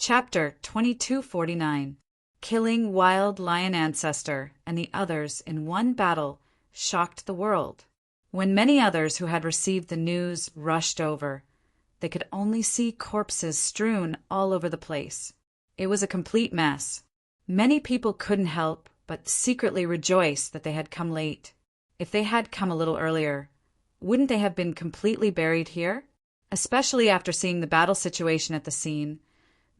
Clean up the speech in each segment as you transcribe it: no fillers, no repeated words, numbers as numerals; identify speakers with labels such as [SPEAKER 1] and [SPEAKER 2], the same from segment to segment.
[SPEAKER 1] Chapter 2249. Killing Wild Lion Ancestor and the Others in One Battle shocked the world. When many others who had received the news rushed over, they could only see corpses strewn all over the place. It was a complete mess. Many people couldn't help but secretly rejoice that they had come late. If they had come a little earlier, wouldn't they have been completely buried here? Especially after seeing the battle situation at the scene,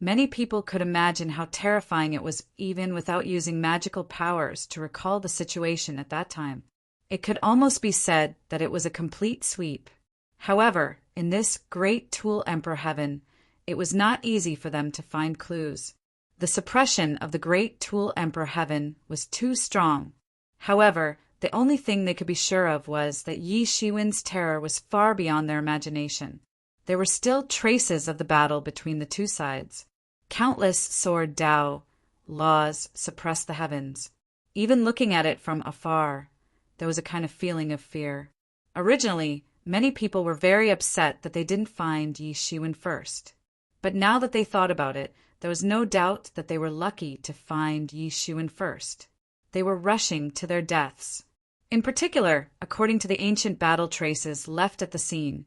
[SPEAKER 1] many people could imagine how terrifying it was even without using magical powers to recall the situation at that time. It could almost be said that it was a complete sweep. However, in this great Tool Emperor heaven, it was not easy for them to find clues. The suppression of the great Tool Emperor heaven was too strong. However, the only thing they could be sure of was that Yi Shiwen's terror was far beyond their imagination. There were still traces of the battle between the two sides. Countless sword Dao laws suppressed the heavens. Even looking at it from afar, there was a kind of feeling of fear. Originally, many people were very upset that they didn't find Yi Shiwen first. But now that they thought about it, there was no doubt that they were lucky to find Yi Shiwen first. They were rushing to their deaths. In particular, according to the ancient battle traces left at the scene,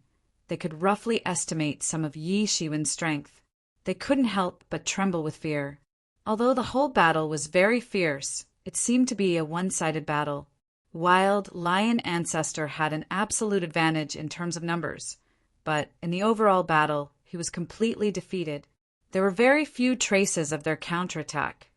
[SPEAKER 1] they could roughly estimate some of Yi Shiwen's strength. They couldn't help but tremble with fear. Although the whole battle was very fierce, it seemed to be a one-sided battle. Wild Lion Ancestor had an absolute advantage in terms of numbers, but in the overall battle, he was completely defeated. There were very few traces of their counterattack,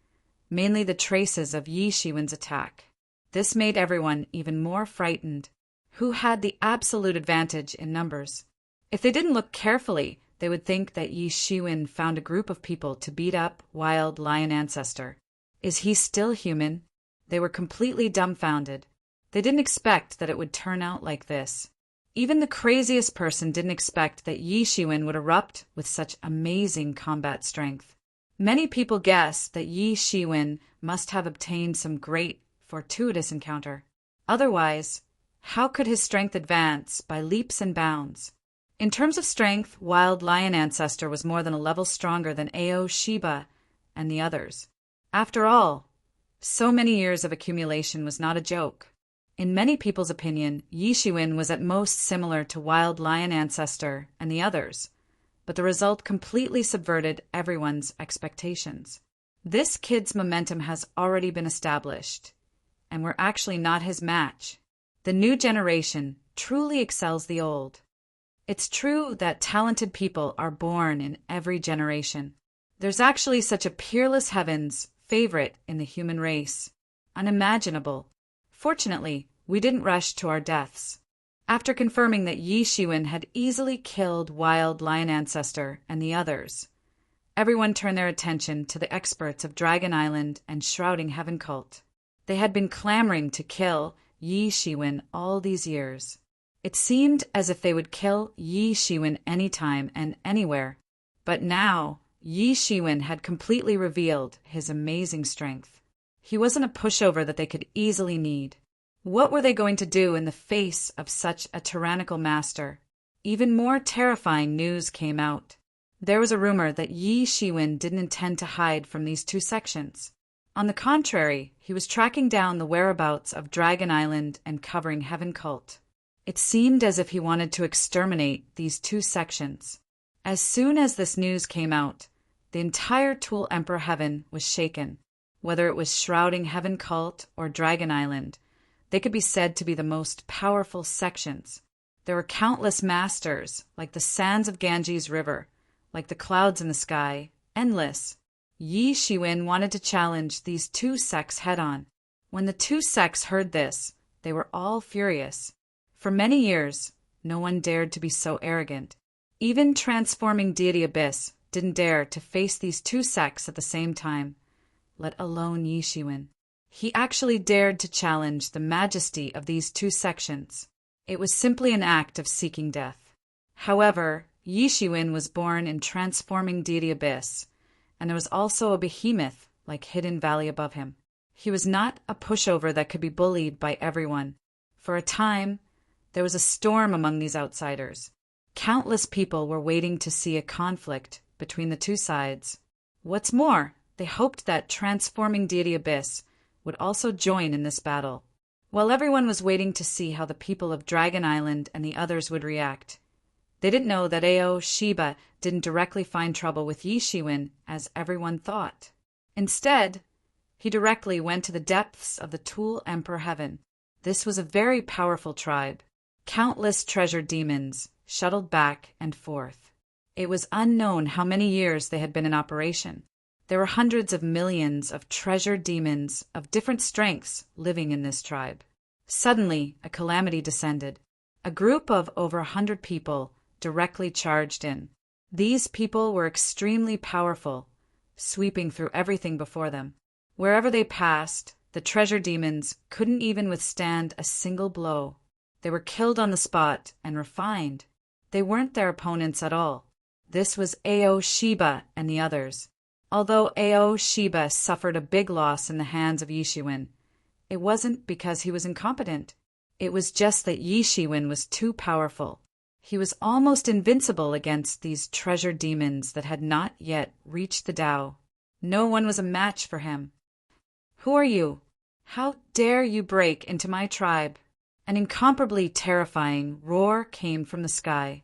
[SPEAKER 1] mainly the traces of Yi Shiwen's attack. This made everyone even more frightened. Who had the absolute advantage in numbers? If they didn't look carefully, they would think that Yi Shiwen found a group of people to beat up Wild Lion Ancestor. Is he still human? They were completely dumbfounded. They didn't expect that it would turn out like this. Even the craziest person didn't expect that Yi Shiwen would erupt with such amazing combat strength. Many people guessed that Yi Shiwen must have obtained some great, fortuitous encounter. Otherwise, how could his strength advance by leaps and bounds? In terms of strength, Wild Lion Ancestor was more than a level stronger than Ao, Shiba, and the others. After all, so many years of accumulation was not a joke. In many people's opinion, Yi Shiwen was at most similar to Wild Lion Ancestor and the others, but the result completely subverted everyone's expectations. This kid's momentum has already been established, and we're actually not his match. The new generation truly excels the old. It's true that talented people are born in every generation. There's actually such a peerless heavens favorite in the human race. Unimaginable. Fortunately, we didn't rush to our deaths. After confirming that Yi Shiwen had easily killed Wild Lion Ancestor and the others, everyone turned their attention to the experts of Dragon Island and Shrouding Heaven Cult. They had been clamoring to kill Yi Shiwen all these years. It seemed as if they would kill Yi Shiwen anytime and anywhere. But now, Yi Shiwen had completely revealed his amazing strength. He wasn't a pushover that they could easily need. What were they going to do in the face of such a tyrannical master? Even more terrifying news came out. There was a rumor that Yi Shiwen didn't intend to hide from these two sections. On the contrary, he was tracking down the whereabouts of Dragon Island and Covering Heaven Cult. It seemed as if he wanted to exterminate these two sections. As soon as this news came out, the entire Tool Emperor heaven was shaken. Whether it was Shrouding Heaven Cult or Dragon Island, they could be said to be the most powerful sections. There were countless masters, like the sands of Ganges River, like the clouds in the sky, endless. Yi Shiwen wanted to challenge these two sects head-on. When the two sects heard this, they were all furious. For many years, no one dared to be so arrogant. Even transforming deity Abyss didn't dare to face these two sects at the same time, let alone Yi Shiwen. He actually dared to challenge the majesty of these two sections. It was simply an act of seeking death. However, Yi Shiwen was born in transforming deity Abyss, and there was also a behemoth like Hidden Valley above him. He was not a pushover that could be bullied by everyone. For a time, there was a storm among these outsiders. Countless people were waiting to see a conflict between the two sides. What's more, they hoped that transforming deity Abyss would also join in this battle. While everyone was waiting to see how the people of Dragon Island and the others would react, they didn't know that Aoshiba didn't directly find trouble with Yishiwin as everyone thought. Instead, he directly went to the depths of the Tool Emperor Heaven. This was a very powerful tribe. Countless treasure demons shuttled back and forth. It was unknown how many years they had been in operation. There were hundreds of millions of treasure demons of different strengths living in this tribe. Suddenly, a calamity descended. A group of over 100 people directly charged in. These people were extremely powerful, sweeping through everything before them. Wherever they passed, the treasure demons couldn't even withstand a single blow. They were killed on the spot and refined. They weren't their opponents at all. This was Aoshiba and the others. Although Aoshiba suffered a big loss in the hands of Yishiwin, it wasn't because he was incompetent. It was just that Yishiwin was too powerful. He was almost invincible against these treasure demons that had not yet reached the Tao. No one was a match for him. "Who are you? How dare you break into my tribe?" An incomparably terrifying roar came from the sky.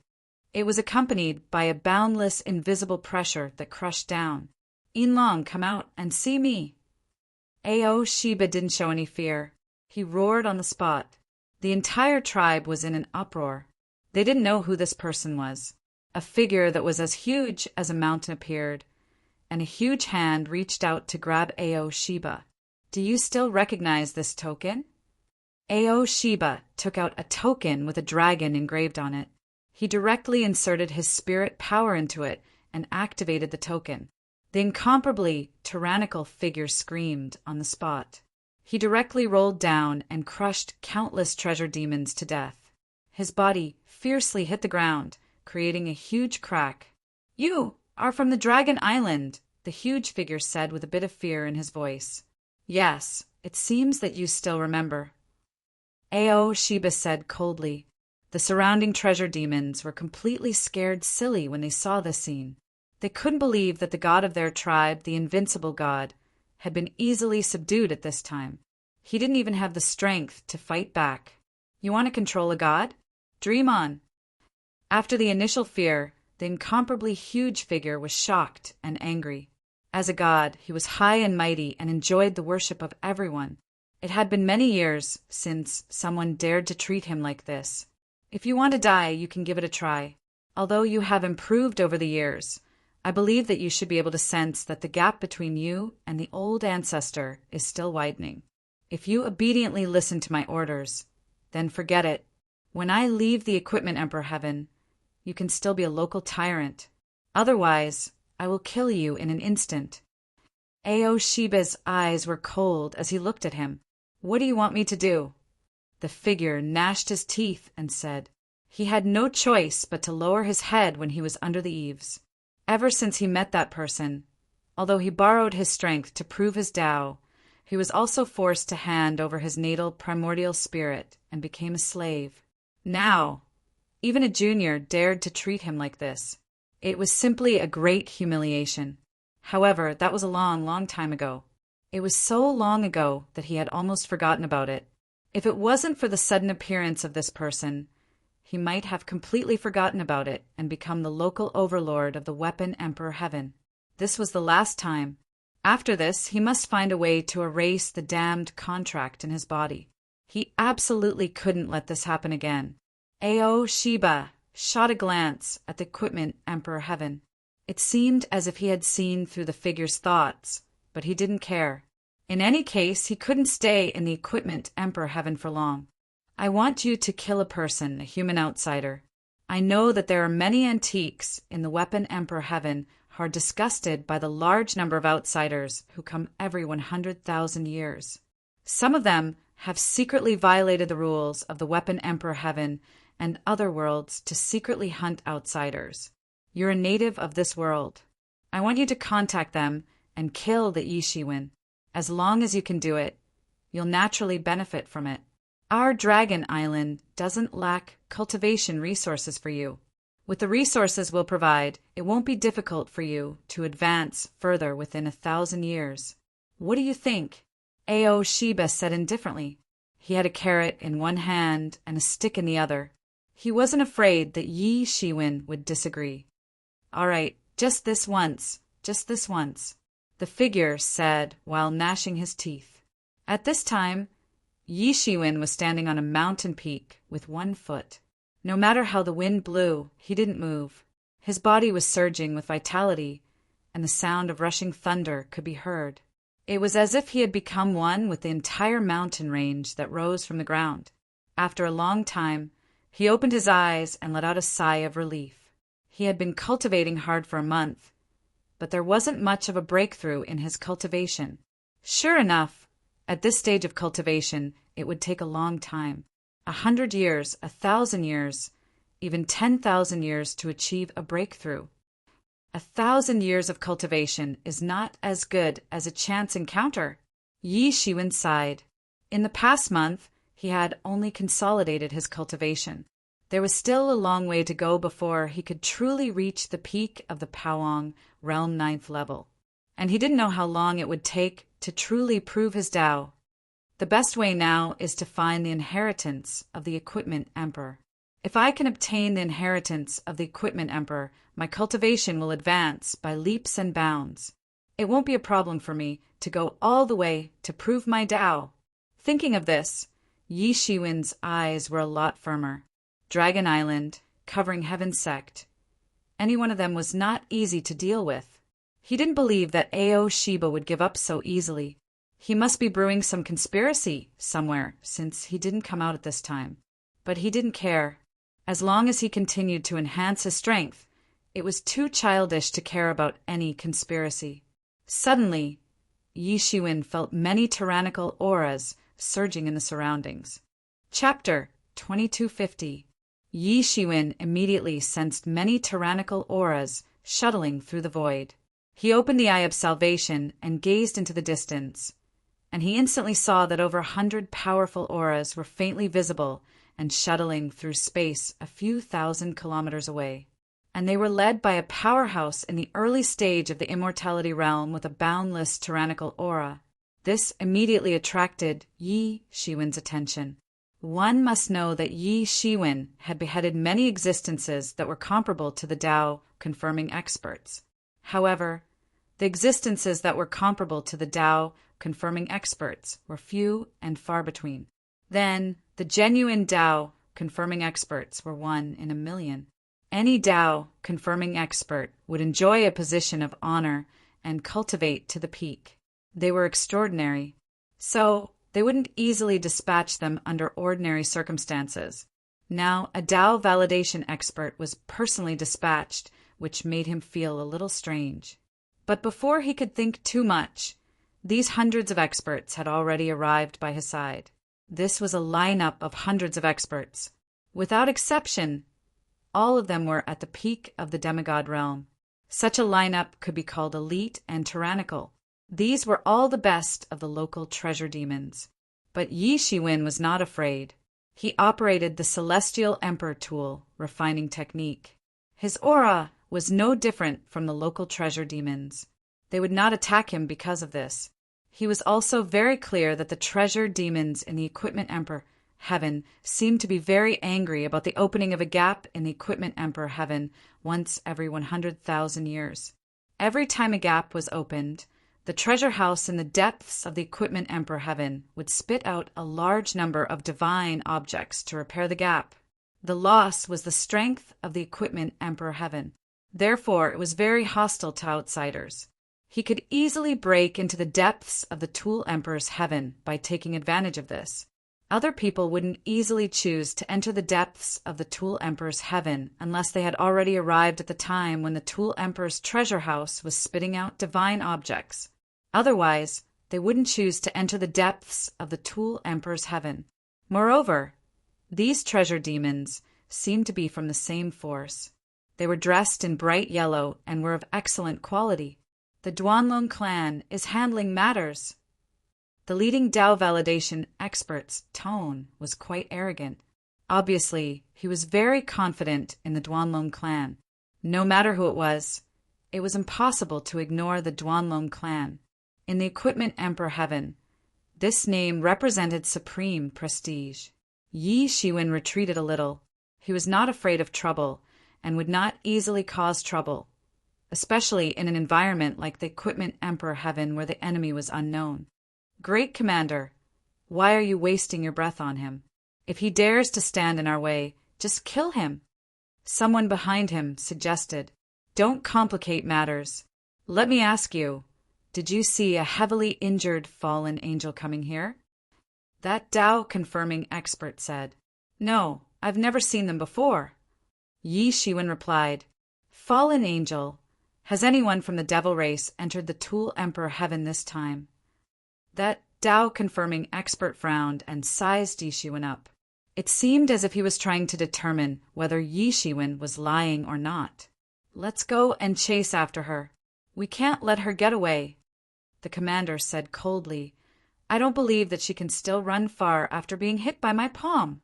[SPEAKER 1] It was accompanied by a boundless invisible pressure that crushed down. "Yinlong, come out and see me." Aoshiba didn't show any fear. He roared on the spot. The entire tribe was in an uproar. They didn't know who this person was. A figure that was as huge as a mountain appeared, and a huge hand reached out to grab Aoshiba. "Do you still recognize this token?" Aoshiba took out a token with a dragon engraved on it. He directly inserted his spirit power into it and activated the token. The incomparably tyrannical figure screamed on the spot. He directly rolled down and crushed countless treasure demons to death. His body fiercely hit the ground, creating a huge crack. "You are from the Dragon Island," the huge figure said with a bit of fear in his voice. "Yes, it seems that you still remember," Aoshiba said coldly. The surrounding treasure demons were completely scared silly when they saw this scene. They couldn't believe that the god of their tribe, the invincible god, had been easily subdued at this time. He didn't even have the strength to fight back. "You want to control a god? Dream on." After the initial fear, the incomparably huge figure was shocked and angry. As a god, he was high and mighty and enjoyed the worship of everyone. It had been many years since someone dared to treat him like this. "If you want to die, you can give it a try. Although you have improved over the years, I believe that you should be able to sense that the gap between you and the old ancestor is still widening. If you obediently listen to my orders, then forget it. When I leave the Equipment Emperor Heaven, you can still be a local tyrant. Otherwise, I will kill you in an instant." Aoshiba's eyes were cold as he looked at him. "What do you want me to do?" The figure gnashed his teeth and said he had no choice but to lower his head when he was under the eaves. Ever since he met that person, although he borrowed his strength to prove his Tao, he was also forced to hand over his natal primordial spirit and became a slave. Now, even a junior dared to treat him like this. It was simply a great humiliation. However, that was a long, long time ago. It was so long ago that he had almost forgotten about it. If it wasn't for the sudden appearance of this person, he might have completely forgotten about it and become the local overlord of the Weapon Emperor Heaven. This was the last time. After this, he must find a way to erase the damned contract in his body. He absolutely couldn't let this happen again. Aoshiba shot a glance at the Equipment Emperor Heaven. It seemed as if he had seen through the figure's thoughts, but he didn't care. In any case, he couldn't stay in the Equipment Emperor Heaven for long. "I want you to kill a person, a human outsider. I know that there are many antiques in the Weapon Emperor Heaven who are disgusted by the large number of outsiders who come every 100,000 years. Some of them have secretly violated the rules of the Weapon Emperor Heaven and other worlds to secretly hunt outsiders. You're a native of this world. I want you to contact them and kill the Yishiwin. As long as you can do it, you'll naturally benefit from it. Our Dragon Island doesn't lack cultivation resources for you. With the resources we'll provide, it won't be difficult for you to advance further within 1,000 years. What do you think? Aoshiba said indifferently. He had a carrot in one hand and a stick in the other. He wasn't afraid that Yi Shiwen would disagree. All right, just this once, the figure said while gnashing his teeth. At this time, Yi Shiwen was standing on a mountain peak with one foot. No matter how the wind blew, he didn't move. His body was surging with vitality, and the sound of rushing thunder could be heard. It was as if he had become one with the entire mountain range that rose from the ground. After a long time, he opened his eyes and let out a sigh of relief. He had been cultivating hard for a month, but there wasn't much of a breakthrough in his cultivation. Sure enough, at this stage of cultivation, it would take a long time. 100 years, 1,000 years, even 10,000 years to achieve a breakthrough. 1,000 years of cultivation is not as good as a chance encounter. Yi Shiwen sighed. In the past month, he had only consolidated his cultivation. There was still a long way to go before he could truly reach the peak of the Powong Realm 9th level. And he didn't know how long it would take to truly prove his Tao. The best way now is to find the inheritance of the Equipment Emperor. If I can obtain the inheritance of the Equipment Emperor, my cultivation will advance by leaps and bounds. It won't be a problem for me to go all the way to prove my Tao. Thinking of this, Yi Shiwen's eyes were a lot firmer. Dragon Island, covering Heaven Sect. Any one of them was not easy to deal with. He didn't believe that Aoshiba would give up so easily. He must be brewing some conspiracy somewhere, since he didn't come out at this time. But he didn't care. As long as he continued to enhance his strength, it was too childish to care about any conspiracy. Suddenly, Yi Shiwen felt many tyrannical auras surging in the surroundings. Chapter 2250. Yi Shiwen immediately sensed many tyrannical auras shuttling through the void. He opened the Eye of Salvation and gazed into the distance, and he instantly saw that over 100 powerful auras were faintly visible and shuttling through space a few thousand kilometers away. And they were led by a powerhouse in the early stage of the immortality realm with a boundless tyrannical aura. This immediately attracted Yi Shiwen's attention. One must know that Yi Shiwen had beheaded many existences that were comparable to the Tao confirming experts. However, the existences that were comparable to the Tao confirming experts were few and far between. Then, the genuine Tao confirming experts were 1 in a million. Any Tao confirming expert would enjoy a position of honor and cultivate to the peak. They were extraordinary, so they wouldn't easily dispatch them under ordinary circumstances. Now, a Tao validation expert was personally dispatched, which made him feel a little strange. But before he could think too much, these hundreds of experts had already arrived by his side. This was a lineup of hundreds of experts. Without exception, all of them were at the peak of the demigod realm. Such a lineup could be called elite and tyrannical. These were all the best of the local treasure demons. But Yi Shiwen was not afraid. He operated the Celestial Emperor tool, refining technique. His aura was no different from the local treasure demons. They would not attack him because of this. He was also very clear that the treasure demons in the Equipment Emperor Heaven seemed to be very angry about the opening of a gap in the Equipment Emperor Heaven once every 100,000 years. Every time a gap was opened, the treasure house in the depths of the Equipment Emperor Heaven would spit out a large number of divine objects to repair the gap. The loss was the strength of the Equipment Emperor Heaven. Therefore, it was very hostile to outsiders. He could easily break into the depths of the Tool Emperor's Heaven by taking advantage of this. Other people wouldn't easily choose to enter the depths of the Tool Emperor's Heaven unless they had already arrived at the time when the Tool Emperor's treasure house was spitting out divine objects. Otherwise, they wouldn't choose to enter the depths of the Tool Emperor's Heaven. Moreover, these treasure demons seemed to be from the same force. They were dressed in bright yellow and were of excellent quality. The Duanlong clan is handling matters. The leading Tao validation expert's tone was quite arrogant. Obviously, he was very confident in the Duanlong clan. No matter who it was impossible to ignore the Duanlong clan. In the Equipment Emperor heaven, this name represented supreme prestige. Yi Shiwen retreated a little. He was not afraid of trouble and would not easily cause trouble, especially in an environment like the Equipment Emperor heaven where the enemy was unknown. Great Commander, why are you wasting your breath on him? If he dares to stand in our way, just kill him. Someone behind him suggested. Don't complicate matters. Let me ask you, did you see a heavily injured fallen angel coming here? That Tao-confirming expert said. No, I've never seen them before. Yi Shiwen replied, Fallen angel, has anyone from the devil race entered the Tool Emperor heaven this time? That Tao-confirming expert frowned and sized Yi Shiwen up. It seemed as if he was trying to determine whether Yi Shiwen was lying or not. Let's go and chase after her. We can't let her get away. The commander said coldly, I don't believe that she can still run far after being hit by my palm.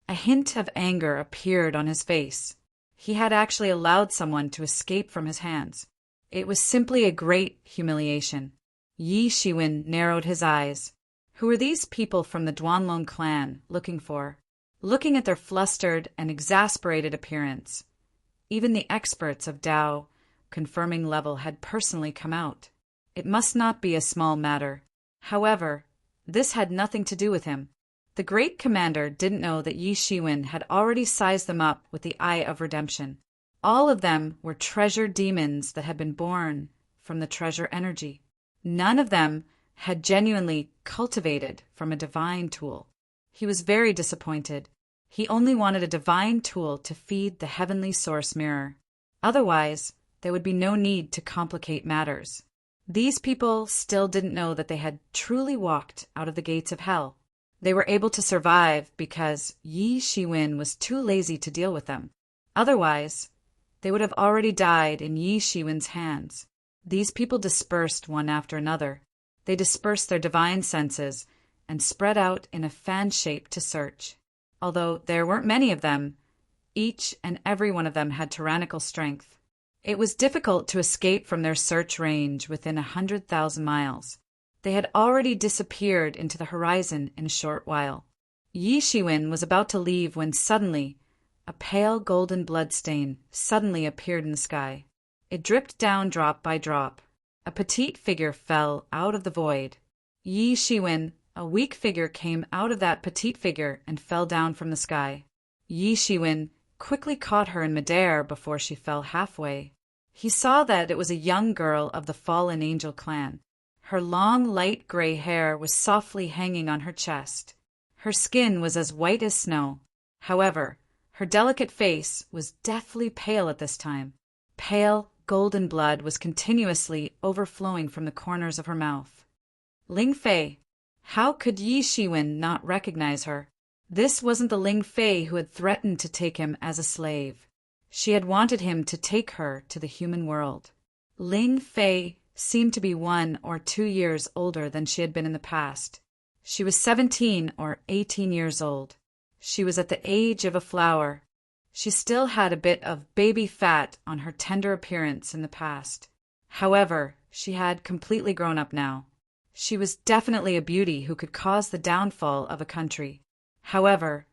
[SPEAKER 1] A hint of anger appeared on his face. He had actually allowed someone to escape from his hands. It was simply a great humiliation. Yi Shiwen narrowed his eyes. Who were these people from the Duanlong clan looking for? Looking at their flustered and exasperated appearance, even the experts of Tao confirming level had personally come out. It must not be a small matter. However, this had nothing to do with him. The great commander didn't know that Yi Shiwen had already sized them up with the Eye of Redemption. All of them were treasure demons that had been born from the treasure energy. None of them had genuinely cultivated from a divine tool. He was very disappointed. He only wanted a divine tool to feed the heavenly source mirror. Otherwise, there would be no need to complicate matters. These people still didn't know that they had truly walked out of the gates of hell. They were able to survive because Yi Shiwen was too lazy to deal with them. Otherwise, they would have already died in Yi Shiwen's hands. These people dispersed one after another. They dispersed their divine senses and spread out in a fan shape to search. Although there weren't many of them, each and every one of them had tyrannical strength. It was difficult to escape from their search range within 100,000 miles. They had already disappeared into the horizon in a short while. Yi Shiwen was about to leave when suddenly a pale golden bloodstain suddenly appeared in the sky. It dripped down drop by drop. A petite figure fell out of the void. Yi Shiwen, a weak figure, came out of that petite figure and fell down from the sky. Yi Shiwen quickly caught her in midair before she fell halfway. He saw that it was a young girl of the fallen angel clan. Her long light gray hair was softly hanging on her chest. Her skin was as white as snow. However, her delicate face was deathly pale at this time. Pale, golden blood was continuously overflowing from the corners of her mouth. Ling Fei. How could Yi Shiwen not recognize her? This wasn't the Ling Fei who had threatened to take him as a slave. She had wanted him to take her to the human world. Ling Fei seemed to be 1 or 2 years older than she had been in the past. She was 17 or 18 years old. She was at the age of a flower. She still had a bit of baby fat on her tender appearance in the past. However, she had completely grown up now. She was definitely a beauty who could cause the downfall of a country. However,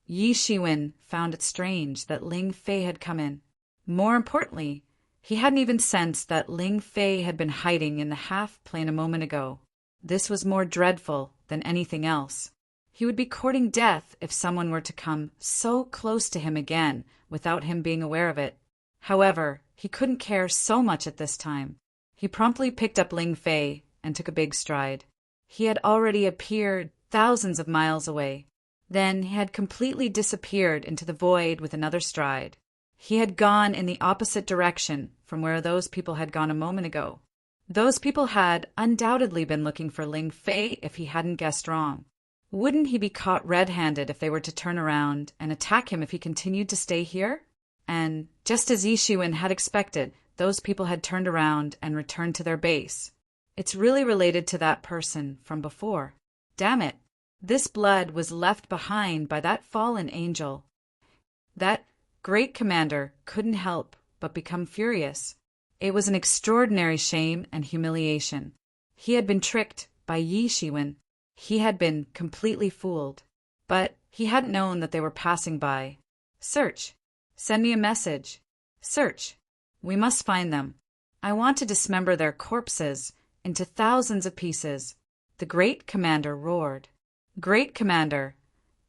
[SPEAKER 1] Yi Shiwen found it strange that Ling Fei had come in. More importantly, he hadn't even sensed that Ling Fei had been hiding in the half-plane a moment ago. This was more dreadful than anything else. He would be courting death if someone were to come so close to him again without him being aware of it. However, he couldn't care so much at this time. He promptly picked up Ling Fei and took a big stride. He had already appeared thousands of miles away. Then he had completely disappeared into the void with another stride. He had gone in the opposite direction from where those people had gone a moment ago. Those people had undoubtedly been looking for Ling Fei if he hadn't guessed wrong. Wouldn't he be caught red-handed if they were to turn around and attack him if he continued to stay here? And just as Yi Shiwen had expected, those people had turned around and returned to their base. It's really related to that person from before. Damn it. This blood was left behind by that fallen angel. That great commander couldn't help but become furious. It was an extraordinary shame and humiliation. He had been tricked by Yi Shiwen. He had been completely fooled. But he hadn't known that they were passing by. Search. Send me a message. Search. We must find them. I want to dismember their corpses into thousands of pieces. The great commander roared. Great commander,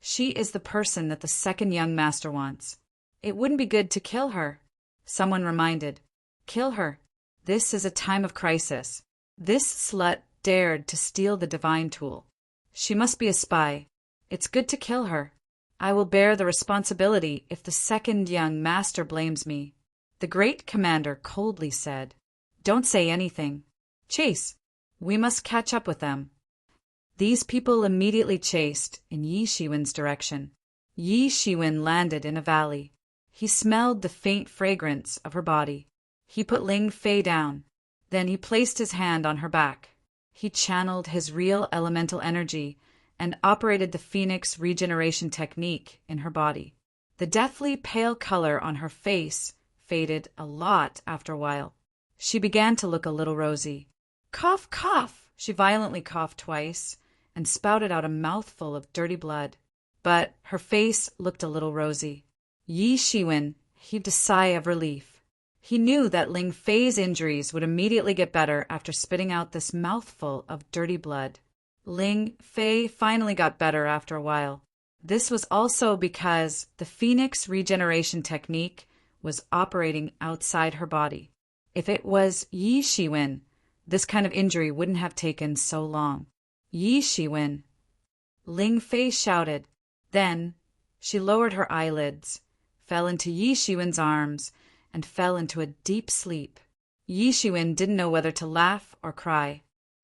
[SPEAKER 1] she is the person that the second young master wants. It wouldn't be good to kill her. Someone reminded. Kill her. This is a time of crisis. This slut dared to steal the divine tool. She must be a spy. It's good to kill her. I will bear the responsibility if the second young master blames me. The great commander coldly said, Don't say anything. Chase. We must catch up with them. These people immediately chased in Yi Shiwen's direction. Yi Shiwen landed in a valley. He smelled the faint fragrance of her body. He put Ling Fei down. Then he placed his hand on her back. He channeled his real elemental energy and operated the Phoenix regeneration technique in her body. The deathly pale color on her face faded a lot after a while. She began to look a little rosy. Cough, cough! She violently coughed twice and spouted out a mouthful of dirty blood. But her face looked a little rosy. Yi Shiwen heaved a sigh of relief. He knew that Ling Fei's injuries would immediately get better after spitting out this mouthful of dirty blood. Ling Fei finally got better after a while. This was also because the Phoenix regeneration technique was operating outside her body. If it was Yi Shiwen, this kind of injury wouldn't have taken so long. Yi Shiwen, Ling Fei shouted. Then she lowered her eyelids, fell into Yi Shiwen's arms, and fell into a deep sleep. Yi Shiwen didn't know whether to laugh or cry.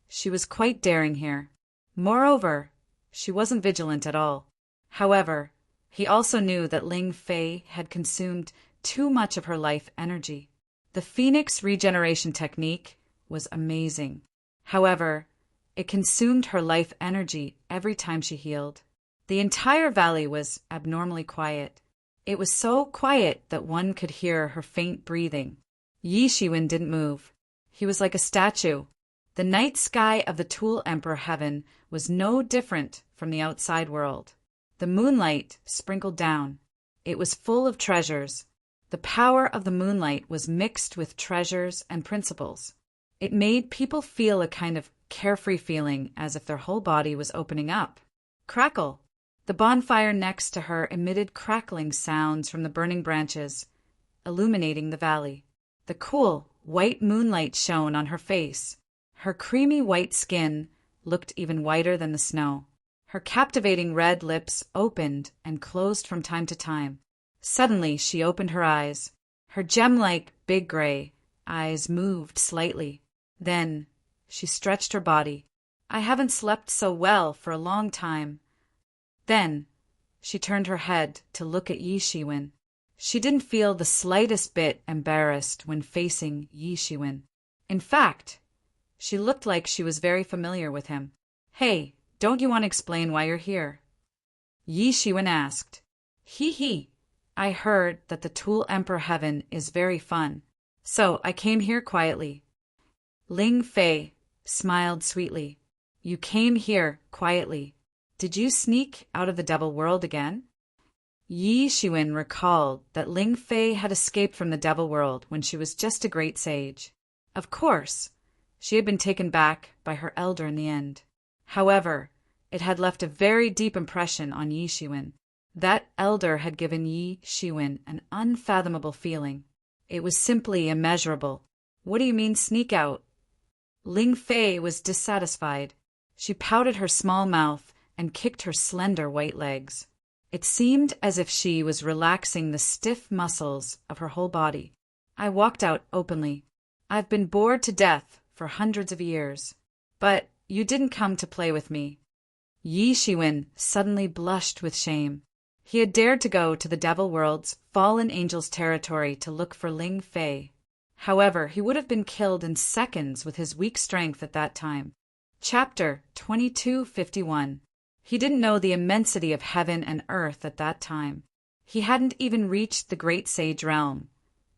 [SPEAKER 1] She was quite daring here. Moreover, she wasn't vigilant at all. However, he also knew that Ling Fei had consumed too much of her life energy. The Phoenix regeneration technique was amazing. However, it consumed her life energy every time she healed. The entire valley was abnormally quiet. It was so quiet that one could hear her faint breathing. Yi Shiwen didn't move. He was like a statue. The night sky of the Tool Emperor heaven was no different from the outside world. The moonlight sprinkled down. It was full of treasures. The power of the moonlight was mixed with treasures and principles. It made people feel a kind of carefree feeling, as if their whole body was opening up. Crackle! The bonfire next to her emitted crackling sounds from the burning branches, illuminating the valley. The cool, white moonlight shone on her face. Her creamy white skin looked even whiter than the snow. Her captivating red lips opened and closed from time to time. Suddenly she opened her eyes. Her gem-like big gray eyes moved slightly. Then she stretched her body. I haven't slept so well for a long time. Then she turned her head to look at Yi Shiwen. She didn't feel the slightest bit embarrassed when facing Yi Shiwen. In fact, she looked like she was very familiar with him. Hey, don't you want to explain why you're here? Yi Shiwen asked. Hee. I heard that the Tool Emperor Heaven is very fun, so I came here quietly. Ling Fei smiled sweetly. You came here quietly. Did you sneak out of the devil world again? Yi Shiwen recalled that Ling Fei had escaped from the devil world when she was just a great sage. Of course, she had been taken back by her elder in the end. However, it had left a very deep impression on Yi Shiwen. That elder had given Yi Shiwen an unfathomable feeling. It was simply immeasurable. What do you mean sneak out? Ling Fei was dissatisfied. She pouted her small mouth and kicked her slender white legs. It seemed as if she was relaxing the stiff muscles of her whole body. I walked out openly. I've been bored to death for hundreds of years. But you didn't come to play with me. Yi Shiwen suddenly blushed with shame. He had dared to go to the devil world's fallen angels' territory to look for Ling Fei. However, he would have been killed in seconds with his weak strength at that time. Chapter 2251. He didn't know the immensity of heaven and earth at that time. He hadn't even reached the great sage realm,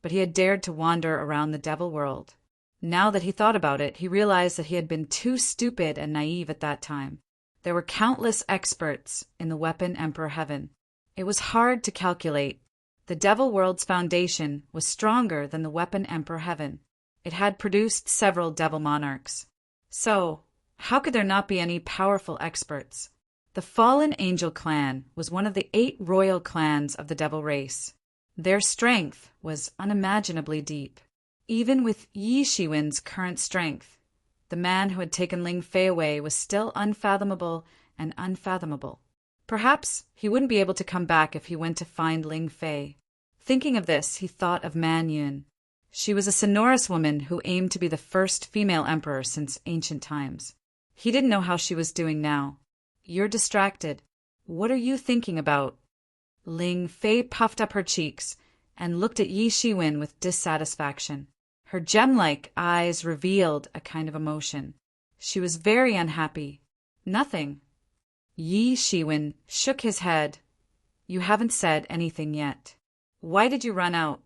[SPEAKER 1] but he had dared to wander around the devil world. Now that he thought about it, he realized that he had been too stupid and naive at that time. There were countless experts in the Weapon Emperor Heaven. It was hard to calculate. The devil world's foundation was stronger than the Weapon Emperor Heaven. It had produced several devil monarchs. So, how could there not be any powerful experts? The Fallen Angel clan was one of the 8 royal clans of the devil race. Their strength was unimaginably deep. Even with Yi Shiwen's current strength, the man who had taken Ling Fei away was still unfathomable and unfathomable. Perhaps he wouldn't be able to come back if he went to find Ling Fei. Thinking of this, he thought of Man Yun. She was a sonorous woman who aimed to be the first female emperor since ancient times. He didn't know how she was doing now. You're distracted. What are you thinking about? Ling Fei puffed up her cheeks and looked at Yi Shiwen with dissatisfaction. Her gem-like eyes revealed a kind of emotion. She was very unhappy. Nothing. Yi Shiwen shook his head. You haven't said anything yet. Why did you run out?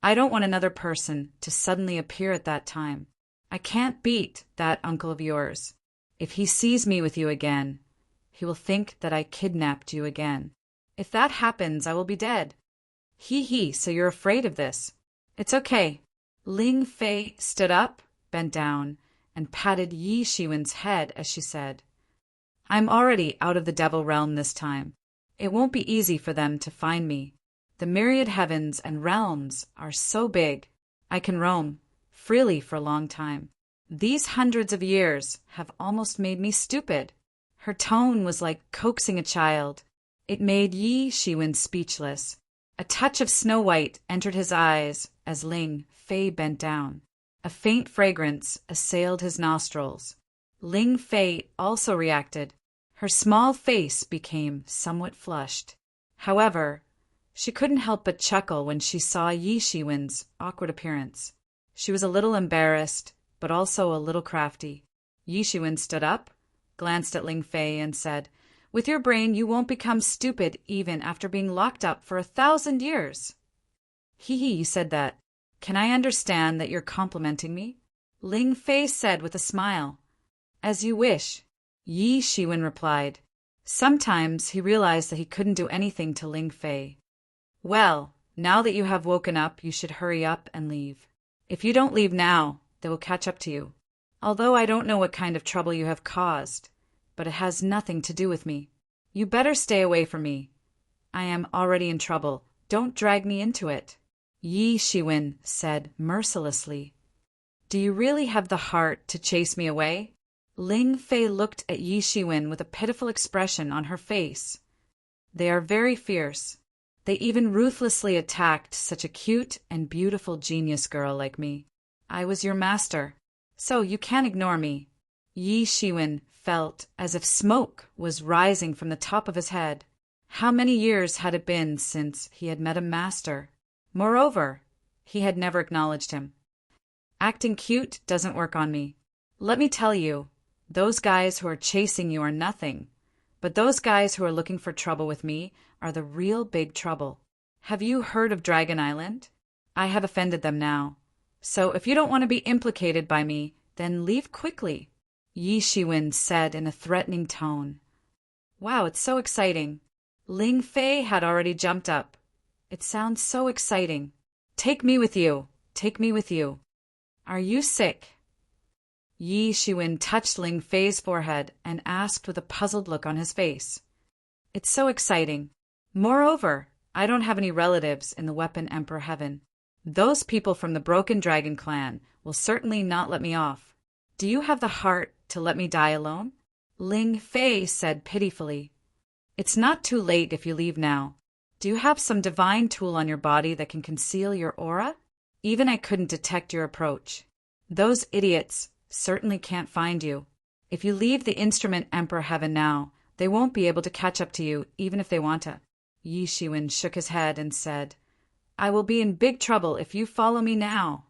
[SPEAKER 1] I don't want another person to suddenly appear at that time. I can't beat that uncle of yours. If he sees me with you again, he will think that I kidnapped you again. If that happens, I will be dead. He, so you're afraid of this. It's okay. Ling Fei stood up, bent down, and patted Yi Shiwen's head as she said, I'm already out of the devil realm this time. It won't be easy for them to find me. The myriad heavens and realms are so big, I can roam freely for a long time. These hundreds of years have almost made me stupid. Her tone was like coaxing a child. It made Yi Shiwen speechless. A touch of Snow White entered his eyes as Ling Fei bent down. A faint fragrance assailed his nostrils. Ling Fei also reacted. Her small face became somewhat flushed. However, she couldn't help but chuckle when she saw Yi Shiwen's awkward appearance. She was a little embarrassed, but also a little crafty. Yi Shiwen stood up, glanced at Ling Fei, and said, With your brain, you won't become stupid even after being locked up for 1,000 years. You said that. Can I understand that you're complimenting me? Ling Fei said with a smile. As you wish, Yi Shiwen replied. Sometimes he realized that he couldn't do anything to Ling Fei. Well, now that you have woken up, you should hurry up and leave. If you don't leave now, they will catch up to you. Although I don't know what kind of trouble you have caused, but it has nothing to do with me. You better stay away from me. I am already in trouble. Don't drag me into it. Yi Shiwen said mercilessly. Do you really have the heart to chase me away? Ling Fei looked at Yi Shiwen with a pitiful expression on her face. They are very fierce. They even ruthlessly attacked such a cute and beautiful genius girl like me. I was your master, so you can't ignore me. Yi Shiwen felt as if smoke was rising from the top of his head. How many years had it been since he had met a master? Moreover, he had never acknowledged him. Acting cute doesn't work on me. Let me tell you, those guys who are chasing you are nothing, but those guys who are looking for trouble with me are the real big trouble. Have you heard of Dragon Island? I have offended them now. So if you don't want to be implicated by me, then leave quickly, Yi Shiwen said in a threatening tone. Wow, it's so exciting. Ling Fei had already jumped up. It sounds so exciting. Take me with you. Take me with you. Are you sick? Yi Shiwen touched Ling Fei's forehead and asked with a puzzled look on his face. It's so exciting. Moreover, I don't have any relatives in the Weapon Emperor Heaven. Those people from the Broken Dragon clan will certainly not let me off. Do you have the heart to let me die alone? Ling Fei said pitifully. It's not too late if you leave now. Do you have some divine tool on your body that can conceal your aura? Even I couldn't detect your approach. Those idiots certainly can't find you. If you leave the Instrument Emperor Heaven now, they won't be able to catch up to you even if they want to. Yi Shiwen shook his head and said, I will be in big trouble if you follow me now.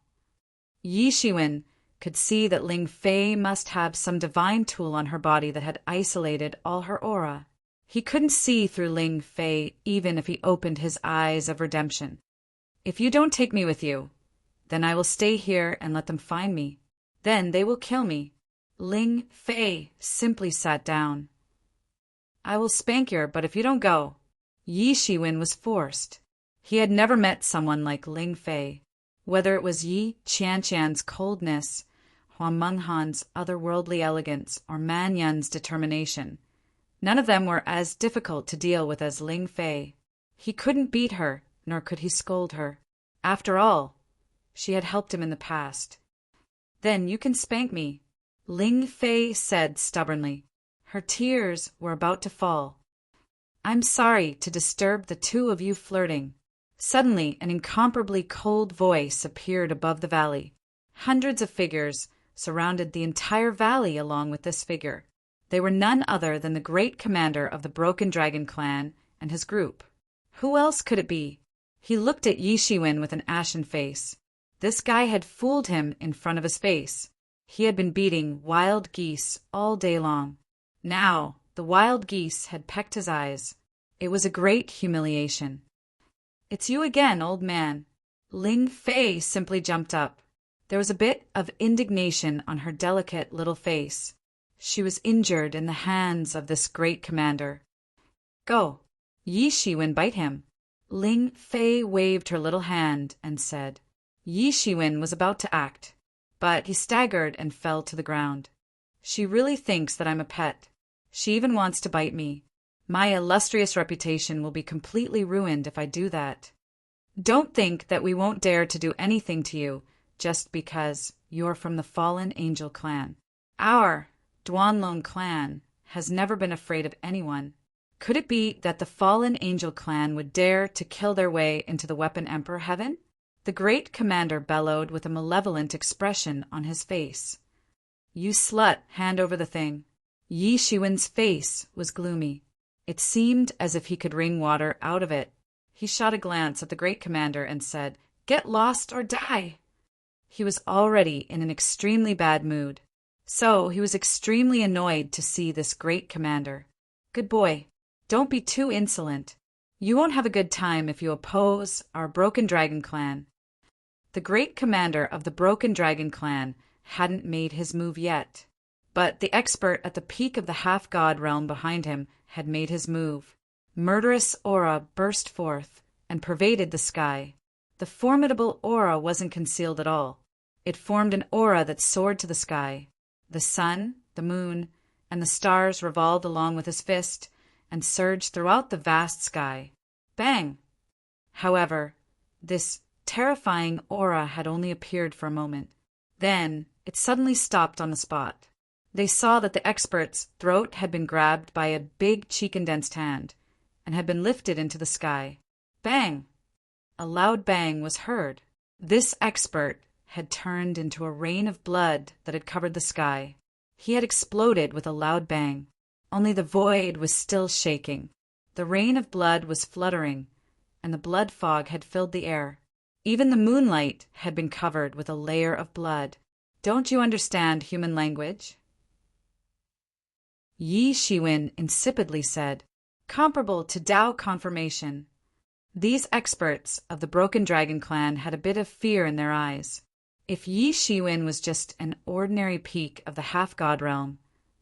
[SPEAKER 1] Yi Shiwen could see that Ling Fei must have some divine tool on her body that had isolated all her aura. He couldn't see through Ling Fei even if he opened his eyes of redemption. If you don't take me with you, then I will stay here and let them find me. Then they will kill me. Ling Fei simply sat down. I will spank you, but if you don't go. Yi Shiwen was forced. He had never met someone like Ling Fei. Whether it was Yi Qianqian's coldness, Huang Menghan's otherworldly elegance, or Man Yun's determination, none of them were as difficult to deal with as Ling Fei. He couldn't beat her, nor could he scold her. After all, she had helped him in the past. Then you can spank me, Ling Fei said stubbornly. Her tears were about to fall. I'm sorry to disturb the two of you flirting. Suddenly, an incomparably cold voice appeared above the valley. Hundreds of figures surrounded the entire valley along with this figure. They were none other than the great commander of the Broken Dragon clan and his group. Who else could it be? He looked at Yi Shiwen with an ashen face. This guy had fooled him in front of his face. He had been beating wild geese all day long. Now, the wild geese had pecked his eyes. It was a great humiliation. It's you again, old man. Ling Fei simply jumped up. There was a bit of indignation on her delicate little face. She was injured in the hands of this great commander. Go. Yi Shiwen bite him. Ling Fei waved her little hand and said. Yi Shiwen was about to act, but he staggered and fell to the ground. She really thinks that I'm a pet. She even wants to bite me. My illustrious reputation will be completely ruined if I do that. Don't think that we won't dare to do anything to you just because you're from the fallen angel clan. Our Duanlong clan has never been afraid of anyone. Could it be that the fallen angel clan would dare to kill their way into the Weapon Emperor heaven? The great commander bellowed with a malevolent expression on his face. You slut, hand over the thing. Yi Shiwen's face was gloomy. It seemed as if he could wring water out of it. He shot a glance at the great commander and said, Get lost or die. He was already in an extremely bad mood. So he was extremely annoyed to see this great commander. Good boy, don't be too insolent. You won't have a good time if you oppose our Broken Dragon clan. The great commander of the Broken Dragon clan hadn't made his move yet, but the expert at the peak of the half-god realm behind him had made his move. Murderous aura burst forth and pervaded the sky. The formidable aura wasn't concealed at all. It formed an aura that soared to the sky. The sun, the moon, and the stars revolved along with his fist and surged throughout the vast sky. Bang! However, this terrifying aura had only appeared for a moment. Then it suddenly stopped on the spot. They saw that the expert's throat had been grabbed by a big cheek-condensed hand and had been lifted into the sky. Bang! A loud bang was heard. This expert had turned into a rain of blood that had covered the sky. He had exploded with a loud bang. Only the void was still shaking. The rain of blood was fluttering, and the blood fog had filled the air. Even the moonlight had been covered with a layer of blood. Don't you understand human language? Yi Shiwen insipidly said, Comparable to Tao confirmation. These experts of the Broken Dragon clan had a bit of fear in their eyes. If Yi Shiwen was just an ordinary peak of the half-god realm,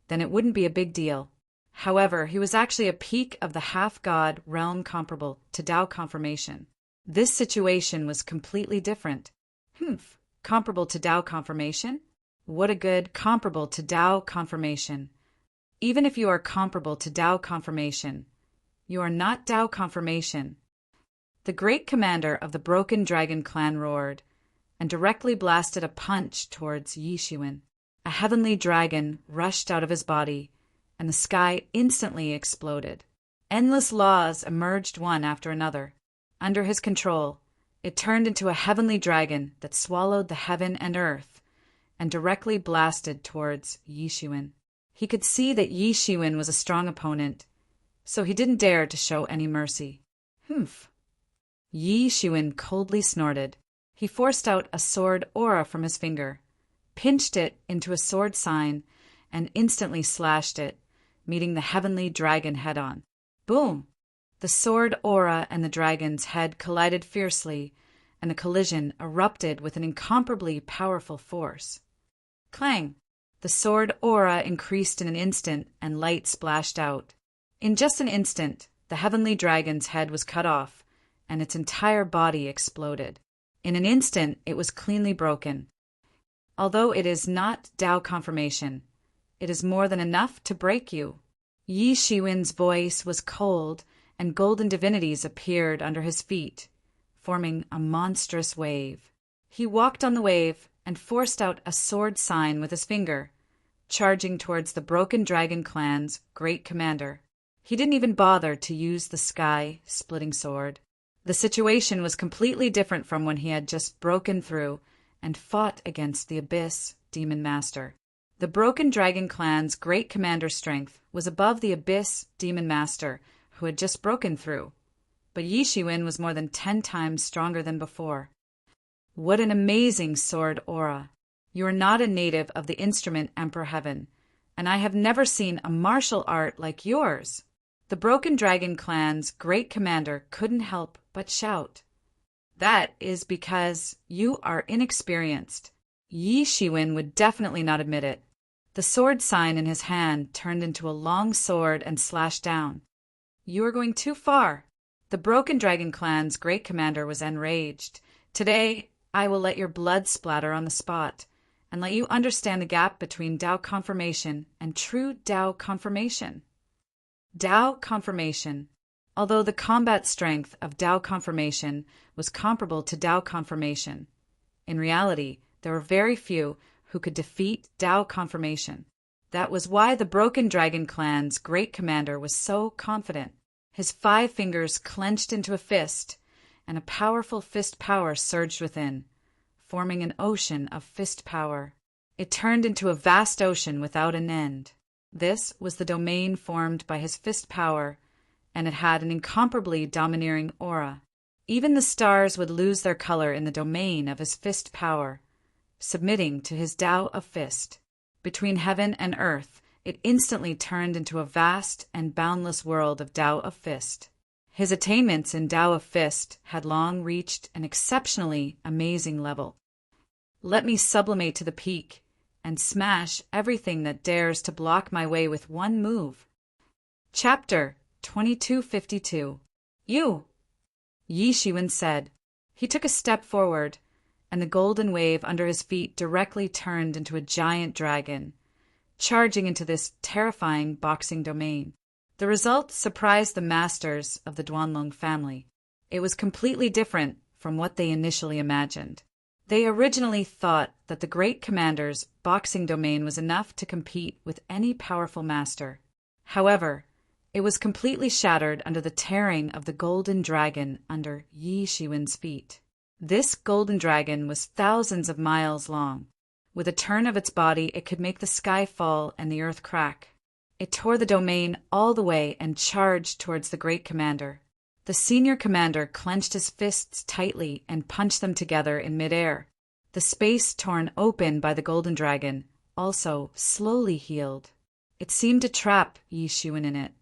[SPEAKER 1] then it wouldn't be a big deal. However, he was actually a peak of the half-god realm comparable to Tao confirmation. This situation was completely different. Comparable to Tao confirmation? What a good comparable to Tao confirmation. Even if you are comparable to Tao confirmation, you are not Tao confirmation. The great commander of the Broken Dragon clan roared and directly blasted a punch towards Yi Shiwen. A heavenly dragon rushed out of his body, and the sky instantly exploded. Endless laws emerged one after another. Under his control, it turned into a heavenly dragon that swallowed the heaven and earth and directly blasted towards Yi Shiwen. He could see that Yi Shiwen was a strong opponent, so he didn't dare to show any mercy. Yi Shiwen coldly snorted. He forced out a sword aura from his finger, pinched it into a sword sign, and instantly slashed it, meeting the heavenly dragon head-on. Boom! The sword aura and the dragon's head collided fiercely, and the collision erupted with an incomparably powerful force. Clang! The sword aura increased in an instant, and light splashed out. In just an instant, the heavenly dragon's head was cut off, and its entire body exploded. In an instant, it was cleanly broken. Although it is not Tao confirmation, it is more than enough to break you. Yi Shiwen's voice was cold, and golden divinities appeared under his feet, forming a monstrous wave. He walked on the wave and forced out a sword sign with his finger, charging towards the Broken Dragon clan's great commander. He didn't even bother to use the sky-splitting sword. The situation was completely different from when he had just broken through and fought against the Abyss Demon Master. The Broken Dragon clan's great commander's strength was above the Abyss Demon Master, who had just broken through, but Yi Shiwen was more than 10 times stronger than before. What an amazing sword aura! You are not a native of the instrument Emperor Heaven, and I have never seen a martial art like yours. The Broken Dragon clan's great commander couldn't help but shout. That is because you are inexperienced. Yi Shiwen would definitely not admit it. The sword sign in his hand turned into a long sword and slashed down. You are going too far. The Broken Dragon clan's great commander was enraged. Today, I will let your blood splatter on the spot, and let you understand the gap between Tao confirmation and true Tao confirmation. Tao confirmation. Although the combat strength of Tao confirmation was comparable to Tao confirmation, in reality, there were very few who could defeat Tao confirmation. That was why the Broken Dragon clan's great commander was so confident. His 5 fingers clenched into a fist, and a powerful fist power surged within, forming an ocean of fist power. It turned into a vast ocean without an end. This was the domain formed by his fist power, and it had an incomparably domineering aura. Even the stars would lose their color in the domain of his fist power, submitting to his Tao of fist. Between heaven and earth, it instantly turned into a vast and boundless world of Tao of fist. His attainments in Tao of fist had long reached an exceptionally amazing level. Let me sublimate to the peak and smash everything that dares to block my way with one move. Chapter 2252. You! Yi Shiwen said. He took a step forward, and the golden wave under his feet directly turned into a giant dragon, charging into this terrifying boxing domain. The result surprised the masters of the Duanlong family. It was completely different from what they initially imagined. They originally thought that the great commander's boxing domain was enough to compete with any powerful master. However, it was completely shattered under the tearing of the golden dragon under Yi Shiwen's feet. This golden dragon was thousands of miles long. With a turn of its body, it could make the sky fall and the earth crack. It tore the domain all the way and charged towards the great commander. The senior commander clenched his fists tightly and punched them together in midair. The space torn open by the golden dragon also slowly healed. It seemed to trap Yi Shiwen in it.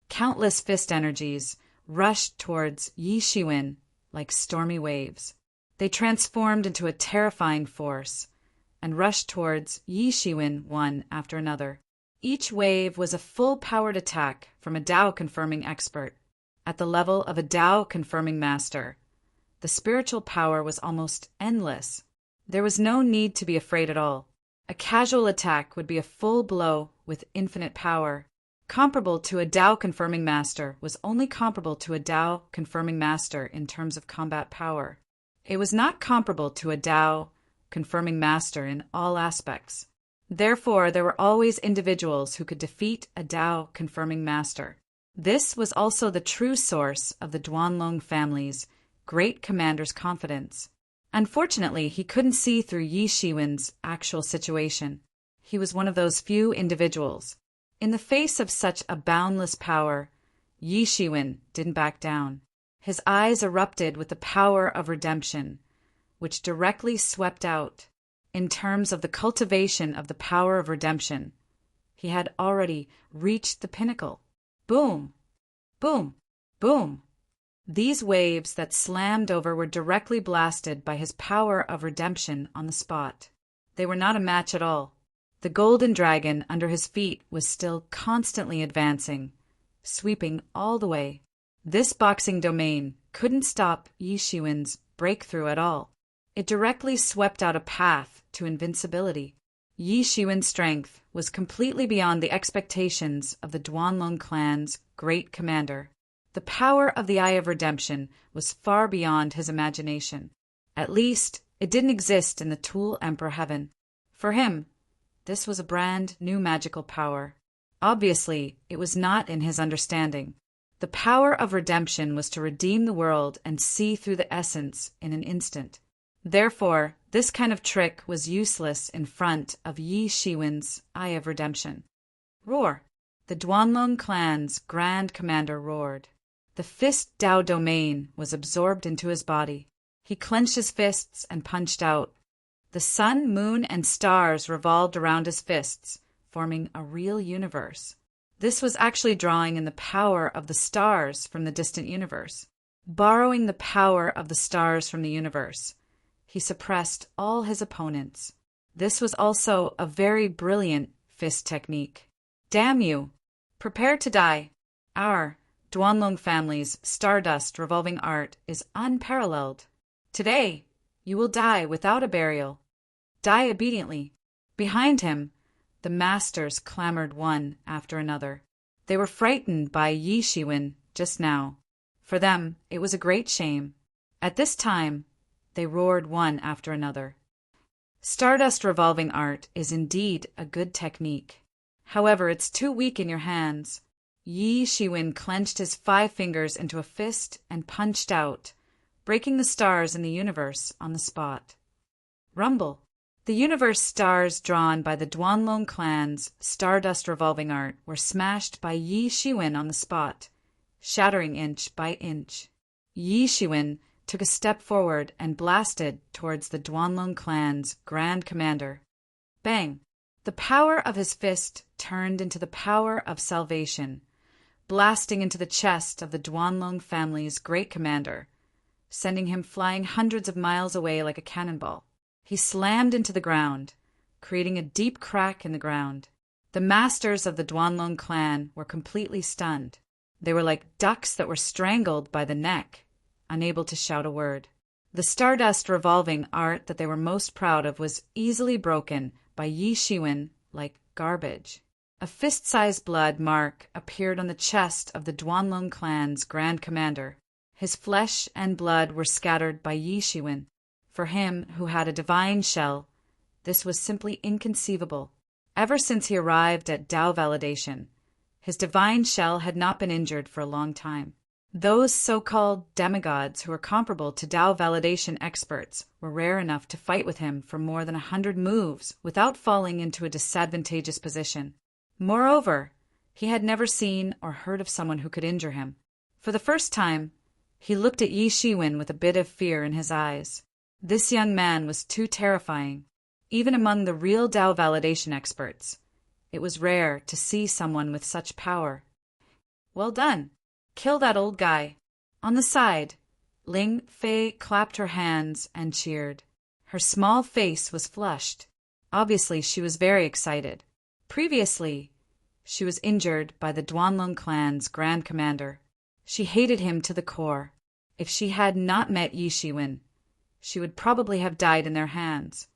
[SPEAKER 1] Countless fist energies rushed towards Yi Shiwen like stormy waves. They transformed into a terrifying force and rushed towards Yi Shiwen one after another. Each wave was a full-powered attack from a Tao-confirming expert. At the level of a Tao-confirming master, the spiritual power was almost endless. There was no need to be afraid at all. A casual attack would be a full blow with infinite power. Comparable to a Tao-confirming master was only comparable to a Tao-confirming master in terms of combat power. It was not comparable to a Tao-confirming master in all aspects. Therefore, there were always individuals who could defeat a Tao-confirming master. This was also the true source of the Duanlong family's great commander's confidence. Unfortunately, he couldn't see through Yi Shiwen's actual situation. He was one of those few individuals. In the face of such a boundless power, Yi Shiwen didn't back down. His eyes erupted with the power of redemption, which directly swept out. In terms of the cultivation of the power of redemption, he had already reached the pinnacle. Boom! Boom! Boom! These waves that slammed over were directly blasted by his power of redemption on the spot. They were not a match at all. The golden dragon under his feet was still constantly advancing, sweeping all the way. This boxing domain couldn't stop Yi Shiwen's breakthrough at all. It directly swept out a path to invincibility. Yi Shiwen's strength was completely beyond the expectations of the Duanlong clan's great commander. The power of the Eye of Redemption was far beyond his imagination. At least, it didn't exist in the Tool Emperor heaven. For him, this was a brand new magical power. Obviously, it was not in his understanding. The power of redemption was to redeem the world and see through the essence in an instant. Therefore, this kind of trick was useless in front of Yi Shiwen's Eye of Redemption. Roar! The Duanlong clan's grand commander roared. The fist Dao domain was absorbed into his body. He clenched his fists and punched out. The sun, moon, and stars revolved around his fists, forming a real universe. This was actually drawing in the power of the stars from the distant universe. Borrowing the power of the stars from the universe, he suppressed all his opponents. This was also a very brilliant fist technique. Damn you! Prepare to die. Our Duanlong family's stardust revolving art is unparalleled. Today, you will die without a burial. Die obediently. Behind him, the masters clamored one after another. They were frightened by Yi Shiwen just now. For them, it was a great shame. At this time, they roared one after another. Stardust revolving art is indeed a good technique. However, it's too weak in your hands. Yi Shiwen clenched his 5 fingers into a fist and punched out, breaking the stars in the universe on the spot. Rumble! The universe stars drawn by the Duanlong clan's stardust revolving art were smashed by Yi Shiwen on the spot, shattering inch by inch. Yi Shiwen took a step forward and blasted towards the Duanlong clan's grand commander. Bang! The power of his fist turned into the power of salvation, blasting into the chest of the Duanlong family's great commander, sending him flying hundreds of miles away like a cannonball. He slammed into the ground, creating a deep crack in the ground. The masters of the Duanlong clan were completely stunned. They were like ducks that were strangled by the neck, unable to shout a word. The stardust revolving art that they were most proud of was easily broken by Yi Shiwen like garbage. A fist-sized blood mark appeared on the chest of the Duanlong clan's grand commander. His flesh and blood were scattered by Yi Shiwen. For him, who had a divine shell, this was simply inconceivable. Ever since he arrived at Dao validation, his divine shell had not been injured for a long time. Those so-called demigods who were comparable to Dao validation experts were rare enough to fight with him for more than 100 moves without falling into a disadvantageous position. Moreover, he had never seen or heard of someone who could injure him. For the first time, he looked at Yi Shiwen with a bit of fear in his eyes. This young man was too terrifying. Even among the real Dao validation experts, it was rare to see someone with such power. Well done. Kill that old guy. On the side, Ling Fei clapped her hands and cheered. Her small face was flushed. Obviously, she was very excited. Previously, she was injured by the Duanlong clan's grand commander. She hated him to the core. If she had not met Yi Shiwen, she would probably have died in their hands.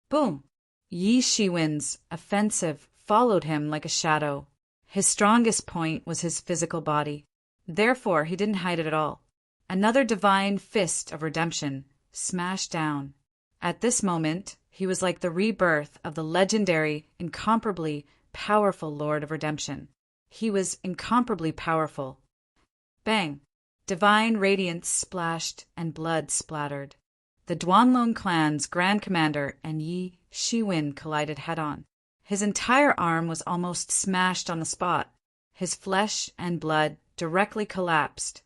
[SPEAKER 1] Boom! Yi Shiwen's offensive followed him like a shadow. His strongest point was his physical body. Therefore, he didn't hide it at all. Another divine fist of redemption smashed down. At this moment, he was like the rebirth of the legendary, incomparably powerful Lord of Redemption. He was incomparably powerful. Bang! Divine radiance splashed and blood splattered. The Duanlong clan's grand commander and Yi Shiwen collided head-on. His entire arm was almost smashed on the spot. His flesh and blood directly collapsed,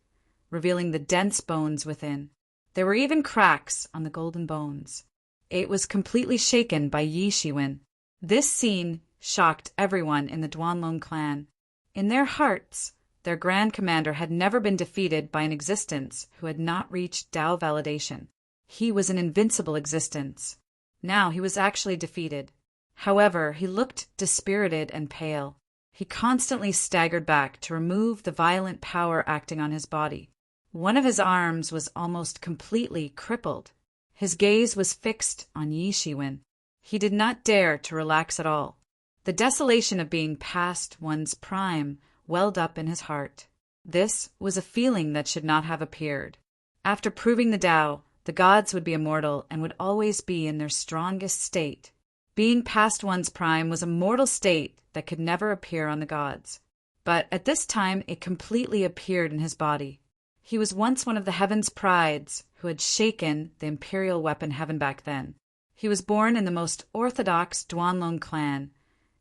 [SPEAKER 1] revealing the dense bones within. There were even cracks on the golden bones. It was completely shaken by Yi Shiwen. This scene shocked everyone in the Duanlong clan. In their hearts, Their Grand Commander had never been defeated by an existence who had not reached Tao validation. He was an invincible existence. Now he was actually defeated. However, he looked dispirited and pale. He constantly staggered back to remove the violent power acting on his body. One of his arms was almost completely crippled. His gaze was fixed on Yi Shiwen. He did not dare to relax at all. The desolation of being past one's prime welled up in his heart. This was a feeling that should not have appeared. After proving the Tao, the gods would be immortal and would always be in their strongest state. Being past one's prime was a mortal state that could never appear on the gods. But at this time it completely appeared in his body. He was once one of the heaven's prides who had shaken the imperial weapon heaven back then. He was born in the most orthodox Duanlong clan,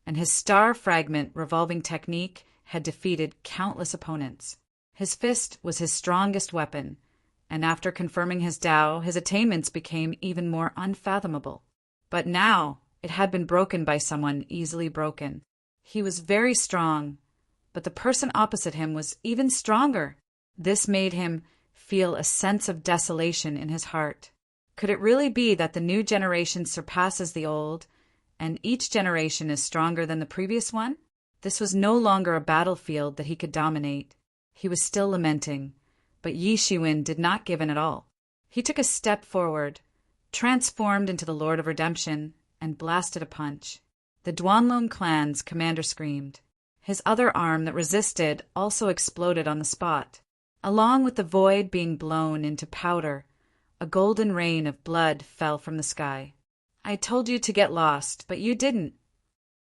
[SPEAKER 1] and his star fragment revolving technique had defeated countless opponents. His fist was his strongest weapon, and after confirming his Tao, his attainments became even more unfathomable. But now it had been broken by someone easily broken. He was very strong, but the person opposite him was even stronger. This made him feel a sense of desolation in his heart. Could it really be that the new generation surpasses the old, and each generation is stronger than the previous one? This was no longer a battlefield that he could dominate. He was still lamenting, but Yi Shiwen did not give in at all. He took a step forward, transformed into the Lord of Redemption, and blasted a punch. The Duanlong clan's commander screamed. His other arm that resisted also exploded on the spot. Along with the void being blown into powder, a golden rain of blood fell from the sky. I told you to get lost, but you didn't.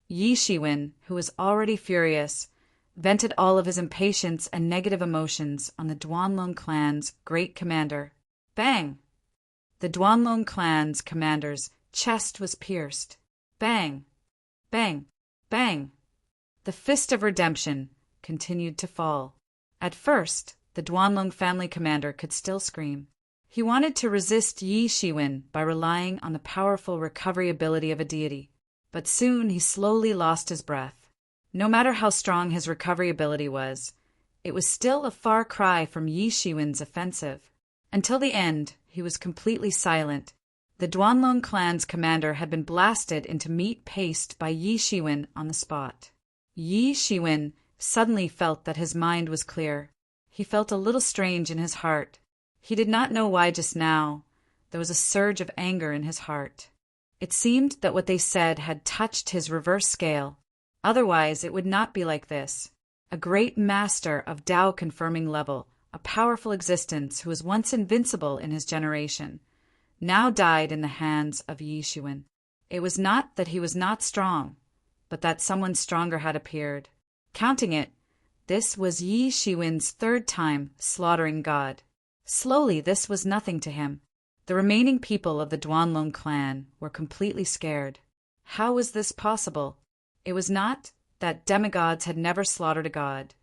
[SPEAKER 1] Yi Shiwen, who was already furious, vented all of his impatience and negative emotions on the Duanlong clan's great commander. Bang! The Duanlong clan's commander's chest was pierced. Bang! Bang! Bang! The fist of redemption continued to fall. At first, the Duanlong family commander could still scream. He wanted to resist Yi Shiwen by relying on the powerful recovery ability of a deity, but soon he slowly lost his breath. No matter how strong his recovery ability was, it was still a far cry from Yi Shiwen's offensive. Until the end, he was completely silent. The Duanlong clan's commander had been blasted into meat paste by Yi Shiwen on the spot. Yi Shiwen suddenly felt that his mind was clear. He felt a little strange in his heart. He did not know why just now. There was a surge of anger in his heart. It seemed that what they said had touched his reverse scale. Otherwise, it would not be like this. A great master of Tao-confirming level, a powerful existence who was once invincible in his generation, now died in the hands of Yi Shiwen. It was not that he was not strong, but that someone stronger had appeared. Counting it, this was Yi Shiwen's third time slaughtering God. Slowly, this was nothing to him. The remaining people of the Duanlong clan were completely scared. How was this possible? It was not that demigods had never slaughtered a god,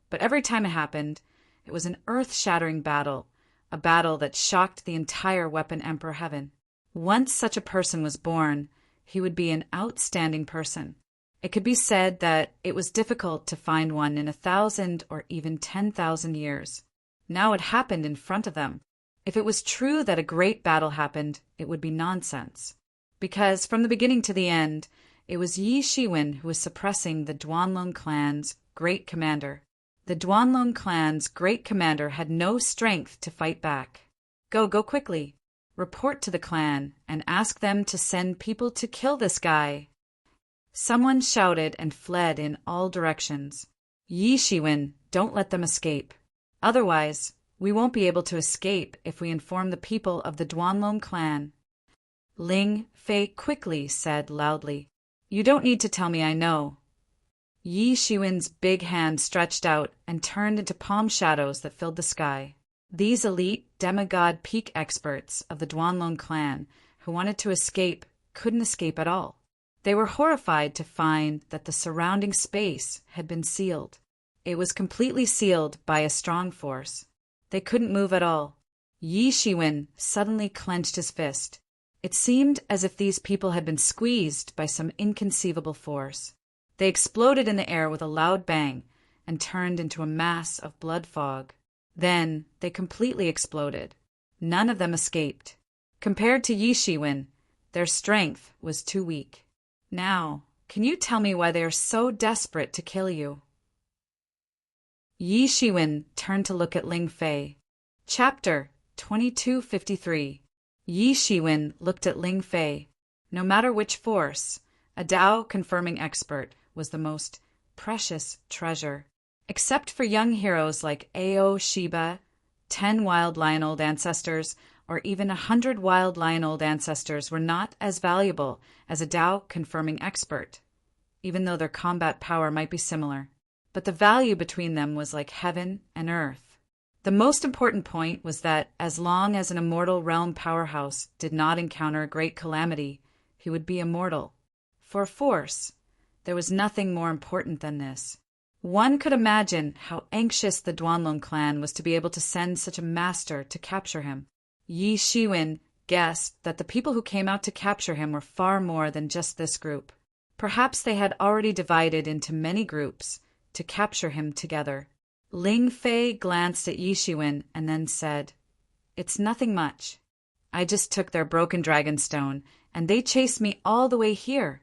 [SPEAKER 1] but every time it happened, it was an earth-shattering battle, a battle that shocked the entire Weapon Emperor heaven. Once such a person was born, he would be an outstanding person. It could be said that it was difficult to find one in 1,000 or even 10,000 years. Now it happened in front of them. If it was true that a great battle happened, it would be nonsense. Because from the beginning to the end, it was Yi Shiwen who was suppressing the Duanlong clan's great commander. The Duanlong clan's great commander had no strength to fight back. Go quickly. Report to the clan and ask them to send people to kill this guy. Someone shouted and fled in all directions. Yi Shiwen, don't let them escape. Otherwise, we won't be able to escape if we inform the people of the Duanlong clan. Ling Fei quickly said loudly, You don't need to tell me, I know. Yi Shiwen's big hand stretched out and turned into palm shadows that filled the sky. These elite demigod peak experts of the Duanlong clan who wanted to escape couldn't escape at all. They were horrified to find that the surrounding space had been sealed. It was completely sealed by a strong force. They couldn't move at all. Yi Shiwen suddenly clenched his fist. It seemed as if these people had been squeezed by some inconceivable force. They exploded in the air with a loud bang, and turned into a mass of blood fog. Then they completely exploded. None of them escaped. Compared to Yi Shiwen, their strength was too weak. Now, can you tell me why they are so desperate to kill you? Yi Shiwen turned to look at Ling Fei. Chapter 2253. Yi Shiwen looked at Ling Fei. No matter which force, a Tao-confirming expert was the most precious treasure. Except for young heroes like Ao Shiba, 10 wild lion old ancestors, or even 100 wild lion old ancestors were not as valuable as a Tao-confirming expert, even though their combat power might be similar. But the value between them was like heaven and earth. The most important point was that as long as an immortal realm powerhouse did not encounter a great calamity, he would be immortal. For force, there was nothing more important than this. One could imagine how anxious the Duanlong clan was to be able to send such a master to capture him. Yi Shiwen guessed that the people who came out to capture him were far more than just this group. Perhaps they had already divided into many groups to capture him together. Ling Fei glanced at Yi Shiwen and then said, "It's nothing much. I just took their broken dragon stone, and they chased me all the way here."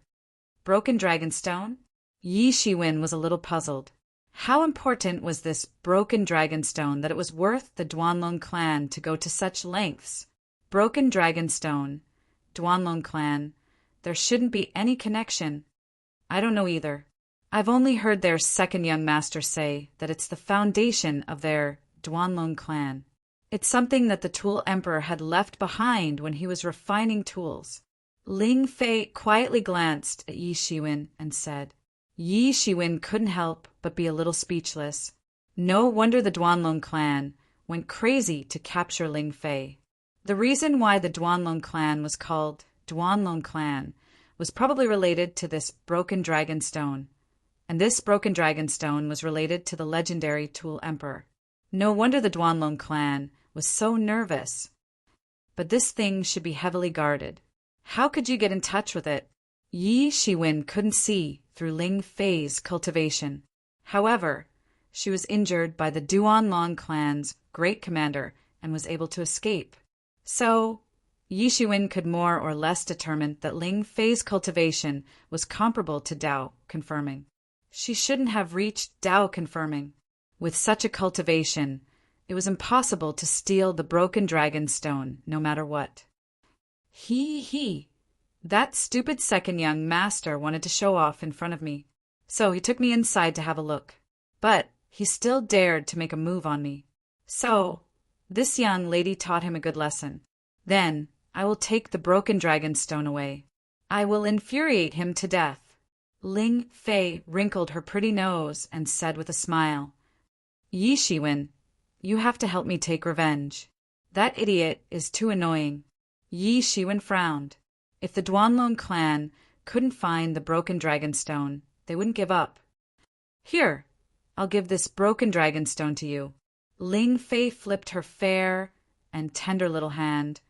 [SPEAKER 1] Broken dragon stone? Yi Shiwen was a little puzzled. How important was this broken dragon stone that it was worth the Duanlong clan to go to such lengths? Broken dragon stone, Duanlong clan, there shouldn't be any connection. I don't know either. I've only heard their second young master say that it's the foundation of their Duanlong clan. It's something that the Tool Emperor had left behind when he was refining tools. Ling Fei quietly glanced at Yi Shiwen and said, Yi Shiwen couldn't help but be a little speechless. No wonder the Duanlong clan went crazy to capture Ling Fei. The reason why the Duanlong clan was called Duanlong clan was probably related to this broken dragon stone, and this broken dragon stone was related to the legendary Tool Emperor. No wonder the Duanlong clan was so nervous. But this thing should be heavily guarded. How could you get in touch with it? Yi Shiwen couldn't see through Ling Fei's cultivation. However, she was injured by the Duanlong clan's great commander and was able to escape. So, Yi Shiwen could more or less determine that Ling Fei's cultivation was comparable to Dao confirming. She shouldn't have reached Dao confirming. With such a cultivation, it was impossible to steal the broken dragon stone, no matter what. That stupid second young master wanted to show off in front of me, so he took me inside to have a look. But he still dared to make a move on me. So, this young lady taught him a good lesson. Then, I will take the broken dragon stone away. I will infuriate him to death. Ling Fei wrinkled her pretty nose and said with a smile, Yi Shiwen, you have to help me take revenge. That idiot is too annoying. Yi Shiwen frowned. If the Duanlong clan couldn't find the broken dragon stone, they wouldn't give up. Here, I'll give this broken dragon stone to you. Ling Fei flipped her fair and tender little hand,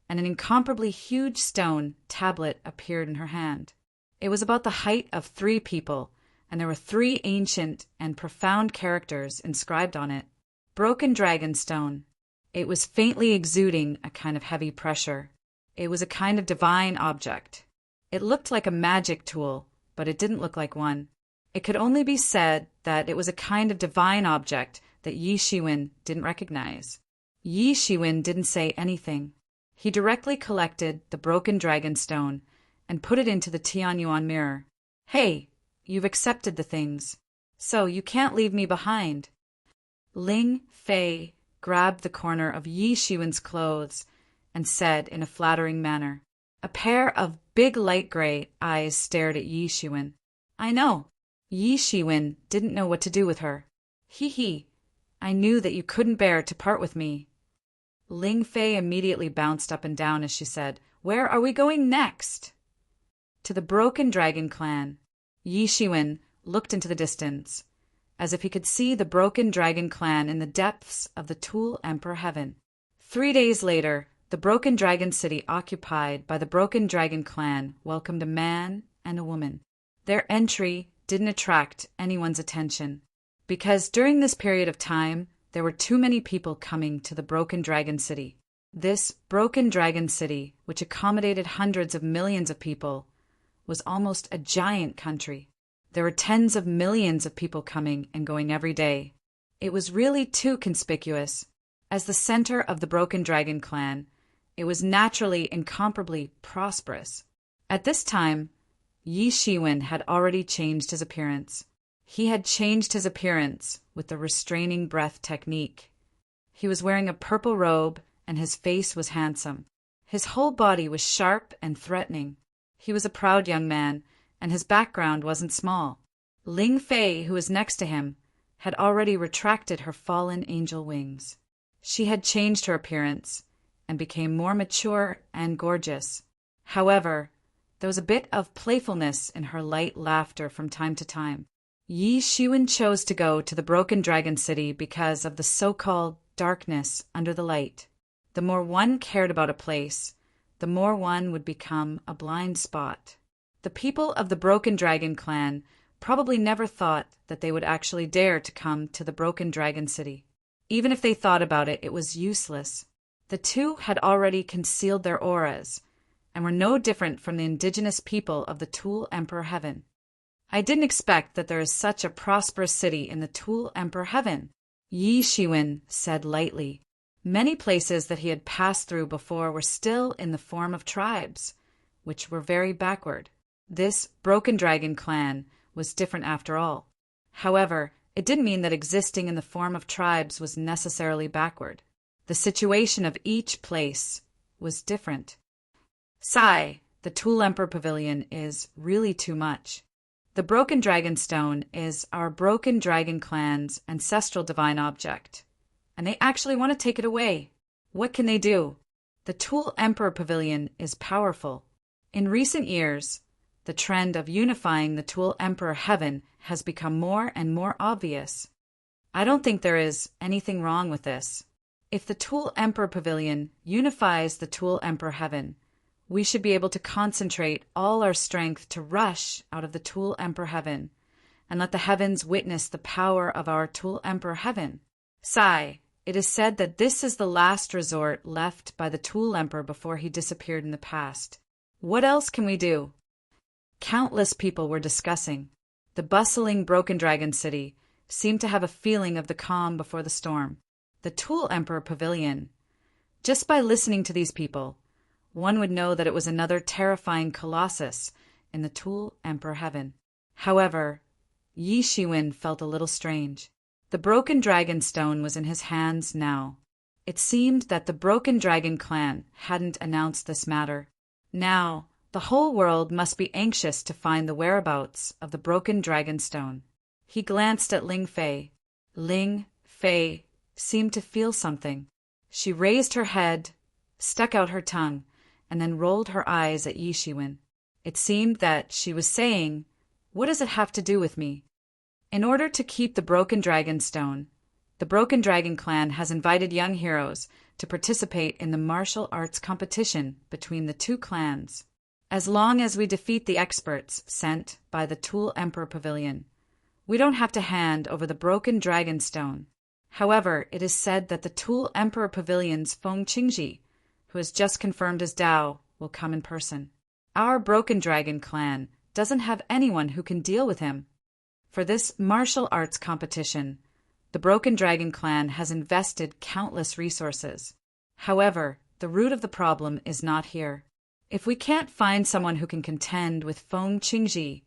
[SPEAKER 1] and an incomparably huge stone tablet appeared in her hand. It was about the height of 3 people, and there were 3 ancient and profound characters inscribed on it. Broken dragon stone. It was faintly exuding a kind of heavy pressure. It was a kind of divine object. It looked like a magic tool, but it didn't look like one. It could only be said that it was a kind of divine object that Yi Shiwen didn't recognize. Yi Shiwen didn't say anything. He directly collected the broken dragon stone and put it into the Tianyuan mirror. Hey, you've accepted the things, so you can't leave me behind. Ling Fei grabbed the corner of Yi Shiwen's clothes and said in a flattering manner. A pair of big light gray eyes stared at Yi Shiwen. I know. Yi Shiwen didn't know what to do with her. I knew that you couldn't bear to part with me. Ling Fei immediately bounced up and down as she said, Where are we going next? To the Broken Dragon clan. Yi Shiwen looked into the distance, as if he could see the Broken Dragon clan in the depths of the Tool Emperor heaven. 3 days later, the Broken Dragon city occupied by the Broken Dragon clan welcomed a man and a woman. Their entry didn't attract anyone's attention. because during this period of time, there were too many people coming to the Broken Dragon City. This Broken Dragon City, which accommodated hundreds of millions of people, was almost a giant country. There were tens of millions of people coming and going every day. It was really too conspicuous. As the center of the Broken Dragon clan, it was naturally incomparably prosperous. At this time, Yi Shiwen had already changed his appearance. He had changed his appearance with the restraining breath technique. He was wearing a purple robe, and his face was handsome. His whole body was sharp and threatening. He was a proud young man, and his background wasn't small. Ling Fei, who was next to him, had already retracted her fallen angel wings. She had changed her appearance and became more mature and gorgeous. However, there was a bit of playfulness in her light laughter from time to time. Yi Shiwen chose to go to the Broken Dragon City because of the so-called darkness under the light. The more one cared about a place, the more one would become a blind spot. The people of the Broken Dragon clan probably never thought that they would actually dare to come to the Broken Dragon City. Even if they thought about it, it was useless. The two had already concealed their auras and were no different from the indigenous people of the Tool Emperor Heaven. I didn't expect that there is such a prosperous city in the Tool Emperor Heaven, Yi Shiwen said lightly. Many places that he had passed through before were still in the form of tribes, which were very backward. This Broken Dragon clan was different after all. However, it didn't mean that existing in the form of tribes was necessarily backward. The situation of each place was different. Sai, the Tool Emperor Pavilion, is really too much. The Broken Dragon Stone is our Broken Dragon clan's ancestral divine object, and they actually want to take it away. What can they do? The Tool Emperor Pavilion is powerful. In recent years, the trend of unifying the Tool Emperor Heaven has become more and more obvious. I don't think there is anything wrong with this. If the Tool Emperor Pavilion unifies the Tool Emperor Heaven, we should be able to concentrate all our strength to rush out of the Tool Emperor Heaven and let the heavens witness the power of our Tool Emperor Heaven. Sai, it is said that this is the last resort left by the Tool Emperor before he disappeared in the past. What else can we do? Countless people were discussing. The bustling Broken Dragon City seemed to have a feeling of the calm before the storm. The Tool Emperor Pavilion. Just by listening to these people, one would know that it was another terrifying colossus in the Tool Emperor Heaven. However, Yi Shiwen felt a little strange. The Broken Dragon Stone was in his hands now. It seemed that the Broken Dragon clan hadn't announced this matter. Now, the whole world must be anxious to find the whereabouts of the Broken Dragon Stone. He glanced at Ling Fei. Ling Fei seemed to feel something. She raised her head, stuck out her tongue, and then rolled her eyes at Yi Shiwen. It seemed that she was saying, "What does it have to do with me?" In order to keep the Broken Dragon Stone, the Broken Dragon clan has invited young heroes to participate in the martial arts competition between the two clans. As long as we defeat the experts sent by the Tool Emperor Pavilion, we don't have to hand over the Broken Dragon Stone. However, it is said that the Tool Emperor Pavilion's Feng Qingji, who has just confirmed his Dao, will come in person. Our Broken Dragon clan doesn't have anyone who can deal with him. For this martial arts competition, the Broken Dragon clan has invested countless resources. However, the root of the problem is not here. If we can't find someone who can contend with Feng Qingji,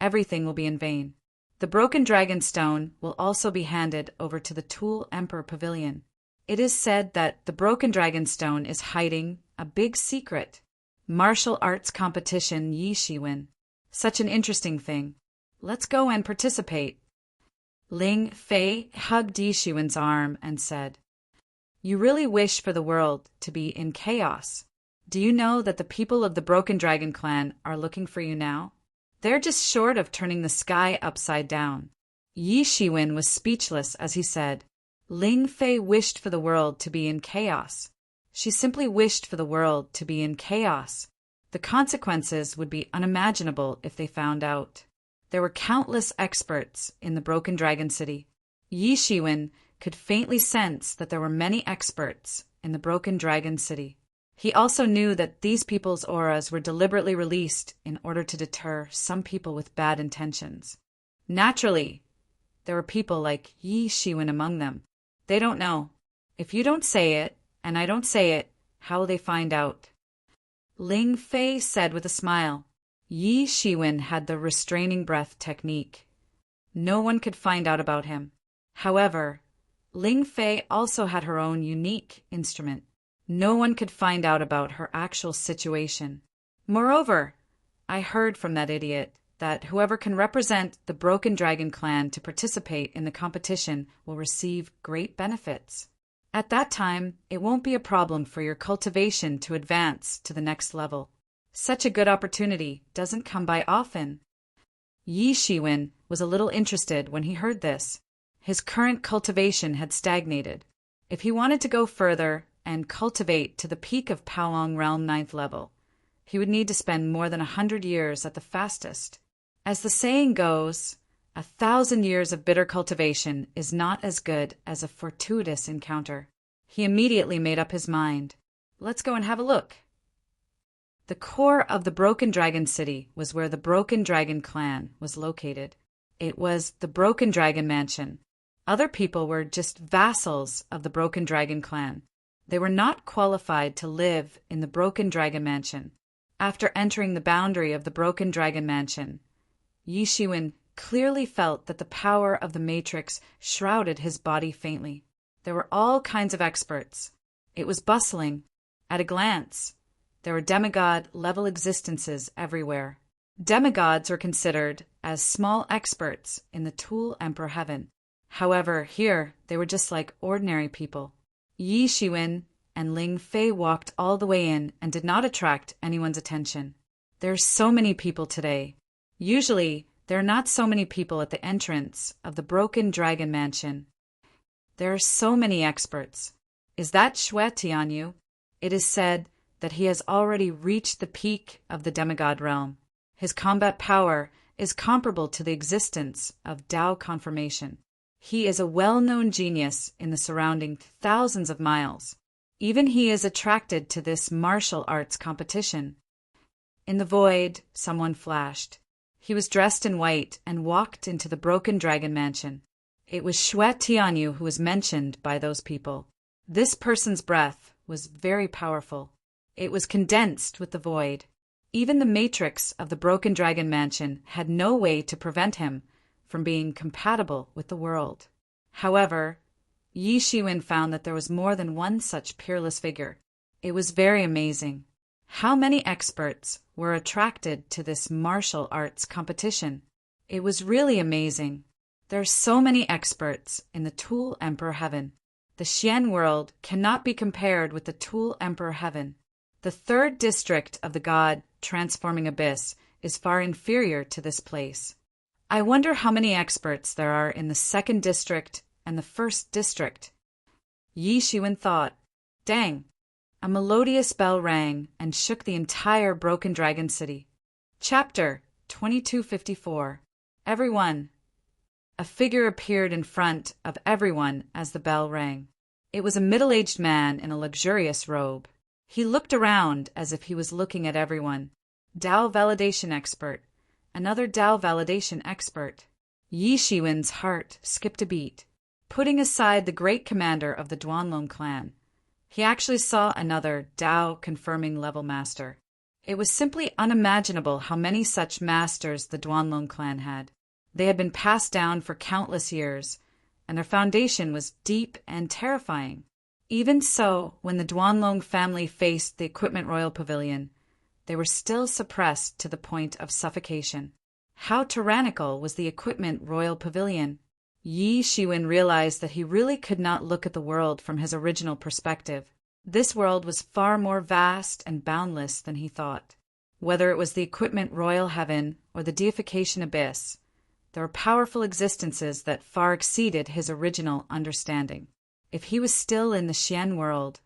[SPEAKER 1] everything will be in vain. The Broken Dragon Stone will also be handed over to the Tool Emperor Pavilion. It is said that the Broken Dragon Stone is hiding a big secret. Martial arts competition Yi Shiwen. Such an interesting thing. Let's go and participate. Ling Fei hugged Yi Shiwen's arm and said, "You really wish for the world to be in chaos. Do you know that the people of the Broken Dragon clan are looking for you now? They're just short of turning the sky upside down." Yi Shiwen was speechless as he said, Ling Fei wished for the world to be in chaos. She simply wished for the world to be in chaos. The consequences would be unimaginable if they found out. There were countless experts in the Broken Dragon City. Yi Shiwen could faintly sense that there were many experts in the Broken Dragon City. He also knew that these people's auras were deliberately released in order to deter some people with bad intentions. Naturally, there were people like Yi Shiwen among them. They don't know. If you don't say it, and I don't say it, how will they find out? Ling Fei said with a smile. Yi Shiwen had the restraining breath technique. No one could find out about him. However, Ling Fei also had her own unique instrument. No one could find out about her actual situation. Moreover, I heard from that idiot that whoever can represent the Broken Dragon clan to participate in the competition will receive great benefits. At that time, it won't be a problem for your cultivation to advance to the next level. Such a good opportunity doesn't come by often. Yi Shiwen was a little interested when he heard this. His current cultivation had stagnated. If he wanted to go further and cultivate to the peak of Paolong Realm 9th level, he would need to spend more than 100 years at the fastest. As the saying goes, 1,000 years of bitter cultivation is not as good as a fortuitous encounter. He immediately made up his mind. Let's go and have a look. The core of the Broken Dragon City was where the Broken Dragon clan was located. It was the Broken Dragon Mansion. Other people were just vassals of the Broken Dragon clan. They were not qualified to live in the Broken Dragon Mansion. After entering the boundary of the Broken Dragon Mansion, Yi Shiwen clearly felt that the power of the Matrix shrouded his body faintly. There were all kinds of experts. It was bustling. At a glance, there were demigod-level existences everywhere. Demigods are considered as small experts in the Tool Emperor Heaven. However, here they were just like ordinary people. Yi Shiwen and Ling Fei walked all the way in and did not attract anyone's attention. There are so many people today. Usually, there are not so many people at the entrance of the Broken Dragon Mansion. There are so many experts. Is that Xue Tianyu? It is said that he has already reached the peak of the demigod realm. His combat power is comparable to the existence of Dao confirmation. He is a well-known genius in the surrounding thousands of miles. Even he is attracted to this martial arts competition. In the void, someone flashed. He was dressed in white and walked into the Broken Dragon Mansion. It was Xue Tianyu who was mentioned by those people. This person's breath was very powerful. It was condensed with the void. Even the matrix of the Broken Dragon Mansion had no way to prevent him from being compatible with the world. However, Yi Shiwen found that there was more than one such peerless figure. It was very amazing. How many experts were attracted to this martial arts competition? It was really amazing. There are so many experts in the Tool Emperor Heaven. The Xian world cannot be compared with the Tool Emperor Heaven. The third district of the God Transforming Abyss is far inferior to this place. I wonder how many experts there are in the second district and the first district. Yi Shiwen thought, dang. A melodious bell rang and shook the entire Broken Dragon City. Chapter 2254. Everyone. A figure appeared in front of everyone as the bell rang. It was a middle-aged man in a luxurious robe. He looked around as if he was looking at everyone. Dao validation expert. Another Dao validation expert. Yi Shiwen's heart skipped a beat. Putting aside the great commander of the Duanlong clan, he actually saw another Dao confirming level master. It was simply unimaginable how many such masters the Duanlong clan had. They had been passed down for countless years, and their foundation was deep and terrifying. Even so, when the Duanlong family faced the Equipment Royal Pavilion, they were still suppressed to the point of suffocation. How tyrannical was the Equipment Royal Pavilion? Yi Shiwen realized that he really could not look at the world from his original perspective. This world was far more vast and boundless than he thought. Whether it was the Equipment Royal Heaven or the Deification Abyss, there were powerful existences that far exceeded his original understanding. If he was still in the Xian world,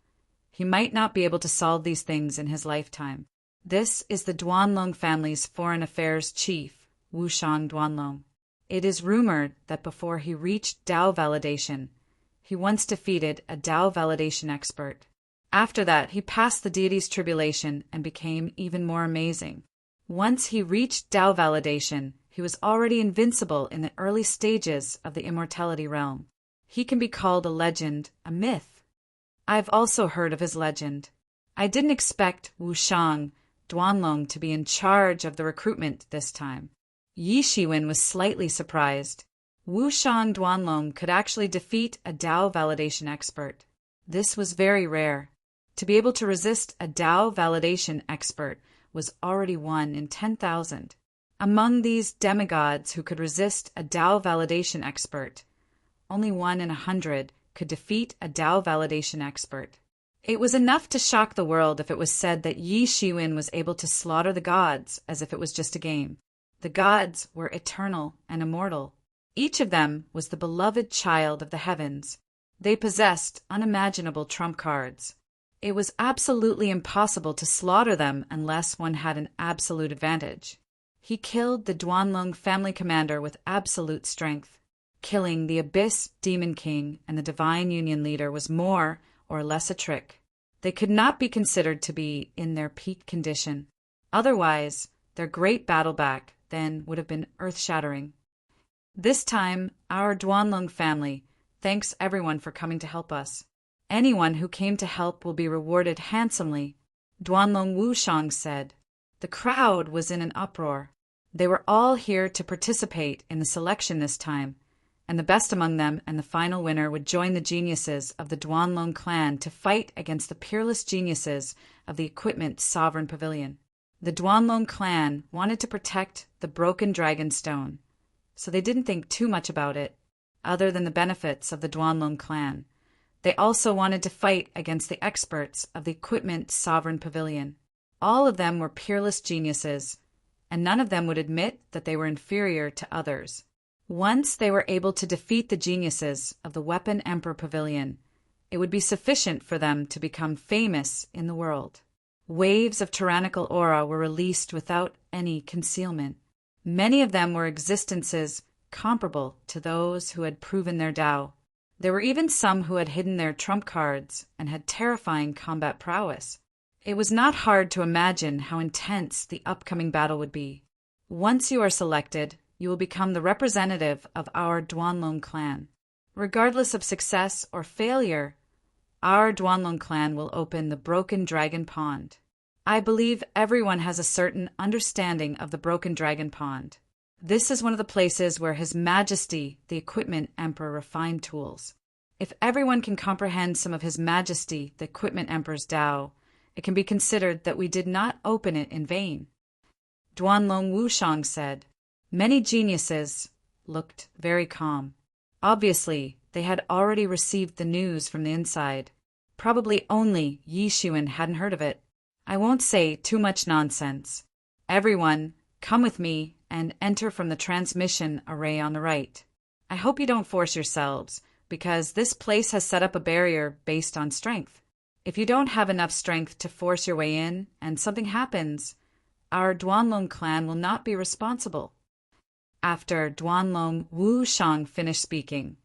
[SPEAKER 1] he might not be able to solve these things in his lifetime. This is the Duanlong family's foreign affairs chief, Wushang Duanlong. It is rumored that before he reached Tao validation, he once defeated a Tao validation expert. After that, he passed the deity's tribulation and became even more amazing. Once he reached Tao validation, he was already invincible in the early stages of the immortality realm. He can be called a legend, a myth. I've also heard of his legend. I didn't expect Wu Shang, Duanlong to be in charge of the recruitment this time. Yi Shiwen was slightly surprised. Wu Shang Duanlong could actually defeat a Tao validation expert. This was very rare. To be able to resist a Tao validation expert was already 1 in 10,000. Among these demigods who could resist a Tao validation expert, only 1 in 100 could defeat a Tao validation expert. It was enough to shock the world if it was said that Yi Shiwen was able to slaughter the gods as if it was just a game. The gods were eternal and immortal. Each of them was the beloved child of the heavens. They possessed unimaginable trump cards. It was absolutely impossible to slaughter them unless one had an absolute advantage. He killed the Duanlong family commander with absolute strength. Killing the Abyss Demon King and the Divine Union leader was more or less a trick. They could not be considered to be in their peak condition. Otherwise, their great battle back then would have been earth-shattering. This time, our Duanlong family thanks everyone for coming to help us. Anyone who came to help will be rewarded handsomely, Duanlong Wushang said. The crowd was in an uproar. They were all here to participate in the selection this time, and the best among them and the final winner would join the geniuses of the Duanlong clan to fight against the peerless geniuses of the Equipment Sovereign Pavilion. The Duanlong clan wanted to protect the broken dragon stone, so they didn't think too much about it, other than the benefits of the Duanlong clan. They also wanted to fight against the experts of the Equipment Sovereign Pavilion. All of them were peerless geniuses, and none of them would admit that they were inferior to others. Once they were able to defeat the geniuses of the Weapon Emperor Pavilion, it would be sufficient for them to become famous in the world. Waves of tyrannical aura were released without any concealment. Many of them were existences comparable to those who had proven their Tao. There were even some who had hidden their trump cards and had terrifying combat prowess. It was not hard to imagine how intense the upcoming battle would be. Once you are selected, you will become the representative of our Duanlong clan. Regardless of success or failure, our Duanlong clan will open the Broken Dragon Pond. I believe everyone has a certain understanding of the Broken Dragon Pond. This is one of the places where His Majesty, the Equipment Emperor, refined tools. If everyone can comprehend some of His Majesty, the Equipment Emperor's Tao, it can be considered that we did not open it in vain. Duanlong Wushang said. Many geniuses looked very calm. Obviously, they had already received the news from the inside. Probably only Yi Shiwen hadn't heard of it. I won't say too much nonsense. Everyone, come with me and enter from the transmission array on the right. I hope you don't force yourselves, because this place has set up a barrier based on strength. If you don't have enough strength to force your way in and something happens, our Duanlong clan will not be responsible. After Duanlong Wushang finished speaking,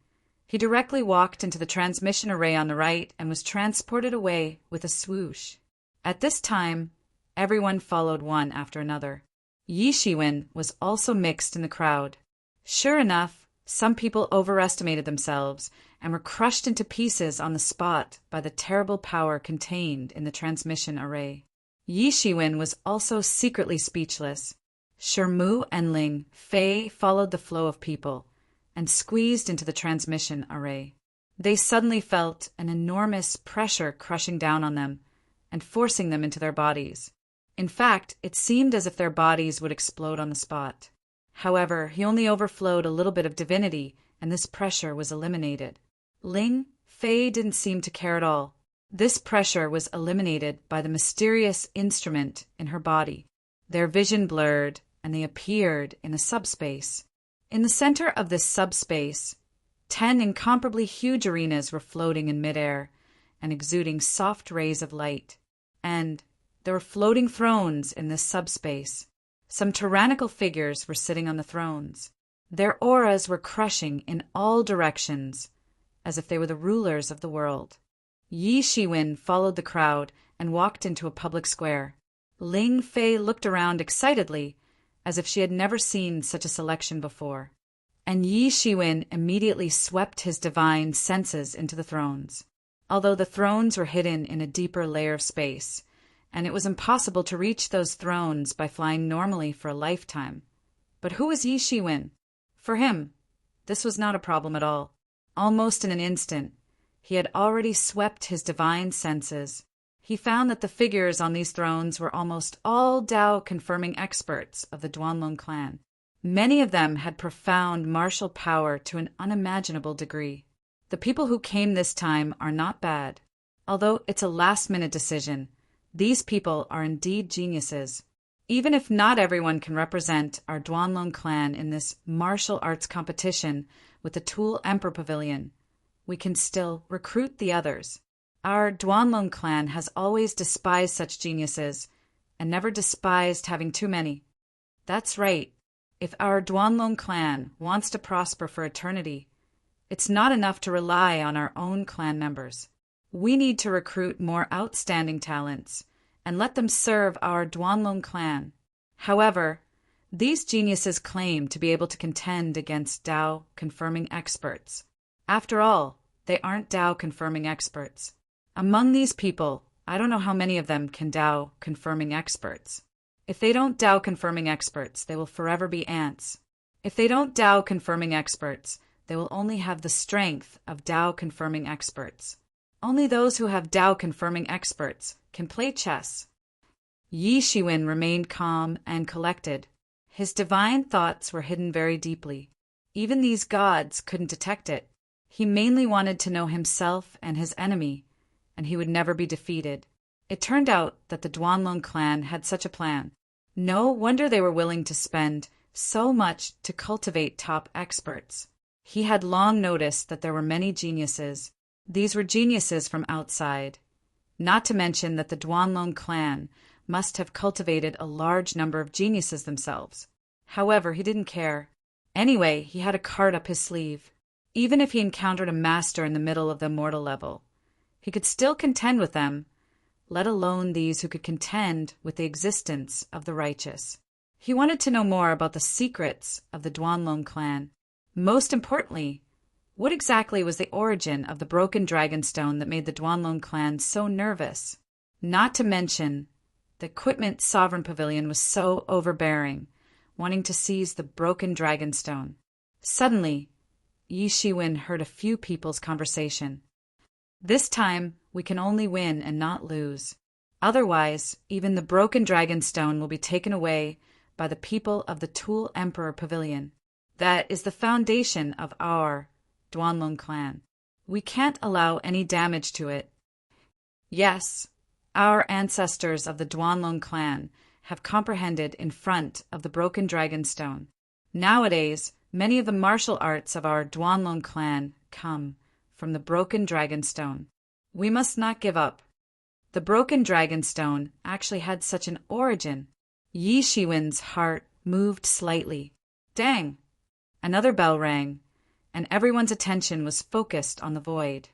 [SPEAKER 1] he directly walked into the transmission array on the right and was transported away with a swoosh. At this time, everyone followed one after another. Yi Shiwen was also mixed in the crowd. Sure enough, some people overestimated themselves and were crushed into pieces on the spot by the terrible power contained in the transmission array. Yi Shiwen was also secretly speechless. Shermu and Ling Fei followed the flow of people and squeezed into the transmission array. They suddenly felt an enormous pressure crushing down on them and forcing them into their bodies. In fact, it seemed as if their bodies would explode on the spot. However, he only overflowed a little bit of divinity, and this pressure was eliminated. Ling Fei didn't seem to care at all. This pressure was eliminated by the mysterious instrument in her body. Their vision blurred, and they appeared in a subspace. In the center of this subspace, 10 incomparably huge arenas were floating in midair and exuding soft rays of light. And there were floating thrones in this subspace. Some tyrannical figures were sitting on the thrones. Their auras were crushing in all directions, as if they were the rulers of the world. Yi Shiwen followed the crowd and walked into a public square. Ling Fei looked around excitedly, as if she had never seen such a selection before. And Yi Shiwen immediately swept his divine senses into the thrones. Although the thrones were hidden in a deeper layer of space, and it was impossible to reach those thrones by flying normally for a lifetime. But who was Yi Shiwen? For him, this was not a problem at all. Almost in an instant, he had already swept his divine senses. He found that the figures on these thrones were almost all Tao-confirming experts of the Duanlong clan. Many of them had profound martial power to an unimaginable degree. The people who came this time are not bad. Although it's a last-minute decision, these people are indeed geniuses. Even if not everyone can represent our Duanlong clan in this martial arts competition with the Tool Emperor Pavilion, we can still recruit the others. Our Duanlong clan has always despised such geniuses and never despised having too many. That's right. If our Duanlong clan wants to prosper for eternity, it's not enough to rely on our own clan members. We need to recruit more outstanding talents and let them serve our Duanlong clan. However, these geniuses claim to be able to contend against Tao-confirming experts. After all, they aren't Tao-confirming experts. Among these people, I don't know how many of them can Tao-confirming experts. If they don't Tao-confirming experts, they will forever be ants. If they don't Tao-confirming experts, they will only have the strength of Tao-confirming experts. Only those who have Tao-confirming experts can play chess. Yi Shiwen remained calm and collected. His divine thoughts were hidden very deeply. Even these gods couldn't detect it. He mainly wanted to know himself and his enemy, and he would never be defeated. It turned out that the Duanlong clan had such a plan. No wonder they were willing to spend so much to cultivate top experts. He had long noticed that there were many geniuses. These were geniuses from outside. Not to mention that the Duanlong clan must have cultivated a large number of geniuses themselves. However, he didn't care. Anyway, he had a card up his sleeve. Even if he encountered a master in the middle of the mortal level, he could still contend with them, let alone these who could contend with the existence of the righteous. He wanted to know more about the secrets of the Duanlong clan. Most importantly, what exactly was the origin of the broken dragon stone that made the Duanlong clan so nervous? Not to mention, the Equipment Sovereign Pavilion was so overbearing, wanting to seize the broken dragon stone. Suddenly, Yi Shiwen heard a few people's conversation. This time, we can only win and not lose. Otherwise, even the broken dragon stone will be taken away by the people of the Tool Emperor Pavilion. That is the foundation of our Duanlong clan. We can't allow any damage to it. Yes, our ancestors of the Duanlong clan have comprehended in front of the broken dragon stone. Nowadays, many of the martial arts of our Duanlong clan come from the broken dragon stone. We must not give up. The broken dragon stone actually had such an origin. Yi Shiwen's heart moved slightly. Dang! Another bell rang, and everyone's attention was focused on the void.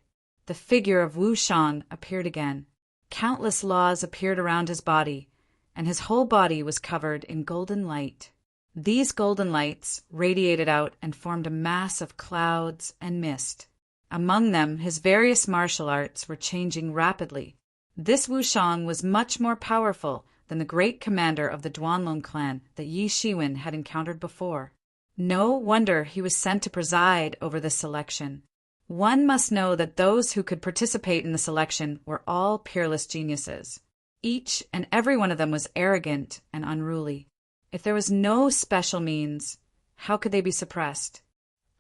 [SPEAKER 1] The figure of Wu Shan appeared again. Countless laws appeared around his body, and his whole body was covered in golden light. These golden lights radiated out and formed a mass of clouds and mist. Among them, his various martial arts were changing rapidly. This Wu Shan was much more powerful than the great commander of the Duanlong clan that Yi Shiwen had encountered before. No wonder he was sent to preside over this selection. One must know that those who could participate in the selection were all peerless geniuses. Each and every one of them was arrogant and unruly. If there was no special means, how could they be suppressed?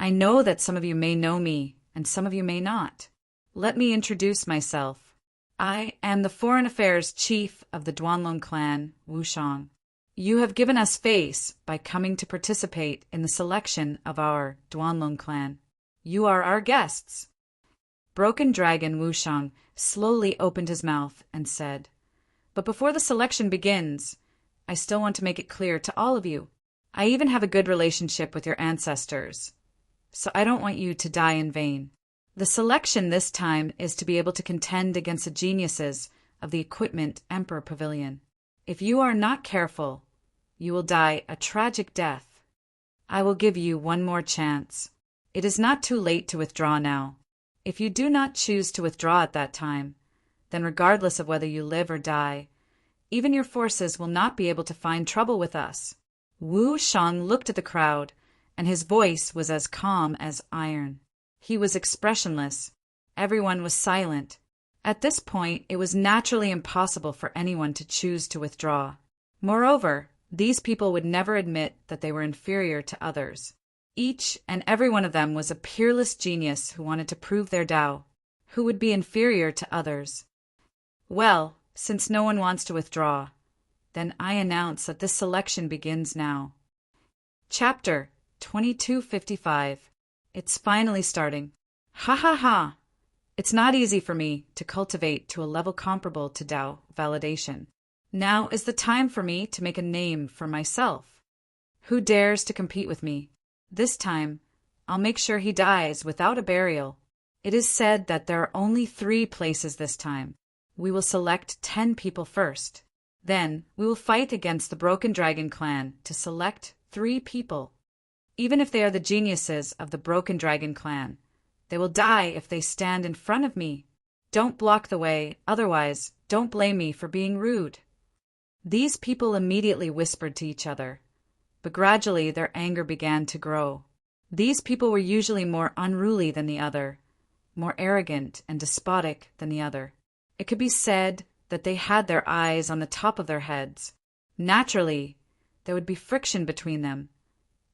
[SPEAKER 1] I know that some of you may know me, and some of you may not. Let me introduce myself. I am the Foreign Affairs Chief of the Duanlong clan, Wu Shang. You have given us face by coming to participate in the selection of our Duanlong clan. You are our guests. Broken Dragon Wu Shang slowly opened his mouth and said, "But before the selection begins, I still want to make it clear to all of you. I even have a good relationship with your ancestors, so I don't want you to die in vain. The selection this time is to be able to contend against the geniuses of the Equipment Emperor Pavilion. If you are not careful, you will die a tragic death. I will give you one more chance. It is not too late to withdraw now. If you do not choose to withdraw at that time, then regardless of whether you live or die, even your forces will not be able to find trouble with us. Wu Shang looked at the crowd, and his voice was as calm as iron. He was expressionless. Everyone was silent. At this point, it was naturally impossible for anyone to choose to withdraw. Moreover, these people would never admit that they were inferior to others. Each and every one of them was a peerless genius who wanted to prove their Tao, who would be inferior to others. Well, since no one wants to withdraw, then I announce that this selection begins now. Chapter 2255. It's finally starting. Ha ha ha! It's not easy for me to cultivate to a level comparable to Tao validation. Now is the time for me to make a name for myself. Who dares to compete with me? This time, I'll make sure he dies without a burial. It is said that there are only 3 places this time. We will select 10 people first. Then, we will fight against the Broken Dragon clan to select 3 people. Even if they are the geniuses of the Broken Dragon clan, they will die if they stand in front of me. Don't block the way, otherwise, don't blame me for being rude. These people immediately whispered to each other, but gradually their anger began to grow. These people were usually more unruly than the other, more arrogant and despotic than the other. It could be said that they had their eyes on the top of their heads. Naturally, there would be friction between them,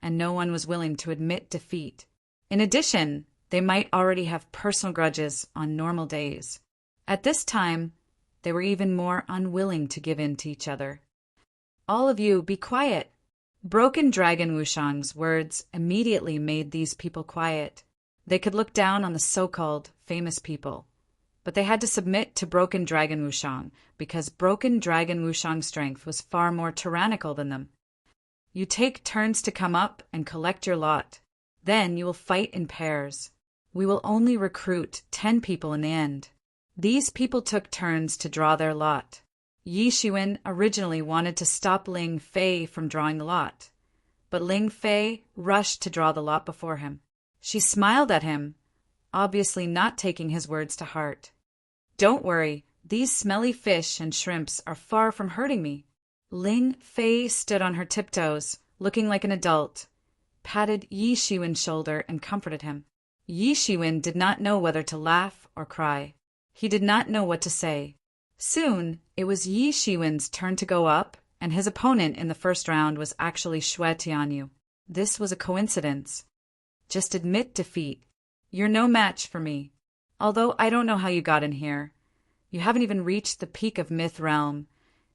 [SPEAKER 1] and no one was willing to admit defeat. In addition, they might already have personal grudges on normal days. At this time, they were even more unwilling to give in to each other. All of you, be quiet. Broken Dragon Wushang's words immediately made these people quiet. They could look down on the so-called famous people, but they had to submit to Broken Dragon Wushang because Broken Dragon Wushang's strength was far more tyrannical than them. You take turns to come up and collect your lot. Then you will fight in pairs. We will only recruit 10 people in the end. These people took turns to draw their lot. Yi Shiwen originally wanted to stop Ling Fei from drawing the lot, but Ling Fei rushed to draw the lot before him. She smiled at him, obviously not taking his words to heart. Don't worry, these smelly fish and shrimps are far from hurting me. Ling Fei stood on her tiptoes, looking like an adult, patted Yi Shiwen's shoulder and comforted him. Yi Shiwen did not know whether to laugh or cry. He did not know what to say. Soon, it was Yi Shiwen's turn to go up, and his opponent in the first round was actually Xue Tianyu. This was a coincidence. Just admit defeat. You're no match for me. Although I don't know how you got in here. You haven't even reached the peak of Myth Realm,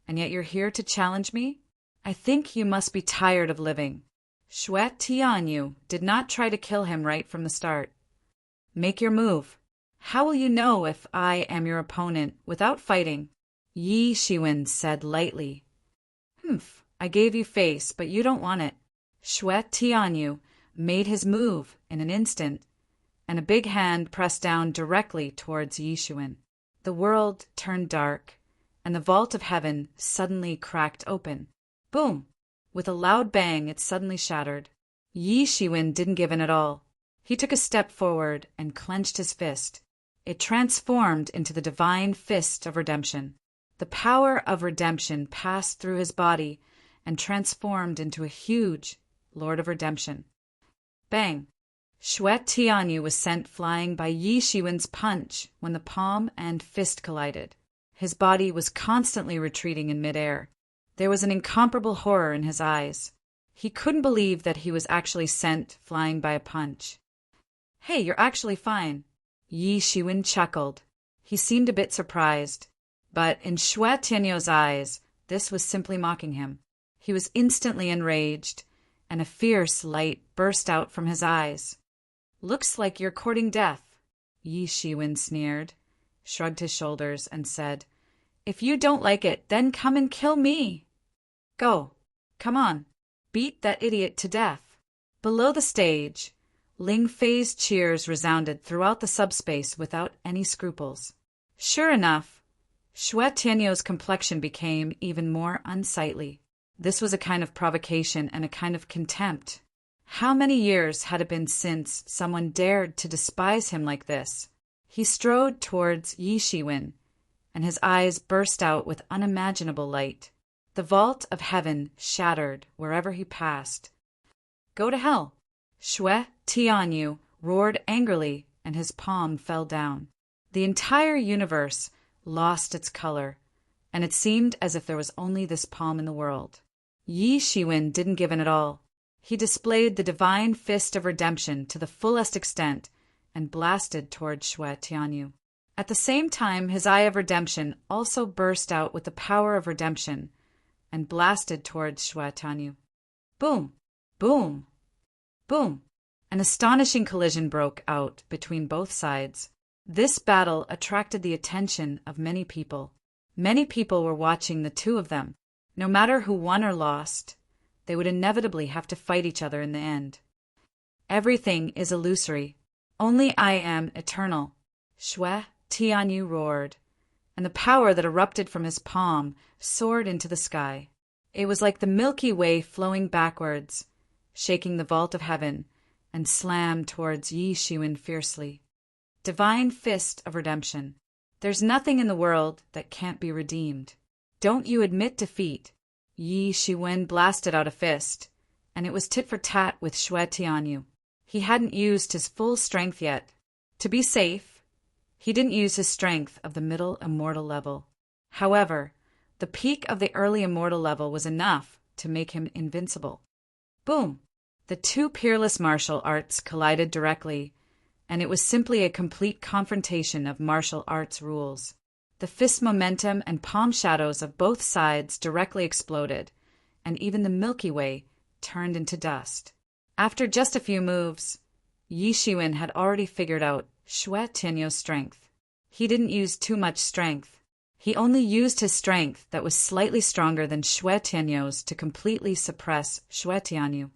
[SPEAKER 1] and yet you're here to challenge me? I think you must be tired of living. Xue Tianyu did not try to kill him right from the start. Make your move. How will you know if I am your opponent without fighting? Yi Shiwen said lightly. Humph, I gave you face, but you don't want it. Xue Tianyu made his move in an instant, and a big hand pressed down directly towards Yi Shiwen. The world turned dark, and the vault of heaven suddenly cracked open. Boom! With a loud bang, it suddenly shattered. Yi Shiwen didn't give in at all. He took a step forward and clenched his fist. It transformed into the divine fist of redemption. The power of redemption passed through his body and transformed into a huge Lord of Redemption. Bang! Xue Tianyu was sent flying by Yi Shiwen's punch when the palm and fist collided. His body was constantly retreating in midair. There was an incomparable horror in his eyes. He couldn't believe that he was actually sent flying by a punch. Hey, you're actually fine. Yi Shiwen chuckled. He seemed a bit surprised, but in Xue Tianyu's eyes, this was simply mocking him. He was instantly enraged, and a fierce light burst out from his eyes. Looks like you're courting death, Yi Shiwen sneered, shrugged his shoulders, and said, If you don't like it, then come and kill me. Go. Come on. beat that idiot to death. Below the stage, Ling Fei's cheers resounded throughout the subspace without any scruples. Sure enough, Xue Tianyou's complexion became even more unsightly. This was a kind of provocation and a kind of contempt. How many years had it been since someone dared to despise him like this? He strode towards Yi Shiwen, and his eyes burst out with unimaginable light. The vault of heaven shattered wherever he passed. Go to hell! Xue Tianyou roared angrily, and his palm fell down. The entire universe lost its color, and it seemed as if there was only this palm in the world. Yi Shiwen didn't give in at all. He displayed the divine fist of redemption to the fullest extent and blasted toward Xue Tianyou. At the same time, his eye of redemption also burst out with the power of redemption and blasted toward Xue Tianyou. Boom! Boom! Boom! An astonishing collision broke out between both sides. This battle attracted the attention of many people. Many people were watching the two of them. No matter who won or lost, they would inevitably have to fight each other in the end. Everything is illusory. Only I am eternal, Xue Tianyou roared, and the power that erupted from his palm soared into the sky. It was like the Milky Way flowing backwards, shaking the vault of heaven, and slammed towards Yi Shiwen fiercely. Divine fist of redemption. There's nothing in the world that can't be redeemed. Don't you admit defeat. Yi Shiwen blasted out a fist, and it was tit for tat with Xue Tianyou. He hadn't used his full strength yet. To be safe, he didn't use his strength of the middle immortal level. However, the peak of the early immortal level was enough to make him invincible. Boom! The two peerless martial arts collided directly, and it was simply a complete confrontation of martial arts rules. The fist momentum and palm shadows of both sides directly exploded, and even the Milky Way turned into dust. After just a few moves, Yi Shiwen had already figured out Xue Tianyou's strength. He didn't use too much strength. He only used his strength that was slightly stronger than Xue Tianyou's to completely suppress Xue Tianyou.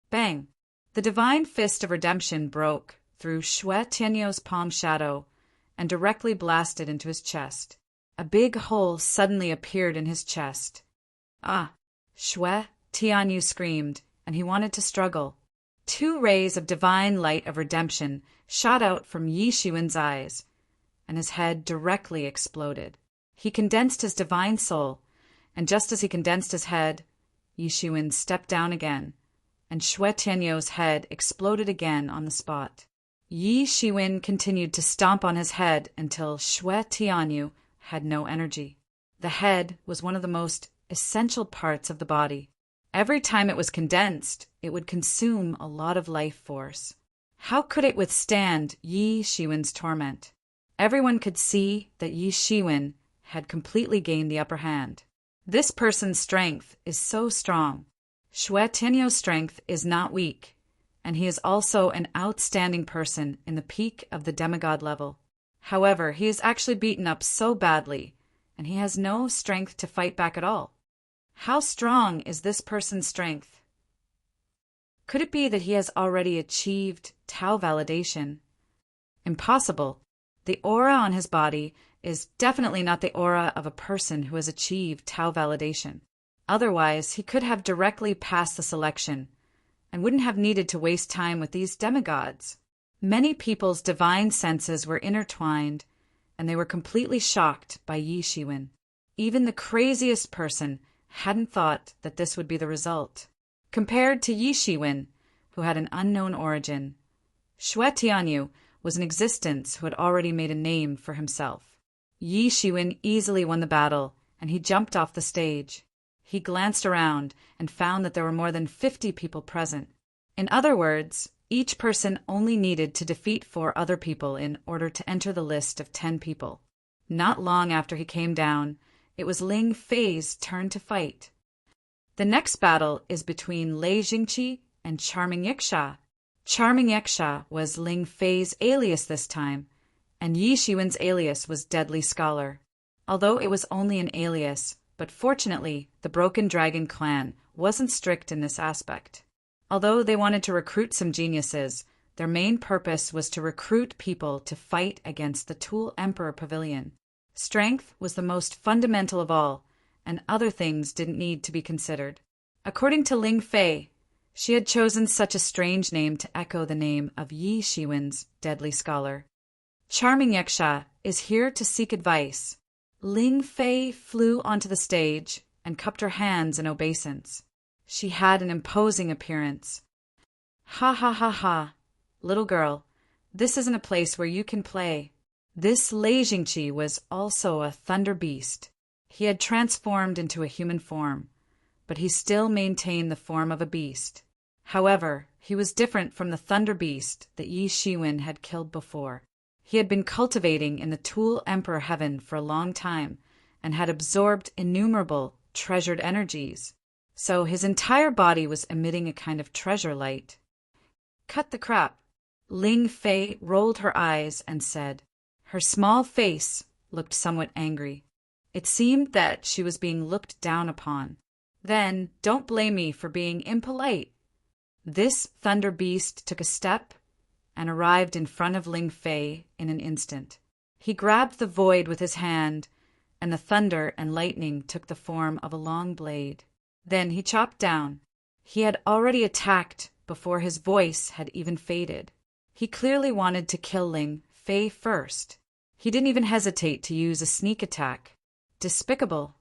[SPEAKER 1] Bang! The divine fist of redemption broke through Xue Tianyou's palm shadow and directly blasted into his chest. A big hole suddenly appeared in his chest. Ah! Xue Tianyou screamed, and he wanted to struggle. Two rays of divine light of redemption shot out from Yi Shiwen's eyes, and his head directly exploded. He condensed his divine soul, and just as he condensed his head, Yi Shiwen stepped down again, and Xue Tianyou's head exploded again on the spot. Yi Shiwen continued to stomp on his head until Xue Tianyou had no energy. The head was one of the most essential parts of the body. Every time it was condensed, it would consume a lot of life force. How could it withstand Yi Shiwen's torment? Everyone could see that Yi Shiwen had completely gained the upper hand. This person's strength is so strong. Xue Tianyou's strength is not weak, and he is also an outstanding person in the peak of the demigod level. However, he is actually beaten up so badly, and he has no strength to fight back at all. How strong is this person's strength? Could it be that he has already achieved Tao validation? Impossible. The aura on his body is definitely not the aura of a person who has achieved Tao validation. Otherwise, he could have directly passed the selection and wouldn't have needed to waste time with these demigods. Many people's divine senses were intertwined, and they were completely shocked by Yi Shiwen. Even the craziest person hadn't thought that this would be the result. Compared to Yi Shiwen, who had an unknown origin, Xue Tianyou was an existence who had already made a name for himself. Yi Shiwen easily won the battle, and he jumped off the stage. He glanced around and found that there were more than 50 people present. In other words, each person only needed to defeat 4 other people in order to enter the list of 10 people. Not long after he came down, it was Ling Fei's turn to fight. The next battle is between Lei Jingqi and Charming Yiksha. Charming Yiksha was Ling Fei's alias this time, and Yi Shiwen's alias was Deadly Scholar. Although it was only an alias, but fortunately the Broken Dragon clan wasn't strict in this aspect. Although they wanted to recruit some geniuses, their main purpose was to recruit people to fight against the Tool Emperor Pavilion. Strength was the most fundamental of all, and other things didn't need to be considered. According to Ling Fei, she had chosen such a strange name to echo the name of Yi Shiwen's deadly scholar. Charming Yaksha is here to seek advice. Ling Fei flew onto the stage and cupped her hands in obeisance. She had an imposing appearance. Ha ha ha ha, little girl, this isn't a place where you can play. This Lei Jingqi was also a thunder beast. He had transformed into a human form, but he still maintained the form of a beast. However, he was different from the thunder beast that Yi Shiwen had killed before. He had been cultivating in the Tool Emperor heaven for a long time and had absorbed innumerable treasured energies, so his entire body was emitting a kind of treasure light. Cut the crap. Ling Fei rolled her eyes and said. Her small face looked somewhat angry. It seemed that she was being looked down upon. Then, don't blame me for being impolite. This thunder beast took a step and arrived in front of Ling Fei in an instant. He grabbed the void with his hand, and the thunder and lightning took the form of a long blade. Then he chopped down. He had already attacked before his voice had even faded. He clearly wanted to kill Ling Fei first. He didn't even hesitate to use a sneak attack. Despicable.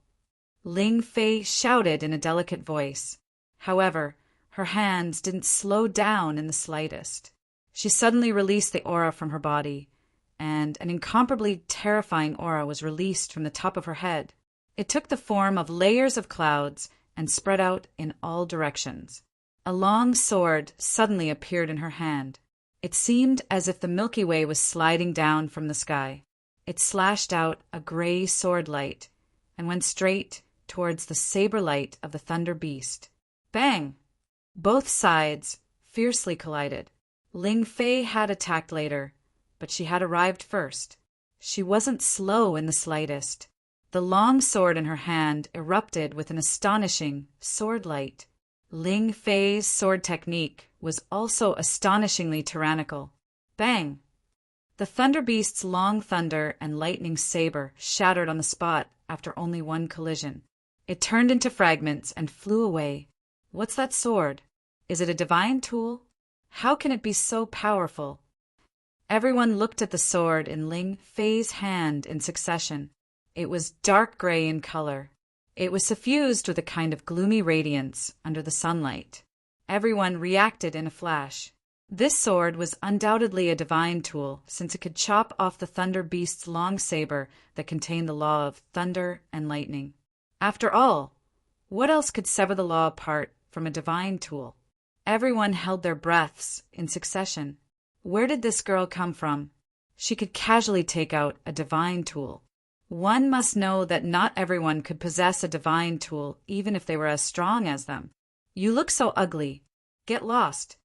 [SPEAKER 1] Ling Fei shouted in a delicate voice. However, her hands didn't slow down in the slightest. She suddenly released the aura from her body, and an incomparably terrifying aura was released from the top of her head. It took the form of layers of clouds and spread out in all directions. A long sword suddenly appeared in her hand. It seemed as if the Milky Way was sliding down from the sky. It slashed out a gray sword light and went straight towards the saber light of the thunder beast. Bang! Both sides fiercely collided. Ling Fei had attacked later, but she had arrived first. She wasn't slow in the slightest. The long sword in her hand erupted with an astonishing sword light. Ling Fei's sword technique was also astonishingly tyrannical. Bang! The thunder beast's long thunder and lightning saber shattered on the spot after only one collision. It turned into fragments and flew away. What's that sword? Is it a divine tool? How can it be so powerful? Everyone looked at the sword in Ling Fei's hand in succession. It was dark gray in color. It was suffused with a kind of gloomy radiance under the sunlight. Everyone reacted in a flash. This sword was undoubtedly a divine tool, since it could chop off the thunder beast's long saber that contained the law of thunder and lightning. After all, what else could sever the law apart from a divine tool? Everyone held their breaths in succession. Where did this girl come from? She could casually take out a divine tool. One must know that not everyone could possess a divine tool, even if they were as strong as them. You look so ugly. Get lost.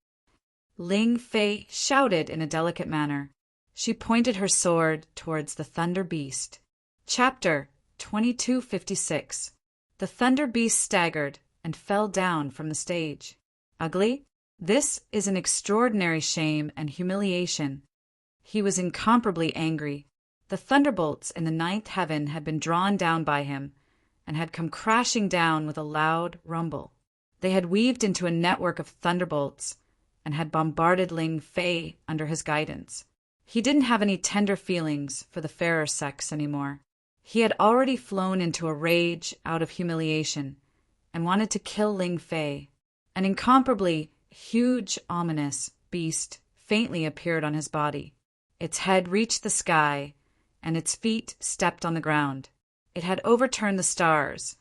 [SPEAKER 1] Ling Fei shouted in a delicate manner. She pointed her sword towards the thunder beast. Chapter 2256. The thunder beast staggered and fell down from the stage. Ugly? This is an extraordinary shame and humiliation. He was incomparably angry. The thunderbolts in the ninth heaven had been drawn down by him and had come crashing down with a loud rumble. They had weaved into a network of thunderbolts and had bombarded Ling Fei under his guidance. He didn't have any tender feelings for the fairer sex anymore. He had already flown into a rage out of humiliation and wanted to kill Ling Fei. An incomparably huge, ominous beast faintly appeared on his body. Its head reached the sky, and its feet stepped on the ground. It had overturned the stars,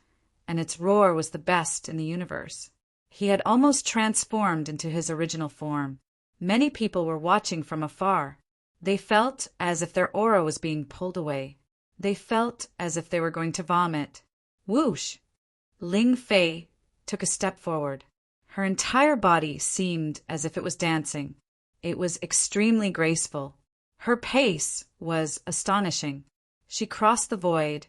[SPEAKER 1] and its roar was the best in the universe. He had almost transformed into his original form. Many people were watching from afar. They felt as if their aura was being pulled away. They felt as if they were going to vomit. Whoosh! Ling Fei took a step forward. Her entire body seemed as if it was dancing. It was extremely graceful. Her pace was astonishing. She crossed the void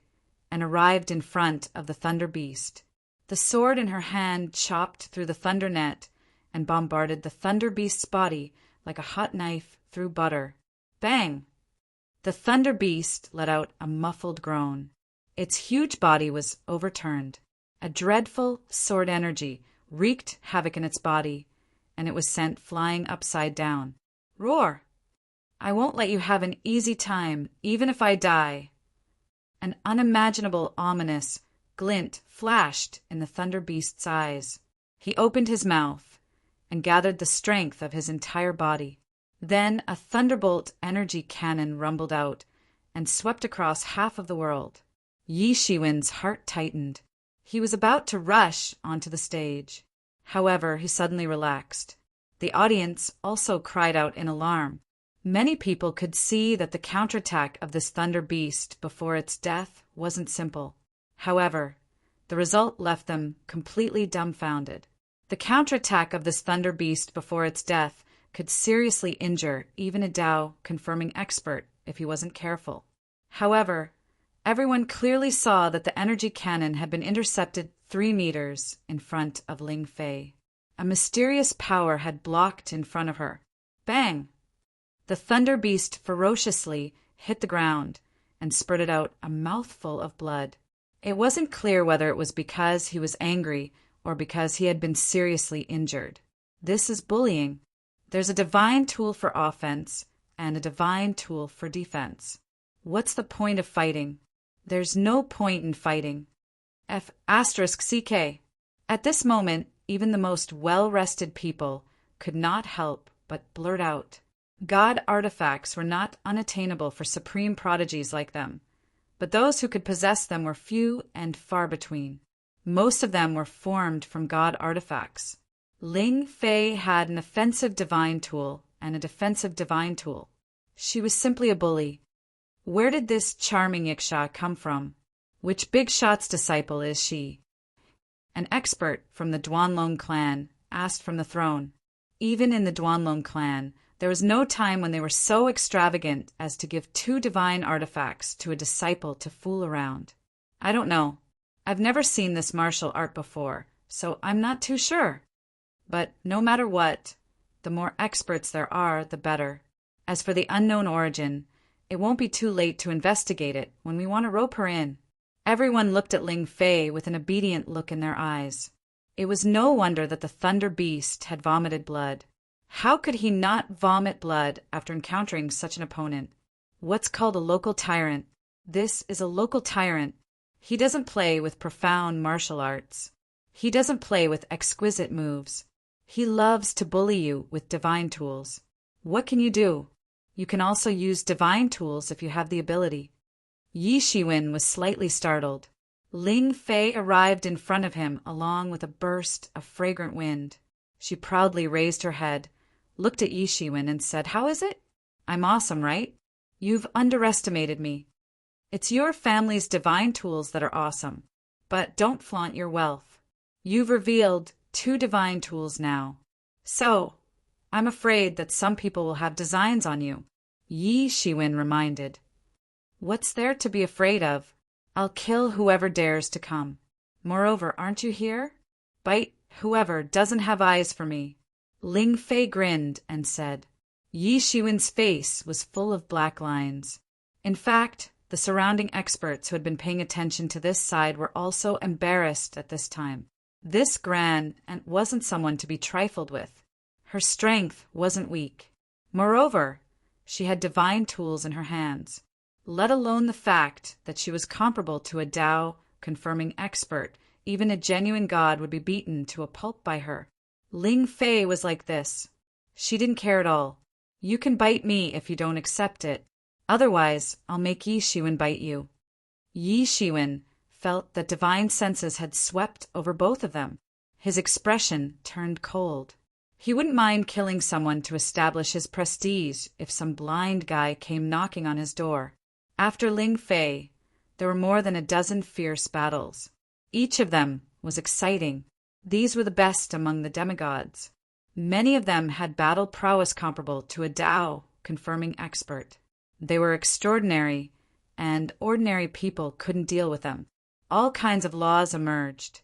[SPEAKER 1] and arrived in front of the thunder beast. The sword in her hand chopped through the thunder net and bombarded the thunder beast's body like a hot knife through butter. Bang! The thunder beast let out a muffled groan. Its huge body was overturned. A dreadful sword energy wreaked havoc in its body, and it was sent flying upside down. Roar! I won't let you have an easy time, even if I die. An unimaginable, ominous glint flashed in the thunder beast's eyes. He opened his mouth and gathered the strength of his entire body. Then a thunderbolt energy cannon rumbled out and swept across half of the world. Yi Shiwen's heart tightened. He was about to rush onto the stage. However, he suddenly relaxed. The audience also cried out in alarm. Many people could see that the counterattack of this thunder beast before its death wasn't simple. However, the result left them completely dumbfounded. The counterattack of this thunder beast before its death could seriously injure even a Dao-confirming expert if he wasn't careful. However, everyone clearly saw that the energy cannon had been intercepted 3 meters in front of Ling Fei. A mysterious power had blocked in front of her. Bang! The thunder beast ferociously hit the ground and spurted out a mouthful of blood. It wasn't clear whether it was because he was angry or because he had been seriously injured. This is bullying. There's a divine tool for offense and a divine tool for defense. What's the point of fighting? There's no point in fighting. F***CK. At this moment, even the most well-rested people could not help but blurt out. God artifacts were not unattainable for supreme prodigies like them, but those who could possess them were few and far between. Most of them were formed from God artifacts. Ling Fei had an offensive divine tool and a defensive divine tool. She was simply a bully. Where did this charming Yiksha come from? Which big shot's disciple is she? An expert from the Duanlong clan asked from the throne. Even in the Duanlong clan, there was no time when they were so extravagant as to give 2 divine artifacts to a disciple to fool around. I don't know. I've never seen this martial art before, so I'm not too sure. But no matter what, the more experts there are, the better. As for the unknown origin, it won't be too late to investigate it when we want to rope her in. Everyone looked at Ling Fei with an obedient look in their eyes. It was no wonder that the thunder beast had vomited blood. How could he not vomit blood after encountering such an opponent? What's called a local tyrant? This is a local tyrant. He doesn't play with profound martial arts. He doesn't play with exquisite moves. He loves to bully you with divine tools. What can you do? You can also use divine tools if you have the ability. Yi Shiwen was slightly startled. Ling Fei arrived in front of him along with a burst of fragrant wind. She proudly raised her head, looked at Yi Shiwen and said, "How is it? I'm awesome, right? You've underestimated me. It's your family's divine tools that are awesome, but don't flaunt your wealth. You've revealed 2 divine tools now. So, I'm afraid that some people will have designs on you." Yi Shiwen reminded. "What's there to be afraid of? I'll kill whoever dares to come. Moreover, aren't you here? Bite whoever doesn't have eyes for me." Ling Fei grinned and said. Yi Shiwen's face was full of black lines. In fact, the surrounding experts who had been paying attention to this side were also embarrassed at this time. This Gran wasn't someone to be trifled with. Her strength wasn't weak. Moreover, she had divine tools in her hands, let alone the fact that she was comparable to a Dao-confirming expert. Even a genuine god would be beaten to a pulp by her. Ling Fei was like this. She didn't care at all. You can bite me if you don't accept it. Otherwise, I'll make Yi Shiwen bite you. Yi Shiwen felt that divine senses had swept over both of them. His expression turned cold. He wouldn't mind killing someone to establish his prestige if some blind guy came knocking on his door. After Ling Fei, there were more than a dozen fierce battles. Each of them was exciting. These were the best among the demigods. Many of them had battle prowess comparable to a Dao-confirming expert. They were extraordinary, and ordinary people couldn't deal with them. All kinds of laws emerged.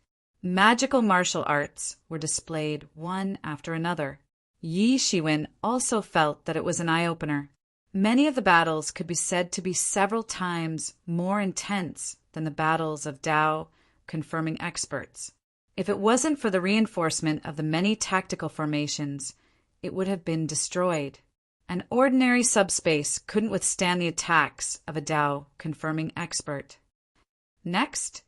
[SPEAKER 1] Magical martial arts were displayed one after another. Yi Shiwen also felt that it was an eye-opener. Many of the battles could be said to be several times more intense than the battles of Dao confirming experts. If it wasn't for the reinforcement of the many tactical formations, it would have been destroyed. An ordinary subspace couldn't withstand the attacks of a Dao confirming expert. Next,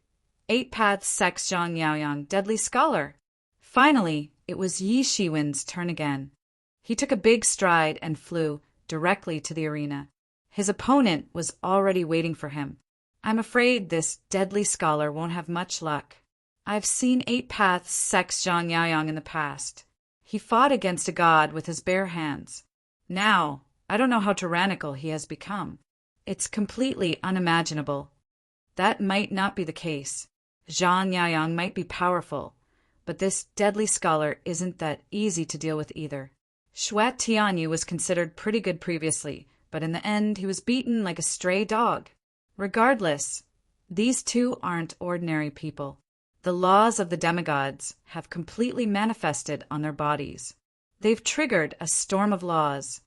[SPEAKER 1] 8-Path Sex Zhang Yaoyang, Deadly Scholar. Finally, it was Yi Shiwen's turn again. He took a big stride and flew directly to the arena. His opponent was already waiting for him. I'm afraid this deadly scholar won't have much luck. I've seen 8-Path Sex Zhang Yaoyang in the past. He fought against a god with his bare hands. Now, I don't know how tyrannical he has become. It's completely unimaginable. That might not be the case. Zhang Yaoyang might be powerful, but this deadly scholar isn't that easy to deal with either. Xue Tianyu was considered pretty good previously, but in the end he was beaten like a stray dog. Regardless, these two aren't ordinary people. The laws of the demigods have completely manifested on their bodies. They've triggered a storm of laws.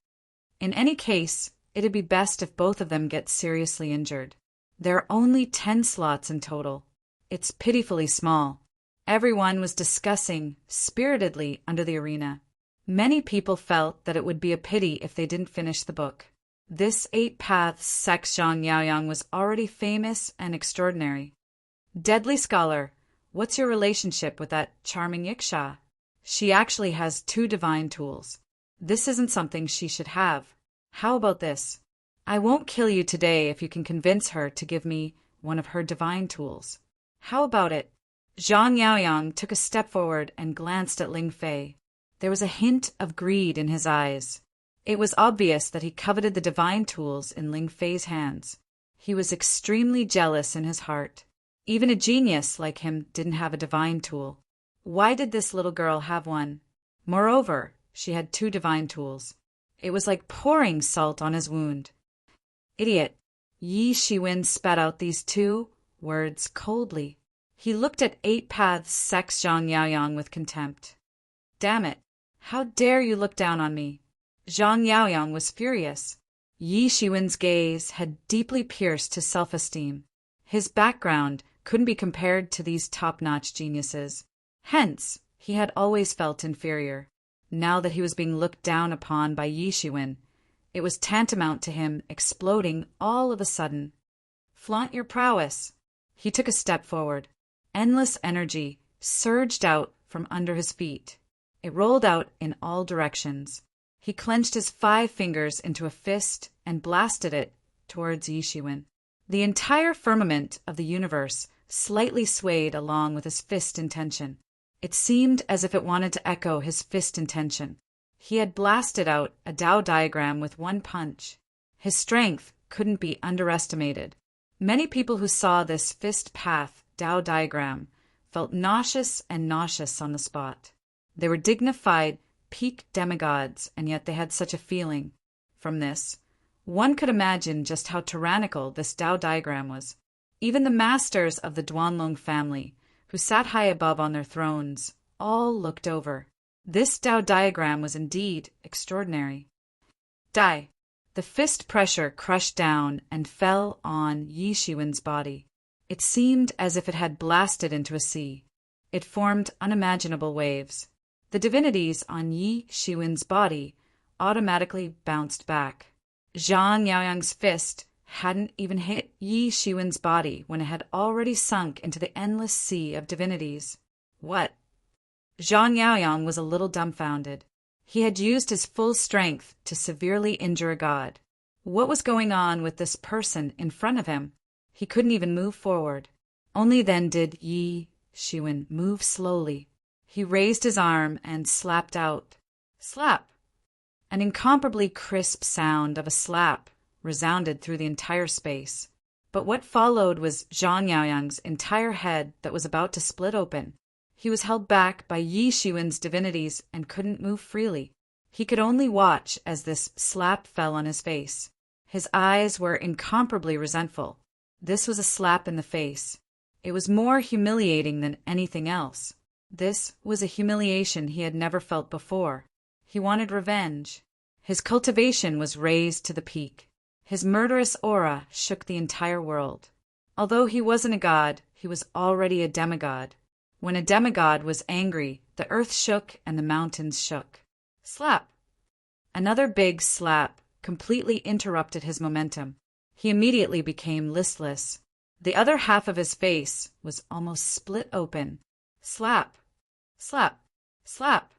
[SPEAKER 1] In any case, it'd be best if both of them get seriously injured. There are only 10 slots in total. It's pitifully small. Everyone was discussing spiritedly under the arena. Many people felt that it would be a pity if they didn't finish the book. This 8-Path Sex Zhang Yaoyang was already famous and extraordinary. Deadly Scholar, what's your relationship with that charming Yiksha? She actually has 2 divine tools. This isn't something she should have. How about this? I won't kill you today if you can convince her to give me one of her divine tools. How about it? Zhang Yaoyang took a step forward and glanced at Ling Fei. There was a hint of greed in his eyes. It was obvious that he coveted the divine tools in Ling Fei's hands. He was extremely jealous in his heart. Even a genius like him didn't have a divine tool. Why did this little girl have one? Moreover, she had 2 divine tools. It was like pouring salt on his wound. Idiot! Yi Shiwen spat out these 2 words coldly. He looked at 8-Path Sex Zhang Yaoyang with contempt. Damn it! How dare you look down on me? Zhang Yaoyang was furious. Yi Shiwen's gaze had deeply pierced his self-esteem. His background couldn't be compared to these top-notch geniuses. Hence, he had always felt inferior. Now that he was being looked down upon by Yi Shiwen, it was tantamount to him exploding all of a sudden. Flaunt your prowess. He took a step forward. Endless energy surged out from under his feet. It rolled out in all directions. He clenched his 5 fingers into a fist and blasted it towards Yi Shiwen. The entire firmament of the universe slightly swayed along with his fist intention. It seemed as if it wanted to echo his fist intention. He had blasted out a Dao diagram with 1 punch. His strength couldn't be underestimated. Many people who saw this fist path Dao diagram felt nauseous on the spot. They were dignified, peak demigods, and yet they had such a feeling. From this, one could imagine just how tyrannical this Dao diagram was. Even the masters of the Duanlong family, who sat high above on their thrones, all looked over. This Dao diagram was indeed extraordinary. Die! The fist pressure crushed down and fell on Yi Shiwen's body. It seemed as if it had blasted into a sea. It formed unimaginable waves. The divinities on Yi Shiwen's body automatically bounced back. Zhang Yaoyang's fist hadn't even hit Yi Shiwen's body when it had already sunk into the endless sea of divinities. What? Zhang Yaoyang was a little dumbfounded. He had used his full strength to severely injure a god. What was going on with this person in front of him? He couldn't even move forward. Only then did Yi Shiwen move slowly. He raised his arm and slapped out. Slap! An incomparably crisp sound of a slap resounded through the entire space. But what followed was Zhang Yaoyang's entire head that was about to split open. He was held back by Yi Shiwen's divinities and couldn't move freely. He could only watch as this slap fell on his face. His eyes were incomparably resentful. This was a slap in the face. It was more humiliating than anything else. This was a humiliation he had never felt before. He wanted revenge. His cultivation was raised to the peak. His murderous aura shook the entire world. Although he wasn't a god, he was already a demigod. When a demigod was angry, the earth shook and the mountains shook. Slap! Another big slap completely interrupted his momentum. He immediately became listless. The other half of his face was almost split open. Slap! Slap! Slap!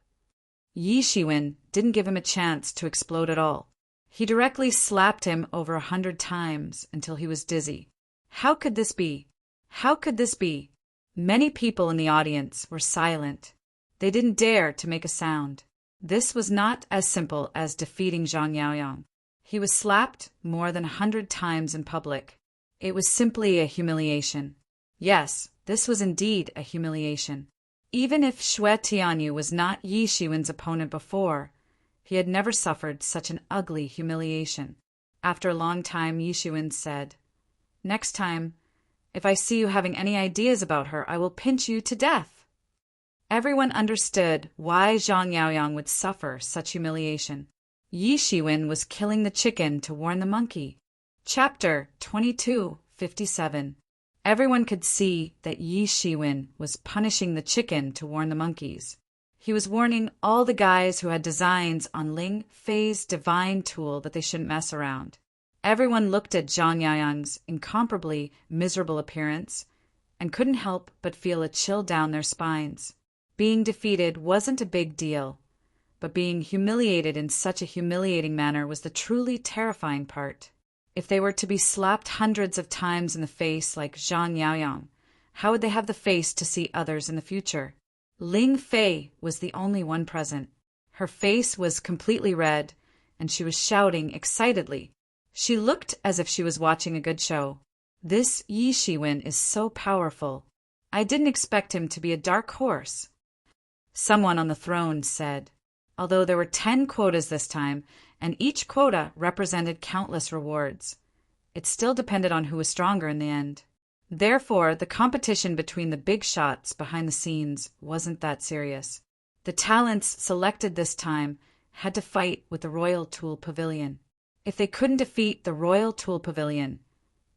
[SPEAKER 1] Yi Shiwen didn't give him a chance to explode at all. He directly slapped him over 100 times until he was dizzy. How could this be? How could this be? Many people in the audience were silent. They didn't dare to make a sound. This was not as simple as defeating Zhang Yaoyang. He was slapped more than 100 times in public. It was simply a humiliation. Yes, this was indeed a humiliation. Even if Xue Tianyu was not Yi Shiwen's opponent before, he had never suffered such an ugly humiliation. After a long time, Yi Shiwen said, "Next time, if I see you having any ideas about her, I will pinch you to death." Everyone understood why Zhang Yaoyang would suffer such humiliation. Yi Shiwen was killing the chicken to warn the monkey. Chapter 2257. Everyone could see that Yi Shiwen was punishing the chicken to warn the monkeys. He was warning all the guys who had designs on Ling Fei's divine tool that they shouldn't mess around. Everyone looked at Zhang Yaoyang's incomparably miserable appearance and couldn't help but feel a chill down their spines. Being defeated wasn't a big deal, but being humiliated in such a humiliating manner was the truly terrifying part. If they were to be slapped hundreds of times in the face like Zhang Yaoyang, how would they have the face to see others in the future? Ling Fei was the only one present. Her face was completely red, and she was shouting excitedly. She looked as if she was watching a good show. "This Yi Shiwen is so powerful. I didn't expect him to be a dark horse." Someone on the throne said. Although there were 10 quotas this time, and each quota represented countless rewards, it still depended on who was stronger in the end. Therefore, the competition between the big shots behind the scenes wasn't that serious. The talents selected this time had to fight with the Royal Tool Pavilion. If they couldn't defeat the Royal Tool Pavilion,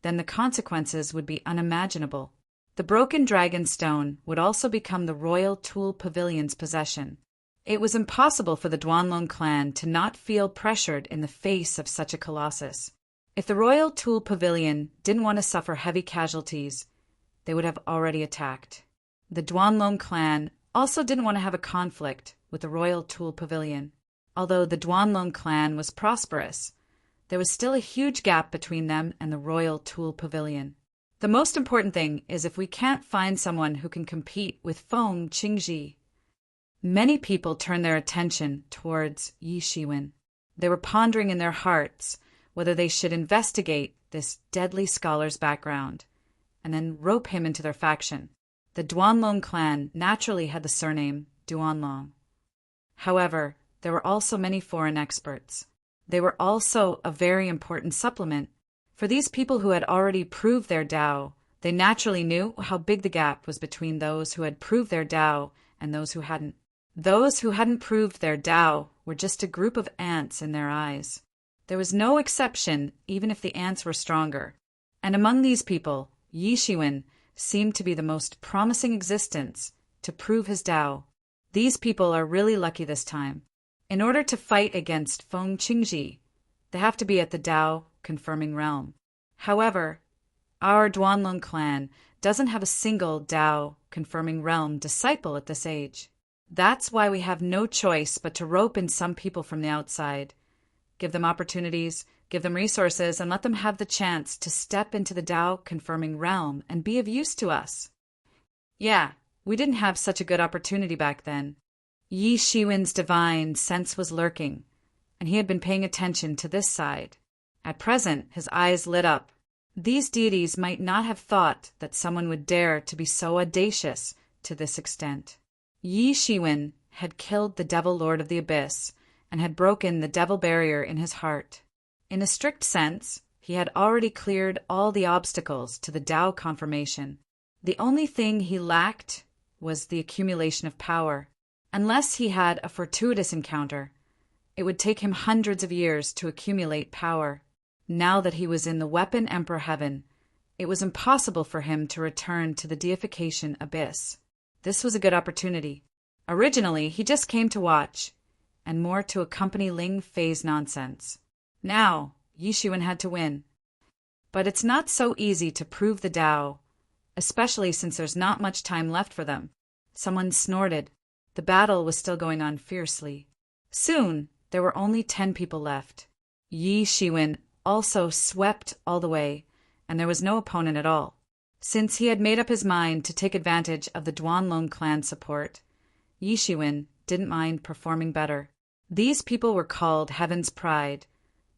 [SPEAKER 1] then the consequences would be unimaginable. The broken dragon stone would also become the Royal Tool Pavilion's possession. It was impossible for the Duanlong clan to not feel pressured in the face of such a colossus. If the Royal Tool Pavilion didn't want to suffer heavy casualties, they would have already attacked. The Duanlong clan also didn't want to have a conflict with the Royal Tool Pavilion. Although the Duanlong clan was prosperous, there was still a huge gap between them and the Royal Tool Pavilion. The most important thing is if we can't find someone who can compete with Feng Qingji. Many people turned their attention towards Yi Shiwen. They were pondering in their hearts whether they should investigate this deadly scholar's background and then rope him into their faction. The Duanlong clan naturally had the surname Duanlong. However, there were also many foreign experts. They were also a very important supplement. For these people who had already proved their Tao, they naturally knew how big the gap was between those who had proved their Tao and those who hadn't. Those who hadn't proved their Tao were just a group of ants in their eyes. There was no exception, even if the ants were stronger. And among these people, Yi Shiwen seemed to be the most promising existence to prove his Tao. These people are really lucky this time. In order to fight against Feng Qingji, they have to be at the Tao confirming realm. However, our Duanlong clan doesn't have a single Tao confirming realm disciple at this age. That's why we have no choice but to rope in some people from the outside, give them opportunities, give them resources, and let them have the chance to step into the Tao confirming realm and be of use to us. Yeah, we didn't have such a good opportunity back then. Yi Shiwen's divine sense was lurking, and he had been paying attention to this side. At present, his eyes lit up. These deities might not have thought that someone would dare to be so audacious to this extent. Yi Shiwen had killed the Devil Lord of the Abyss and had broken the devil barrier in his heart. In a strict sense, he had already cleared all the obstacles to the Tao confirmation. The only thing he lacked was the accumulation of power. Unless he had a fortuitous encounter, it would take him hundreds of years to accumulate power. Now that he was in the Weapon Emperor heaven, it was impossible for him to return to the deification abyss. This was a good opportunity. Originally, he just came to watch, and more to accompany Ling Fei's nonsense. Now, Yi Shiwen had to win. But it's not so easy to prove the Tao, especially since there's not much time left for them. Someone snorted. The battle was still going on fiercely. Soon, there were only 10 people left. Yi Shiwen also swept all the way, and there was no opponent at all. Since he had made up his mind to take advantage of the Duanlong clan support, Yi Shiwen didn't mind performing better. These people were called Heaven's Pride,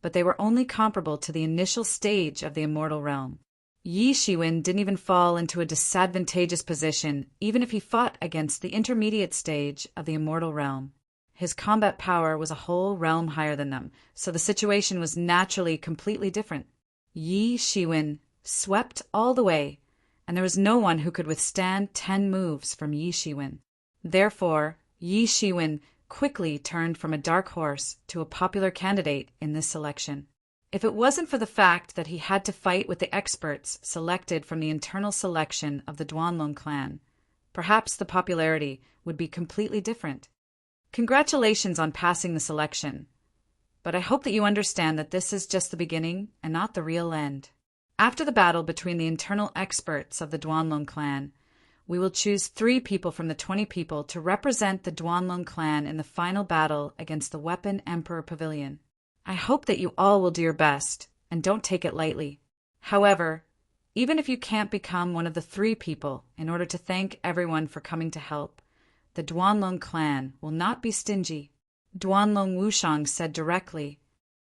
[SPEAKER 1] but they were only comparable to the initial stage of the immortal realm. Yi Shiwen didn't even fall into a disadvantageous position even if he fought against the intermediate stage of the immortal realm. His combat power was a whole realm higher than them, so the situation was naturally completely different. Yi Shiwen swept all the way, and there was no one who could withstand 10 moves from Yi Shiwen. Therefore, Yi Shiwen quickly turned from a dark horse to a popular candidate in this selection. If it wasn't for the fact that he had to fight with the experts selected from the internal selection of the Duanlong clan, perhaps the popularity would be completely different. Congratulations on passing the selection, but I hope that you understand that this is just the beginning and not the real end. After the battle between the internal experts of the Duanlong clan, we will choose 3 people from the 20 people to represent the Duanlong clan in the final battle against the Weapon Emperor Pavilion. I hope that you all will do your best and don't take it lightly. However, even if you can't become one of the 3 people in order to thank everyone for coming to help, the Duanlong clan will not be stingy. Duanlong Wushang said directly,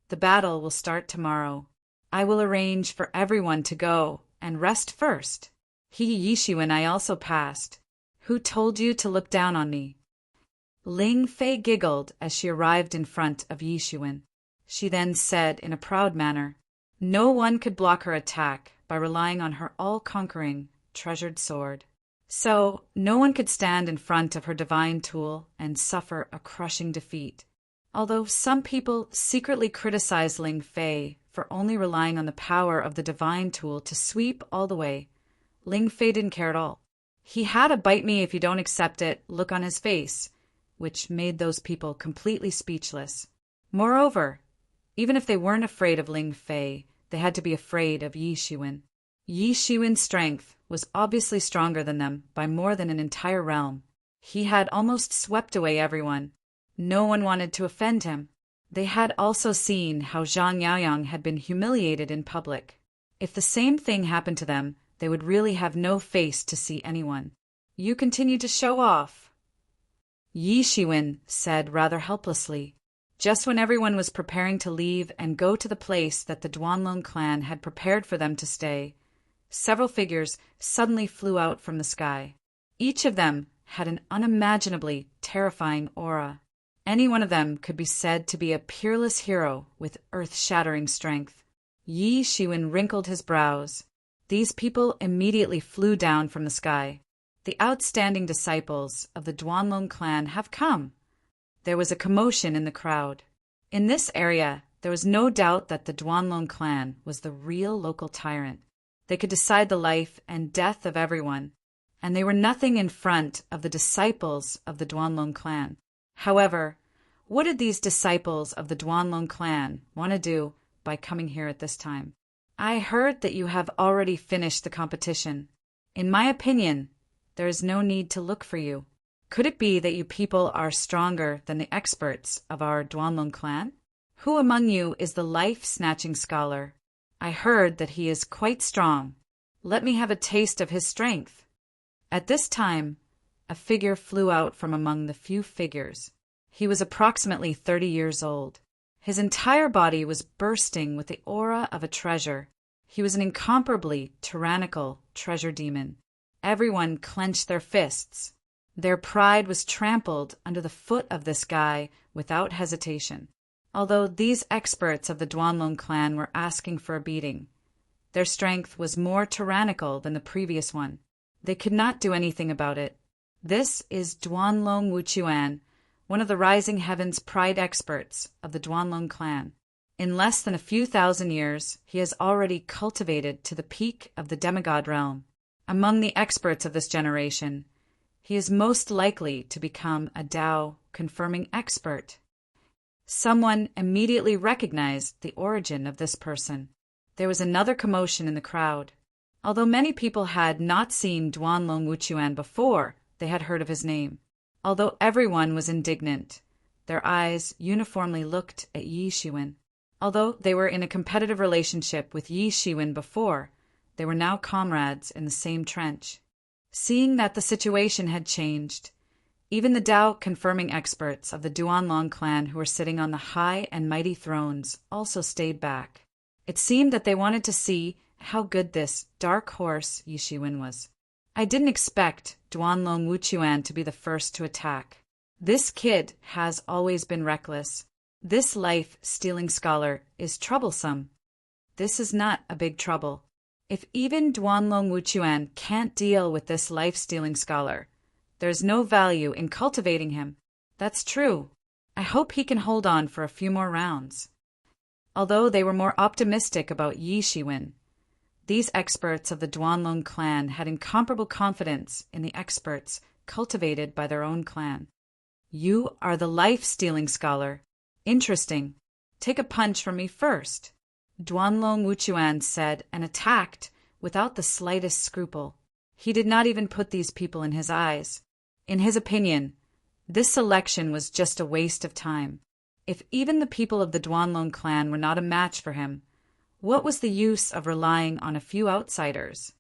[SPEAKER 1] "The battle will start tomorrow. I will arrange for everyone to go and rest first. Yi Shiwen I also passed. Who told you to look down on me?" Ling Fei giggled as she arrived in front of Yi Shiwen. She then said in a proud manner, no one could block her attack by relying on her all-conquering, treasured sword. So, no one could stand in front of her divine tool and suffer a crushing defeat. Although some people secretly criticized Ling Fei for only relying on the power of the divine tool to sweep all the way, Ling Fei didn't care at all. He had a bite me if you don't accept it look on his face, which made those people completely speechless. Moreover, even if they weren't afraid of Ling Fei, they had to be afraid of Yi Shiwen. Yi Shiwen's strength was obviously stronger than them by more than an entire realm. He had almost swept away everyone. No one wanted to offend him. They had also seen how Zhang Yaoyang had been humiliated in public. If the same thing happened to them, they would really have no face to see anyone. "You continue to show off," Yi Shiwen said rather helplessly. Just when everyone was preparing to leave and go to the place that the Duanlong clan had prepared for them to stay, several figures suddenly flew out from the sky. Each of them had an unimaginably terrifying aura. Any one of them could be said to be a peerless hero with earth-shattering strength. Yi Shiwen wrinkled his brows. These people immediately flew down from the sky. The outstanding disciples of the Duanlong clan have come. There was a commotion in the crowd. In this area, there was no doubt that the Duanlong clan was the real local tyrant. They could decide the life and death of everyone, and they were nothing in front of the disciples of the Duanlong clan. However, what did these disciples of the Duanlong clan want to do by coming here at this time? "I heard that you have already finished the competition. In my opinion, there is no need to look for you. Could it be that you people are stronger than the experts of our Duanlong clan? Who among you is the life-snatching scholar? I heard that he is quite strong. Let me have a taste of his strength." At this time, a figure flew out from among the few figures. He was approximately 30 years old. His entire body was bursting with the aura of a treasure. He was an incomparably tyrannical treasure demon. Everyone clenched their fists. Their pride was trampled under the foot of this guy without hesitation. Although these experts of the Duanlong clan were asking for a beating, their strength was more tyrannical than the previous one. They could not do anything about it. This is Duanlong Wuchuan, one of the Rising Heavens Pride experts of the Duanlong clan. In less than a few thousand years, he has already cultivated to the peak of the demigod realm. Among the experts of this generation, he is most likely to become a Tao confirming expert. Someone immediately recognized the origin of this person. There was another commotion in the crowd. Although many people had not seen Duanlong Wuchuan before, they had heard of his name. Although everyone was indignant, their eyes uniformly looked at Yi Shiwen. Although they were in a competitive relationship with Yi Shiwen before, they were now comrades in the same trench. Seeing that the situation had changed, even the Tao confirming experts of the Duanlong clan who were sitting on the high and mighty thrones also stayed back. It seemed that they wanted to see how good this dark horse Yi Shiwen was. I didn't expect Duanlong Wuchuan to be the first to attack. This kid has always been reckless. This life-stealing scholar is troublesome. This is not a big trouble. If even Duanlong Wuchuan can't deal with this life-stealing scholar, there's no value in cultivating him. That's true. I hope he can hold on for a few more rounds. Although they were more optimistic about Yi Shiwen, these experts of the Duanlong clan had incomparable confidence in the experts cultivated by their own clan. You are the life-stealing scholar. Interesting. Take a punch from me first. Duanlong Wuchuan said and attacked without the slightest scruple. He did not even put these people in his eyes. In his opinion, this selection was just a waste of time. If even the people of the Duanlong clan were not a match for him, what was the use of relying on a few outsiders?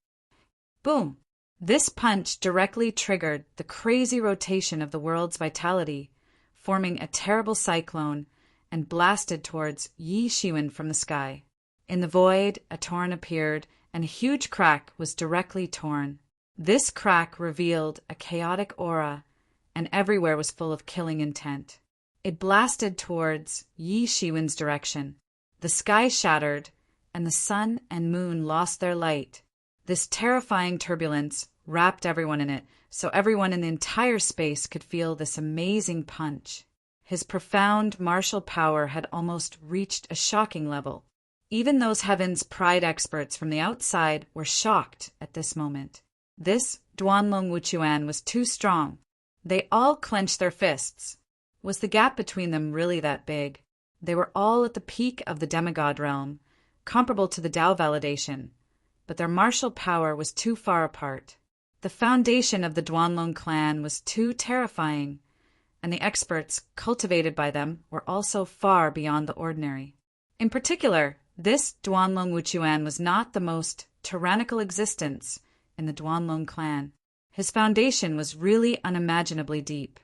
[SPEAKER 1] Boom! This punch directly triggered the crazy rotation of the world's vitality, forming a terrible cyclone, and blasted towards Yi Shiwen from the sky. In the void, a torrent appeared, and a huge crack was directly torn. This crack revealed a chaotic aura, and everywhere was full of killing intent. It blasted towards Yi Shiwen's direction. The sky shattered, and the sun and moon lost their light. This terrifying turbulence wrapped everyone in it, so everyone in the entire space could feel this amazing punch. His profound martial power had almost reached a shocking level. Even those Heaven's Pride experts from the outside were shocked at this moment. This Duanlong Wuchuan was too strong. They all clenched their fists. Was the gap between them really that big? They were all at the peak of the demigod realm, comparable to the Tao validation, but their martial power was too far apart. The foundation of the Duanlong clan was too terrifying, and the experts cultivated by them were also far beyond the ordinary. In particular, this Duanlong Wuchuan was not the most tyrannical existence in the Duanlong clan. His foundation was really unimaginably deep.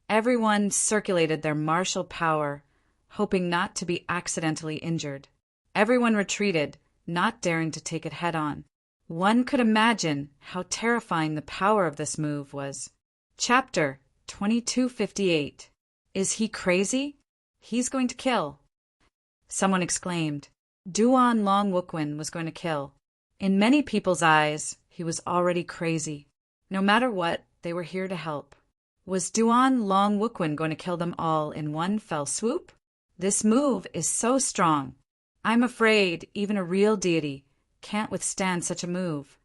[SPEAKER 1] Everyone circulated their martial power, hoping not to be accidentally injured. Everyone retreated, not daring to take it head-on. One could imagine how terrifying the power of this move was. Chapter 2258. Is he crazy? He's going to kill. Someone exclaimed. Duanlong Wuchuan was going to kill. In many people's eyes, he was already crazy. No matter what, they were here to help. Was Duanlong Wuchuan going to kill them all in one fell swoop? This move is so strong. I'm afraid even a real deity can't withstand such a move.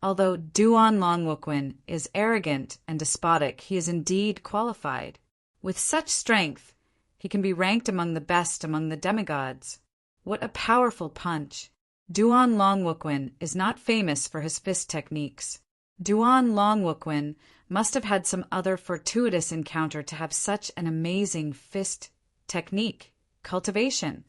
[SPEAKER 1] Although Duanlong Wuchuan is arrogant and despotic, he is indeed qualified. With such strength, he can be ranked among the best among the demigods. What a powerful punch! Duanlong Wuchuan is not famous for his fist techniques. Duanlong Wuchuan must have had some other fortuitous encounter to have such an amazing fist technique cultivation.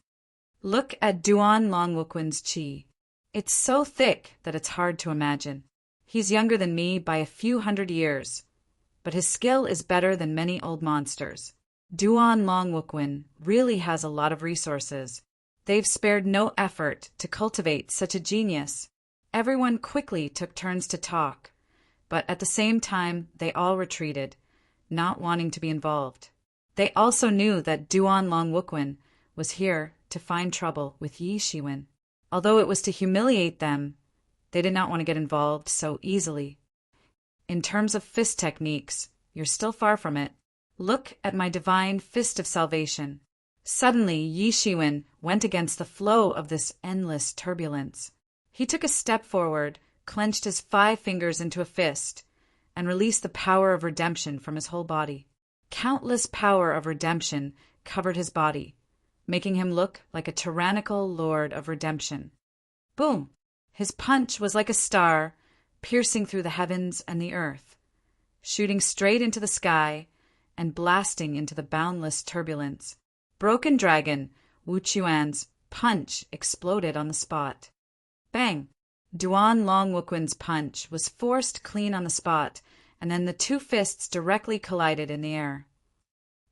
[SPEAKER 1] Look at Duanlong Wuchuan's chi. It's so thick that it's hard to imagine. He's younger than me by a few hundred years, but his skill is better than many old monsters. Duanlong Wuchuan really has a lot of resources. They've spared no effort to cultivate such a genius. Everyone quickly took turns to talk, but at the same time they all retreated, not wanting to be involved. They also knew that Duanlong Wuchuan was here to find trouble with Yi Shiwen. Although it was to humiliate them, they did not want to get involved so easily. in terms of fist techniques, you're still far from it. Look at my divine fist of salvation. Suddenly, Yi Shiwen went against the flow of this endless turbulence. He took a step forward, clenched his 5 fingers into a fist, and released the power of redemption from his whole body. Countless power of redemption covered his body, making him look like a tyrannical lord of redemption. Boom! His punch was like a star, piercing through the heavens and the earth, shooting straight into the sky and blasting into the boundless turbulence. Broken Dragon, Wu Chuan's punch exploded on the spot. Bang! Duan Long Wuquan's punch was forced clean on the spot, and then the 2 fists directly collided in the air.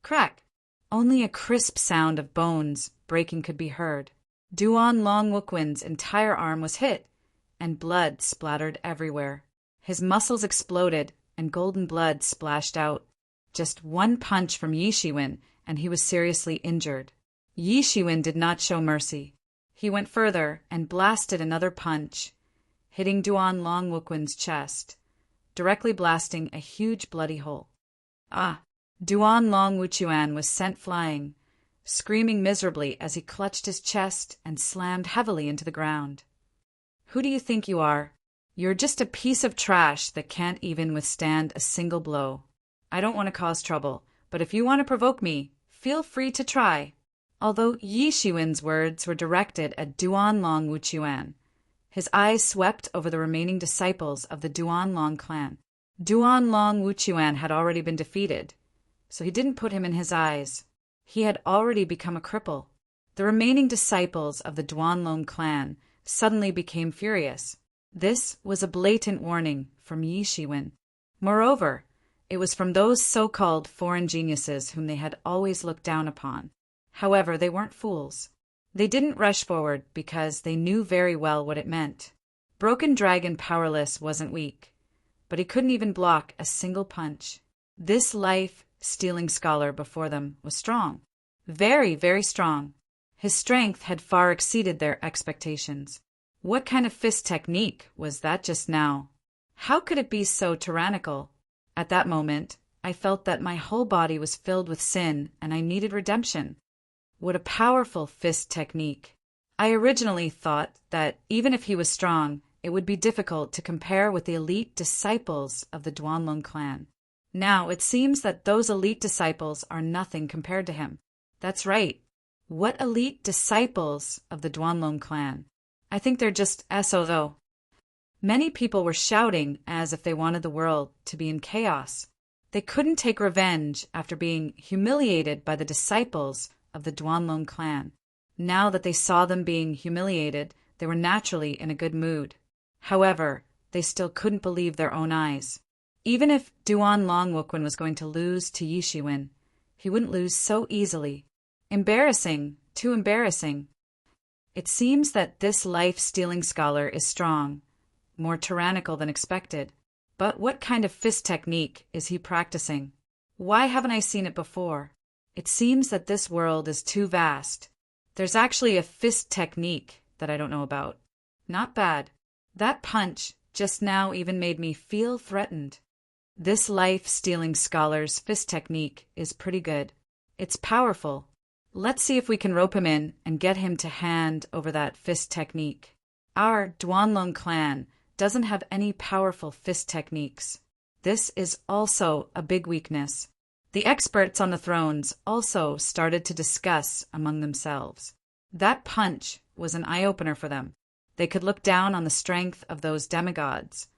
[SPEAKER 1] Crack! Only a crisp sound of bones breaking could be heard. Duan Long Wuquan's entire arm was hit, and blood splattered everywhere. His muscles exploded, and golden blood splashed out. Just one punch from Yi Shiwen, and he was seriously injured. Yi Shiwen did not show mercy. He went further and blasted another punch, hitting Duan Long Wuquan's chest, directly blasting a huge bloody hole. Duan Long Wuchuan was sent flying, screaming miserably as he clutched his chest and slammed heavily into the ground. Who do you think you are? You're just a piece of trash that can't even withstand a single blow. I don't want to cause trouble, but if you want to provoke me, feel free to try. Although Yi Shiwen's words were directed at Duan Long Wuchuan, his eyes swept over the remaining disciples of the Duan Long clan. Duan Long Wuchuan had already been defeated, so he didn't put him in his eyes. He had already become a cripple. The remaining disciples of the Duan Long clan suddenly became furious. This was a blatant warning from Yi Shiwen. Moreover, it was from those so-called foreign geniuses whom they had always looked down upon. However, they weren't fools. They didn't rush forward because they knew very well what it meant. Broken Dragon Powerless wasn't weak, but he couldn't even block a single punch. This life-stealing scholar before them was strong. Very, very strong. His strength had far exceeded their expectations. What kind of fist technique was that just now? How could it be so tyrannical? At that moment, I felt that my whole body was filled with sin and I needed redemption. What a powerful fist technique. I originally thought that even if he was strong, it would be difficult to compare with the elite disciples of the Duanlong clan. Now it seems that those elite disciples are nothing compared to him. That's right. What elite disciples of the Duanlong clan? I think they're just SO though. Many people were shouting as if they wanted the world to be in chaos. They couldn't take revenge after being humiliated by the disciples of the Duanlong clan. Now that they saw them being humiliated, they were naturally in a good mood. However, they still couldn't believe their own eyes. Even if Duan Long Wuquan was going to lose to Yi Shiwen, he wouldn't lose so easily. Embarrassing, too embarrassing. It seems that this life-stealing scholar is strong, more tyrannical than expected. But what kind of fist technique is he practicing? Why haven't I seen it before? It seems that this world is too vast. There's actually a fist technique that I don't know about. Not bad. That punch just now even made me feel threatened. This life-stealing scholar's fist technique is pretty good. It's powerful. Let's see if we can rope him in and get him to hand over that fist technique. Our Duanlong clan doesn't have any powerful fist techniques. This is also a big weakness. The experts on the thrones also started to discuss among themselves. That punch was an eye-opener for them. They could look down on the strength of those demigods,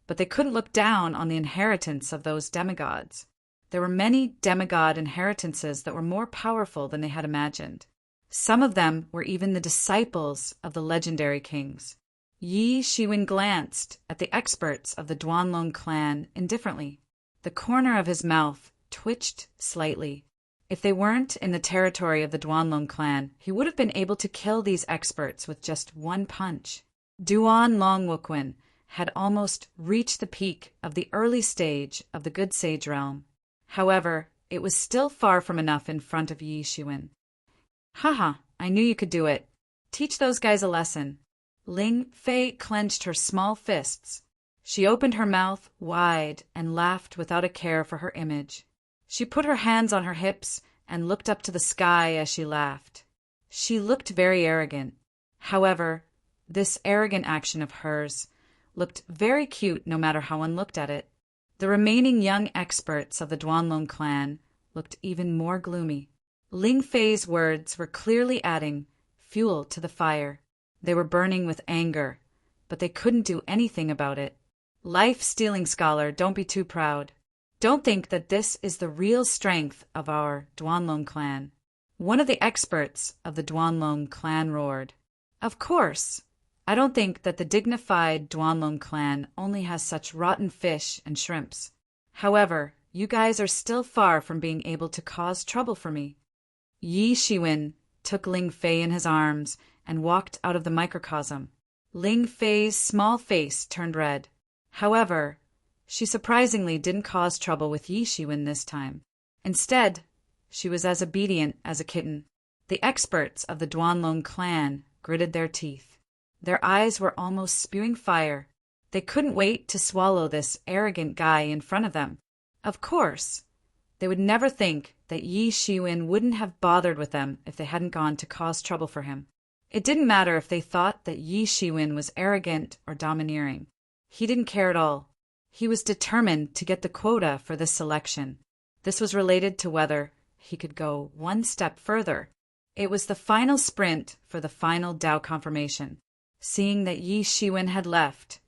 [SPEAKER 1] but they couldn't look down on the inheritance of those demigods. There were many demigod inheritances that were more powerful than they had imagined. Some of them were even the disciples of the legendary kings. Yi Shiwen glanced at the experts of the Duanlong clan indifferently. The corner of his mouth twitched slightly. If they weren't in the territory of the Duanlong clan, he would have been able to kill these experts with just one punch. Duan Long Wuquan had almost reached the peak of the early stage of the Good Sage realm. However, it was still far from enough in front of Yi Shiwen. Haha, I knew you could do it. Teach those guys a lesson. Ling Fei clenched her small fists. She opened her mouth wide and laughed without a care for her image. She put her hands on her hips and looked up to the sky as she laughed. She looked very arrogant. However, this arrogant action of hers looked very cute no matter how one looked at it. The remaining young experts of the Duanlong clan looked even more gloomy. Ling Fei's words were clearly adding fuel to the fire. They were burning with anger, but they couldn't do anything about it. Life-stealing scholar, don't be too proud. Don't think that this is the real strength of our Duanlong clan. One of the experts of the Duanlong clan roared. Of course. I don't think that the dignified Duanlong clan only has such rotten fish and shrimps. However, you guys are still far from being able to cause trouble for me. Yi Shiwen took Ling Fei in his arms and walked out of the microcosm. Ling Fei's small face turned red. However, she surprisingly didn't cause trouble with Yi Shiwen this time. Instead, she was as obedient as a kitten. The experts of the Duanlong clan gritted their teeth. Their eyes were almost spewing fire. They couldn't wait to swallow this arrogant guy in front of them. Of course, they would never think that Yi Shiwen wouldn't have bothered with them if they hadn't gone to cause trouble for him. It didn't matter if they thought that Yi Shiwen was arrogant or domineering. He didn't care at all. He was determined to get the quota for this selection. This was related to whether he could go one step further. It was the final sprint for the final Dao confirmation. Seeing that Yi Shiwen had left,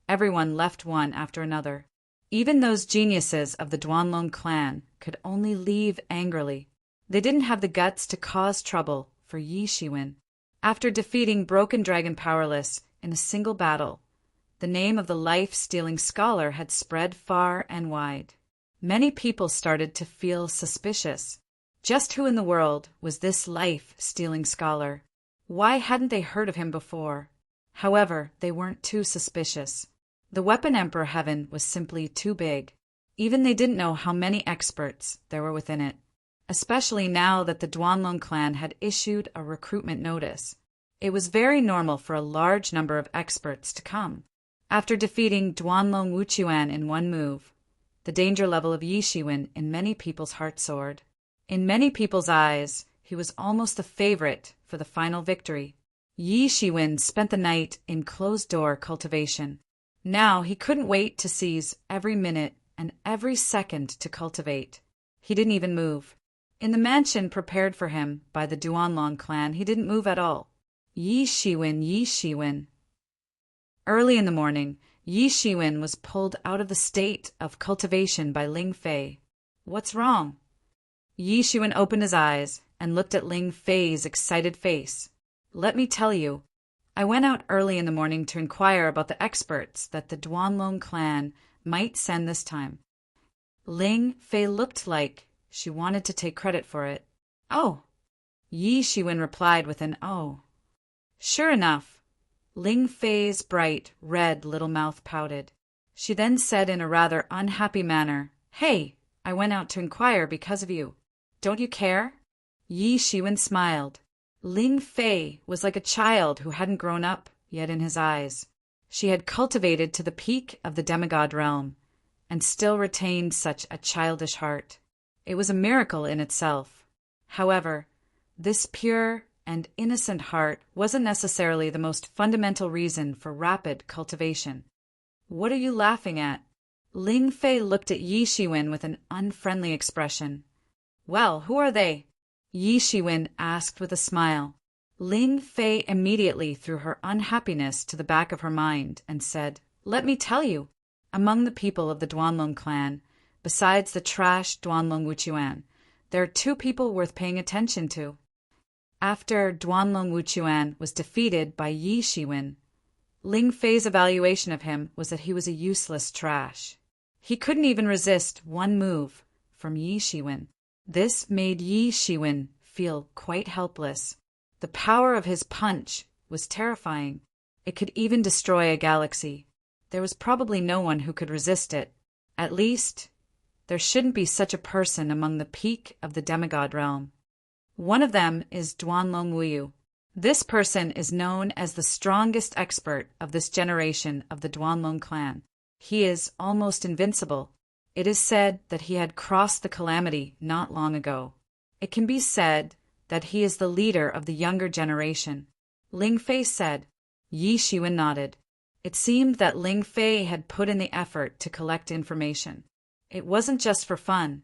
[SPEAKER 1] everyone left one after another. Even those geniuses of the Duanlong clan could only leave angrily. They didn't have the guts to cause trouble for Yi Shiwen. After defeating Broken Dragon Powerless in a single battle, the name of the life-stealing scholar had spread far and wide. Many people started to feel suspicious. Just who in the world was this life-stealing scholar? Why hadn't they heard of him before? However, they weren't too suspicious. The Weapon Emperor Heaven was simply too big. Even they didn't know how many experts there were within it, especially now that the Duanlong clan had issued a recruitment notice. It was very normal for a large number of experts to come. After defeating Duanlong Wuchuan in one move, the danger level of Yi Shiwen in many people's hearts soared. In many people's eyes, he was almost the favorite for the final victory. Yi Shiwen spent the night in closed-door cultivation. Now he couldn't wait to seize every minute and every second to cultivate. He didn't even move. In the mansion prepared for him by the Duanlong clan, he didn't move at all. Yi Shiwen, Yi Shiwen. Early in the morning, Yi Shiwen was pulled out of the state of cultivation by Ling Fei. What's wrong? Yi Shiwen opened his eyes and looked at Ling Fei's excited face. Let me tell you, I went out early in the morning to inquire about the experts that the Duanlong clan might send this time. Ling Fei looked like she wanted to take credit for it. Oh, Yi Shiwen replied with an oh. Sure enough, Ling Fei's bright red little mouth pouted. She then said in a rather unhappy manner, Hey, I went out to inquire because of you. Don't you care? Yi Shiwen smiled. Ling Fei was like a child who hadn't grown up yet in his eyes. She had cultivated to the peak of the demigod realm, and still retained such a childish heart. It was a miracle in itself. However, this pure and innocent heart wasn't necessarily the most fundamental reason for rapid cultivation. What are you laughing at? Ling Fei looked at Yi Shiwen with an unfriendly expression. Well, who are they? Yi Shiwen asked with a smile. Ling Fei immediately threw her unhappiness to the back of her mind and said, Let me tell you, among the people of the Duanlong clan, besides the trash Duanlong Wuchuan, there are two people worth paying attention to. After Duanlong Wuchuan was defeated by Yi Shiwen, Ling Fei's evaluation of him was that he was a useless trash. He couldn't even resist one move from Yi Shiwen. This made Yi Shiwen feel quite helpless. The power of his punch was terrifying. It could even destroy a galaxy. There was probably no one who could resist it. At least, there shouldn't be such a person among the peak of the demigod realm. One of them is Duanlong Wuyu. This person is known as the strongest expert of this generation of the Duanlong clan. He is almost invincible. It is said that he had crossed the calamity not long ago. It can be said that he is the leader of the younger generation. Ling Fei said. Yi Shiwen nodded. It seemed that Ling Fei had put in the effort to collect information. It wasn't just for fun.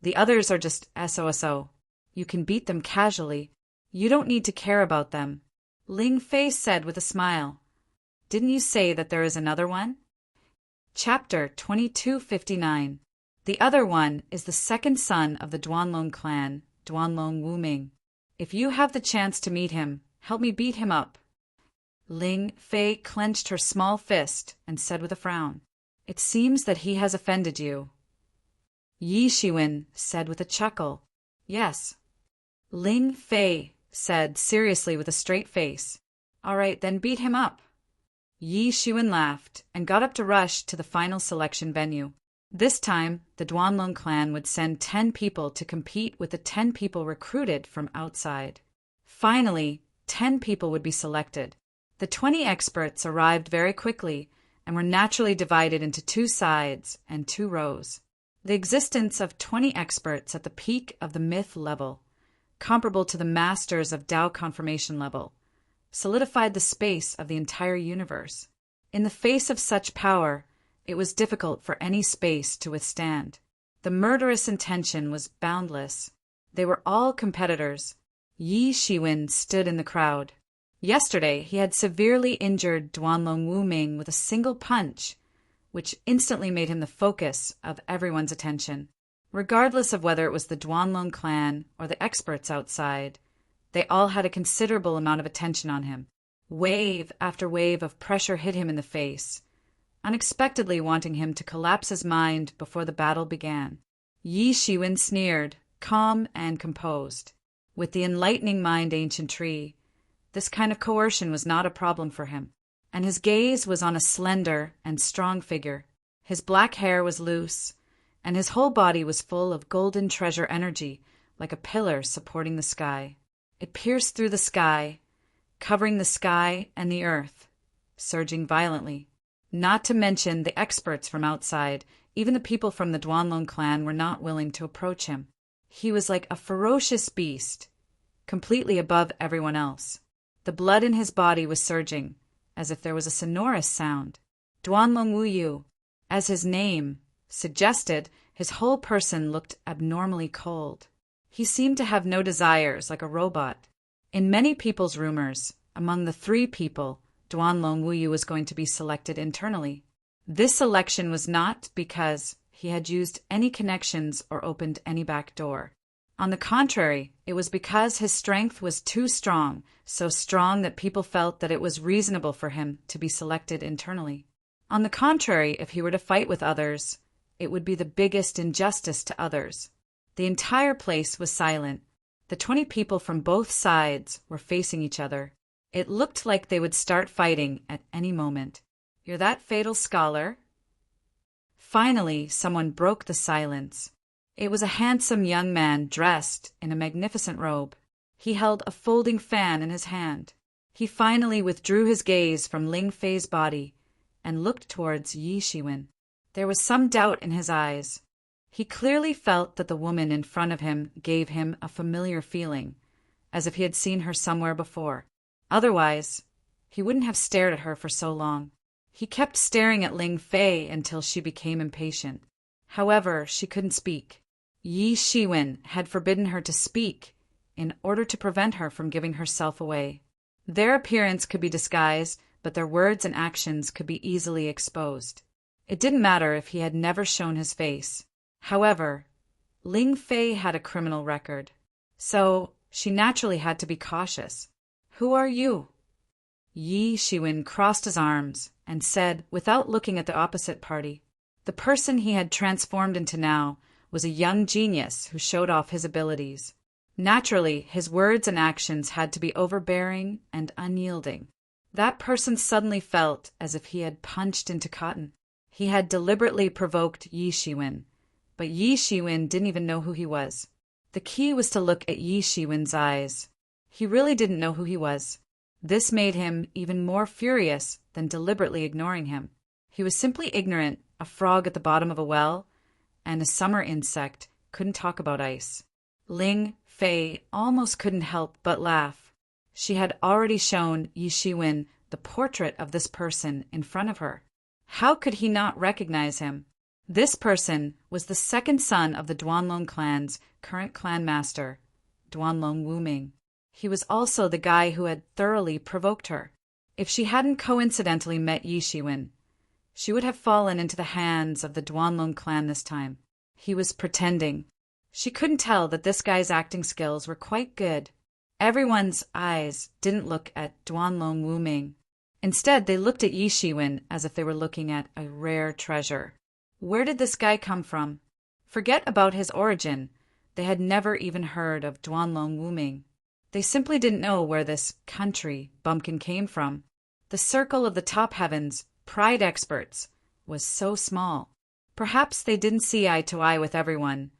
[SPEAKER 1] The others are just SOSO. You can beat them casually. You don't need to care about them. Ling Fei said with a smile. Didn't you say that there is another one? Chapter 2259. The other one is the second son of the Duanlong clan, Duanlong Wuming. If you have the chance to meet him, help me beat him up. Ling Fei clenched her small fist and said with a frown, It seems that he has offended you. Yi Shiwen said with a chuckle, Yes. Ling Fei said seriously with a straight face, All right, then beat him up. Yi Shiwen laughed and got up to rush to the final selection venue. This time, the Duanlong clan would send 10 people to compete with the 10 people recruited from outside. Finally, 10 people would be selected. The 20 experts arrived very quickly and were naturally divided into 2 sides and 2 rows. The existence of 20 experts at the peak of the myth level, comparable to the masters of Tao confirmation level, solidified the space of the entire universe. In the face of such power, it was difficult for any space to withstand. The murderous intention was boundless. They were all competitors. Yi Shiwen stood in the crowd. Yesterday, he had severely injured Duanlong Wuming with a single punch, which instantly made him the focus of everyone's attention. Regardless of whether it was the Duanlong clan or the experts outside, they all had a considerable amount of attention on him. Wave after wave of pressure hit him in the face, unexpectedly wanting him to collapse his mind before the battle began. Yi Shiwen sneered, calm and composed. With the enlightening mind ancient tree, this kind of coercion was not a problem for him, and his gaze was on a slender and strong figure. His black hair was loose, and his whole body was full of golden treasure energy, like a pillar supporting the sky. It pierced through the sky, covering the sky and the earth, surging violently. Not to mention the experts from outside, even the people from the Duanlong clan were not willing to approach him. He was like a ferocious beast, completely above everyone else. The blood in his body was surging, as if there was a sonorous sound. Duanlong Wuyu, as his name suggested, his whole person looked abnormally cold. He seemed to have no desires, like a robot. In many people's rumors, among the 3 people, Duanlong Wuyu was going to be selected internally. This selection was not because he had used any connections or opened any back door. On the contrary, it was because his strength was too strong, so strong that people felt that it was reasonable for him to be selected internally. On the contrary, if he were to fight with others, it would be the biggest injustice to others. The entire place was silent. The 20 people from both sides were facing each other. It looked like they would start fighting at any moment. You're that fatal scholar? Finally, someone broke the silence. It was a handsome young man dressed in a magnificent robe. He held a folding fan in his hand. He finally withdrew his gaze from Ling Fei's body and looked towards Yi Shiwen. There was some doubt in his eyes. He clearly felt that the woman in front of him gave him a familiar feeling, as if he had seen her somewhere before. Otherwise, he wouldn't have stared at her for so long. He kept staring at Ling Fei until she became impatient. However, she couldn't speak. Yi Shiwen had forbidden her to speak in order to prevent her from giving herself away. Their appearance could be disguised, but their words and actions could be easily exposed. It didn't matter if he had never shown his face. However, Ling Fei had a criminal record, so she naturally had to be cautious. Who are you? Yi Shiwen crossed his arms and said, without looking at the opposite party. The person he had transformed into now was a young genius who showed off his abilities. Naturally, his words and actions had to be overbearing and unyielding. That person suddenly felt as if he had punched into cotton. He had deliberately provoked Yi Shiwen, but Yi Shiwen didn't even know who he was. The key was to look at Yi Shiwen's eyes. He really didn't know who he was. This made him even more furious than deliberately ignoring him. He was simply ignorant, a frog at the bottom of a well, and a summer insect couldn't talk about ice. Ling Fei almost couldn't help but laugh. She had already shown Yi Shiwen the portrait of this person in front of her. How could he not recognize him? This person was the second son of the Duanlong clan's current clan master, Duanlong Wuming. He was also the guy who had thoroughly provoked her. If she hadn't coincidentally met Yi Shiwen, she would have fallen into the hands of the Duanlong clan this time. He was pretending. She couldn't tell that this guy's acting skills were quite good. Everyone's eyes didn't look at Duanlong Wuming. Instead, they looked at Yi Shiwen as if they were looking at a rare treasure. Where did this guy come from? Forget about his origin. They had never even heard of Duanlong Wuming. They simply didn't know where this country bumpkin came from. The circle of the top heavens, pride experts, was so small. Perhaps they didn't see eye to eye with everyone,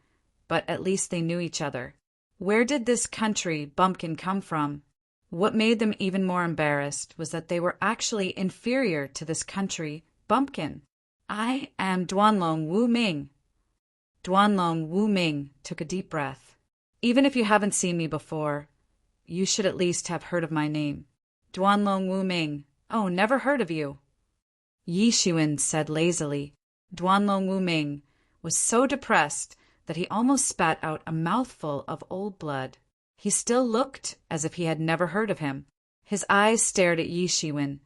[SPEAKER 1] but at least they knew each other. Where did this country bumpkin come from? What made them even more embarrassed was that they were actually inferior to this country bumpkin. I am Duanlong Wuming. Duanlong Wuming took a deep breath. Even if you haven't seen me before, you should at least have heard of my name. Duanlong Wuming. Oh, never heard of you. Yi Shiwen said lazily. Duanlong Wuming was so depressed that he almost spat out a mouthful of old blood. He still looked as if he had never heard of him. His eyes stared at Yi Shiwen,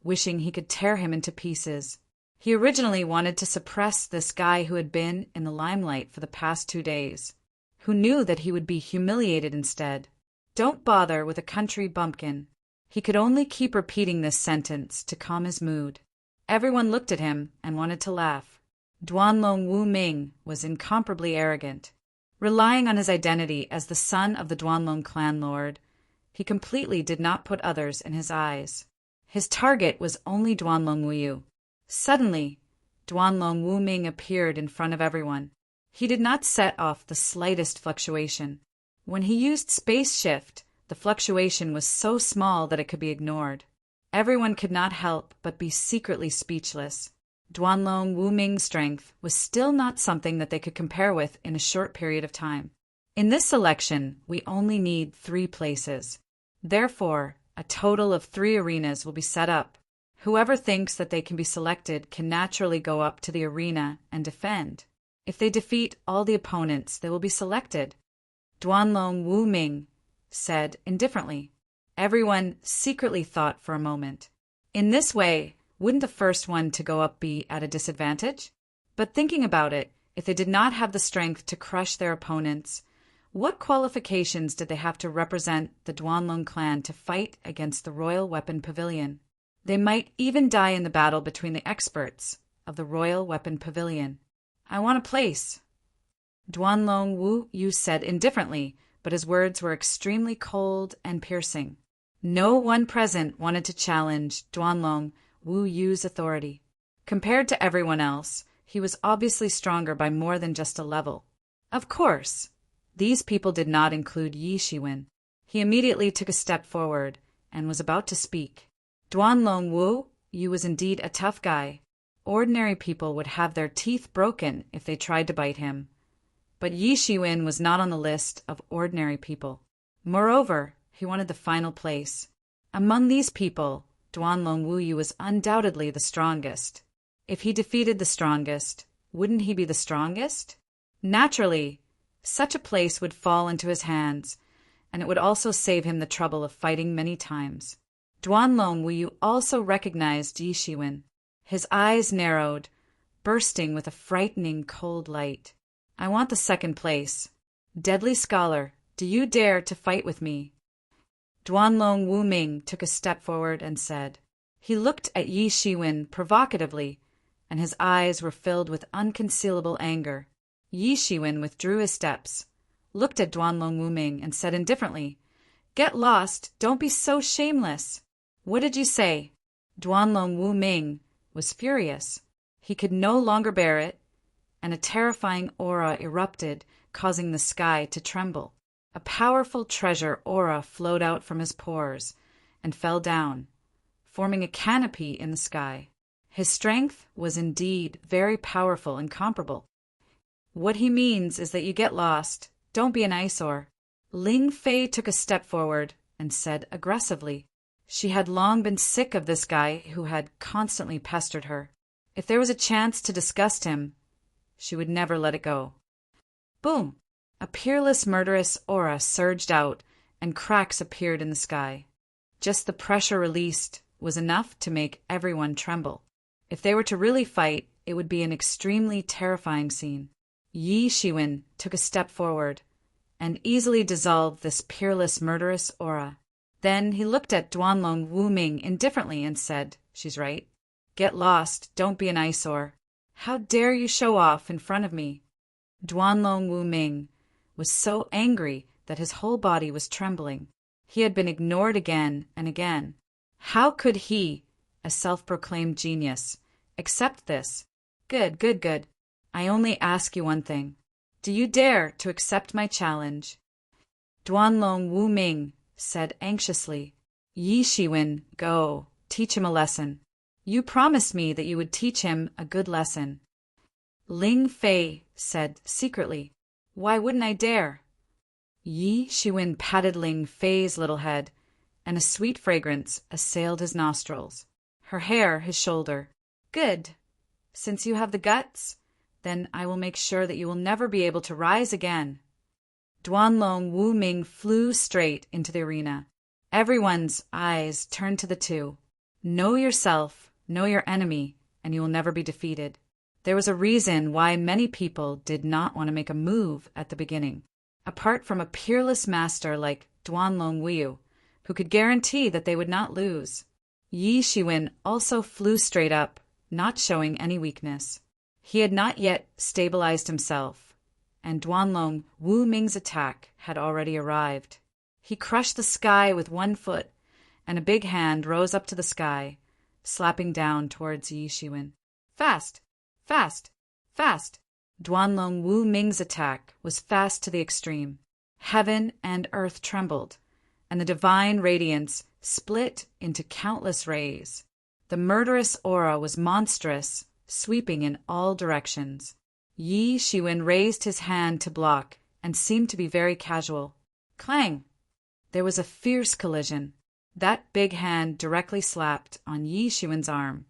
[SPEAKER 1] wishing he could tear him into pieces. He originally wanted to suppress this guy who had been in the limelight for the past 2 days, who knew that he would be humiliated instead. Don't bother with a country bumpkin. He could only keep repeating this sentence to calm his mood. Everyone looked at him and wanted to laugh. Duanlong Wuming was incomparably arrogant. Relying on his identity as the son of the Duanlong clan lord, he completely did not put others in his eyes. His target was only Duanlong Wuyu. Suddenly, Duanlong Wuming appeared in front of everyone. He did not set off the slightest fluctuation. When he used space shift, the fluctuation was so small that it could be ignored. Everyone could not help but be secretly speechless. Duanlong Wuming's strength was still not something that they could compare with in a short period of time. In this selection, we only need 3 places. Therefore, a total of 3 arenas will be set up. Whoever thinks that they can be selected can naturally go up to the arena and defend. If they defeat all the opponents, they will be selected. Duanlong Wuming said indifferently. Everyone secretly thought for a moment. In this way, wouldn't the first one to go up be at a disadvantage? But thinking about it, if they did not have the strength to crush their opponents, what qualifications did they have to represent the Duanlong clan to fight against the Royal Weapon Pavilion? They might even die in the battle between the experts of the Royal Weapon Pavilion. I want a place. Duanlong Wuyu said indifferently, but his words were extremely cold and piercing. No one present wanted to challenge Duanlong Wuyu's authority. Compared to everyone else, he was obviously stronger by more than just a level. Of course, these people did not include Yi Shiwen. He immediately took a step forward and was about to speak. Duanlong Wuyu was indeed a tough guy. Ordinary people would have their teeth broken if they tried to bite him. But Yi Shiwen was not on the list of ordinary people. Moreover, he wanted the final place. Among these people, Duanlong Wuyu was undoubtedly the strongest. If he defeated the strongest, wouldn't he be the strongest? Naturally, such a place would fall into his hands, and it would also save him the trouble of fighting many times. Duanlong Wuyu also recognized Yi Shiwen. His eyes narrowed, bursting with a frightening cold light. I want the second place. Deadly Scholar, do you dare to fight with me? Duanlong Wuming took a step forward and said. He looked at Yi Shiwen provocatively, and his eyes were filled with unconcealable anger. Yi Shiwen withdrew his steps, looked at Duanlong Wuming, and said indifferently, Get lost, don't be so shameless. What did you say? Duanlong Wuming was furious. He could no longer bear it, and a terrifying aura erupted, causing the sky to tremble. A powerful treasure aura flowed out from his pores and fell down, forming a canopy in the sky. His strength was indeed very powerful and comparable. What he means is that you get lost. Don't be an eyesore. Ling Fei took a step forward and said aggressively. She had long been sick of this guy who had constantly pestered her. If there was a chance to disgust him, she would never let it go. Boom! A peerless, murderous aura surged out, and cracks appeared in the sky. Just the pressure released was enough to make everyone tremble. If they were to really fight, it would be an extremely terrifying scene. Yi Shiwen took a step forward and easily dissolved this peerless, murderous aura. Then he looked at Duanlong Wuming indifferently and said, "She's right. Get lost, don't be an eyesore. How dare you show off in front of me?" Duanlong Wuming was so angry that his whole body was trembling. He had been ignored again and again. How could he, a self-proclaimed genius, accept this? Good, good, good. I only ask you one thing. Do you dare to accept my challenge? Duanlong Wuming said anxiously. Yi Shiwen, go, teach him a lesson. You promised me that you would teach him a good lesson. Ling Fei said secretly, why wouldn't I dare? Yi Shiwen patted Ling Fei's little head, and a sweet fragrance assailed his nostrils. Her hair his shoulder. Good. Since you have the guts, then I will make sure that you will never be able to rise again. Duanlong Wuming flew straight into the arena. Everyone's eyes turned to the two. Know yourself, know your enemy, and you will never be defeated. There was a reason why many people did not want to make a move at the beginning. Apart from a peerless master like Duanlong Wu, who could guarantee that they would not lose. Yi Shiwen also flew straight up, not showing any weakness. He had not yet stabilized himself, and Duanlong Wuming's attack had already arrived. He crushed the sky with one foot, and a big hand rose up to the sky, slapping down towards Yi Shiwen. Fast! Fast! Fast! Duanlong Wuming's attack was fast to the extreme. Heaven and earth trembled, and the divine radiance split into countless rays. The murderous aura was monstrous, sweeping in all directions. Yi Shiwen raised his hand to block and seemed to be very casual. Clang! There was a fierce collision. That big hand directly slapped on Yi Shiwen's arm,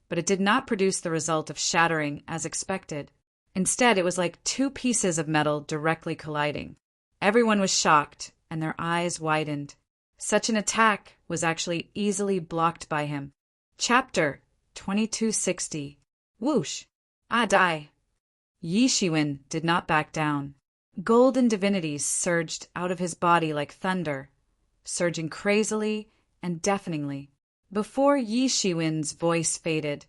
[SPEAKER 1] but it did not produce the result of shattering as expected. Instead, it was like two pieces of metal directly colliding. Everyone was shocked, and their eyes widened. Such an attack was actually easily blocked by him. Chapter 2260. Whoosh! Ah, die! Yi Shiwen did not back down. Golden divinities surged out of his body like thunder, surging crazily and deafeningly. Before Yi Shiwen's voice faded,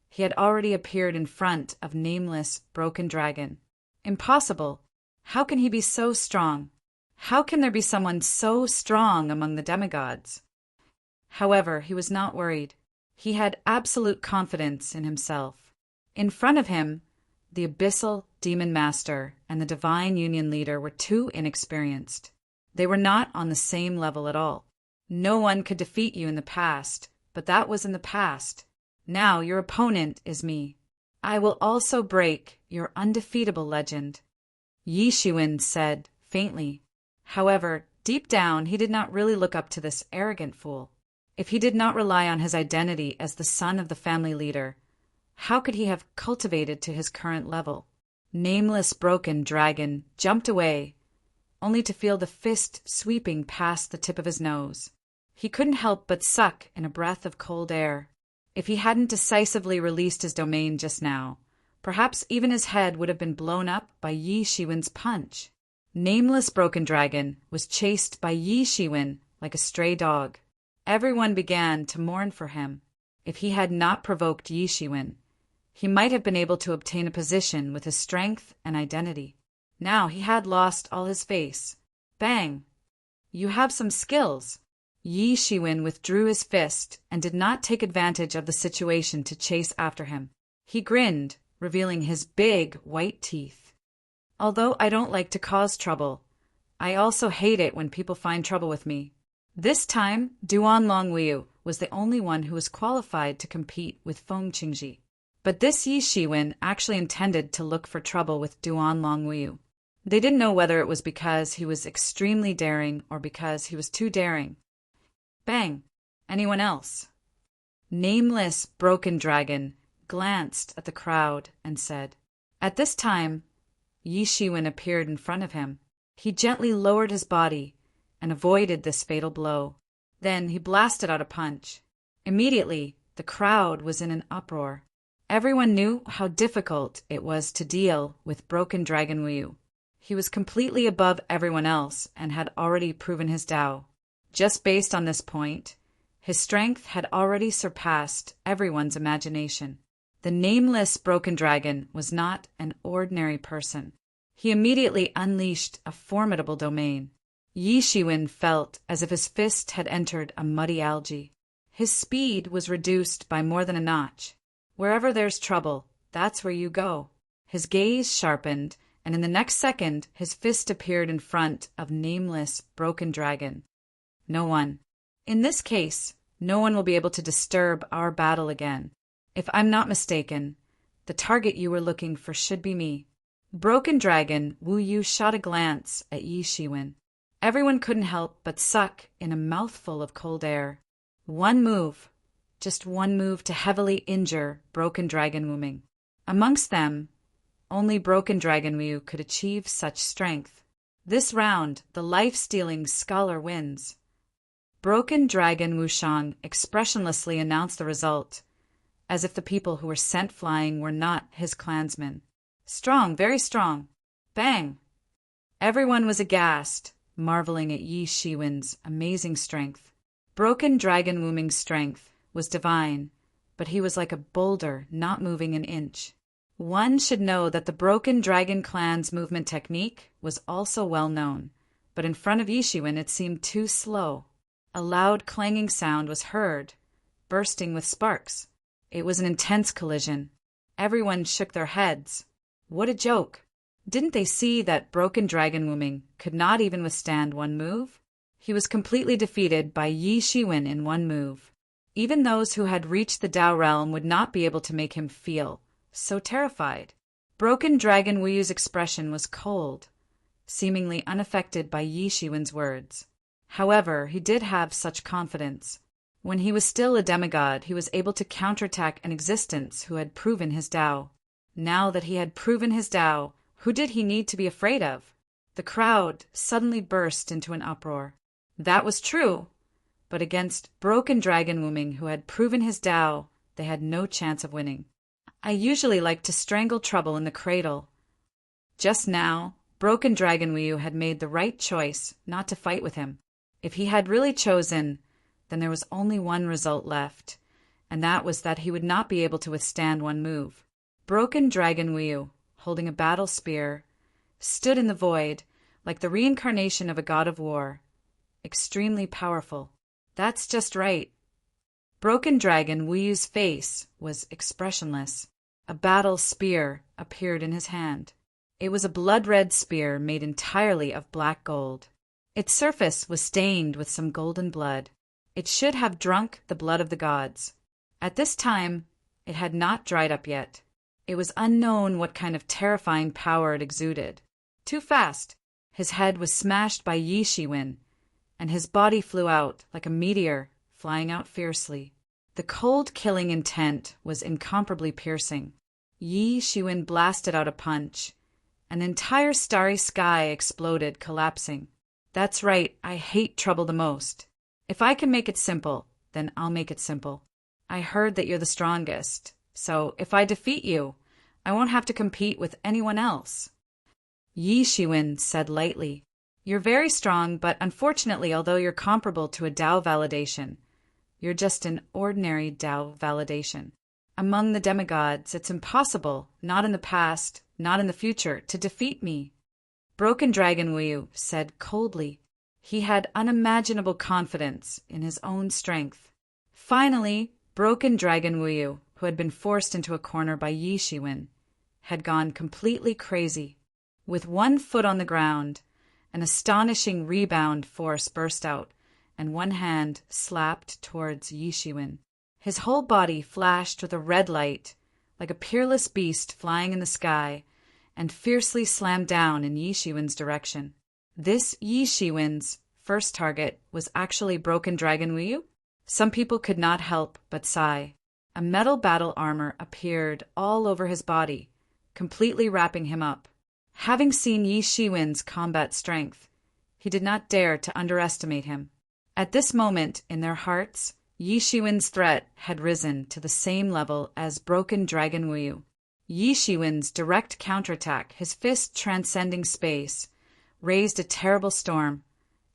[SPEAKER 1] he had already appeared in front of nameless Broken Dragon. Impossible! How can he be so strong? How can there be someone so strong among the demigods? However, he was not worried. He had absolute confidence in himself. In front of him, the Abyssal Demon Master and the Divine Union Leader were too inexperienced. They were not on the same level at all. No one could defeat you in the past, but that was in the past. Now your opponent is me. I will also break your undefeatable legend. Yi Shiwen said faintly. However, deep down he did not really look up to this arrogant fool. If he did not rely on his identity as the son of the family leader, how could he have cultivated to his current level? Nameless Broken Dragon jumped away, only to feel the fist sweeping past the tip of his nose. He couldn't help but suck in a breath of cold air. If he hadn't decisively released his domain just now, perhaps even his head would have been blown up by Yi Shiwen's punch. Nameless Broken Dragon was chased by Yi Shiwen like a stray dog. Everyone began to mourn for him. If he had not provoked Yi Shiwen, he might have been able to obtain a position with his strength and identity. Now he had lost all his face. Bang! You have some skills. Yi Shiwen withdrew his fist and did not take advantage of the situation to chase after him. He grinned, revealing his big white teeth. Although I don't like to cause trouble, I also hate it when people find trouble with me. This time, Duanlong Wu was the only one who was qualified to compete with Feng Qingji. But this Yi Shiwen actually intended to look for trouble with Duan Longwu. They didn't know whether it was because he was extremely daring or because he was too daring. Bang! Anyone else? Nameless Broken Dragon glanced at the crowd and said. At this time, Yi Shiwen appeared in front of him. He gently lowered his body and avoided this fatal blow. Then he blasted out a punch. Immediately, the crowd was in an uproar. Everyone knew how difficult it was to deal with Broken Dragon Wu. He was completely above everyone else and had already proven his Tao. Just based on this point, his strength had already surpassed everyone's imagination. The nameless Broken Dragon was not an ordinary person. He immediately unleashed a formidable domain. Yi Shiwen felt as if his fist had entered a muddy algae. His speed was reduced by more than a notch. Wherever there's trouble, that's where you go. His gaze sharpened, and in the next second, his fist appeared in front of nameless Broken Dragon. No one. In this case, no one will be able to disturb our battle again. If I'm not mistaken, the target you were looking for should be me. Broken Dragon Wu Yu shot a glance at Yi Shiwen. Everyone couldn't help but suck in a mouthful of cold air. One move, just one move to heavily injure Broken Dragon Wuming. Amongst them, only Broken Dragon Wu could achieve such strength. This round, the life-stealing scholar wins. Broken Dragon Wushang expressionlessly announced the result, as if the people who were sent flying were not his clansmen. Strong, very strong. Bang! Everyone was aghast, marveling at Yi Shiwen's amazing strength. Broken Dragon Wuming's strength was divine, but he was like a boulder not moving an inch. One should know that the Broken Dragon clan's movement technique was also well known, but in front of Yi Shiwen it seemed too slow. A loud clanging sound was heard, bursting with sparks. It was an intense collision. Everyone shook their heads. What a joke! Didn't they see that Broken Dragon Wuming could not even withstand one move? He was completely defeated by Yi Shiwen in one move. Even those who had reached the Tao realm would not be able to make him feel so terrified. Broken Dragon Wuyu's expression was cold, seemingly unaffected by Yi Shiwen's words. However, he did have such confidence. When he was still a demigod, he was able to counterattack an existence who had proven his Tao. Now that he had proven his Tao, who did he need to be afraid of? The crowd suddenly burst into an uproar. That was true, but against Broken Dragon Wuming, who had proven his Tao, they had no chance of winning. I usually like to strangle trouble in the cradle. Just now, Broken Dragon Wu had made the right choice not to fight with him. If he had really chosen, then there was only one result left, and that was that he would not be able to withstand one move. Broken Dragon Wu, holding a battle spear, stood in the void like the reincarnation of a god of war, extremely powerful. That's just right. Broken Dragon Wu's face was expressionless. A battle spear appeared in his hand. It was a blood-red spear made entirely of black gold. Its surface was stained with some golden blood. It should have drunk the blood of the gods. At this time, it had not dried up yet. It was unknown what kind of terrifying power it exuded. Too fast! His head was smashed by Yi Shiwen, and his body flew out like a meteor, flying out fiercely. The cold killing intent was incomparably piercing. Yi Shiwen blasted out a punch. An entire starry sky exploded, collapsing. That's right, I hate trouble the most. If I can make it simple, then I'll make it simple. I heard that you're the strongest, so if I defeat you, I won't have to compete with anyone else. Yi Shiwen said lightly, You're very strong, but unfortunately, although you're comparable to a Tao validation, you're just an ordinary Tao validation. Among the demigods, it's impossible, not in the past, not in the future, to defeat me. Broken Dragon Wu said coldly. He had unimaginable confidence in his own strength. Finally, Broken Dragon Wu, who had been forced into a corner by Yi Shiwen, had gone completely crazy. With one foot on the ground, an astonishing rebound force burst out, and one hand slapped towards Yi Shiwen. His whole body flashed with a red light, like a peerless beast flying in the sky, and fiercely slammed down in Yi Shiwen's direction. This Yi Shiwen's first target was actually Broken Dragon Wuyu. Some people could not help but sigh. A metal battle armor appeared all over his body, completely wrapping him up. Having seen Yi Shiwen's combat strength, he did not dare to underestimate him. At this moment, in their hearts, Yi Shiwen's threat had risen to the same level as Broken Dragon Wuyu. Yi Shiwen's direct counterattack, his fist transcending space, raised a terrible storm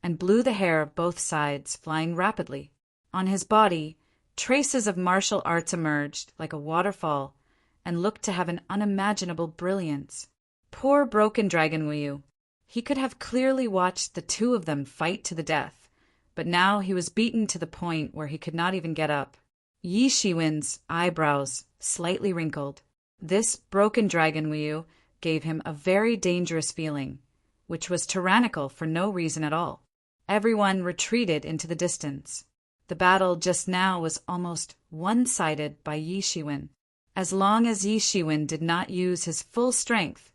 [SPEAKER 1] and blew the hair of both sides flying rapidly. On his body, traces of martial arts emerged like a waterfall and looked to have an unimaginable brilliance. Poor Broken Dragon Wuyu. He could have clearly watched the two of them fight to the death, but now he was beaten to the point where he could not even get up. Yi Shiwen's eyebrows slightly wrinkled. This Broken Dragon Wuyu gave him a very dangerous feeling, which was tyrannical for no reason at all. Everyone retreated into the distance. The battle just now was almost one-sided by Yi Shiwen. As long as Yi Shiwen did not use his full strength,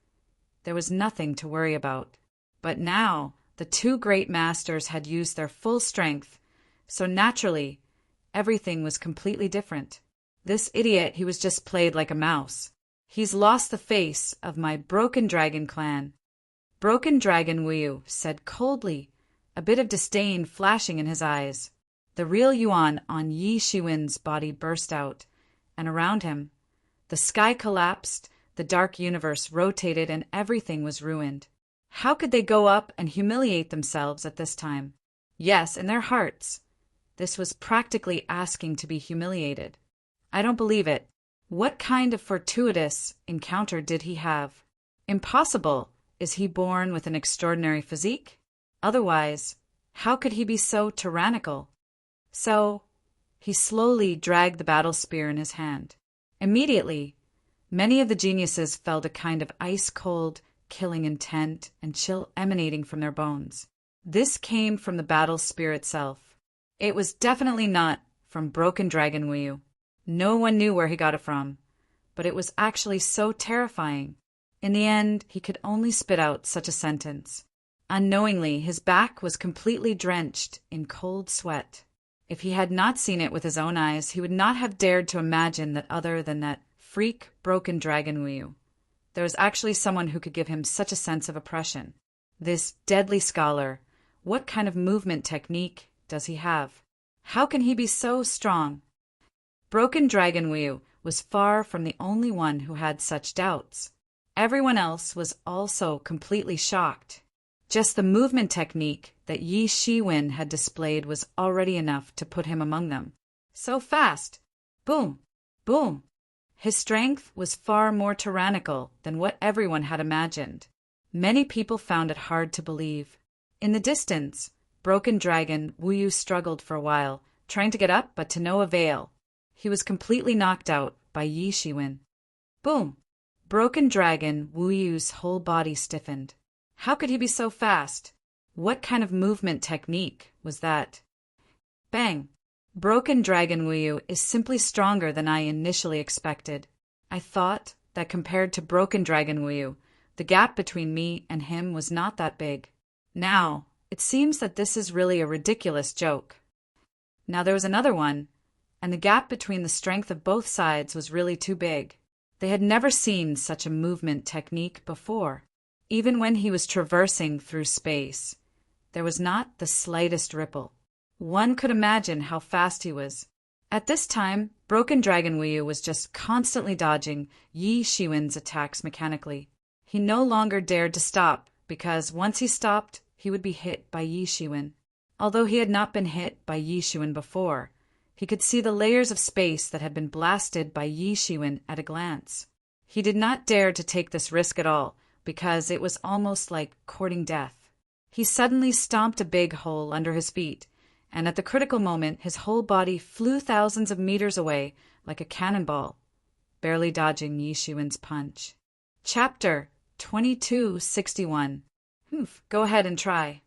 [SPEAKER 1] there was nothing to worry about. But now the two great masters had used their full strength, so naturally, everything was completely different. This idiot, he was just played like a mouse. He's lost the face of my Broken Dragon clan. Broken Dragon Wuyu said coldly, a bit of disdain flashing in his eyes. The real Yuan on Yi Shiwen's body burst out, and around him, the sky collapsed, the dark universe rotated, and everything was ruined. How could they go up and humiliate themselves at this time? Yes, in their hearts. This was practically asking to be humiliated. I don't believe it. What kind of fortuitous encounter did he have? Impossible. Is he born with an extraordinary physique? Otherwise, how could he be so tyrannical? So, he slowly dragged the battle spear in his hand. Immediately, many of the geniuses felt a kind of ice-cold, killing intent and chill emanating from their bones. This came from the battle spear itself. It was definitely not from Broken Dragon Wuyu. No one knew where he got it from, but it was actually so terrifying. In the end, he could only spit out such a sentence. Unknowingly, his back was completely drenched in cold sweat. If he had not seen it with his own eyes, he would not have dared to imagine that other than that freak Broken Dragon Wuyu, there was actually someone who could give him such a sense of oppression. This deadly scholar, what kind of movement technique does he have? How can he be so strong? Broken Dragon Wuyu was far from the only one who had such doubts. Everyone else was also completely shocked. Just the movement technique that Yi Shiwen had displayed was already enough to put him among them. So fast! Boom! Boom! His strength was far more tyrannical than what everyone had imagined. Many people found it hard to believe. In the distance, Broken Dragon Wuyu struggled for a while, trying to get up but to no avail. He was completely knocked out by Yi Shiwen. Boom! Broken Dragon Wuyu's whole body stiffened. How could he be so fast? What kind of movement technique was that? Bang! Broken Dragon Wuyu is simply stronger than I initially expected. I thought that compared to Broken Dragon Wuyu, the gap between me and him was not that big. Now, it seems that this is really a ridiculous joke. Now there was another one, and the gap between the strength of both sides was really too big. They had never seen such a movement technique before. Even when he was traversing through space, there was not the slightest ripple. One could imagine how fast he was. At this time, Broken Dragon Wuyu was just constantly dodging Yi Shiwen's attacks mechanically. He no longer dared to stop, because once he stopped, he would be hit by Yi Shiwen. Although he had not been hit by Yi Shiwen before, he could see the layers of space that had been blasted by Yi Shiwen at a glance. He did not dare to take this risk at all, because it was almost like courting death. He suddenly stomped a big hole under his feet, and at the critical moment his whole body flew thousands of meters away like a cannonball, barely dodging Yi Shiwen's punch. Chapter 2261. Go ahead and try.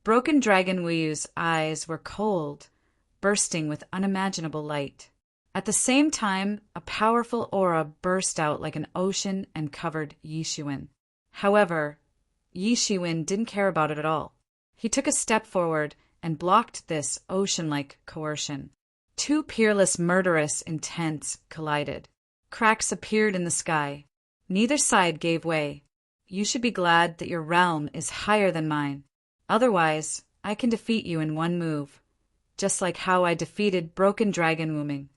[SPEAKER 1] Broken Dragon Wuyu's eyes were cold, bursting with unimaginable light. At the same time, a powerful aura burst out like an ocean and covered Yi Shiwen. However, Yi Shiwen didn't care about it at all. He took a step forward and blocked this ocean-like coercion. Two peerless, murderous intents collided. Cracks appeared in the sky. Neither side gave way. You should be glad that your realm is higher than mine. Otherwise, I can defeat you in one move, just like how I defeated Broken Dragon Wuming.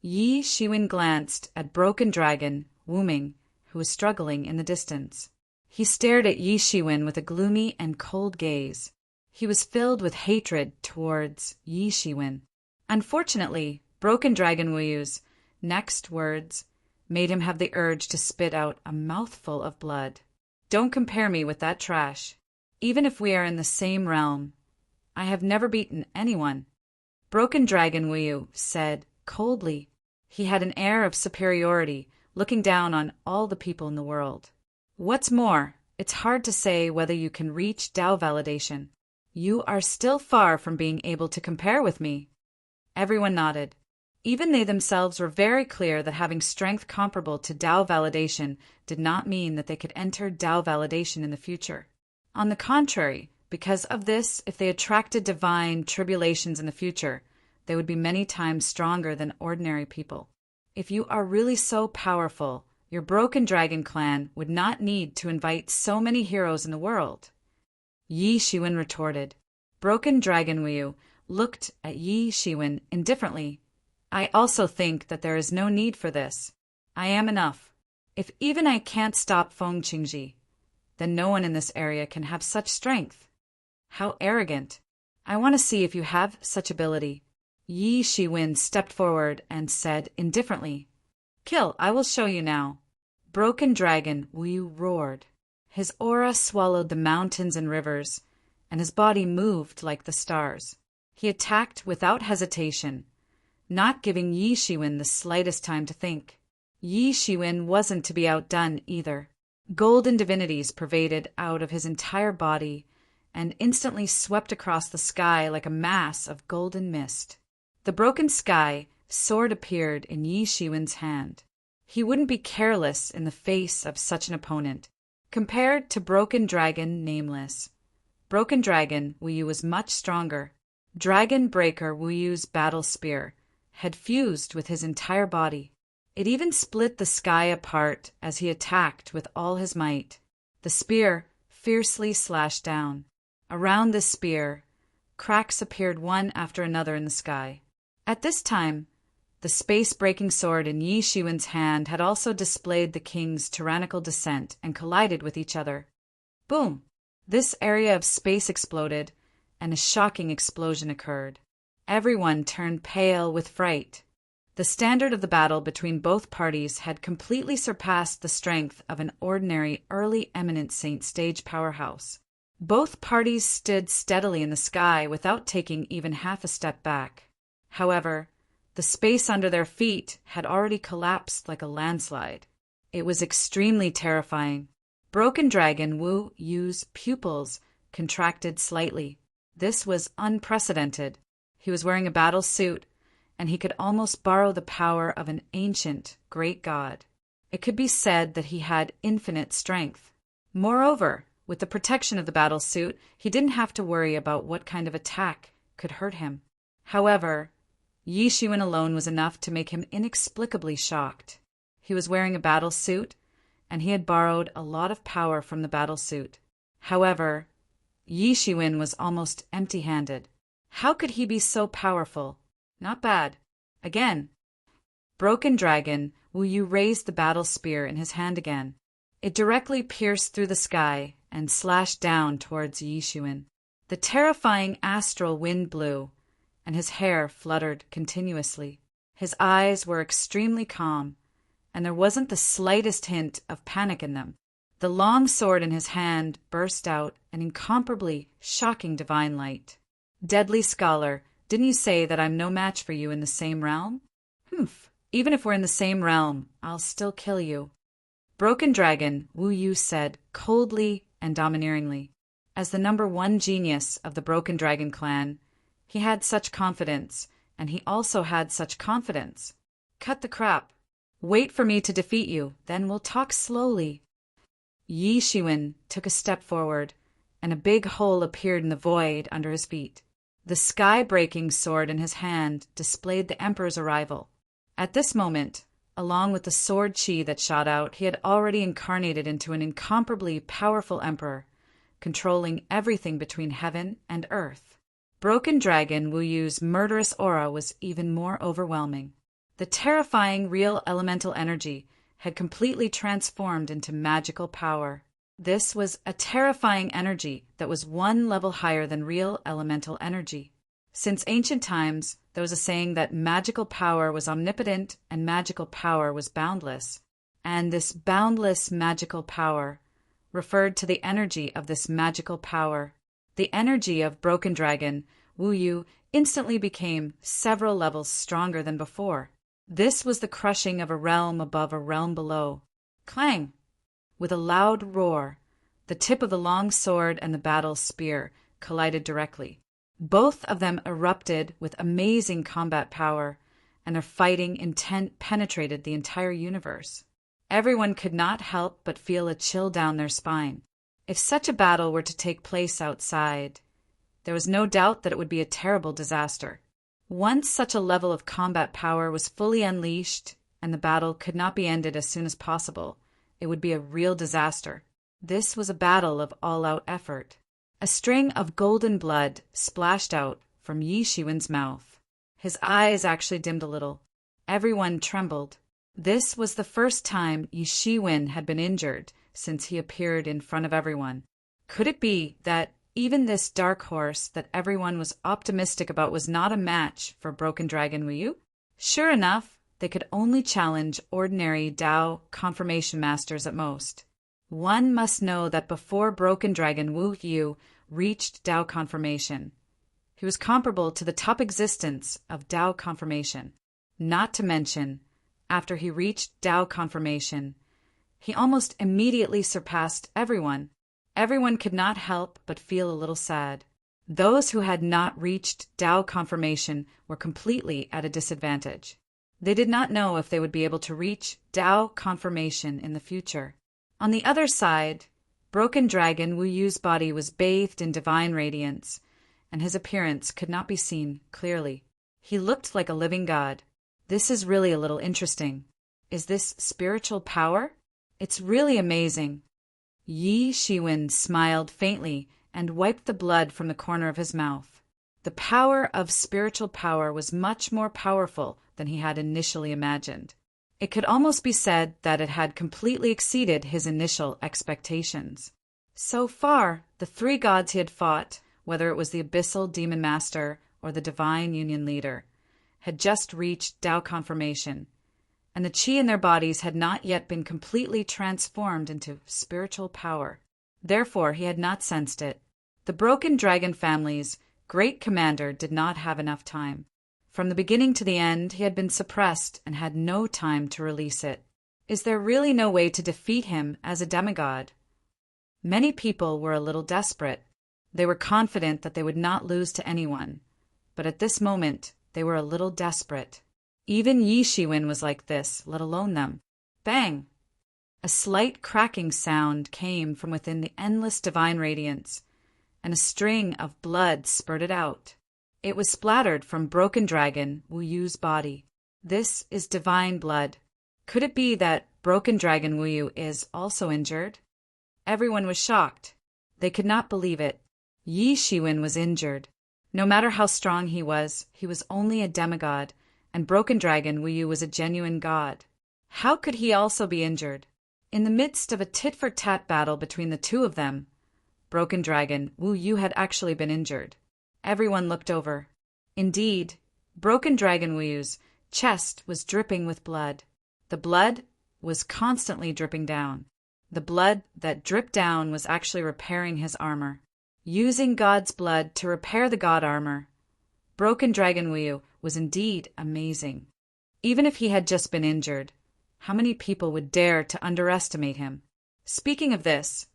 [SPEAKER 1] Yi Shiwen glanced at Broken Dragon Wuming, who was struggling in the distance. He stared at Yi Shiwen with a gloomy and cold gaze. He was filled with hatred towards Yi Shiwen. Unfortunately, Broken Dragon Wuyu's next words made him have the urge to spit out a mouthful of blood. Don't compare me with that trash. Even if we are in the same realm, I have never beaten anyone. Broken Dragon Wuyu said coldly. He had an air of superiority, looking down on all the people in the world. What's more, it's hard to say whether you can reach Dao validation. You are still far from being able to compare with me. Everyone nodded. Even they themselves were very clear that having strength comparable to Dao validation did not mean that they could enter Dao validation in the future. On the contrary, because of this, if they attracted divine tribulations in the future, they would be many times stronger than ordinary people. If you are really so powerful, your Broken Dragon clan would not need to invite so many heroes in the world. Yi Shiwen retorted. Broken Dragon Wuyu looked at Yi Shiwen indifferently. I also think that there is no need for this. I am enough. If even I can't stop Feng Qingji, then no one in this area can have such strength. How arrogant. I want to see if you have such ability. Yi Shiwen stepped forward and said indifferently, Kill, I will show you now. Broken Dragon Wuyu roared. His aura swallowed the mountains and rivers, and his body moved like the stars. He attacked without hesitation, not giving Yi Shiwen the slightest time to think. Yi Shiwen wasn't to be outdone either. Golden divinities pervaded out of his entire body and instantly swept across the sky like a mass of golden mist. The broken sky sword appeared in Yi Shiwen's hand. He wouldn't be careless in the face of such an opponent. Compared to Broken Dragon Nameless, Broken Dragon Wuyu was much stronger. Dragon Breaker Wuyu's battle spear had fused with his entire body. It even split the sky apart as he attacked with all his might. The spear fiercely slashed down. Around this spear, cracks appeared one after another in the sky. At this time, the space-breaking sword in Yi Shiwen's hand had also displayed the king's tyrannical descent and collided with each other. Boom! This area of space exploded, and a shocking explosion occurred. Everyone turned pale with fright. The standard of the battle between both parties had completely surpassed the strength of an ordinary early eminent Saint stage powerhouse. Both parties stood steadily in the sky without taking even half a step back. However, the space under their feet had already collapsed like a landslide. It was extremely terrifying. Broken Dragon Wu Yu's pupils contracted slightly. This was unprecedented. He was wearing a battle suit, and he could almost borrow the power of an ancient, great god. It could be said that he had infinite strength. Moreover, with the protection of the battle suit, he didn't have to worry about what kind of attack could hurt him. However, Yi Shiwen alone was enough to make him inexplicably shocked. He was wearing a battle suit, and he had borrowed a lot of power from the battle suit. However, Yi Shiwen was almost empty-handed. How could he be so powerful? Not bad. Again. Broken Dragon Wuyu raised the battle spear in his hand again. It directly pierced through the sky and slashed down towards Yi Shiwen. The terrifying astral wind blew, and his hair fluttered continuously. His eyes were extremely calm, and there wasn't the slightest hint of panic in them. The long sword in his hand burst out an incomparably shocking divine light. Deadly scholar, didn't you say that I'm no match for you in the same realm? Humph, even if we're in the same realm, I'll still kill you. Broken Dragon Wu Yu said coldly and domineeringly. As the #1 genius of the Broken Dragon clan, he had such confidence, and he also had such confidence. Cut the crap. Wait for me to defeat you, then we'll talk slowly. Yi Shiwen took a step forward, and a big hole appeared in the void under his feet. The sky-breaking sword in his hand displayed the Emperor's arrival. At this moment, along with the sword chi that shot out, he had already incarnated into an incomparably powerful emperor, controlling everything between heaven and earth. Broken Dragon Wu Yu's murderous aura was even more overwhelming. The terrifying real elemental energy had completely transformed into magical power. This was a terrifying energy that was one level higher than real elemental energy. Since ancient times, there was a saying that magical power was omnipotent and magical power was boundless. And this boundless magical power referred to the energy of this magical power. The energy of Broken Dragon Wu Yu instantly became several levels stronger than before. This was the crushing of a realm above a realm below. Clang! With a loud roar, the tip of the long sword and the battle spear collided directly. Both of them erupted with amazing combat power, and their fighting intent penetrated the entire universe. Everyone could not help but feel a chill down their spine. If such a battle were to take place outside, there was no doubt that it would be a terrible disaster. Once such a level of combat power was fully unleashed and the battle could not be ended as soon as possible, it would be a real disaster. This was a battle of all-out effort. A string of golden blood splashed out from Yi Shiwen's mouth. His eyes actually dimmed a little. Everyone trembled. This was the first time Yi Shiwen had been injured since he appeared in front of everyone. Could it be that even this dark horse that everyone was optimistic about was not a match for Broken Dragon Wu Yu? Sure enough, they could only challenge ordinary Dao confirmation masters at most. One must know that before Broken Dragon Wu Yu reached Dao confirmation, he was comparable to the top existence of Dao confirmation. Not to mention, after he reached Dao confirmation, he almost immediately surpassed everyone. Everyone could not help but feel a little sad. Those who had not reached Dao confirmation were completely at a disadvantage. They did not know if they would be able to reach Dao confirmation in the future. On the other side, Broken Dragon Wu Yu's body was bathed in divine radiance, and his appearance could not be seen clearly. He looked like a living god. This is really a little interesting. Is this spiritual power? It's really amazing. Yi Shiwen smiled faintly and wiped the blood from the corner of his mouth. The power of spiritual power was much more powerful than he had initially imagined. It could almost be said that it had completely exceeded his initial expectations. So far, the three gods he had fought, whether it was the Abyssal Demon Master or the Divine Union Leader, had just reached Dao confirmation, and the chi in their bodies had not yet been completely transformed into spiritual power. Therefore, he had not sensed it. The Broken Dragon family's great commander did not have enough time. From the beginning to the end, he had been suppressed and had no time to release it. Is there really no way to defeat him as a demigod? Many people were a little desperate. They were confident that they would not lose to anyone. But at this moment, they were a little desperate. Even Yi Shiwen was like this, let alone them. Bang! A slight cracking sound came from within the endless divine radiance, and a string of blood spurted out. It was splattered from Broken Dragon Wu Yu's body. This is divine blood. Could it be that Broken Dragon Wu Yu is also injured? Everyone was shocked. They could not believe it. Yi Shiwen was injured. No matter how strong he was only a demigod, and Broken Dragon Wu Yu was a genuine god. How could he also be injured? In the midst of a tit-for-tat battle between the two of them, Broken Dragon Wu Yu had actually been injured. Everyone looked over. Indeed, Broken Dragon Wu Yu's chest was dripping with blood. The blood was constantly dripping down. The blood that dripped down was actually repairing his armor. Using God's blood to repair the god armor, Broken Dragon Wu Yu was indeed amazing. Even if he had just been injured, how many people would dare to underestimate him? Speaking of this,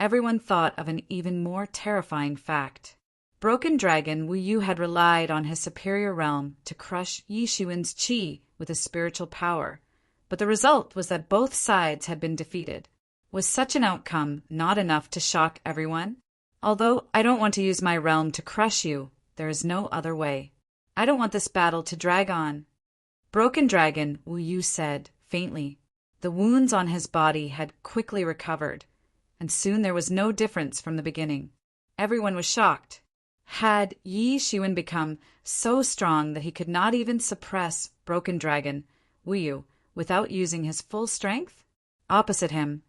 [SPEAKER 1] everyone thought of an even more terrifying fact. Broken Dragon Wu Yu had relied on his superior realm to crush Yi Shiwen's qi with his spiritual power, but the result was that both sides had been defeated. Was such an outcome not enough to shock everyone? Although I don't want to use my realm to crush you, there is no other way. I don't want this battle to drag on. Broken Dragon Wu Yu said, faintly. The wounds on his body had quickly recovered, and soon there was no difference from the beginning. Everyone was shocked. Had Yi Shiwen become so strong that he could not even suppress Broken Dragon Wu Yu without using his full strength? Opposite him,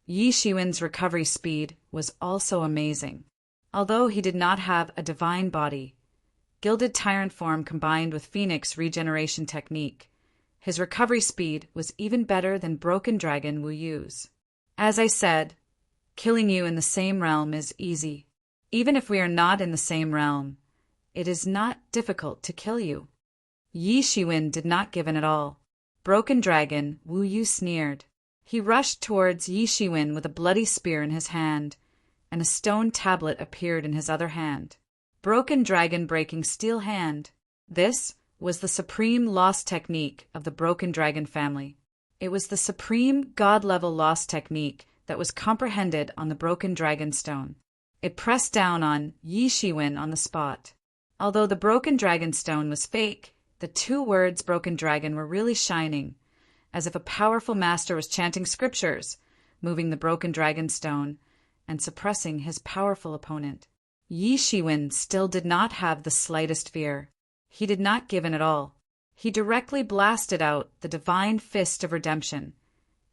[SPEAKER 1] Yi Shiwen's recovery speed was also amazing. Although he did not have a divine body, Gilded Tyrant form combined with Phoenix regeneration technique, his recovery speed was even better than Broken Dragon Wu Yu's. As I said, killing you in the same realm is easy. Even if we are not in the same realm, it is not difficult to kill you. Yi Shiwen did not give in at all. Broken Dragon Wu Yu sneered. He rushed towards Yi Shiwen with a bloody spear in his hand, and a stone tablet appeared in his other hand. Broken Dragon Breaking Steel Hand. This was the supreme lost technique of the Broken Dragon family. It was the supreme god-level lost technique that was comprehended on the Broken Dragon Stone. It pressed down on Yi Shiwen on the spot. Although the Broken Dragon Stone was fake, the two words Broken Dragon were really shining, as if a powerful master was chanting scriptures, moving the Broken Dragon Stone and suppressing his powerful opponent. Yi Shiwen still did not have the slightest fear. He did not give in at all. He directly blasted out the divine fist of redemption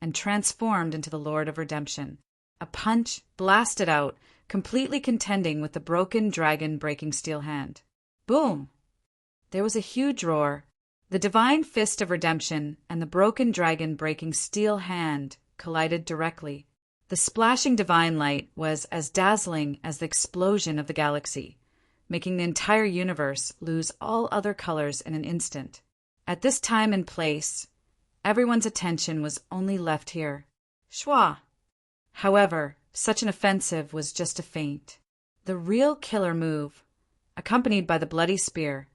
[SPEAKER 1] and transformed into the Lord of Redemption. A punch blasted out, completely contending with the Broken Dragon Breaking Steel Hand. Boom! There was a huge roar. The divine fist of redemption and the Broken Dragon Breaking Steel Hand collided directly. The splashing divine light was as dazzling as the explosion of the galaxy, making the entire universe lose all other colors in an instant. At this time and place, everyone's attention was only left here. Schwa! However, such an offensive was just a feint. The real killer move, accompanied by the bloody spear,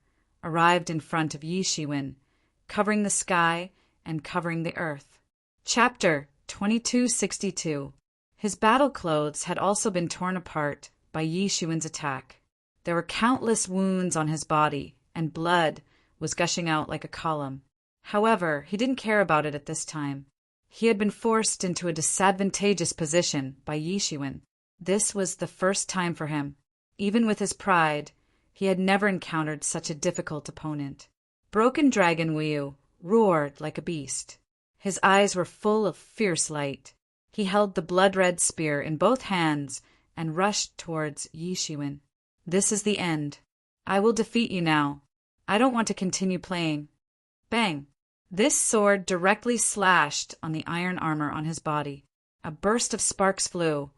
[SPEAKER 1] arrived in front of Yi Shiwen, covering the sky and covering the earth. Chapter 2262. His battle clothes had also been torn apart by Yi Shiwen's attack. There were countless wounds on his body, and blood was gushing out like a column. However, he didn't care about it at this time. He had been forced into a disadvantageous position by Yi Shiwen. This was the first time for him. Even with his pride, he had never encountered such a difficult opponent. Broken Dragon Wu Yu roared like a beast. His eyes were full of fierce light. He held the blood-red spear in both hands and rushed towards Yi Shiwen. This is the end. I will defeat you now. I don't want to continue playing. Bang! This sword directly slashed on the iron armor on his body. A burst of sparks flew,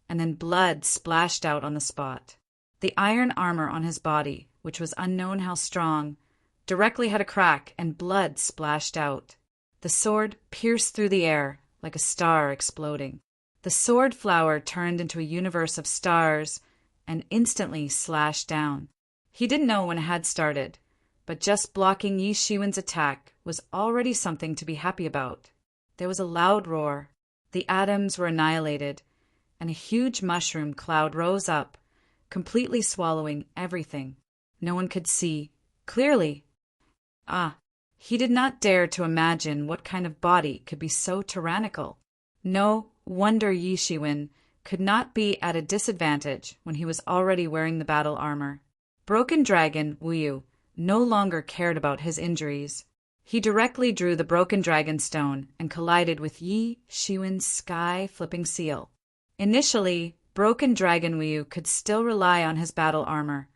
[SPEAKER 1] and then blood splashed out on the spot. The iron armor on his body, which was unknown how strong, directly had a crack and blood splashed out. The sword pierced through the air like a star exploding. The sword flower turned into a universe of stars and instantly slashed down. He didn't know when it had started, but just blocking Yi Shiwen's attack was already something to be happy about. There was a loud roar. The atoms were annihilated, and a huge mushroom cloud rose up, completely swallowing everything. No one could see clearly. He did not dare to imagine what kind of body could be so tyrannical. No wonder Yi Shiwen could not be at a disadvantage when he was already wearing the battle armor. Broken Dragon Wu Yu no longer cared about his injuries. He directly drew the Broken Dragon Stone and collided with Yi Shiwen's sky-flipping seal. Initially, Broken Dragon Wu Yu could still rely on his battle armor,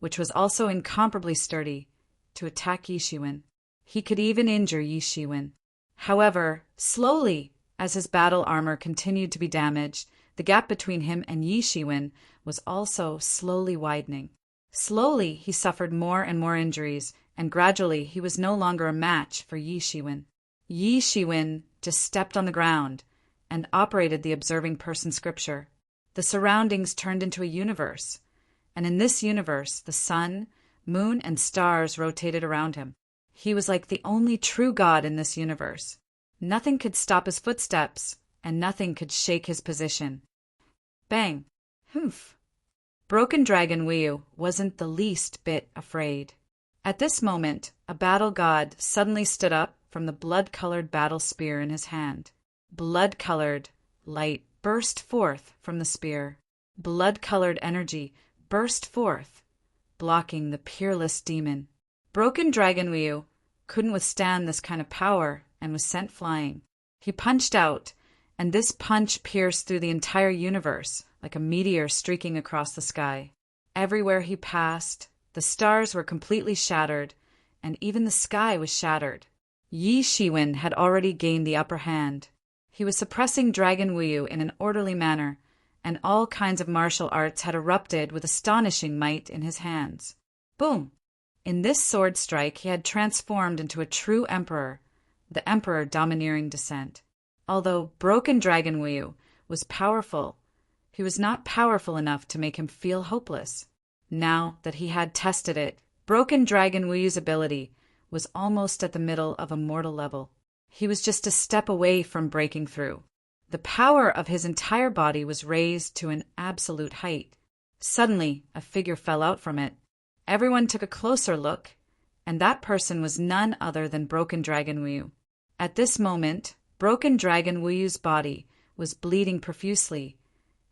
[SPEAKER 1] which was also incomparably sturdy, to attack Yi Shiwen. He could even injure Yi Shiwen. However, slowly, as his battle armor continued to be damaged, the gap between him and Yi Shiwen was also slowly widening. Slowly, he suffered more and more injuries, and gradually he was no longer a match for Yi Shiwen. Yi Shiwen just stepped on the ground and operated the observing person scripture. The surroundings turned into a universe, and in this universe, the sun, moon, and stars rotated around him. He was like the only true god in this universe. Nothing could stop his footsteps, and nothing could shake his position. Bang! Humph! Broken Dragon Wii wasn't the least bit afraid. At this moment, a battle god suddenly stood up from the blood-colored battle spear in his hand. Blood-colored light burst forth from the spear. Blood-colored energy burst forth, blocking the peerless demon. Broken Dragon Wii couldn't withstand this kind of power and was sent flying. He punched out, and this punch pierced through the entire universe like a meteor streaking across the sky. Everywhere he passed, the stars were completely shattered, and even the sky was shattered. Yi Shiwen had already gained the upper hand. He was suppressing Dragon Wii in an orderly manner, and all kinds of martial arts had erupted with astonishing might in his hands. Boom! In this sword strike he had transformed into a true emperor, the emperor domineering descent. Although Broken Dragon Wii was powerful, he was not powerful enough to make him feel hopeless. Now that he had tested it, Broken Dragon Wii's ability was almost at the middle of a mortal level. He was just a step away from breaking through. The power of his entire body was raised to an absolute height. Suddenly, a figure fell out from it. Everyone took a closer look, and that person was none other than Broken Dragon Wii. At this moment, Broken Dragon Wii's body was bleeding profusely,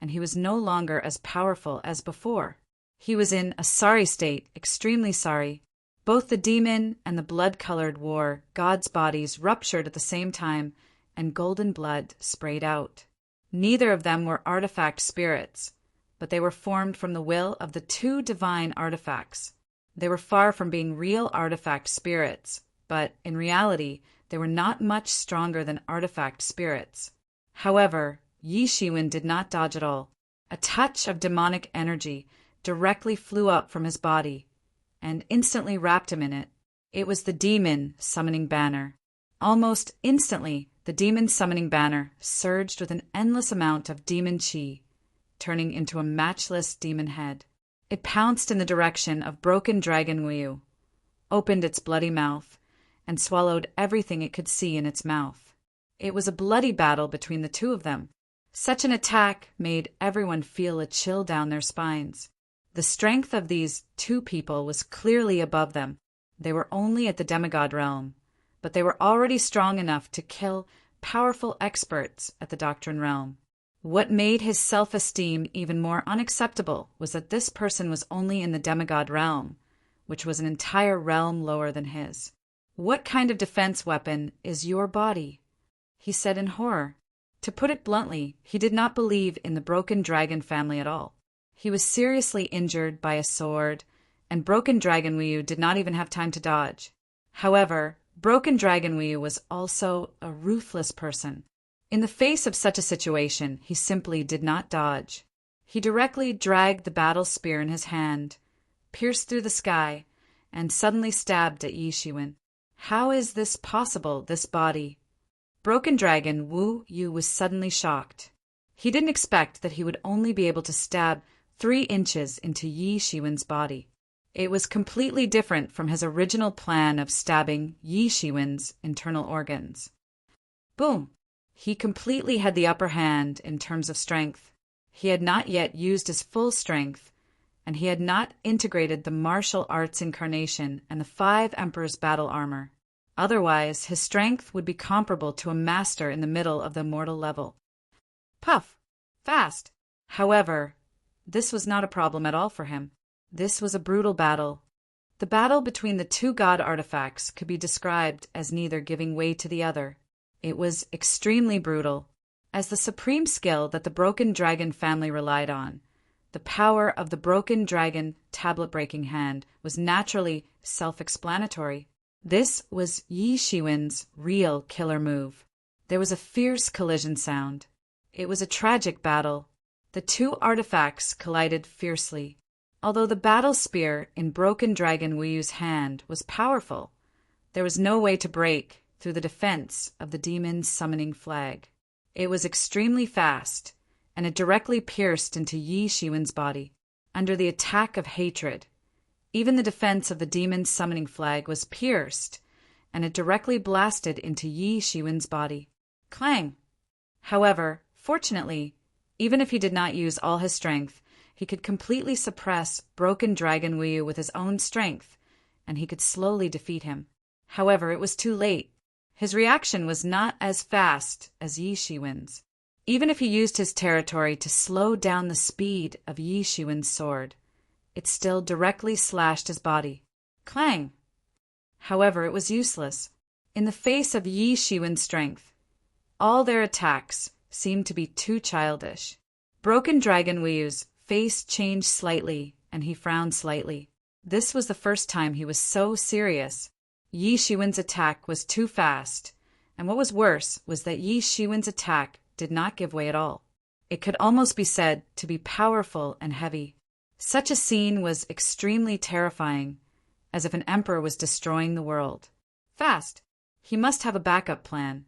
[SPEAKER 1] and he was no longer as powerful as before. He was in a sorry state, extremely sorry. Both the demon and the blood-colored war gods' bodies ruptured at the same time, and golden blood sprayed out. Neither of them were artifact spirits, but they were formed from the will of the two divine artifacts. They were far from being real artifact spirits, but in reality, they were not much stronger than artifact spirits. However, Yi Shiwen did not dodge at all. A touch of demonic energy directly flew up from his body, and instantly wrapped him in it. It was the demon summoning banner. Almost instantly, the demon summoning banner surged with an endless amount of demon chi, turning into a matchless demon head. It pounced in the direction of Broken Dragon Wii, opened its bloody mouth, and swallowed everything it could see in its mouth. It was a bloody battle between the two of them. Such an attack made everyone feel a chill down their spines. The strength of these two people was clearly above them. They were only at the demigod realm, but they were already strong enough to kill powerful experts at the doctrine realm. What made his self-esteem even more unacceptable was that this person was only in the demigod realm, which was an entire realm lower than his. "What kind of defense weapon is your body?" he said in horror. To put it bluntly, he did not believe in the Broken Dragon family at all. He was seriously injured by a sword, and Broken Dragon Wii did not even have time to dodge. However, Broken Dragon Wii was also a ruthless person. In the face of such a situation, he simply did not dodge. He directly dragged the battle spear in his hand, pierced through the sky, and suddenly stabbed at Yi Shiwen. How is this possible, this body? Broken Dragon Wu Yu was suddenly shocked. He didn't expect that he would only be able to stab 3 inches into Yi Shiwen's body. It was completely different from his original plan of stabbing Yi Shiwen's internal organs. Boom! He completely had the upper hand in terms of strength. He had not yet used his full strength, and he had not integrated the martial arts incarnation and the 5 Emperors' battle armor. Otherwise, his strength would be comparable to a master in the middle of the mortal level. Puff! Fast! However, this was not a problem at all for him. This was a brutal battle. The battle between the 2 god artifacts could be described as neither giving way to the other. It was extremely brutal. As the supreme skill that the Broken Dragon family relied on, the power of the Broken Dragon tablet-breaking hand was naturally self-explanatory. This was Yi Shiwen's real killer move. There was a fierce collision sound. It was a tragic battle. The 2 artifacts collided fiercely. Although the battle spear in Broken Dragon Wii's hand was powerful, there was no way to break through the defense of the demon's summoning flag. It was extremely fast, and it directly pierced into Yi Shiwen's body. Under the attack of hatred, even the defense of the demon's summoning flag was pierced, and it directly blasted into Yi Shiwen's body. Clang! However, fortunately, even if he did not use all his strength, he could completely suppress Broken Dragon Wuyu with his own strength, and he could slowly defeat him. However, it was too late. His reaction was not as fast as Yi Shiwen's. Even if he used his territory to slow down the speed of Yi Shiwen's sword, it still directly slashed his body. Clang! However, it was useless. In the face of Yi Shiwen's strength, all their attacks seemed to be too childish. Broken Dragon Wuyu's face changed slightly, and he frowned slightly. This was the first time he was so serious. Yi Shiwen's attack was too fast, and what was worse was that Yi Shiwen's attack did not give way at all. It could almost be said to be powerful and heavy. Such a scene was extremely terrifying, as if an emperor was destroying the world. Fast! He must have a backup plan.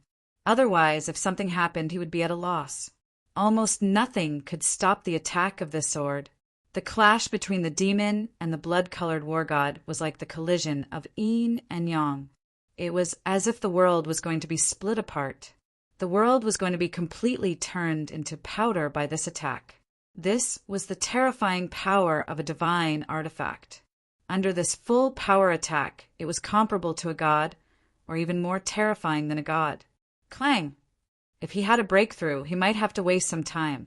[SPEAKER 1] Otherwise, if something happened, he would be at a loss. Almost nothing could stop the attack of this sword. The clash between the demon and the blood-colored war god was like the collision of yin and yang. It was as if the world was going to be split apart. The world was going to be completely turned into powder by this attack. This was the terrifying power of a divine artifact. Under this full power attack, it was comparable to a god, or even more terrifying than a god. Clang! If he had a breakthrough, he might have to waste some time,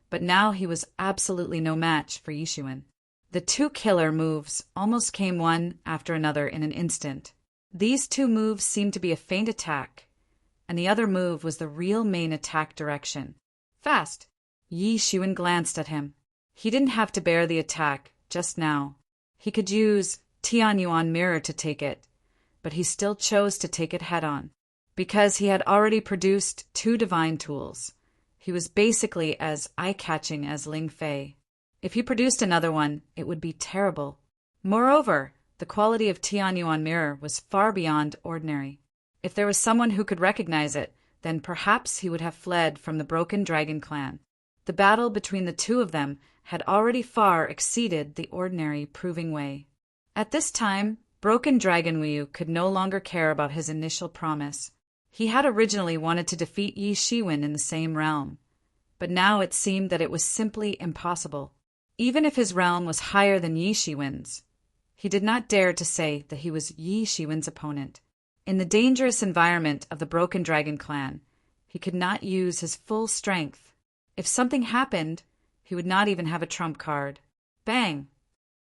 [SPEAKER 1] but now he was absolutely no match for Yi Shiwen. The two killer moves almost came one after another in an instant. These two moves seemed to be a feint attack, and the other move was the real main attack direction. Fast! Yi Shiwen glanced at him. He didn't have to bear the attack just now. He could use Tianyuan Mirror to take it, but he still chose to take it head-on. Because he had already produced two divine tools, he was basically as eye-catching as Ling Fei. If he produced another one, it would be terrible. Moreover, the quality of Tianyuan Mirror was far beyond ordinary. If there was someone who could recognize it, then perhaps he would have fled from the Broken Dragon clan. The battle between the two of them had already far exceeded the ordinary proving way. At this time, Broken Dragon Wuyu could no longer care about his initial promise. He had originally wanted to defeat Yi Shiwen in the same realm, but now it seemed that it was simply impossible. Even if his realm was higher than Yi Shiwen's, he did not dare to say that he was Yi Shiwen's opponent. In the dangerous environment of the Broken Dragon clan, he could not use his full strength. If something happened, he would not even have a trump card. Bang!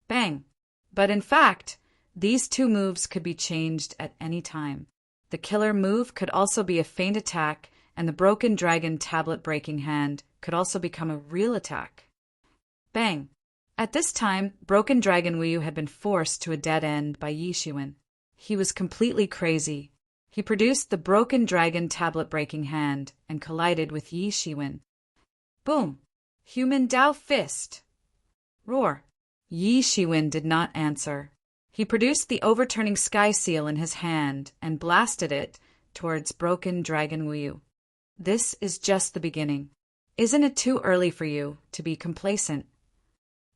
[SPEAKER 1] Bang! But in fact, these two moves could be changed at any time. The killer move could also be a feint attack, and the Broken Dragon tablet breaking hand could also become a real attack. Bang! At this time, Broken Dragon Wuyu had been forced to a dead end by Yi Shiwen. He was completely crazy. He produced the Broken Dragon tablet breaking hand and collided with Yi Shiwen. Boom! Human Dao Fist! Roar! Yi Shiwen did not answer. He produced the overturning sky seal in his hand and blasted it towards Broken Dragon Wuyu. This is just the beginning. Isn't it too early for you to be complacent?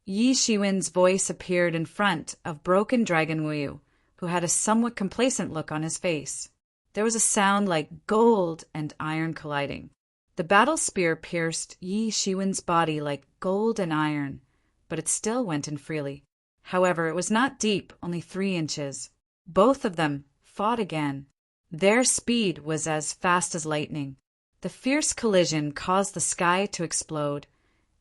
[SPEAKER 1] Yi Shiwen's voice appeared in front of Broken Dragon Wuyu, who had a somewhat complacent look on his face. There was a sound like gold and iron colliding. The battle spear pierced Yi Shiwen's body like gold and iron, but it still went in freely. However, it was not deep, only 3 inches. Both of them fought again. Their speed was as fast as lightning. The fierce collision caused the sky to explode,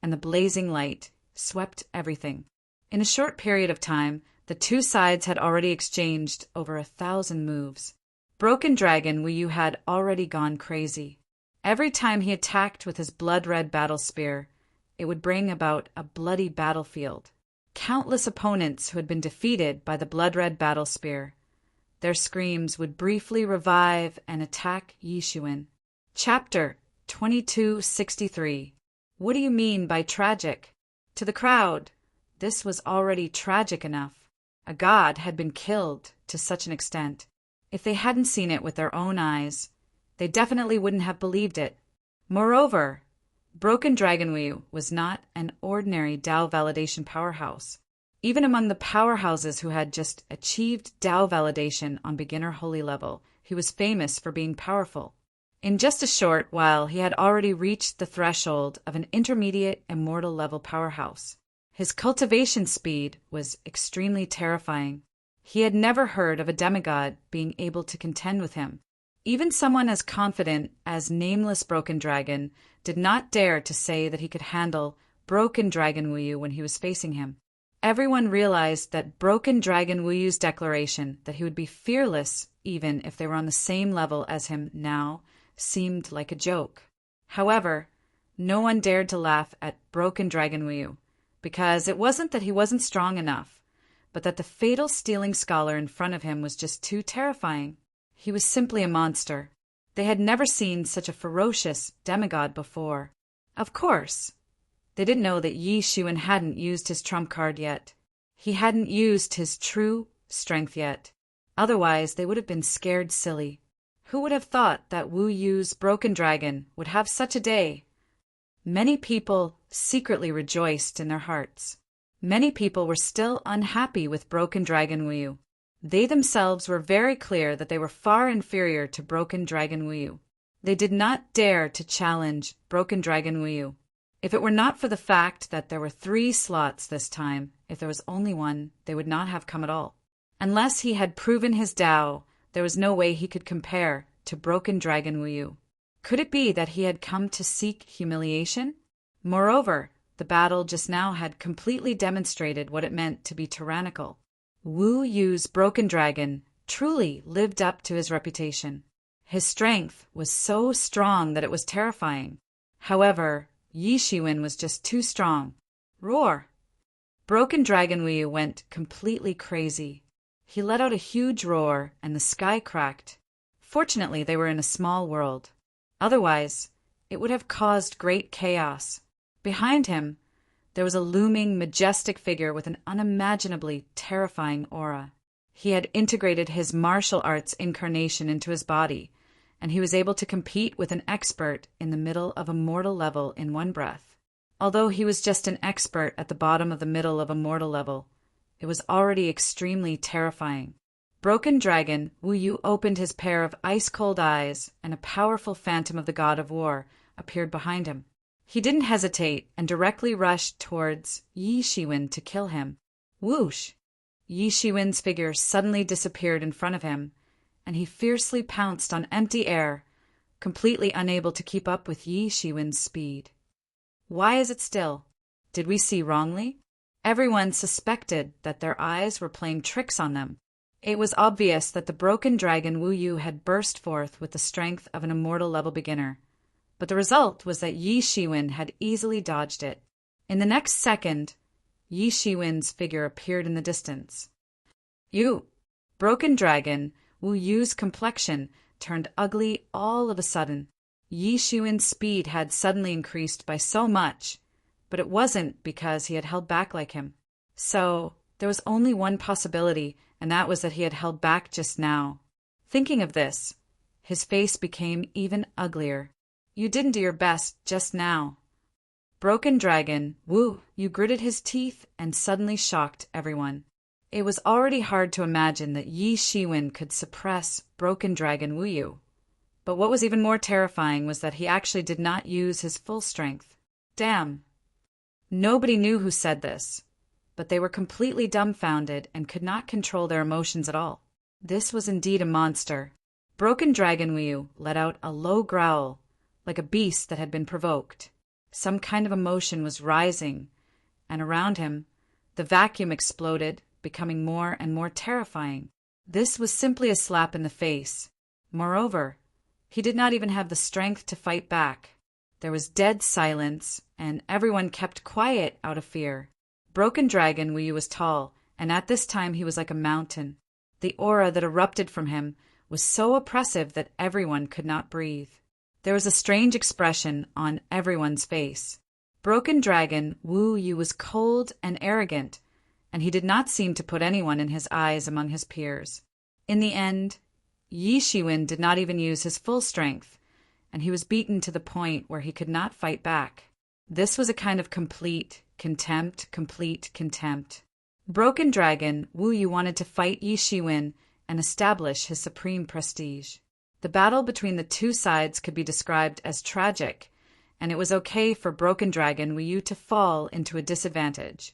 [SPEAKER 1] and the blazing light swept everything. In a short period of time, the two sides had already exchanged over 1,000 moves. Broken Dragon Wuyu had already gone crazy. Every time he attacked with his blood-red battle spear, it would bring about a bloody battlefield. Countless opponents who had been defeated by the blood-red battle spear. Their screams would briefly revive and attack Yi Shiwen. Chapter 2263. What do you mean by tragic? To the crowd, this was already tragic enough. A god had been killed to such an extent. If they hadn't seen it with their own eyes, they definitely wouldn't have believed it. Moreover, Broken Dragon Wu was not an ordinary Dao validation powerhouse. Even among the powerhouses who had just achieved Dao validation on beginner holy level, he was famous for being powerful. In just a short while, he had already reached the threshold of an intermediate immortal level powerhouse. His cultivation speed was extremely terrifying. He had never heard of a demigod being able to contend with him. Even someone as confident as Nameless Broken Dragon did not dare to say that he could handle Broken Dragon Wuyu when he was facing him. Everyone realized that Broken Dragon Wuyu's declaration that he would be fearless even if they were on the same level as him now seemed like a joke. However, no one dared to laugh at Broken Dragon Wuyu, because it wasn't that he wasn't strong enough, but that the fatal stealing scholar in front of him was just too terrifying. He was simply a monster. They had never seen such a ferocious demigod before. Of course, they didn't know that Yi Xuan hadn't used his trump card yet. He hadn't used his true strength yet. Otherwise, they would have been scared silly. Who would have thought that Wu Yu's Broken Dragon would have such a day? Many people secretly rejoiced in their hearts. Many people were still unhappy with Broken Dragon Wu Yu. They themselves were very clear that they were far inferior to Broken Dragon Wu Yu. They did not dare to challenge Broken Dragon Wu Yu. If it were not for the fact that there were 3 slots this time, if there was only one, they would not have come at all. Unless he had proven his Tao, there was no way he could compare to Broken Dragon Wu Yu. Could it be that he had come to seek humiliation? Moreover, the battle just now had completely demonstrated what it meant to be tyrannical. Wu Yu's Broken Dragon truly lived up to his reputation. His strength was so strong that it was terrifying. However, Yi Xuan was just too strong. Roar! Broken Dragon Wu Yu went completely crazy. He let out a huge roar, and the sky cracked. Fortunately, they were in a small world. Otherwise, it would have caused great chaos. Behind him, there was a looming, majestic figure with an unimaginably terrifying aura. He had integrated his martial arts incarnation into his body, and he was able to compete with an expert in the middle of a mortal level in one breath. Although he was just an expert at the bottom of the middle of a mortal level, it was already extremely terrifying. Broken Dragon Wu Yu opened his pair of ice-cold eyes, and a powerful phantom of the god of war appeared behind him. He didn't hesitate and directly rushed towards Yi Xuan to kill him. Whoosh! Yi Xuan's figure suddenly disappeared in front of him, and he fiercely pounced on empty air, completely unable to keep up with Yi Xuan's speed. Why is it still? Did we see wrongly? Everyone suspected that their eyes were playing tricks on them. It was obvious that the Broken Dragon Wu Yu had burst forth with the strength of an immortal level beginner. But the result was that Yi Xuan had easily dodged it. In the next second, Yi Xuan's figure appeared in the distance. Broken Dragon Wu Yu's complexion turned ugly all of a sudden. Yi Xuan's speed had suddenly increased by so much, but it wasn't because he had held back like him. So there was only one possibility, and that was that he had held back just now. Thinking of this, his face became even uglier. You didn't do your best just now. Broken Dragon Wu Yu gritted his teeth and suddenly shocked everyone. It was already hard to imagine that Yi Xuan could suppress Broken Dragon Wu Yu. But what was even more terrifying was that he actually did not use his full strength. Damn. Nobody knew who said this, but they were completely dumbfounded and could not control their emotions at all. This was indeed a monster. Broken Dragon Wu Yu let out a low growl, like a beast that had been provoked. Some kind of emotion was rising, and around him, the vacuum exploded, becoming more and more terrifying. This was simply a slap in the face. Moreover, he did not even have the strength to fight back. There was dead silence, and everyone kept quiet out of fear. Broken Dragon Wu Yu was tall, and at this time he was like a mountain. The aura that erupted from him was so oppressive that everyone could not breathe. There was a strange expression on everyone's face. Broken Dragon Wu Yu was cold and arrogant, and he did not seem to put anyone in his eyes among his peers. In the end, Yi Xuan did not even use his full strength, and he was beaten to the point where he could not fight back. This was a kind of complete contempt. Broken Dragon Wu Yu wanted to fight Yi Shiwen and establish his supreme prestige. The battle between the two sides could be described as tragic, and it was okay for Broken Dragon Wu Yu to fall into a disadvantage.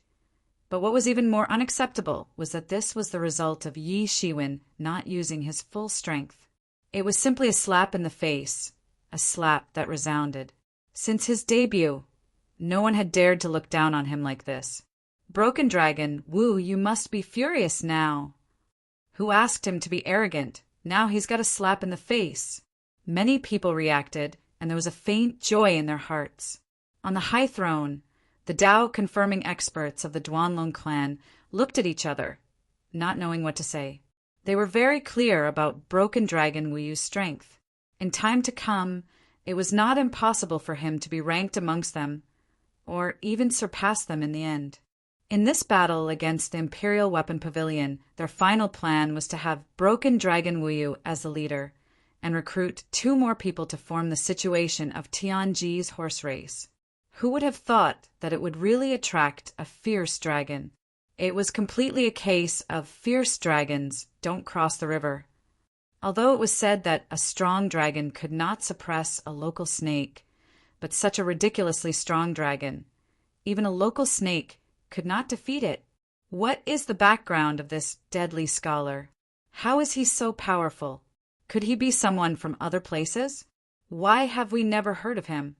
[SPEAKER 1] But what was even more unacceptable was that this was the result of Yi Shiwen not using his full strength. It was simply a slap in the face, a slap that resounded. Since his debut, no one had dared to look down on him like this. Broken Dragon Wu, you must be furious now. Who asked him to be arrogant? Now he's got a slap in the face. Many people reacted, and there was a faint joy in their hearts. On the high throne, the Dao-confirming experts of the Duanlong clan looked at each other, not knowing what to say. They were very clear about Broken Dragon Wu Yu's strength. In time to come, it was not impossible for him to be ranked amongst them, or even surpass them in the end. In this battle against the Imperial Weapon Pavilion, their final plan was to have Broken Dragon Wu Yu as the leader, and recruit 2 more people to form the situation of Tianji's horse race. Who would have thought that it would really attract a fierce dragon? It was completely a case of fierce dragons don't cross the river. Although it was said that a strong dragon could not suppress a local snake, but such a ridiculously strong dragon, even a local snake, could not defeat it. What is the background of this deadly scholar? How is he so powerful? Could he be someone from other places? Why have we never heard of him?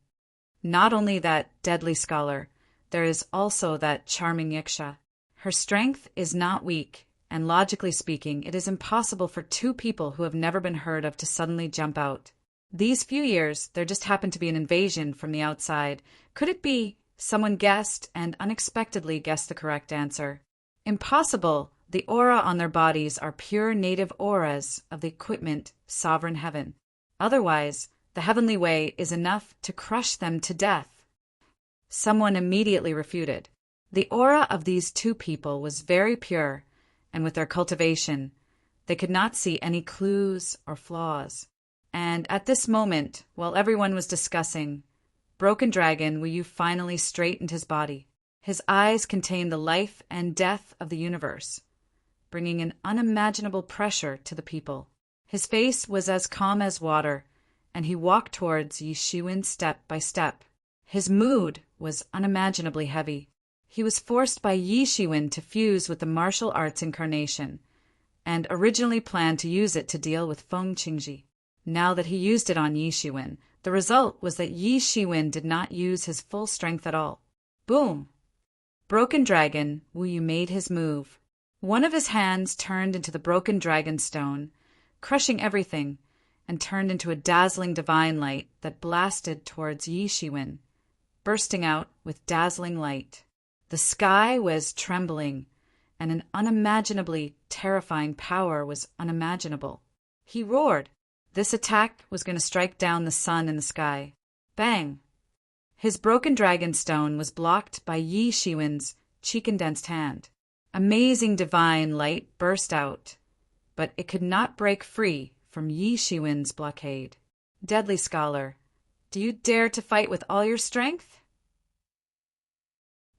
[SPEAKER 1] Not only that deadly scholar, there is also that charming Yiksha. Her strength is not weak, and logically speaking, it is impossible for 2 people who have never been heard of to suddenly jump out. These few years, there just happened to be an invasion from the outside. Could it be someone guessed and unexpectedly guessed the correct answer? Impossible. The aura on their bodies are pure native auras of the equipment Sovereign Heaven. Otherwise, the heavenly way is enough to crush them to death. Someone immediately refuted. The aura of these 2 people was very pure, and with their cultivation, they could not see any clues or flaws. And at this moment, while everyone was discussing, Broken Dragon Wu Yu finally straightened his body. His eyes contained the life and death of the universe, bringing an unimaginable pressure to the people. His face was as calm as water, and he walked towards Yi Shiwen step by step. His mood was unimaginably heavy. He was forced by Yi Shiwen to fuse with the martial arts incarnation, and originally planned to use it to deal with Feng Qingji. Now that he used it on Yi Shiwen, the result was that Yi Shiwen did not use his full strength at all. Boom! Broken Dragon Wu Yu made his move. One of his hands turned into the Broken Dragon Stone, crushing everything, and turned into a dazzling divine light that blasted towards Yi Shiwen, bursting out with dazzling light. The sky was trembling, and an unimaginably terrifying power was unimaginable. He roared. This attack was going to strike down the sun in the sky. Bang! His Broken Dragon Stone was blocked by Yi Shiwen's cheek-condensed hand. Amazing divine light burst out, but it could not break free from Yi Shiwen's blockade. Deadly Scholar, do you dare to fight with all your strength?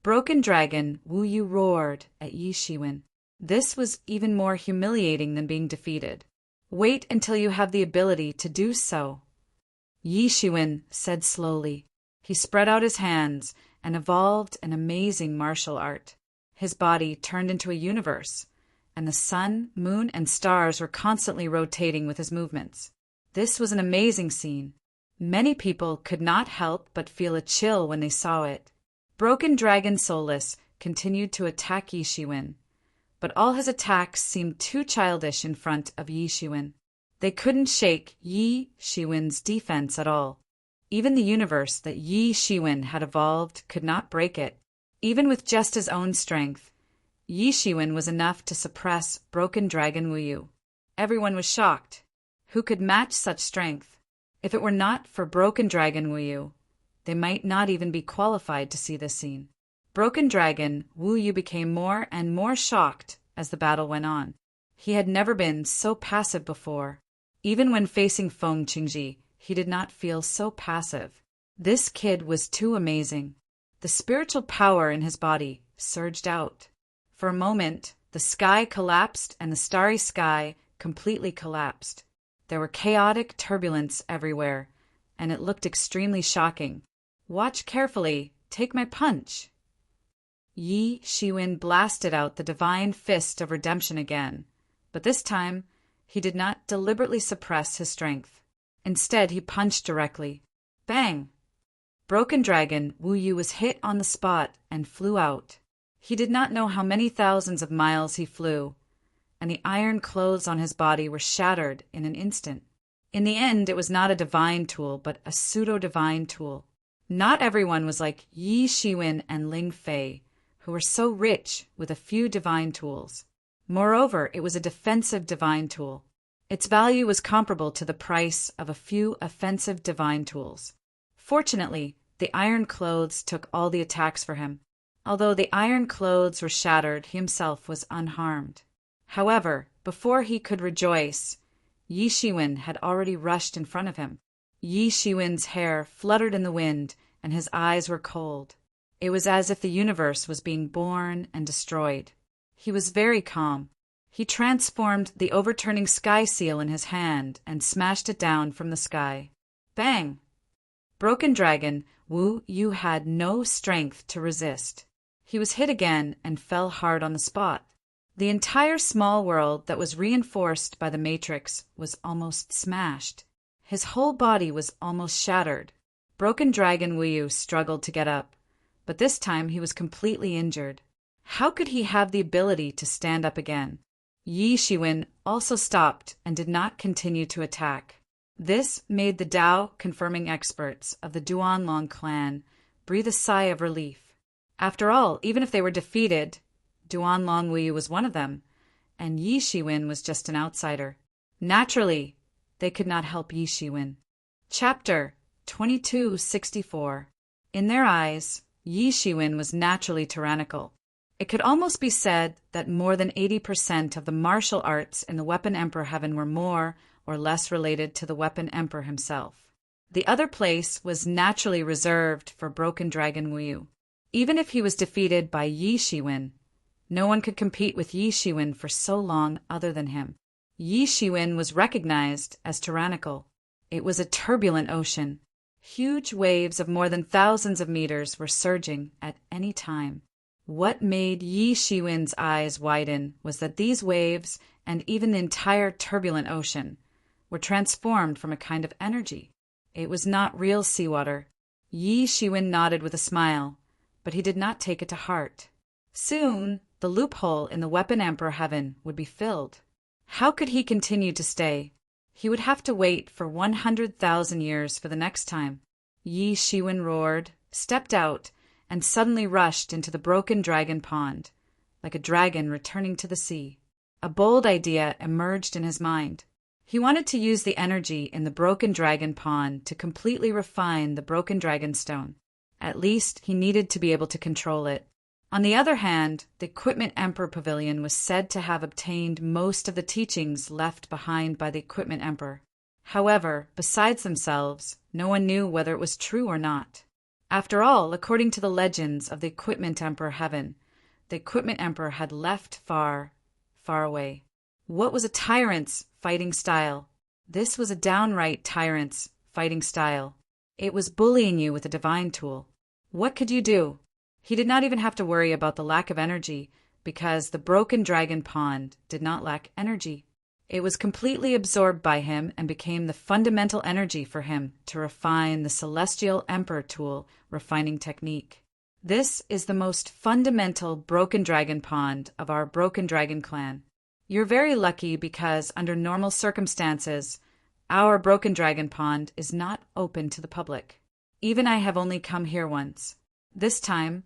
[SPEAKER 1] Broken Dragon Wu Yu roared at Yi Shiwen. This was even more humiliating than being defeated. Wait until you have the ability to do so. Yi Shiwen said slowly. He spread out his hands and evolved an amazing martial art. His body turned into a universe, and the sun, moon, and stars were constantly rotating with his movements. This was an amazing scene. Many people could not help but feel a chill when they saw it. Broken Dragon Soulless continued to attack Yi Shiwen, but all his attacks seemed too childish in front of Yi Shiwen. They couldn't shake Yi Shiwen's defense at all. Even the universe that Yi Shiwen had evolved could not break it. Even with just his own strength, Yi Shiwen was enough to suppress Broken Dragon Wu Yu. Everyone was shocked. Who could match such strength? If it were not for Broken Dragon Wu Yu, they might not even be qualified to see this scene. Broken Dragon Wu Yu became more and more shocked as the battle went on. He had never been so passive before. Even when facing Feng Qingji, he did not feel so passive. This kid was too amazing. The spiritual power in his body surged out. For a moment, the sky collapsed and the starry sky completely collapsed. There were chaotic turbulence everywhere, and it looked extremely shocking. Watch carefully. Take my punch. Yi Shiwen blasted out the divine fist of redemption again, but this time he did not deliberately suppress his strength. Instead, he punched directly. Bang! Broken Dragon Wu Yu was hit on the spot and flew out. He did not know how many thousands of miles he flew, and the iron clothes on his body were shattered in an instant. In the end, it was not a divine tool, but a pseudo-divine tool. Not everyone was like Yi Shiwen and Ling Fei, who were so rich with a few divine tools. Moreover, it was a defensive divine tool. Its value was comparable to the price of a few offensive divine tools. Fortunately, the iron clothes took all the attacks for him. Although the iron clothes were shattered, he himself was unharmed. However, before he could rejoice, Yi Shiwen had already rushed in front of him. Yi Shiwen's hair fluttered in the wind, and his eyes were cold. It was as if the universe was being born and destroyed. He was very calm. He transformed the overturning sky seal in his hand and smashed it down from the sky. Bang! Broken Dragon Wu Yu had no strength to resist. He was hit again and fell hard on the spot. The entire small world that was reinforced by the matrix was almost smashed. His whole body was almost shattered. Broken Dragon Wu Yu struggled to get up, but this time he was completely injured. How could he have the ability to stand up again? Yi Shiwen also stopped and did not continue to attack. This made the Dao-confirming experts of the Duanlong clan breathe a sigh of relief. After all, even if they were defeated, Duanlong Wu Yu was one of them, and Yi Shiwen was just an outsider. Naturally, they could not help Yi Shiwen. Chapter 2264. In their eyes, Yi Shiwen was naturally tyrannical. It could almost be said that more than 80% of the martial arts in the Weapon Emperor Heaven were more or less related to the Weapon Emperor himself. The other place was naturally reserved for Broken Dragon Wu Yu. Even if he was defeated by Yi Shiwen, no one could compete with Yi Shiwen for so long other than him. Yi Shiwen was recognized as tyrannical. It was a turbulent ocean. Huge waves of more than thousands of meters were surging at any time. What made Yi Shiwen's eyes widen was that these waves, and even the entire turbulent ocean, were transformed from a kind of energy. It was not real seawater. Yi Shiwen nodded with a smile, but he did not take it to heart. Soon, the loophole in the Weapon Emperor Heaven would be filled. How could he continue to stay? He would have to wait for 100,000 years for the next time. Yi Shiwen roared, stepped out, and suddenly rushed into the Broken Dragon Pond, like a dragon returning to the sea. A bold idea emerged in his mind. He wanted to use the energy in the Broken Dragon Pond to completely refine the Broken Dragon Stone. At least he needed to be able to control it. On the other hand, the Equipment Emperor Pavilion was said to have obtained most of the teachings left behind by the Equipment Emperor. However, besides themselves, no one knew whether it was true or not. After all, according to the legends of the Equipment Emperor Heaven, the Equipment Emperor had left far, far away. What was a tyrant's fighting style? This was a downright tyrant's fighting style. It was bullying you with a divine tool. What could you do? He did not even have to worry about the lack of energy, because the Broken Dragon Pond did not lack energy. It was completely absorbed by him and became the fundamental energy for him to refine the Celestial Emperor tool refining technique. This is the most fundamental Broken Dragon Pond of our Broken Dragon clan. You're very lucky because under normal circumstances, our Broken Dragon Pond is not open to the public. Even I have only come here once. This time,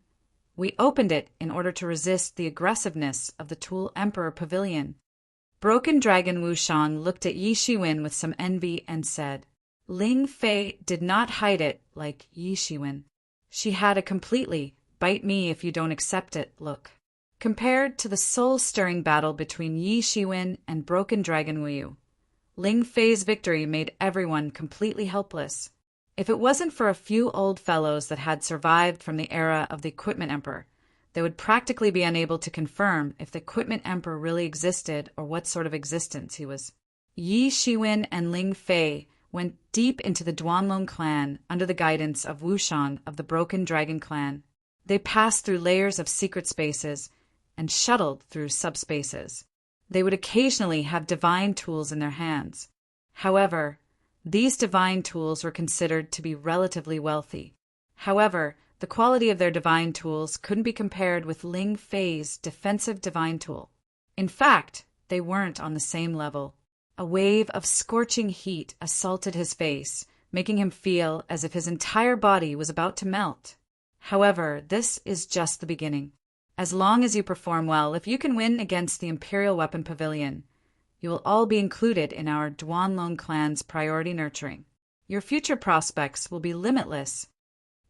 [SPEAKER 1] we opened it in order to resist the aggressiveness of the Tool Emperor Pavilion. Broken Dragon Wu Shang looked at Yi Shiwen with some envy and said, Ling Fei did not hide it like Yi Shiwen. She had a completely bite me if you don't accept it look. Compared to the soul-stirring battle between Yi Shiwen and Broken Dragon Wu Yu, Ling Fei's victory made everyone completely helpless. If it wasn't for a few old fellows that had survived from the era of the Equipment Emperor, they would practically be unable to confirm if the Equipment Emperor really existed or what sort of existence he was. Yi Shiwen and Ling Fei went deep into the Duanlong clan under the guidance of Wushang of the Broken Dragon clan. They passed through layers of secret spaces and shuttled through subspaces. They would occasionally have divine tools in their hands. However, these divine tools were considered to be relatively wealthy. However, the quality of their divine tools couldn't be compared with Ling Fei's defensive divine tool. In fact, they weren't on the same level. A wave of scorching heat assaulted his face, making him feel as if his entire body was about to melt. However, this is just the beginning. As long as you perform well, if you can win against the Imperial Weapon Pavilion, you will all be included in our Duanlong clan's priority nurturing. Your future prospects will be limitless,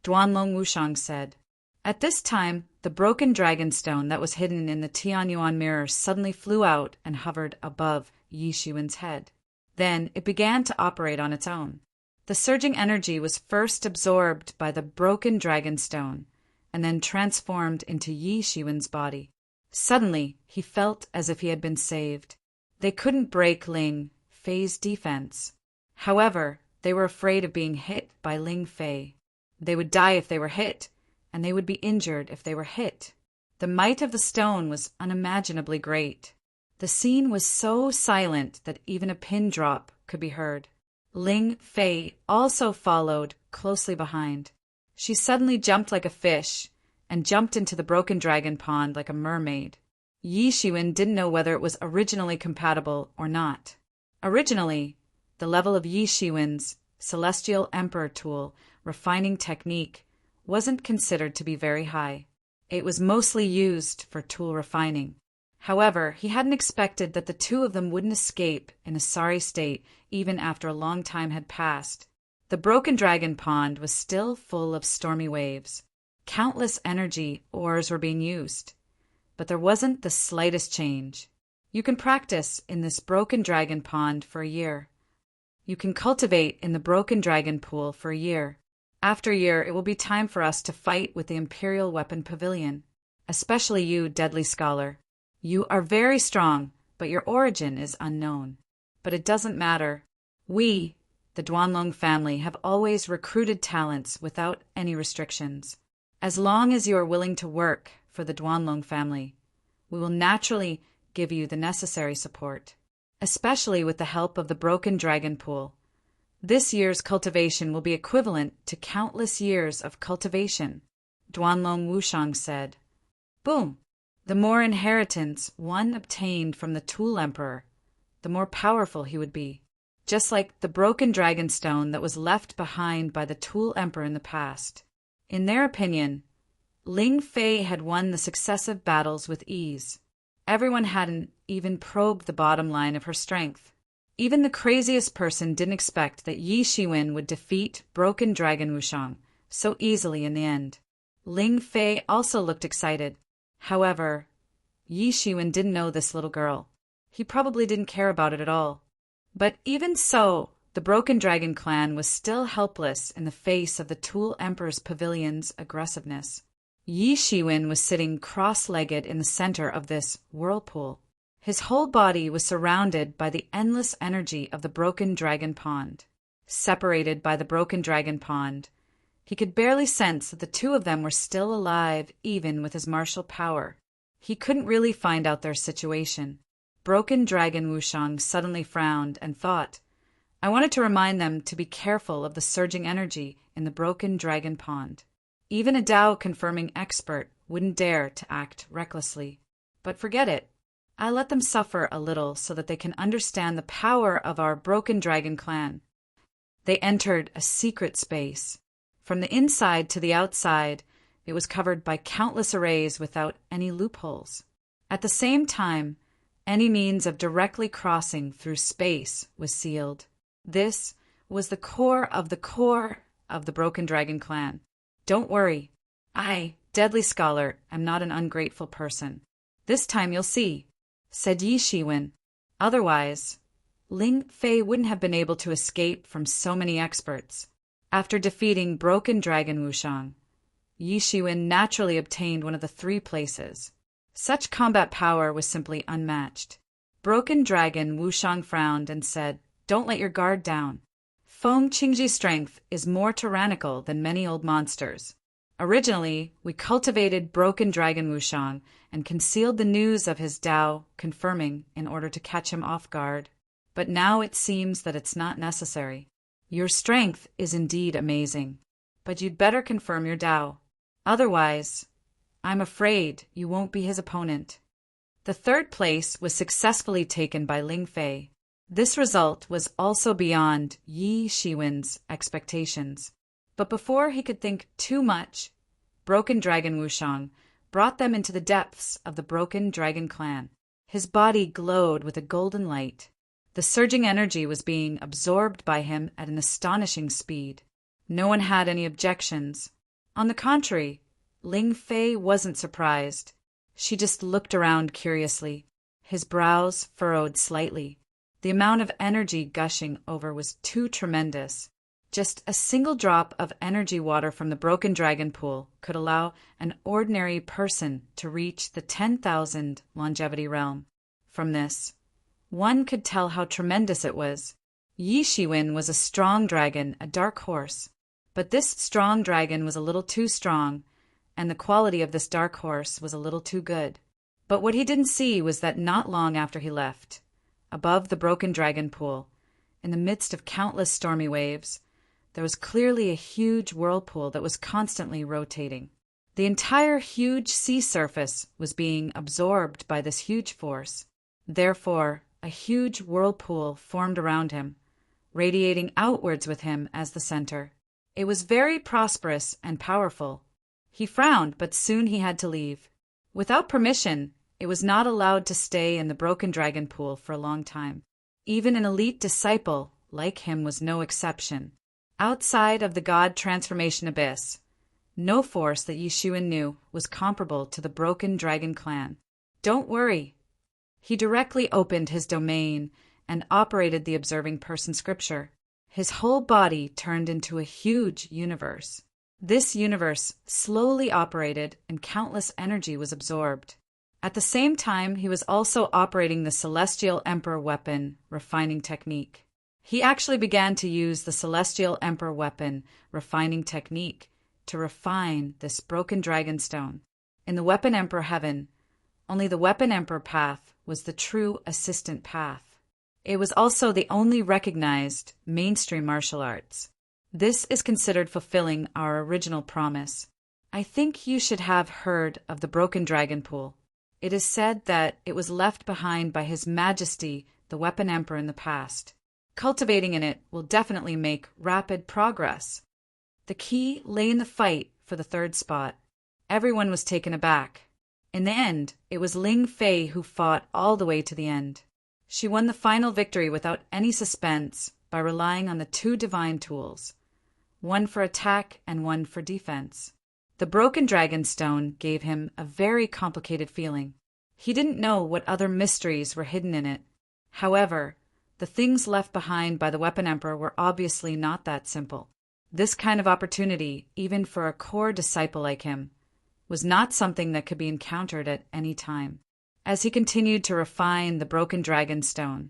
[SPEAKER 1] Duanlong Wushang said. At this time, the broken dragon stone that was hidden in the Tianyuan mirror suddenly flew out and hovered above Yi Shiwen's head. Then it began to operate on its own. The surging energy was first absorbed by the broken dragon stone, and then transformed into Yi Shiwen's body. Suddenly, he felt as if he had been saved. They couldn't break Ling Fei's defense. However, they were afraid of being hit by Ling Fei. They would die if they were hit, and they would be injured if they were hit. The might of the stone was unimaginably great. The scene was so silent that even a pin drop could be heard. Ling Fei also followed closely behind. She suddenly jumped like a fish and jumped into the broken dragon pond like a mermaid. Yi Shiwen didn't know whether it was originally compatible or not. Originally, the level of Yi Shiwen's Celestial Emperor tool refining technique wasn't considered to be very high. It was mostly used for tool refining. However, he hadn't expected that the two of them wouldn't escape in a sorry state even after a long time had passed. The broken dragon pond was still full of stormy waves. Countless energy ores were being used, but there wasn't the slightest change. You can practice in this broken dragon pond for a year. You can cultivate in the broken dragon pool for a year. After a year, it will be time for us to fight with the Imperial Weapon Pavilion. Especially you, deadly scholar. You are very strong, but your origin is unknown. But it doesn't matter. We, the Duanlong family, have always recruited talents without any restrictions. As long as you are willing to work for the Duanlong family, we will naturally give you the necessary support, especially with the help of the Broken Dragon Pool. This year's cultivation will be equivalent to countless years of cultivation, Duanlong Wushang said. Boom! The more inheritance one obtained from the Tool Emperor, the more powerful he would be. Just like the broken dragon stone that was left behind by the Tool Emperor in the past. In their opinion, Ling Fei had won the successive battles with ease. Everyone hadn't even probed the bottom line of her strength. Even the craziest person didn't expect that Yi Shiwen would defeat Broken Dragon Wushang so easily in the end. Ling Fei also looked excited. However, Yi Shiwen didn't know this little girl. He probably didn't care about it at all. But even so, the Broken Dragon clan was still helpless in the face of the Tool Emperor's pavilion's aggressiveness. Yi Shiwen was sitting cross-legged in the center of this whirlpool. His whole body was surrounded by the endless energy of the Broken Dragon Pond. Separated by the Broken Dragon Pond, he could barely sense that the two of them were still alive even with his martial power. He couldn't really find out their situation. Broken Dragon Wushang suddenly frowned and thought, I wanted to remind them to be careful of the surging energy in the Broken Dragon Pond. Even a Tao-confirming expert wouldn't dare to act recklessly. But forget it. I let them suffer a little so that they can understand the power of our Broken Dragon clan. They entered a secret space. From the inside to the outside, it was covered by countless arrays without any loopholes. At the same time, any means of directly crossing through space was sealed. This was the core of the Broken Dragon clan. Don't worry. I, Deadly Scholar, am not an ungrateful person. This time you'll see, said Yi Shiwen. Otherwise, Ling Fei wouldn't have been able to escape from so many experts. After defeating Broken Dragon Wushang, Yi Shiwen naturally obtained one of the 3 places. Such combat power was simply unmatched. Broken Dragon Wushang frowned and said, "Don't let your guard down. Feng Qingji's strength is more tyrannical than many old monsters. Originally, we cultivated Broken Dragon Wushang and concealed the news of his Tao confirming in order to catch him off guard. But now it seems that it's not necessary. Your strength is indeed amazing, but you'd better confirm your Tao. Otherwise, I'm afraid you won't be his opponent." The 3rd place was successfully taken by Ling Fei. This result was also beyond Yi Shiwen's expectations. But before he could think too much, Broken Dragon Wushang brought them into the depths of the Broken Dragon clan. His body glowed with a golden light. The surging energy was being absorbed by him at an astonishing speed. No one had any objections. On the contrary, Ling Fei wasn't surprised. She just looked around curiously. His brows furrowed slightly. The amount of energy gushing over was too tremendous. Just a single drop of energy water from the Broken Dragon pool could allow an ordinary person to reach the 10,000 longevity realm. From this, one could tell how tremendous it was. Yi Shiwen was a strong dragon, a dark horse. But this strong dragon was a little too strong, and the quality of this dark horse was a little too good. But what he didn't see was that not long after he left, above the Broken Dragon pool, in the midst of countless stormy waves, there was clearly a huge whirlpool that was constantly rotating. The entire huge sea surface was being absorbed by this huge force. Therefore, a huge whirlpool formed around him, radiating outwards with him as the center. It was very prosperous and powerful. He frowned, but soon he had to leave. Without permission, it was not allowed to stay in the Broken Dragon pool for a long time. Even an elite disciple like him was no exception. Outside of the God Transformation Abyss, no force that Yi Shiwen knew was comparable to the Broken Dragon clan. Don't worry. He directly opened his domain and operated the Observing Person scripture. His whole body turned into a huge universe. This universe slowly operated and countless energy was absorbed. At the same time, he was also operating the Celestial Emperor weapon refining technique. He actually began to use the Celestial Emperor weapon refining technique to refine this Broken Dragon stone. In the Weapon Emperor heaven, only the Weapon Emperor path was the true assistant path. It was also the only recognized mainstream martial arts. This is considered fulfilling our original promise. I think you should have heard of the Broken Dragon pool. It is said that it was left behind by His Majesty, the Weapon Emperor, in the past. Cultivating in it will definitely make rapid progress. The key lay in the fight for the 3rd spot. Everyone was taken aback. In the end, it was Ling Fei who fought all the way to the end. She won the final victory without any suspense by relying on the 2 divine tools, one for attack and one for defense. The Broken Dragon Stone gave him a very complicated feeling. He didn't know what other mysteries were hidden in it. However, the things left behind by the Weapon Emperor were obviously not that simple. This kind of opportunity, even for a core disciple like him, was not something that could be encountered at any time. As he continued to refine the Broken Dragon Stone,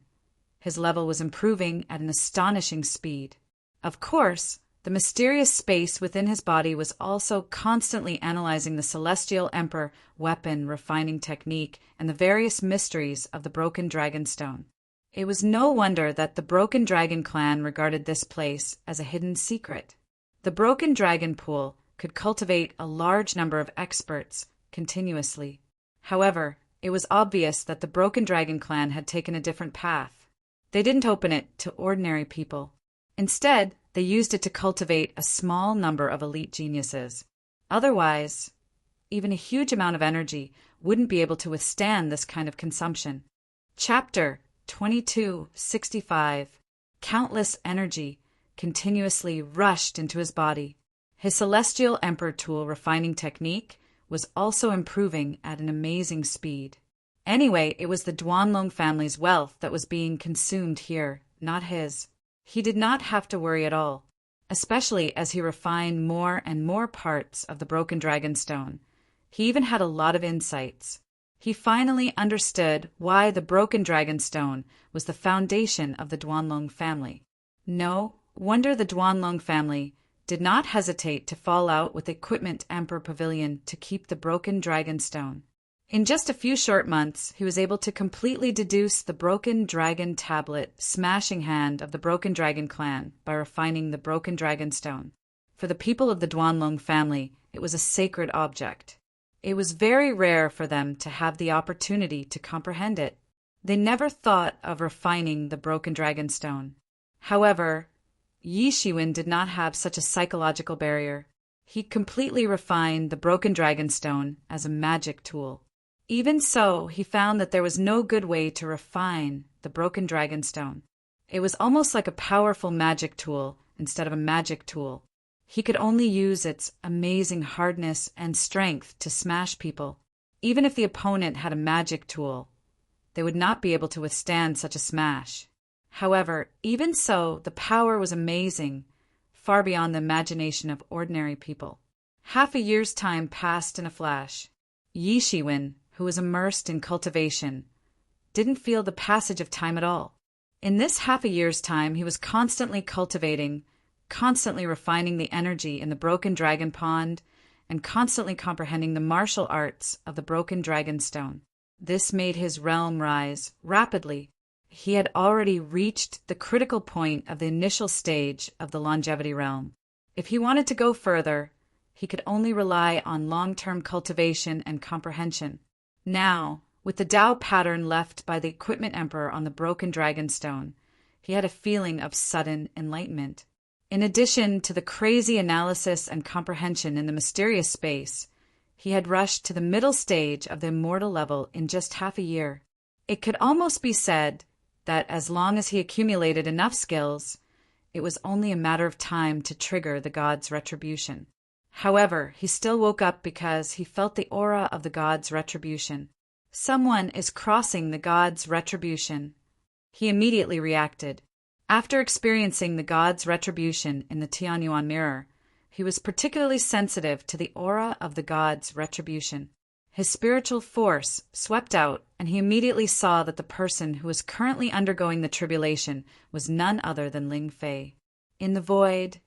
[SPEAKER 1] his level was improving at an astonishing speed. Of course, the mysterious space within his body was also constantly analyzing the Celestial Emperor weapon refining technique and the various mysteries of the Broken Dragon Stone. It was no wonder that the Broken Dragon clan regarded this place as a hidden secret. The Broken Dragon pool could cultivate a large number of experts continuously. However, it was obvious that the Broken Dragon clan had taken a different path. They didn't open it to ordinary people. Instead, they used it to cultivate a small number of elite geniuses. Otherwise, even a huge amount of energy wouldn't be able to withstand this kind of consumption. Chapter 2265. Countless energy continuously rushed into his body. His Celestial Emperor tool refining technique was also improving at an amazing speed. Anyway, it was the Duanlong family's wealth that was being consumed here, not his. He did not have to worry at all, especially as he refined more and more parts of the broken dragon stone. He even had a lot of insights. He finally understood why the broken dragon stone was the foundation of the Duanlong family. No wonder the Duanlong family did not hesitate to fall out with Equipment Emperor Pavilion to keep the broken dragon stone. In just a few short months, he was able to completely deduce the broken dragon tablet, smashing hand of the broken dragon clan by refining the broken dragon stone. For the people of the Duanlong family, it was a sacred object. It was very rare for them to have the opportunity to comprehend it. They never thought of refining the broken dragon stone. However, Yi Shiwen did not have such a psychological barrier. He completely refined the broken dragon stone as a magic tool. Even so, he found that there was no good way to refine the broken dragon stone. It was almost like a powerful magic tool instead of a magic tool. He could only use its amazing hardness and strength to smash people. Even if the opponent had a magic tool, they would not be able to withstand such a smash. However, even so, the power was amazing, far beyond the imagination of ordinary people. Half a year's time passed in a flash. Yi Shiwen, who was immersed in cultivation, didn't feel the passage of time at all. In this half a year's time, he was constantly cultivating, constantly refining the energy in the broken dragon pond, and constantly comprehending the martial arts of the broken dragon stone. This made his realm rise rapidly. He had already reached the critical point of the initial stage of the longevity realm. If he wanted to go further, he could only rely on long-term cultivation and comprehension. Now, with the Tao pattern left by the Equipment Emperor on the broken dragon stone, he had a feeling of sudden enlightenment. In addition to the crazy analysis and comprehension in the mysterious space, he had rushed to the middle stage of the immortal level in just half a year. It could almost be said that as long as he accumulated enough skills, it was only a matter of time to trigger the god's retribution. However, he still woke up because he felt the aura of the god's retribution. Someone is crossing the god's retribution. He immediately reacted. After experiencing the god's retribution in the Tianyuan mirror, he was particularly sensitive to the aura of the god's retribution. His spiritual force swept out, and he immediately saw that the person who was currently undergoing the tribulation was none other than Ling Fei. In the void,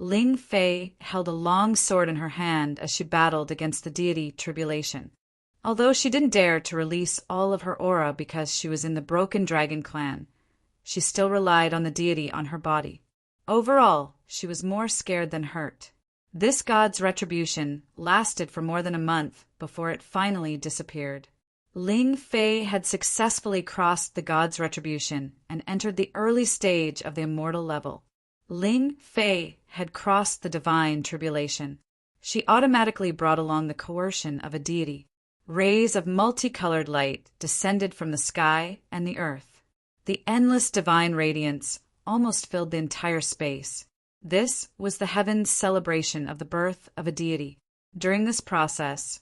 [SPEAKER 1] Ling Fei held a long sword in her hand as she battled against the deity Tribulation. Although she didn't dare to release all of her aura because she was in the Broken Dragon clan, she still relied on the deity on her body. Overall, she was more scared than hurt. This god's retribution lasted for more than a month before it finally disappeared. Ling Fei had successfully crossed the god's retribution and entered the early stage of the immortal level. Ling Fei had crossed the divine tribulation. She automatically brought along the coercion of a deity. Rays of multicolored light descended from the sky and the earth. The endless divine radiance almost filled the entire space. This was the heaven's celebration of the birth of a deity. During this process,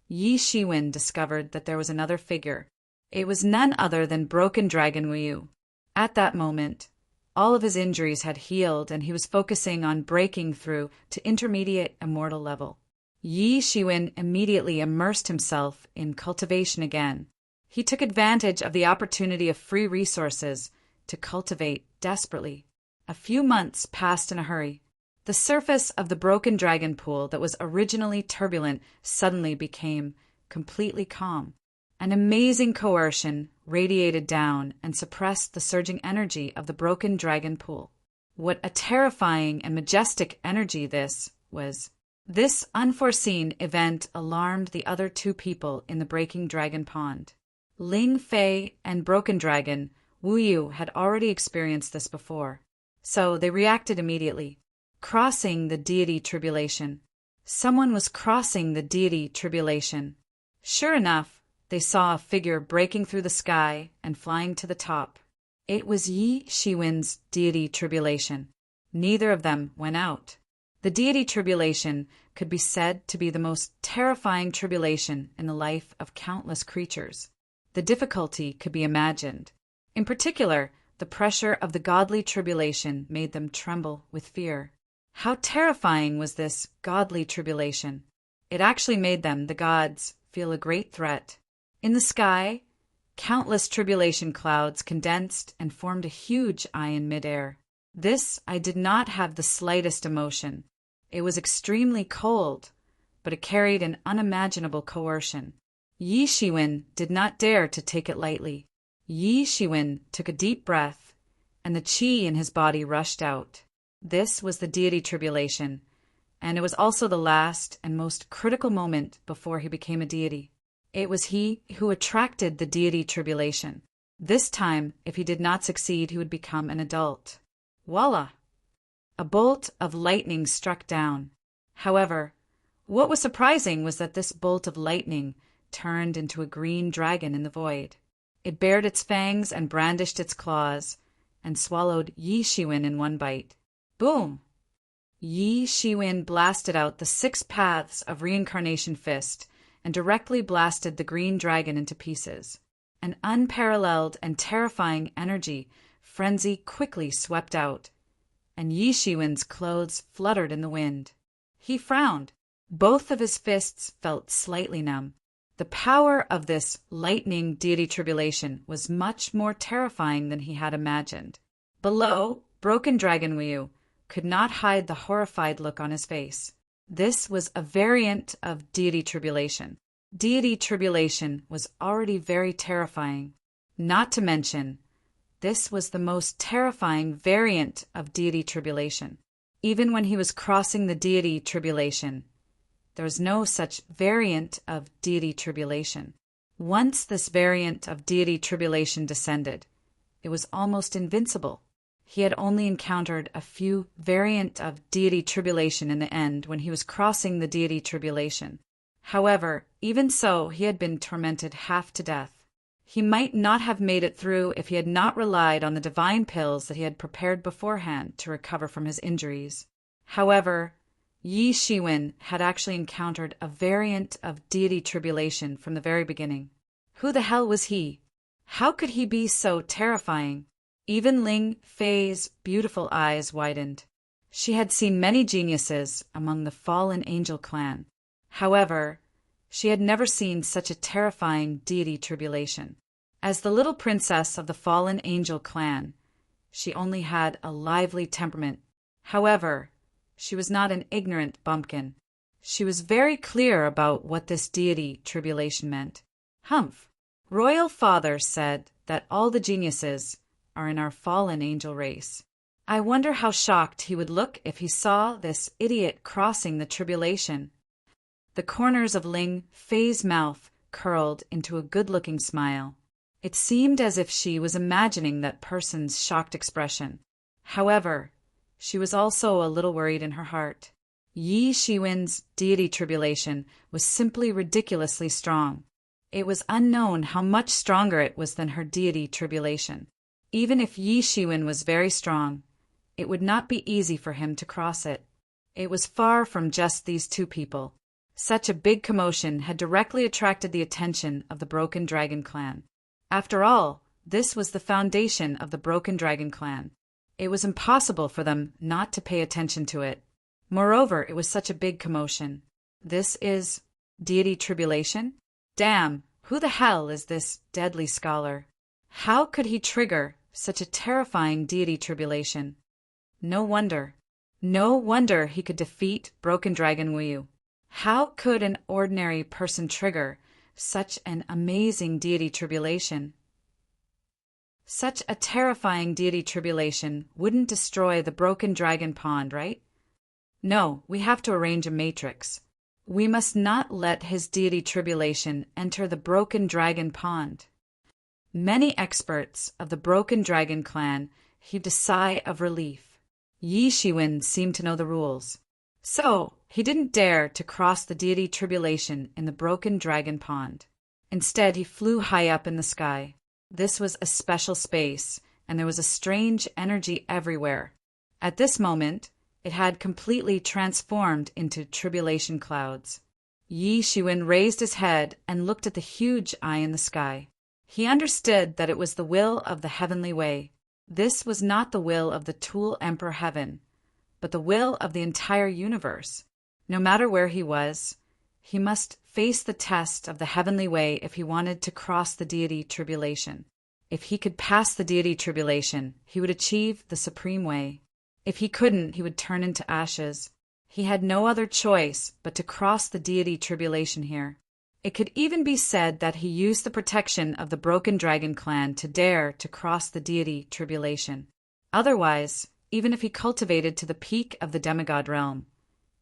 [SPEAKER 1] Yi Shiwen discovered that there was another figure. It was none other than Broken Dragon Wu. At that moment, all of his injuries had healed and he was focusing on breaking through to intermediate immortal level. Yi Shiwen immediately immersed himself in cultivation again. He took advantage of the opportunity of free resources to cultivate desperately. A few months passed in a hurry. The surface of the broken dragon pool that was originally turbulent suddenly became completely calm. An amazing coercion radiated down and suppressed the surging energy of the broken dragon pool. What a terrifying and majestic energy this was! This unforeseen event alarmed the other two people in the breaking dragon pond. Ling Fei and Broken Dragon Wu Yu had already experienced this before, so they reacted immediately. Crossing the deity tribulation. Someone was crossing the deity tribulation. Sure enough, they saw a figure breaking through the sky and flying to the top. It was Yi Shiwen's deity tribulation. Neither of them went out. The deity tribulation could be said to be the most terrifying tribulation in the life of countless creatures. the difficulty could be imagined. In particular, the pressure of the godly tribulation made them tremble with fear. How terrifying was this godly tribulation! It actually made them, the gods, feel a great threat. In the sky, countless tribulation clouds condensed and formed a huge eye in midair. This eye did not have the slightest emotion. It was extremely cold, but it carried an unimaginable coercion. Yi Shiwen did not dare to take it lightly. Yi Shiwen took a deep breath, and the qi in his body rushed out. This was the deity tribulation, and it was also the last and most critical moment before he became a deity. It was he who attracted the deity tribulation. This time, if he did not succeed, he would become an adult. Voila! A bolt of lightning struck down. However, what was surprising was that this bolt of lightning turned into a green dragon in the void. It bared its fangs and brandished its claws, and swallowed Yi Shiwen in one bite. Boom! Yi Shiwen blasted out the 6 paths of reincarnation fist and directly blasted the green dragon into pieces. An unparalleled and terrifying energy frenzy quickly swept out, and Yi Shiwen's clothes fluttered in the wind. He frowned. Both of his fists felt slightly numb. The power of this lightning deity tribulation was much more terrifying than he had imagined. Below, Broken Dragon Wu could not hide the horrified look on his face. This was a variant of deity tribulation. Deity tribulation was already very terrifying. Not to mention, this was the most terrifying variant of deity tribulation. Even when he was crossing the deity tribulation, there was no such variant of deity tribulation. Once this variant of deity tribulation descended, it was almost invincible. He had only encountered a few variant of deity tribulation in the end when he was crossing the deity tribulation. However, even so, he had been tormented half to death. He might not have made it through if he had not relied on the divine pills that he had prepared beforehand to recover from his injuries. However, Yi Shiwen had actually encountered a variant of deity tribulation from the very beginning. Who the hell was he? How could he be so terrifying? Even Ling Fei's beautiful eyes widened. She had seen many geniuses among the fallen angel clan. However, she had never seen such a terrifying deity tribulation. As the little princess of the fallen angel clan, she only had a lively temperament. However, she was not an ignorant bumpkin. She was very clear about what this deity tribulation meant. Humph! Royal Father said that all the geniuses are in our fallen angel race. I wonder how shocked he would look if he saw this idiot crossing the tribulation. The corners of Ling Fei's mouth curled into a good-looking smile. It seemed as if she was imagining that person's shocked expression. However, she was also a little worried in her heart. Yi Shiwen's deity tribulation was simply ridiculously strong. It was unknown how much stronger it was than her deity tribulation. Even if Yi Shiwen was very strong, it would not be easy for him to cross it. It was far from just these two people. Such a big commotion had directly attracted the attention of the Broken Dragon clan. After all, this was the foundation of the Broken Dragon clan. It was impossible for them not to pay attention to it. Moreover, it was such a big commotion. This is deity tribulation? Damn, who the hell is this deadly scholar? How could he trigger such a terrifying deity tribulation? No wonder he could defeat Broken Dragon Wu. How could an ordinary person trigger such an amazing deity tribulation? Such a terrifying deity tribulation wouldn't destroy the Broken Dragon Pond, right? No, we have to arrange a matrix. We must not let his deity tribulation enter the Broken Dragon Pond. Many experts of the Broken Dragon clan heaved a sigh of relief. Yi Shiwen seemed to know the rules. So, he didn't dare to cross the deity tribulation in the Broken Dragon Pond. Instead, he flew high up in the sky. This was a special space, and there was a strange energy everywhere. At this moment, it had completely transformed into tribulation clouds. Yi Shiwen raised his head and looked at the huge eye in the sky. He understood that it was the will of the heavenly way. This was not the will of the Tool Emperor Heaven, but the will of the entire universe. No matter where he was, he must face the test of the heavenly way if he wanted to cross the deity tribulation. If he could pass the deity tribulation, he would achieve the supreme way. If he couldn't, he would turn into ashes. He had no other choice but to cross the deity tribulation here. It could even be said that he used the protection of the Broken Dragon clan to dare to cross the deity tribulation. Otherwise, even if he cultivated to the peak of the demigod realm,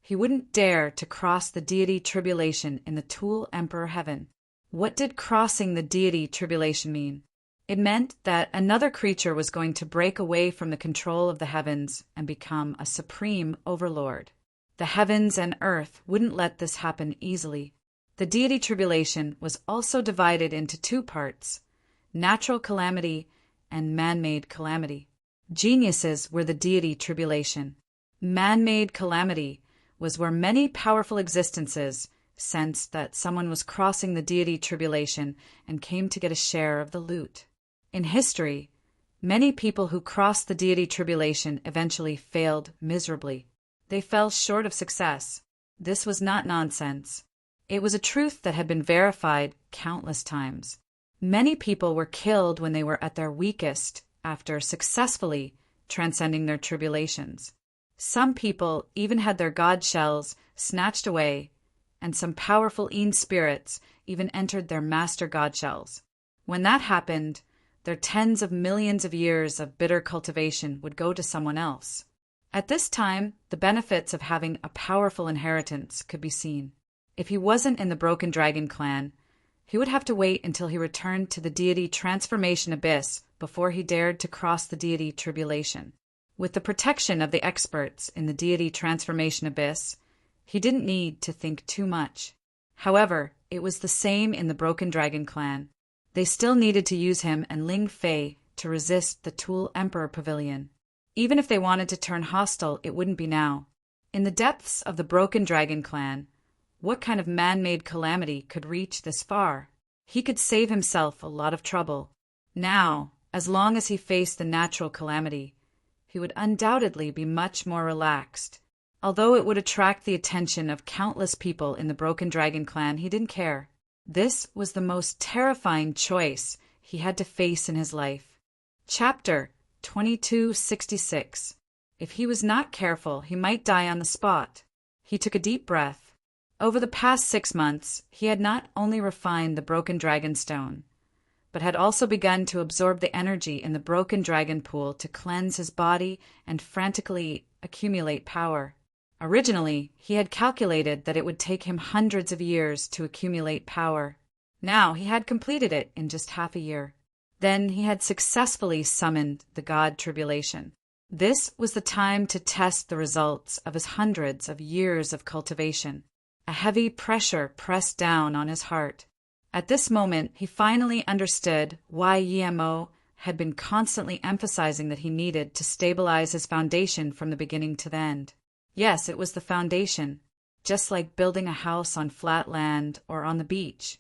[SPEAKER 1] he wouldn't dare to cross the deity tribulation in the Tool Emperor Heaven. What did crossing the deity tribulation mean? It meant that another creature was going to break away from the control of the heavens and become a supreme overlord. The heavens and earth wouldn't let this happen easily. The deity tribulation was also divided into two parts: natural calamity and man-made calamity. Geniuses were the deity tribulation. Man-made calamity was where many powerful existences sensed that someone was crossing the deity tribulation and came to get a share of the loot. In history, many people who crossed the deity tribulation eventually failed miserably. They fell short of success. This was not nonsense. It was a truth that had been verified countless times. Many people were killed when they were at their weakest after successfully transcending their tribulations. Some people even had their god shells snatched away, and some powerful Een spirits even entered their master god shells. When that happened, their tens of millions of years of bitter cultivation would go to someone else. At this time, the benefits of having a powerful inheritance could be seen. If he wasn't in the Broken Dragon clan, he would have to wait until he returned to the deity transformation abyss before he dared to cross the deity tribulation. With the protection of the experts in the deity transformation abyss, he didn't need to think too much. However, it was the same in the Broken Dragon clan. They still needed to use him and Ling Fei to resist the Tool Emperor Pavilion. Even if they wanted to turn hostile, it wouldn't be now. In the depths of the Broken Dragon clan, what kind of man-made calamity could reach this far? He could save himself a lot of trouble. Now, as long as he faced the natural calamity, he would undoubtedly be much more relaxed. Although it would attract the attention of countless people in the Broken Dragon clan, he didn't care. This was the most terrifying choice he had to face in his life. Chapter 2266. If he was not careful, he might die on the spot. He took a deep breath. Over the past 6 months, he had not only refined the Broken Dragon Stone, but had also begun to absorb the energy in the Broken Dragon Pool to cleanse his body and frantically accumulate power. Originally, he had calculated that it would take him hundreds of years to accumulate power. Now he had completed it in just half a year. Then he had successfully summoned the God Tribulation. This was the time to test the results of his hundreds of years of cultivation. A heavy pressure pressed down on his heart. At this moment, he finally understood why Yemo had been constantly emphasizing that he needed to stabilize his foundation from the beginning to the end. Yes, it was the foundation. Just like building a house on flat land or on the beach,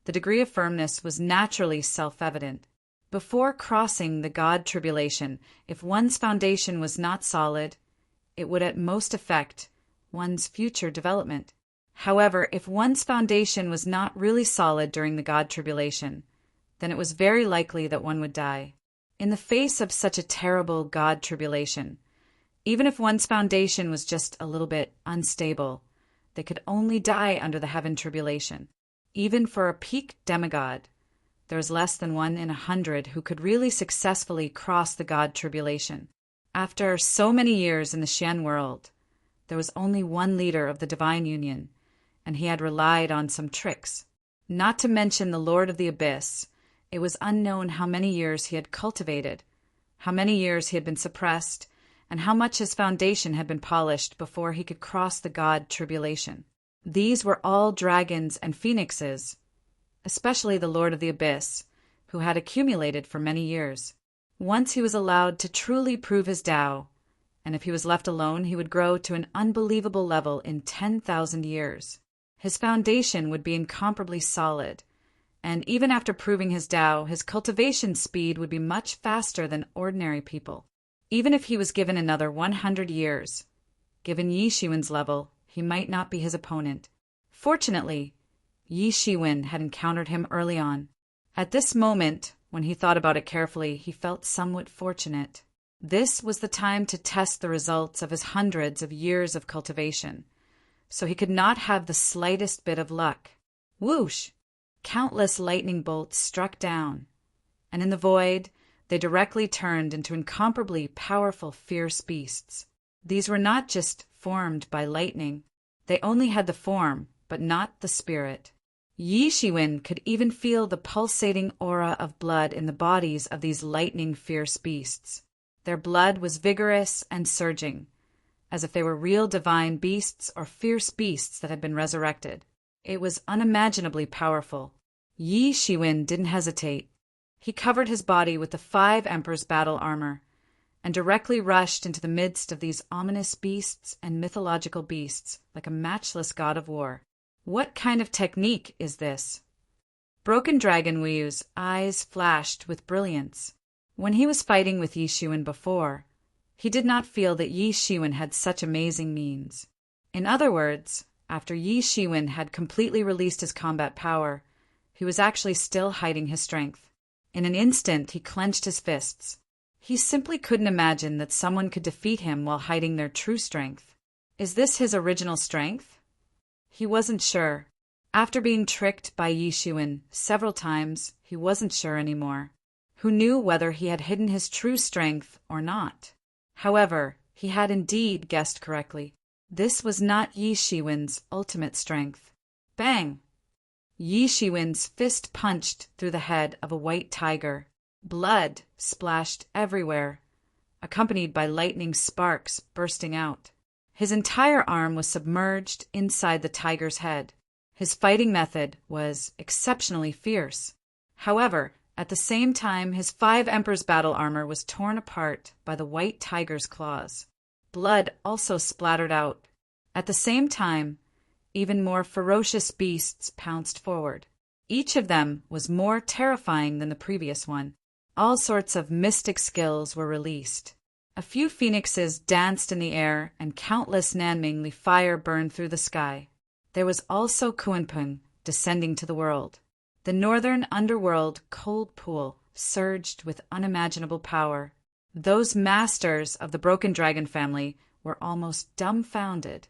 [SPEAKER 1] the degree of firmness was naturally self-evident. Before crossing the God Tribulation, if one's foundation was not solid, it would at most affect one's future development. However, if one's foundation was not really solid during the God Tribulation, then it was very likely that one would die. In the face of such a terrible God Tribulation, even if one's foundation was just a little bit unstable, they could only die under the Heaven Tribulation. Even for a peak demigod, there was less than 1 in 100 who could really successfully cross the God Tribulation. After so many years in the Xian world, there was only one leader of the Divine Union, and he had relied on some tricks. Not to mention the Lord of the Abyss, it was unknown how many years he had cultivated, how many years he had been suppressed, and how much his foundation had been polished before he could cross the God Tribulation. These were all dragons and phoenixes, especially the Lord of the Abyss, who had accumulated for many years. Once he was allowed to truly prove his Tao, and if he was left alone, he would grow to an unbelievable level in 10,000 years. His foundation would be incomparably solid, and even after proving his Tao, his cultivation speed would be much faster than ordinary people. Even if he was given another 100 years, given Yi Shiwen's level, he might not be his opponent. Fortunately, Yi Shiwen had encountered him early on. At this moment, when he thought about it carefully, he felt somewhat fortunate. This was the time to test the results of his hundreds of years of cultivation, so he could not have the slightest bit of luck. Whoosh! Countless lightning bolts struck down, and in the void, they directly turned into incomparably powerful, fierce beasts. These were not just formed by lightning. They only had the form, but not the spirit. Yi Shiwen could even feel the pulsating aura of blood in the bodies of these lightning fierce beasts. Their blood was vigorous and surging, as if they were real divine beasts or fierce beasts that had been resurrected. It was unimaginably powerful. Yi Shiwen didn't hesitate. He covered his body with the 5 Emperors' battle armor and directly rushed into the midst of these ominous beasts and mythological beasts like a matchless god of war. What kind of technique is this? Broken Dragon Wuyu's eyes flashed with brilliance. When he was fighting with Yi Shiwen before, he did not feel that Yi Shiwen had such amazing means. In other words, after Yi Shiwen had completely released his combat power, he was actually still hiding his strength. In an instant, he clenched his fists. He simply couldn't imagine that someone could defeat him while hiding their true strength. Is this his original strength? He wasn't sure. After being tricked by Yi Shiwen several times, he wasn't sure anymore. Who knew whether he had hidden his true strength or not? However, he had indeed guessed correctly. This was not Yi Shiwen's ultimate strength. Bang! Yi Shiwen's fist punched through the head of a white tiger. Blood splashed everywhere, accompanied by lightning sparks bursting out. His entire arm was submerged inside the tiger's head. His fighting method was exceptionally fierce. However, at the same time, his 5 Emperors' battle armor was torn apart by the white tiger's claws. Blood also splattered out. At the same time, even more ferocious beasts pounced forward. Each of them was more terrifying than the previous one. All sorts of mystic skills were released. A few phoenixes danced in the air, and countless Nanmingli fire burned through the sky. There was also Kunpeng descending to the world. The northern underworld cold pool surged with unimaginable power. Those masters of the Broken Dragon family were almost dumbfounded.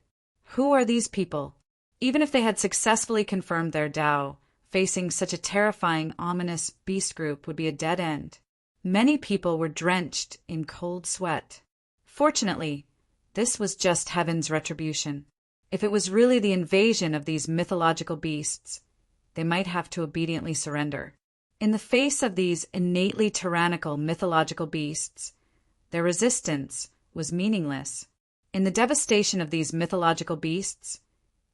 [SPEAKER 1] Who are these people? Even if they had successfully confirmed their Tao, facing such a terrifying, ominous beast group would be a dead end. Many people were drenched in cold sweat. Fortunately, this was just heaven's retribution. If it was really the invasion of these mythological beasts, they might have to obediently surrender. In the face of these innately tyrannical mythological beasts, their resistance was meaningless. In the devastation of these mythological beasts,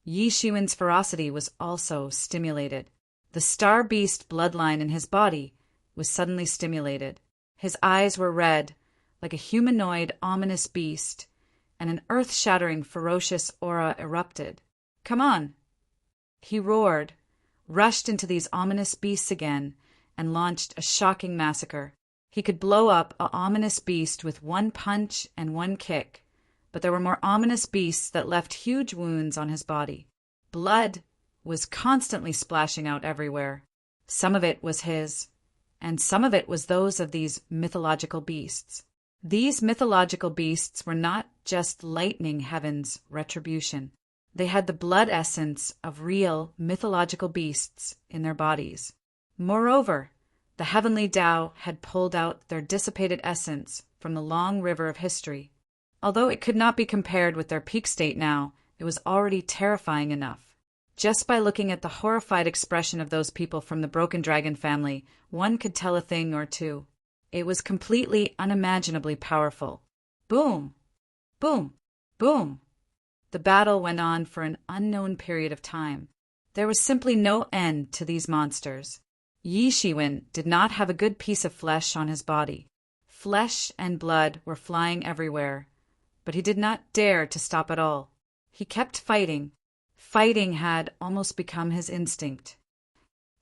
[SPEAKER 1] Yi Shiwen's ferocity was also stimulated. The star beast bloodline in his body was suddenly stimulated. His eyes were red, like a humanoid ominous beast, and an earth-shattering ferocious aura erupted. Come on! He roared, rushed into these ominous beasts again, and launched a shocking massacre. He could blow up an ominous beast with one punch and one kick, but there were more ominous beasts that left huge wounds on his body. Blood was constantly splashing out everywhere. Some of it was his, and some of it was those of these mythological beasts. These mythological beasts were not just lightning heaven's retribution. They had the blood essence of real mythological beasts in their bodies. Moreover, the heavenly Tao had pulled out their dissipated essence from the long river of history. Although it could not be compared with their peak state now, it was already terrifying enough. Just by looking at the horrified expression of those people from the Broken Dragon family, one could tell a thing or two. It was completely unimaginably powerful. Boom! Boom! Boom! The battle went on for an unknown period of time. There was simply no end to these monsters. Yi Shiwen did not have a good piece of flesh on his body. Flesh and blood were flying everywhere, but he did not dare to stop at all. He kept fighting. Fighting had almost become his instinct.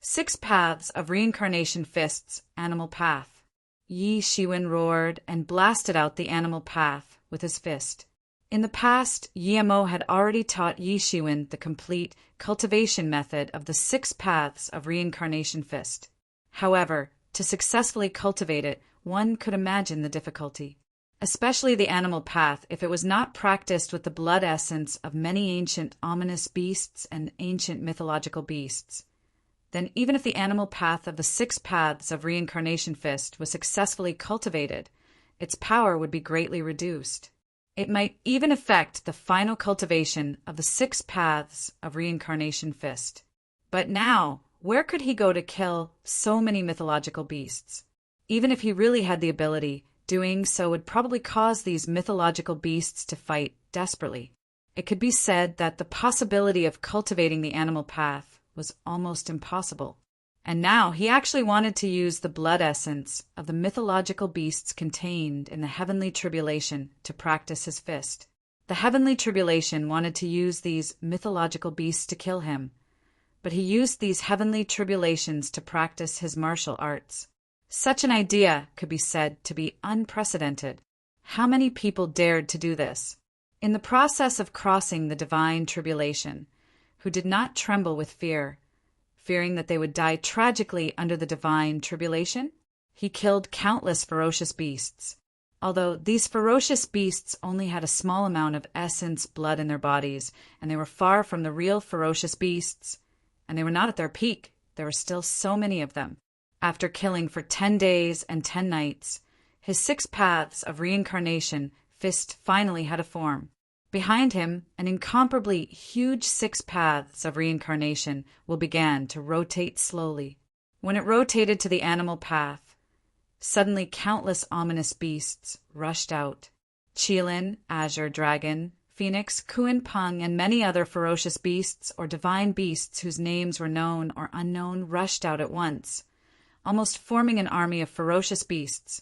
[SPEAKER 1] 6 Paths of Reincarnation Fists, Animal Path. Yi Shiwen roared and blasted out the animal path with his fist. In the past, Yimo had already taught Yi Shiwen the complete cultivation method of the 6 Paths of Reincarnation Fist. However, to successfully cultivate it, one could imagine the difficulty. Especially the animal path, if it was not practiced with the blood essence of many ancient ominous beasts and ancient mythological beasts. Then even if the animal path of the 6 Paths of Reincarnation Fist was successfully cultivated, its power would be greatly reduced. It might even affect the final cultivation of the 6 Paths of Reincarnation Fist. But now, where could he go to kill so many mythological beasts? Even if he really had the ability, doing so would probably cause these mythological beasts to fight desperately. It could be said that the possibility of cultivating the animal path was almost impossible. And now he actually wanted to use the blood essence of the mythological beasts contained in the heavenly tribulation to practice his fist. The heavenly tribulation wanted to use these mythological beasts to kill him, but he used these heavenly tribulations to practice his martial arts. Such an idea could be said to be unprecedented. How many people dared to do this? In the process of crossing the divine tribulation, who did not tremble with fear, fearing that they would die tragically under the divine tribulation, he killed countless ferocious beasts. Although these ferocious beasts only had a small amount of essence blood in their bodies, and they were far from the real ferocious beasts, and they were not at their peak, there were still so many of them. After killing for 10 days and 10 nights, his 6 Paths of Reincarnation Fist finally had a form. Behind him, an incomparably huge 6 Paths of Reincarnation will begin to rotate slowly. When it rotated to the animal path, suddenly countless ominous beasts rushed out. Qilin, Azure Dragon, Phoenix, Kuan Peng, and many other ferocious beasts or divine beasts whose names were known or unknown rushed out at once, almost forming an army of ferocious beasts,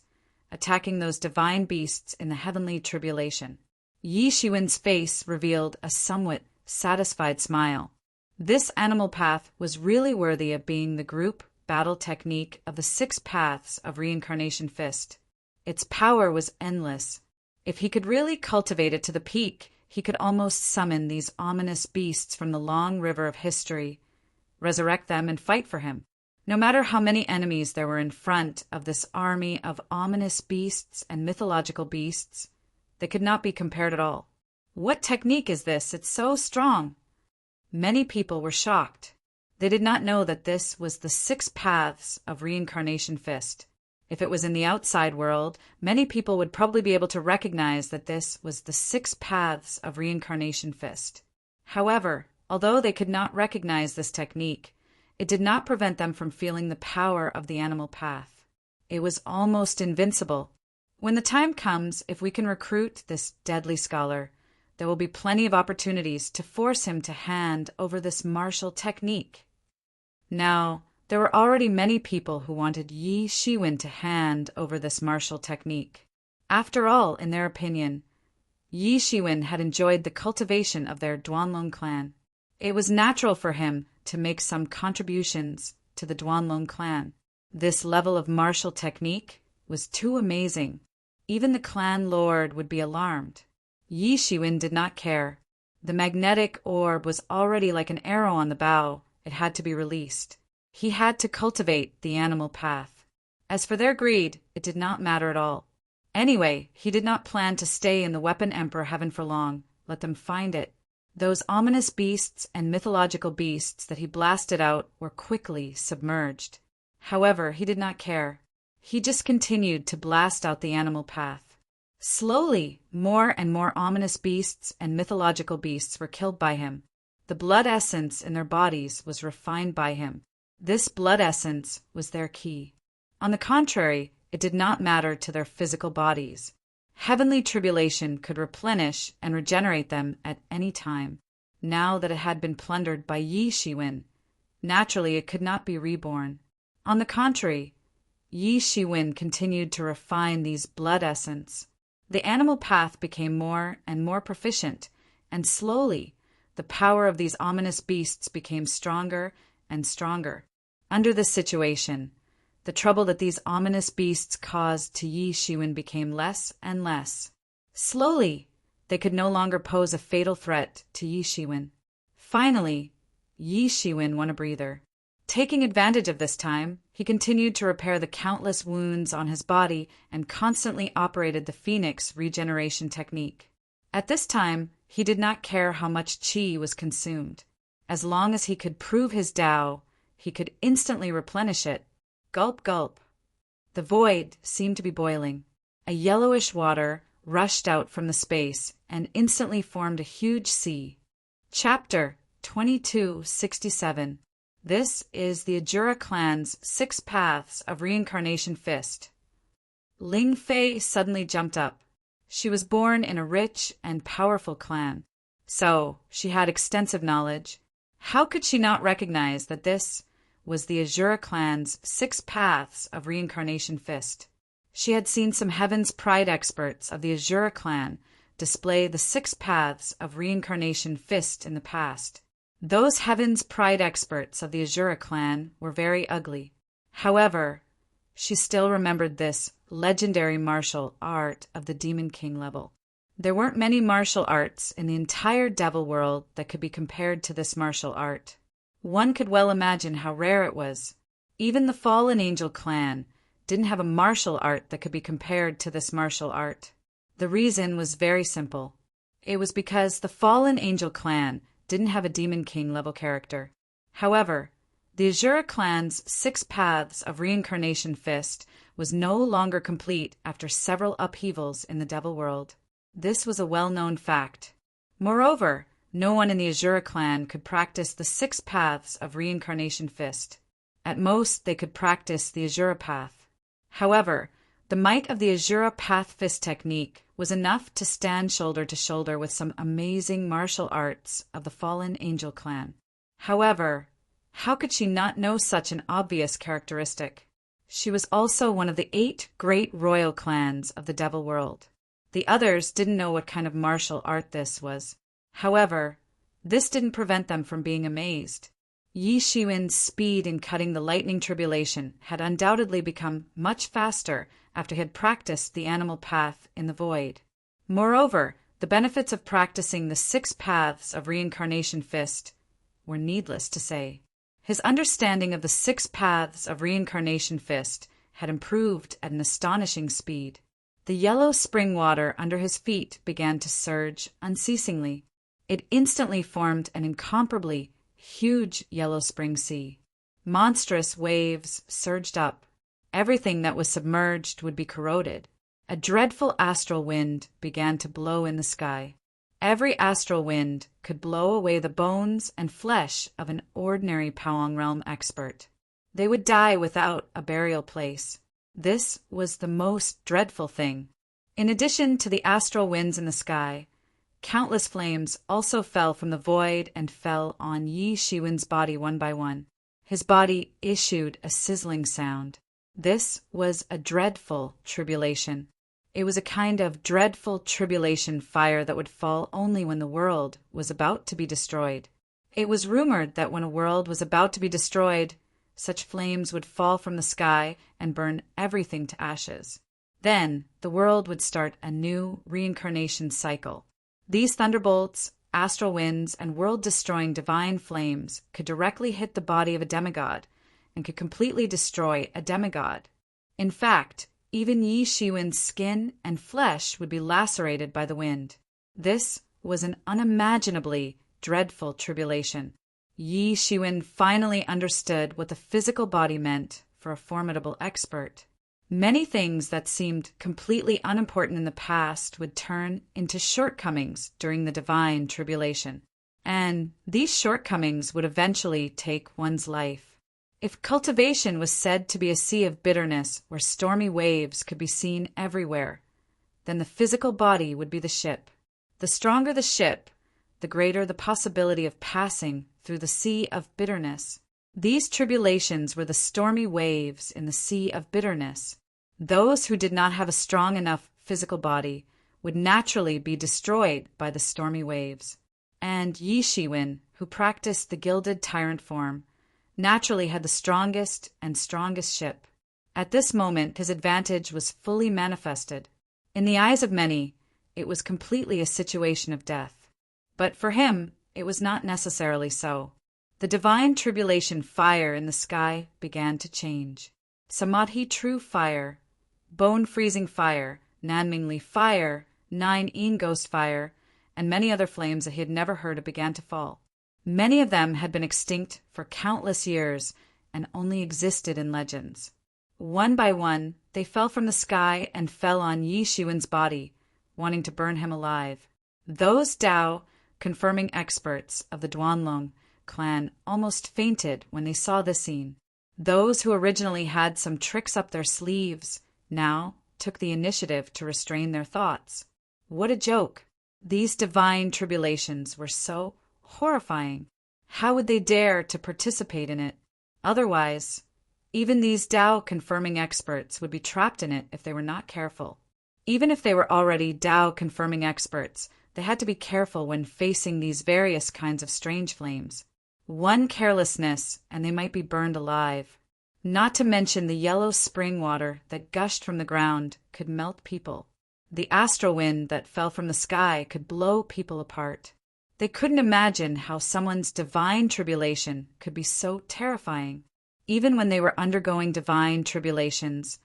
[SPEAKER 1] attacking those divine beasts in the heavenly tribulation. Yi Shiwen's face revealed a somewhat satisfied smile. This animal path was really worthy of being the group battle technique of the 6 Paths of Reincarnation Fist. Its power was endless. If he could really cultivate it to the peak, he could almost summon these ominous beasts from the long river of history, resurrect them, and fight for him. No matter how many enemies there were in front of this army of ominous beasts and mythological beasts, they could not be compared at all. What technique is this? It's so strong. Many people were shocked. They did not know that this was the 6 Paths of Reincarnation Fist. If it was in the outside world, many people would probably be able to recognize that this was the 6 Paths of Reincarnation Fist. However, although they could not recognize this technique, it did not prevent them from feeling the power of the animal path. It was almost invincible. When the time comes, if we can recruit this deadly scholar, there will be plenty of opportunities to force him to hand over this martial technique. Now, there were already many people who wanted Yi Shiwen to hand over this martial technique. After all, in their opinion, Yi Shiwen had enjoyed the cultivation of their Duanlong clan. It was natural for him to make some contributions to the Duanlong clan. This level of martial technique was too amazing. Even the clan lord would be alarmed. Yi Shiwen did not care. The magnetic orb was already like an arrow on the bow. It had to be released. He had to cultivate the animal path. As for their greed, it did not matter at all. Anyway, he did not plan to stay in the Weapon Emperor heaven for long. Let them find it. Those ominous beasts and mythological beasts that he blasted out were quickly submerged. However, he did not care. He just continued to blast out the animal path. Slowly, more and more ominous beasts and mythological beasts were killed by him. The blood essence in their bodies was refined by him. This blood essence was their key. On the contrary, it did not matter to their physical bodies. Heavenly tribulation could replenish and regenerate them at any time. Now that it had been plundered by Yi Shiwen, naturally it could not be reborn. On the contrary, Yi Shiwen continued to refine these blood essence. The animal path became more and more proficient, and slowly the power of these ominous beasts became stronger and stronger. Under this situation, the trouble that these ominous beasts caused to Yi Shiwen became less and less. Slowly, they could no longer pose a fatal threat to Yi Shiwen. Finally, Yi Shiwen won a breather. Taking advantage of this time, he continued to repair the countless wounds on his body and constantly operated the Phoenix regeneration technique. At this time, he did not care how much qi was consumed. As long as he could prove his Tao, he could instantly replenish it. Gulp, gulp. The void seemed to be boiling. A yellowish water rushed out from the space and instantly formed a huge sea. Chapter 2267. This is the Ajura clan's 6 paths of reincarnation fist. Ling Fei suddenly jumped up. She was born in a rich and powerful clan, so she had extensive knowledge. How could she not recognize that this was the Ajura clan's 6 paths of reincarnation fist? She had seen some Heaven's Pride experts of the Ajura clan display the 6 paths of reincarnation fist in the past. Those Heaven's Pride experts of the Ajura clan were very ugly. However, she still remembered this legendary martial art of the Demon King level. There weren't many martial arts in the entire devil world that could be compared to this martial art. One could well imagine how rare it was. Even the Fallen Angel clan didn't have a martial art that could be compared to this martial art. The reason was very simple. It was because the Fallen Angel clan didn't have a Demon King level character. However, the Ajura clan's 6 paths of reincarnation fist was no longer complete after several upheavals in the devil world. This was a well-known fact. Moreover, no one in the Ajura clan could practice the 6 paths of reincarnation fist. At most, they could practice the Ajura path. However, the might of the Ajura path fist technique was enough to stand shoulder to shoulder with some amazing martial arts of the Fallen Angel clan. However, how could she not know such an obvious characteristic? She was also one of the 8 great royal clans of the devil world. The others didn't know what kind of martial art this was. However, this didn't prevent them from being amazed. Yi Shiwen's speed in cutting the lightning tribulation had undoubtedly become much faster after he had practiced the animal path in the void. Moreover, the benefits of practicing the 6 paths of reincarnation fist were needless to say. His understanding of the 6 paths of reincarnation fist had improved at an astonishing speed. The yellow spring water under his feet began to surge unceasingly. It instantly formed an incomparably huge yellow spring sea. Monstrous waves surged up. Everything that was submerged would be corroded. A dreadful astral wind began to blow in the sky. Every astral wind could blow away the bones and flesh of an ordinary Powong Realm expert. They would die without a burial place. This was the most dreadful thing. In addition to the astral winds in the sky, countless flames also fell from the void and fell on Yi Shiwen's body one by one. His body issued a sizzling sound. This was a dreadful tribulation. It was a kind of dreadful tribulation fire that would fall only when the world was about to be destroyed. It was rumored that when a world was about to be destroyed, such flames would fall from the sky and burn everything to ashes. Then the world would start a new reincarnation cycle. These thunderbolts, astral winds, and world-destroying divine flames could directly hit the body of a demigod and could completely destroy a demigod. In fact, even Yi Shiwen's skin and flesh would be lacerated by the wind. This was an unimaginably dreadful tribulation. Yi Shiwen finally understood what the physical body meant for a formidable expert. Many things that seemed completely unimportant in the past would turn into shortcomings during the divine tribulation. And these shortcomings would eventually take one's life. If cultivation was said to be a sea of bitterness where stormy waves could be seen everywhere, then the physical body would be the ship. The stronger the ship, the greater the possibility of passing through the sea of bitterness. These tribulations were the stormy waves in the sea of bitterness. Those who did not have a strong enough physical body would naturally be destroyed by the stormy waves. And Yi Shiwen, who practiced the gilded tyrant form, naturally had the strongest and strongest ship. At this moment, his advantage was fully manifested. In the eyes of many, it was completely a situation of death. But for him, it was not necessarily so. The divine tribulation fire in the sky began to change. Samadhi true fire, bone-freezing fire, Nanmingli fire, 9 ghost fire, and many other flames that he had never heard of began to fall. Many of them had been extinct for countless years and only existed in legends. One by one, they fell from the sky and fell on Yi Shiwen's body, wanting to burn him alive. Those Tao confirming experts of the Duanlong clan almost fainted when they saw this scene. Those who originally had some tricks up their sleeves now took the initiative to restrain their thoughts. What a joke! These divine tribulations were so horrifying. How would they dare to participate in it? Otherwise, even these Tao-confirming experts would be trapped in it if they were not careful. Even if they were already Tao-confirming experts, they had to be careful when facing these various kinds of strange flames. One carelessness, and they might be burned alive. Not to mention the yellow spring water that gushed from the ground could melt people. The astral wind that fell from the sky could blow people apart. They couldn't imagine how someone's divine tribulation could be so terrifying. Even when they were undergoing divine tribulations,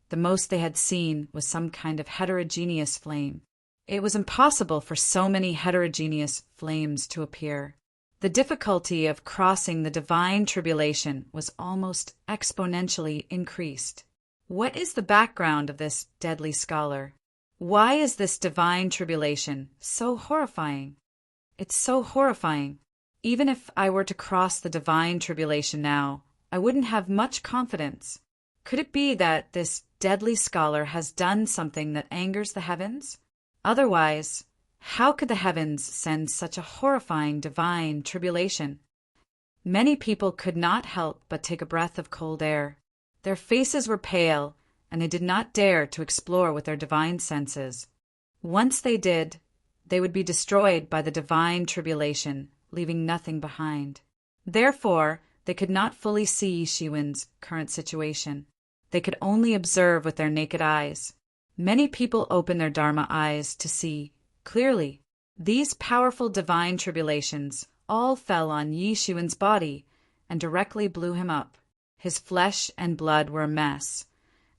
[SPEAKER 1] the most they had seen was some kind of heterogeneous flame. It was impossible for so many heterogeneous flames to appear. The difficulty of crossing the divine tribulation was almost exponentially increased. What is the background of this deadly scholar? Why is this divine tribulation so horrifying? It's so horrifying. Even if I were to cross the divine tribulation now, I wouldn't have much confidence. Could it be that this deadly scholar has done something that angers the heavens? Otherwise, how could the heavens send such a horrifying divine tribulation? Many people could not help but take a breath of cold air. Their faces were pale, and they did not dare to explore with their divine senses. Once they did, they would be destroyed by the divine tribulation, leaving nothing behind. Therefore, they could not fully see Shiwen's current situation. They could only observe with their naked eyes. Many people open their Dharma eyes to see clearly. These powerful divine tribulations all fell on Yi Shiwen's body and directly blew him up. His flesh and blood were a mess,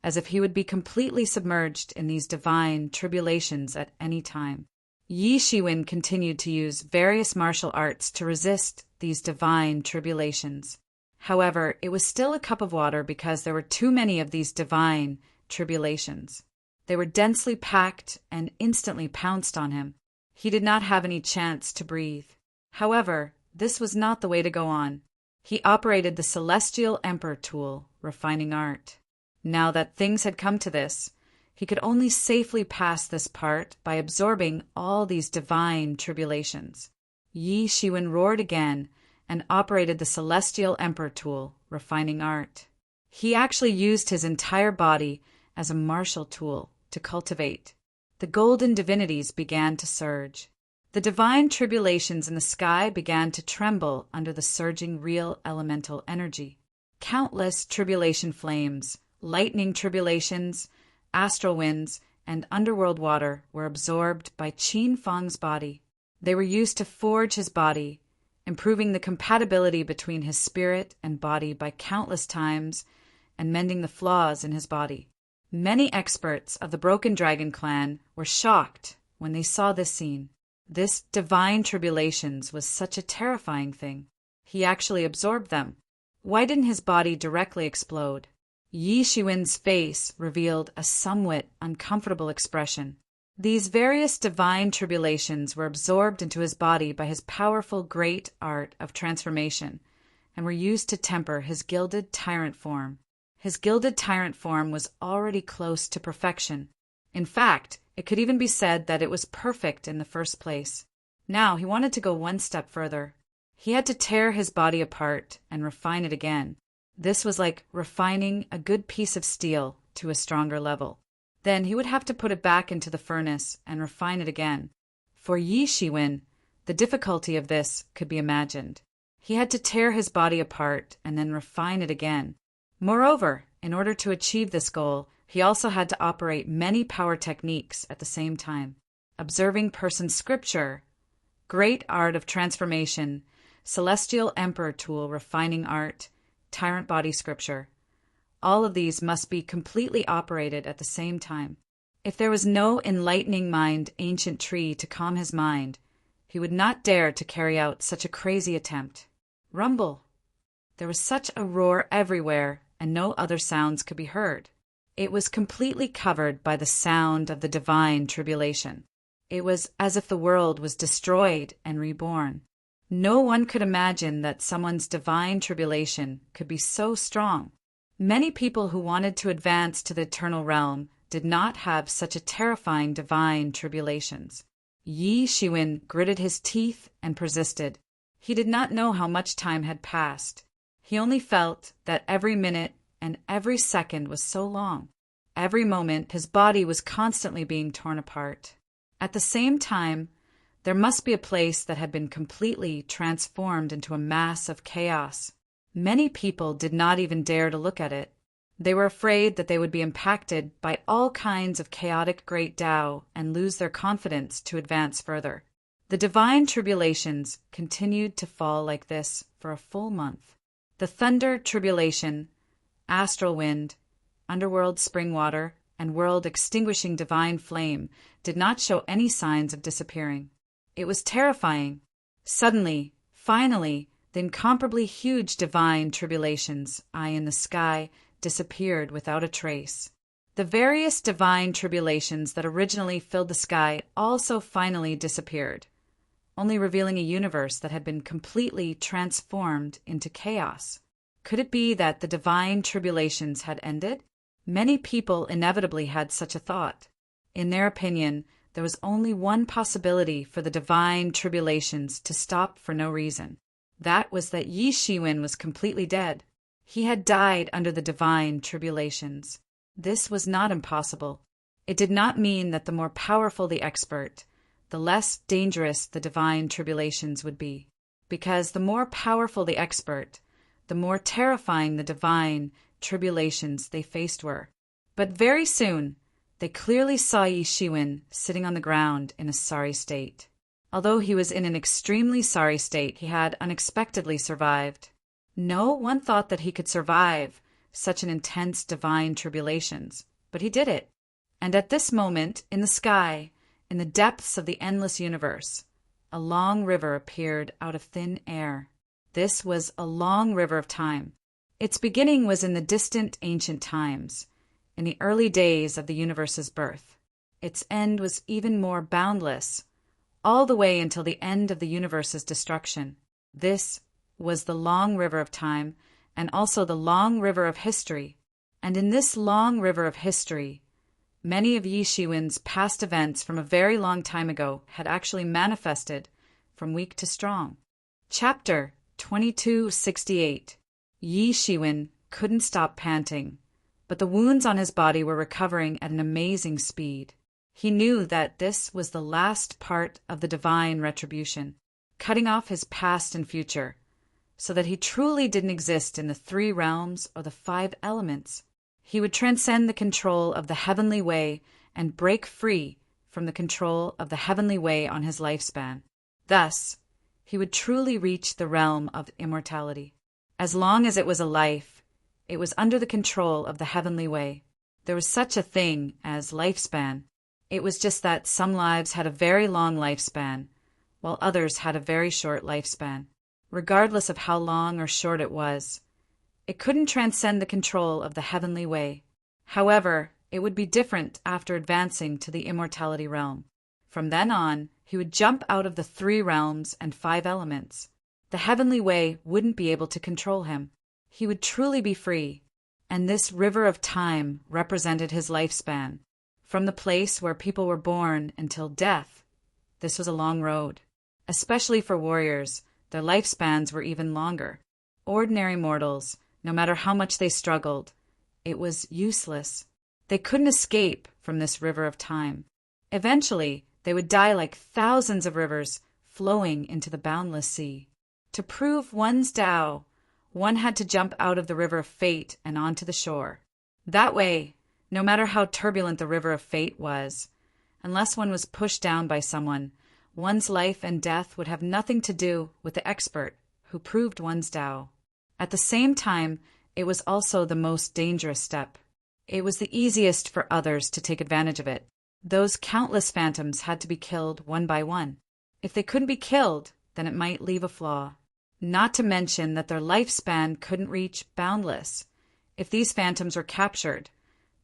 [SPEAKER 1] as if he would be completely submerged in these divine tribulations at any time. Yi Shiwen continued to use various martial arts to resist these divine tribulations. However, it was still a cup of water because there were too many of these divine tribulations. They were densely packed and instantly pounced on him. He did not have any chance to breathe. However, this was not the way to go on. He operated the Celestial Emperor tool, refining art. Now that things had come to this, he could only safely pass this part by absorbing all these divine tribulations. Yi Shiwen roared again and operated the Celestial Emperor tool, refining art. He actually used his entire body as a martial tool to cultivate. The golden divinities began to surge. The divine tribulations in the sky began to tremble under the surging real elemental energy. Countless tribulation flames, lightning tribulations, astral winds, and underworld water were absorbed by Qin Fang's body. They were used to forge his body, improving the compatibility between his spirit and body by countless times, and mending the flaws in his body. Many experts of the Broken Dragon clan were shocked when they saw this scene. This divine tribulations was such a terrifying thing. He actually absorbed them. Why didn't his body directly explode? Yi Shiwen's face revealed a somewhat uncomfortable expression. These various divine tribulations were absorbed into his body by his powerful great art of transformation and were used to temper his gilded tyrant form. His gilded tyrant form was already close to perfection. In fact, it could even be said that it was perfect in the first place. Now he wanted to go one step further. He had to tear his body apart and refine it again. This was like refining a good piece of steel to a stronger level. Then he would have to put it back into the furnace and refine it again. For Yi Shiwen, the difficulty of this could be imagined. He had to tear his body apart and then refine it again. Moreover, in order to achieve this goal, he also had to operate many power techniques at the same time. Observing person scripture, great art of transformation, celestial emperor tool refining art, tyrant body scripture. All of these must be completely operated at the same time. If there was no enlightening mind ancient tree to calm his mind, he would not dare to carry out such a crazy attempt. Rumble! There was such a roar everywhere, and no other sounds could be heard. It was completely covered by the sound of the divine tribulation. It was as if the world was destroyed and reborn. No one could imagine that someone's divine tribulation could be so strong. Many people who wanted to advance to the eternal realm did not have such a terrifying divine tribulations. Yi Shiwen gritted his teeth and persisted. He did not know how much time had passed. He only felt that every minute and every second was so long. Every moment his body was constantly being torn apart. At the same time, there must be a place that had been completely transformed into a mass of chaos. Many people did not even dare to look at it. They were afraid that they would be impacted by all kinds of chaotic great Tao and lose their confidence to advance further. The divine tribulations continued to fall like this for a full month. The thunder tribulation, astral wind, underworld spring water, and world extinguishing divine flame did not show any signs of disappearing. It was terrifying. Suddenly, finally, the incomparably huge divine tribulations, eye in the sky, disappeared without a trace. The various divine tribulations that originally filled the sky also finally disappeared, only revealing a universe that had been completely transformed into chaos. Could it be that the divine tribulations had ended? Many people inevitably had such a thought. In their opinion, there was only one possibility for the divine tribulations to stop for no reason. That was that Yi Shiwen was completely dead. He had died under the divine tribulations. This was not impossible. It did not mean that the more powerful the expert, the less dangerous the divine tribulations would be. Because the more powerful the expert, the more terrifying the divine tribulations they faced were. But very soon, they clearly saw Yi Shiwen sitting on the ground in a sorry state. Although he was in an extremely sorry state, he had unexpectedly survived. No one thought that he could survive such an intense divine tribulations, but he did it. And at this moment, in the sky, in the depths of the endless universe, a long river appeared out of thin air. This was a long river of time. Its beginning was in the distant ancient times, in the early days of the universe's birth. Its end was even more boundless, all the way until the end of the universe's destruction. This was the long river of time, and also the long river of history. And in this long river of history, many of Yi Shiwen's past events from a very long time ago had actually manifested from weak to strong. Chapter 2268. Yi Shiwen couldn't stop panting, but the wounds on his body were recovering at an amazing speed. He knew that this was the last part of the divine retribution, cutting off his past and future, so that he truly didn't exist in the 3 realms or the 5 elements. He would transcend the control of the heavenly way and break free from the control of the heavenly way on his lifespan. Thus, he would truly reach the realm of immortality. As long as it was a life, it was under the control of the heavenly way. There was such a thing as lifespan. It was just that some lives had a very long lifespan, while others had a very short lifespan. Regardless of how long or short it was, it couldn't transcend the control of the heavenly way. However, it would be different after advancing to the immortality realm. From then on, he would jump out of the 3 realms and 5 elements. The heavenly way wouldn't be able to control him. He would truly be free, and this river of time represented his lifespan. From the place where people were born until death, this was a long road. Especially for warriors, their lifespans were even longer. Ordinary mortals, no matter how much they struggled, it was useless. They couldn't escape from this river of time. Eventually, they would die like thousands of rivers flowing into the boundless sea. To prove one's Tao, one had to jump out of the river of fate and onto the shore. That way, no matter how turbulent the river of fate was, unless one was pushed down by someone, one's life and death would have nothing to do with the expert who proved one's Tao. At the same time, it was also the most dangerous step. It was the easiest for others to take advantage of it. Those countless phantoms had to be killed one by one. If they couldn't be killed, then it might leave a flaw. Not to mention that their lifespan couldn't reach boundless. If these phantoms were captured,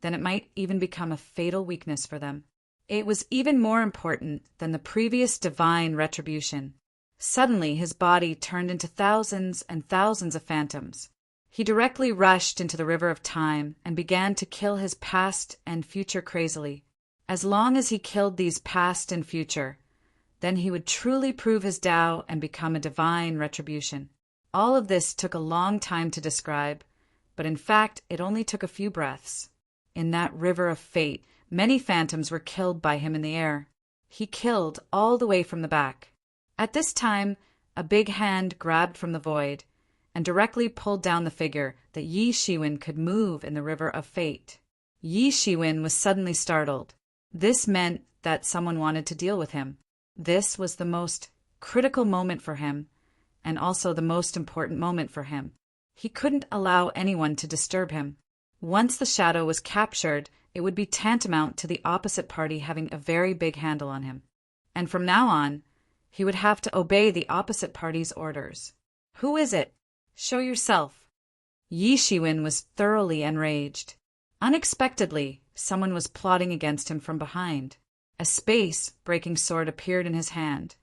[SPEAKER 1] then it might even become a fatal weakness for them. It was even more important than the previous divine retribution. Suddenly his body turned into thousands and thousands of phantoms. He directly rushed into the river of time and began to kill his past and future crazily. As long as he killed these past and future, then he would truly prove his Tao and become a divine retribution. All of this took a long time to describe, but in fact it only took a few breaths. In that river of fate, many phantoms were killed by him in the air. He killed all the way from the back. At this time, a big hand grabbed from the void and directly pulled down the figure that Yi Shiwen could move in the river of fate. Yi Shiwen was suddenly startled. This meant that someone wanted to deal with him. This was the most critical moment for him, and also the most important moment for him. He couldn't allow anyone to disturb him. Once the shadow was captured, it would be tantamount to the opposite party having a very big handle on him. And from now on, he would have to obey the opposite party's orders. Who is it? Show yourself. Yi Shiwen was thoroughly enraged. Unexpectedly, someone was plotting against him from behind. A space-breaking sword appeared in his hand,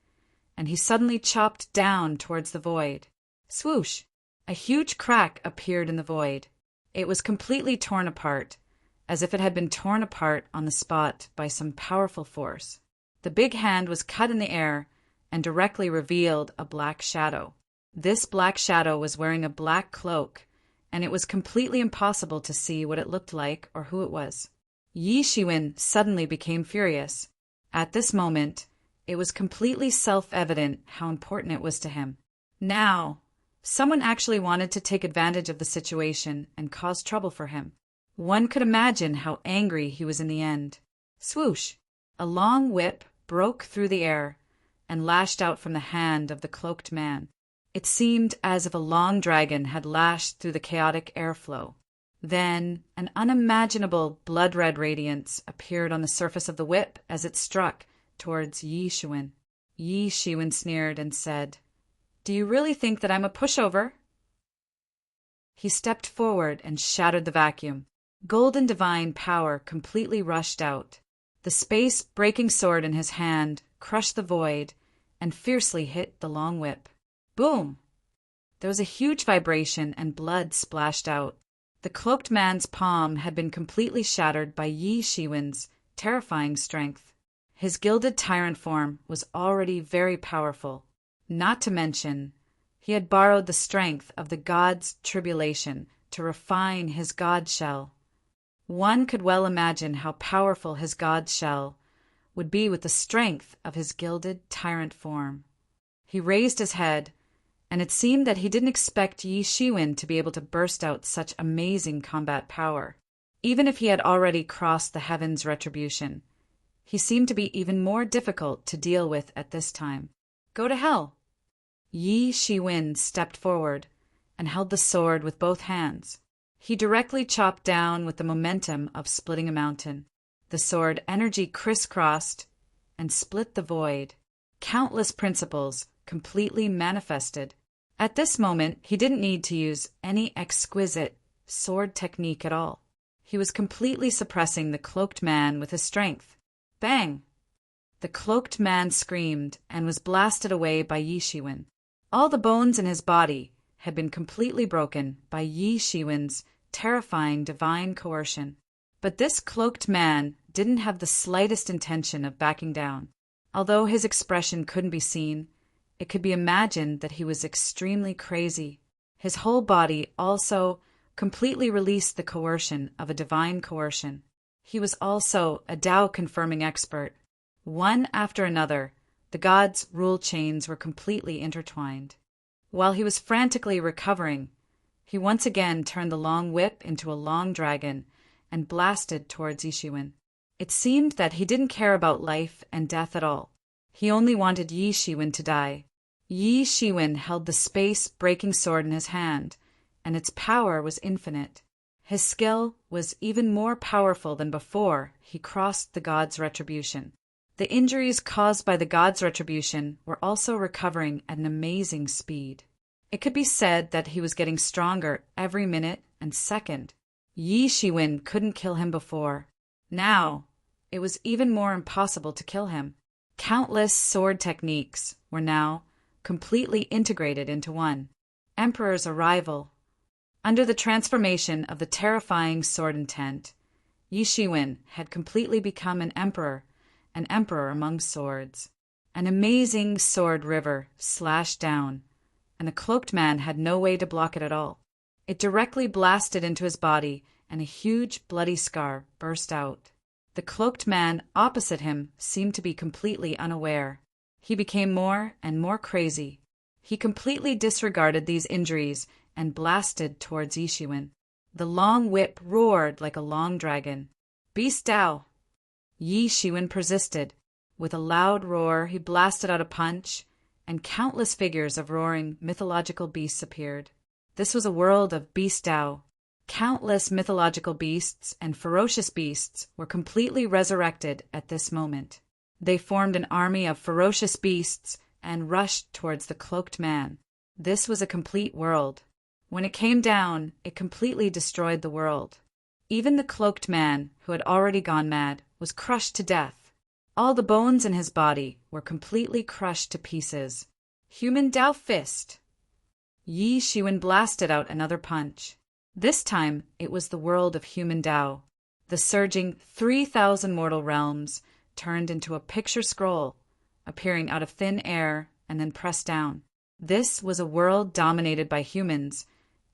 [SPEAKER 1] and he suddenly chopped down towards the void. Swoosh! A huge crack appeared in the void. It was completely torn apart, as if it had been torn apart on the spot by some powerful force. The big hand was cut in the air and directly revealed a black shadow. This black shadow was wearing a black cloak, and it was completely impossible to see what it looked like or who it was. Yi Shiwen suddenly became furious. At this moment, it was completely self-evident how important it was to him. Now, someone actually wanted to take advantage of the situation and cause trouble for him. One could imagine how angry he was in the end. Swoosh! A long whip broke through the air and lashed out from the hand of the cloaked man. It seemed as if a long dragon had lashed through the chaotic airflow. Then an unimaginable blood-red radiance appeared on the surface of the whip as it struck towards Yi Shiwen. Yi Shiwen sneered and said, "Do you really think that I'm a pushover?" He stepped forward and shattered the vacuum. Golden divine power completely rushed out. The space-breaking sword in his hand crushed the void and fiercely hit the long whip. Boom! There was a huge vibration and blood splashed out. The cloaked man's palm had been completely shattered by Yi Shiwen's terrifying strength. His gilded tyrant form was already very powerful. Not to mention, he had borrowed the strength of the god's tribulation to refine his god shell. One could well imagine how powerful his god shell would be with the strength of his gilded tyrant form. He raised his head, and it seemed that he didn't expect Yi Shiwen to be able to burst out such amazing combat power. Even if he had already crossed the heavens' retribution, he seemed to be even more difficult to deal with at this time. Go to hell! Yi Shiwen stepped forward and held the sword with both hands. He directly chopped down with the momentum of splitting a mountain. The sword energy crisscrossed and split the void. Countless principles completely manifested. At this moment, he didn't need to use any exquisite sword technique at all. He was completely suppressing the cloaked man with his strength. Bang! The cloaked man screamed and was blasted away by Yi Shiwen. All the bones in his body had been completely broken by Yi Shiwen's terrifying divine coercion. But this cloaked man didn't have the slightest intention of backing down. Although his expression couldn't be seen, it could be imagined that he was extremely crazy. His whole body also completely released the coercion of a divine coercion. He was also a Tao-confirming expert. One after another, the gods' rule chains were completely intertwined. While he was frantically recovering, he once again turned the long whip into a long dragon and blasted towards Yishiwen. It seemed that he didn't care about life and death at all. He only wanted Yi Shiwen to die. Yi Shiwen held the space-breaking sword in his hand, and its power was infinite. His skill was even more powerful than before he crossed the god's retribution. The injuries caused by the god's retribution were also recovering at an amazing speed. It could be said that he was getting stronger every minute and second. Yi Shiwen couldn't kill him before. Now, it was even more impossible to kill him. Countless sword techniques were now completely integrated into one. Emperor's arrival. Under the transformation of the terrifying sword intent, Yi Shiwen had completely become an emperor among swords. An amazing sword river slashed down, and the cloaked man had no way to block it at all. It directly blasted into his body, and a huge bloody scar burst out. The cloaked man opposite him seemed to be completely unaware. He became more and more crazy. He completely disregarded these injuries and blasted towards Yishiwen. The long whip roared like a long dragon. Beast Dao! Yi Shiwen persisted. With a loud roar, he blasted out a punch, and countless figures of roaring mythological beasts appeared. This was a world of Beast Dao. Countless mythological beasts and ferocious beasts were completely resurrected at this moment. They formed an army of ferocious beasts and rushed towards the cloaked man. This was a complete world. When it came down, it completely destroyed the world. Even the cloaked man, who had already gone mad, was crushed to death. All the bones in his body were completely crushed to pieces. Human Dao Fist! Yi Shiwen blasted out another punch. This time, it was the world of human Dao. The surging 3,000 mortal realms turned into a picture scroll, appearing out of thin air and then pressed down. This was a world dominated by humans,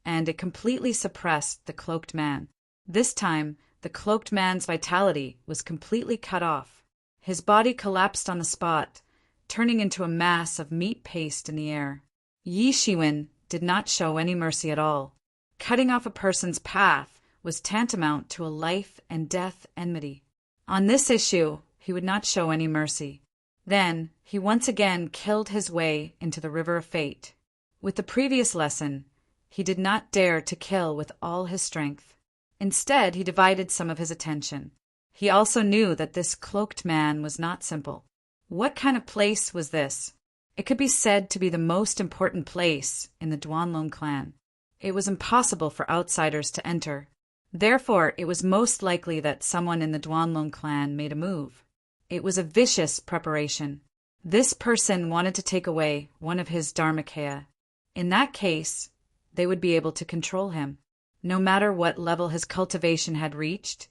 [SPEAKER 1] and it completely suppressed the cloaked man. This time, the cloaked man's vitality was completely cut off. His body collapsed on the spot, turning into a mass of meat paste in the air. Yi Shiwen did not show any mercy at all. Cutting off a person's path was tantamount to a life and death enmity. On this issue, he would not show any mercy. Then, he once again killed his way into the river of fate. With the previous lesson, he did not dare to kill with all his strength. Instead, he divided some of his attention. He also knew that this cloaked man was not simple. What kind of place was this? It could be said to be the most important place in the Duanlong clan. It was impossible for outsiders to enter. Therefore, it was most likely that someone in the Duanlong clan made a move. It was a vicious preparation. This person wanted to take away one of his Dharmakaya. In that case, they would be able to control him. No matter what level his cultivation had reached,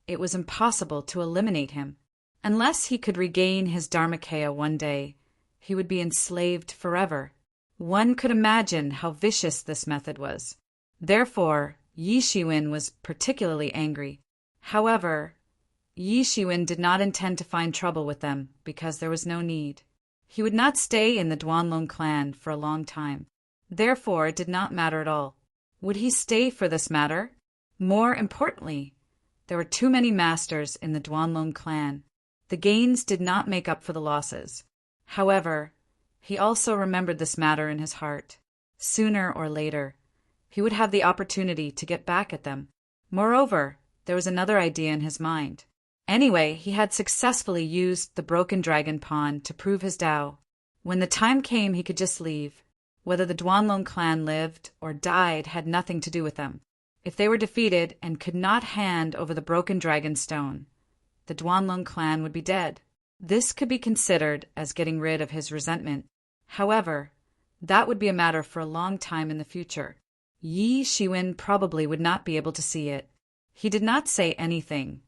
[SPEAKER 1] it was impossible to eliminate him. Unless he could regain his Dharmakaya one day, he would be enslaved forever. One could imagine how vicious this method was. Therefore, Yi Shiwen was particularly angry. However, Yi Shiwen did not intend to find trouble with them because there was no need. He would not stay in the Duanlong clan for a long time. Therefore, it did not matter at all. Would he stay for this matter? More importantly, there were too many masters in the Duanlong clan. The gains did not make up for the losses. However, he also remembered this matter in his heart. Sooner or later, he would have the opportunity to get back at them. Moreover, there was another idea in his mind. Anyway, he had successfully used the broken dragon pawn to prove his Tao. When the time came, he could just leave. Whether the Duanlong clan lived or died had nothing to do with them. If they were defeated and could not hand over the broken dragon stone, the Duanlong clan would be dead. This could be considered as getting rid of his resentment. However, that would be a matter for a long time in the future. Yi Shiwen probably would not be able to see it. He did not say anything,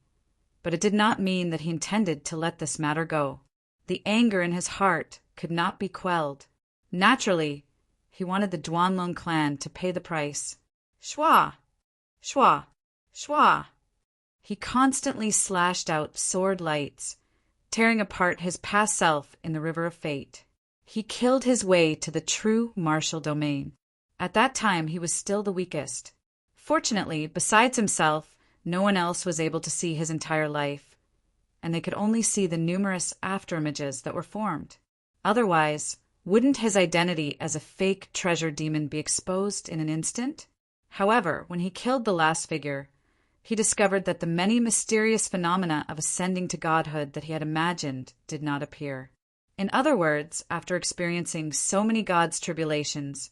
[SPEAKER 1] but it did not mean that he intended to let this matter go. The anger in his heart could not be quelled. Naturally, he wanted the Duanlong clan to pay the price. Shwa! Shwa! Shwa! He constantly slashed out sword lights, tearing apart his past self in the river of fate. He killed his way to the true martial domain. At that time, he was still the weakest. Fortunately, besides himself, no one else was able to see his entire life, and they could only see the numerous afterimages that were formed. Otherwise, wouldn't his identity as a fake treasure demon be exposed in an instant? However, when he killed the last figure, he discovered that the many mysterious phenomena of ascending to godhood that he had imagined did not appear. In other words, after experiencing so many God's tribulations,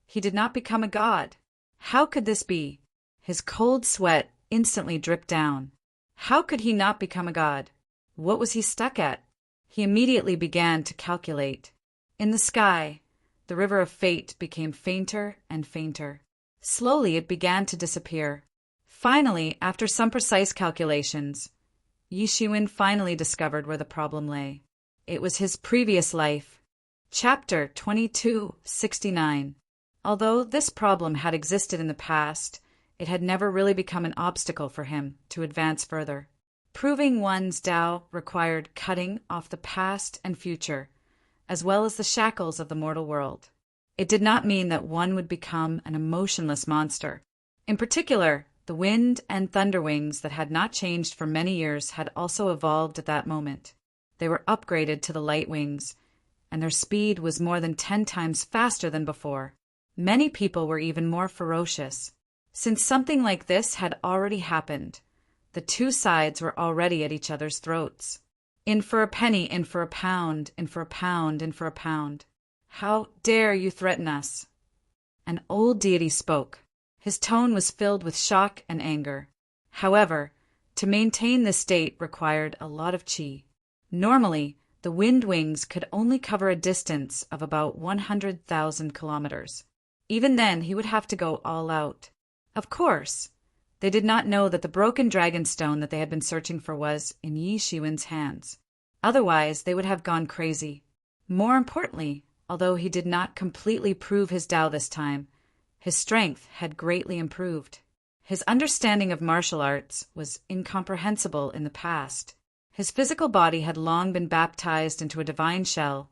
[SPEAKER 1] he did not become a god. How could this be? His cold sweat instantly dripped down. How could he not become a god? What was he stuck at? He immediately began to calculate. In the sky, the river of fate became fainter and fainter. Slowly it began to disappear. Finally, after some precise calculations, Yi Shiwen finally discovered where the problem lay. It was his previous life. Chapter 2269. Although this problem had existed in the past, it had never really become an obstacle for him to advance further. Proving one's Tao required cutting off the past and future, as well as the shackles of the mortal world. It did not mean that one would become an emotionless monster. In particular, the wind and thunder wings that had not changed for many years had also evolved at that moment. They were upgraded to the light wings, and their speed was more than 10 times faster than before. Many people were even more ferocious. Since something like this had already happened, the two sides were already at each other's throats. In for a penny, in for a pound, in for a pound, in for a pound. How dare you threaten us? An old deity spoke. His tone was filled with shock and anger. However, to maintain this state required a lot of qi. Normally, the wind wings could only cover a distance of about 100,000 kilometers. Even then, he would have to go all out. Of course, they did not know that the broken dragon stone that they had been searching for was in Yi Shiwen's hands. Otherwise, they would have gone crazy. More importantly, although he did not completely prove his Tao this time, his strength had greatly improved. His understanding of martial arts was incomprehensible in the past. His physical body had long been baptized into a divine shell,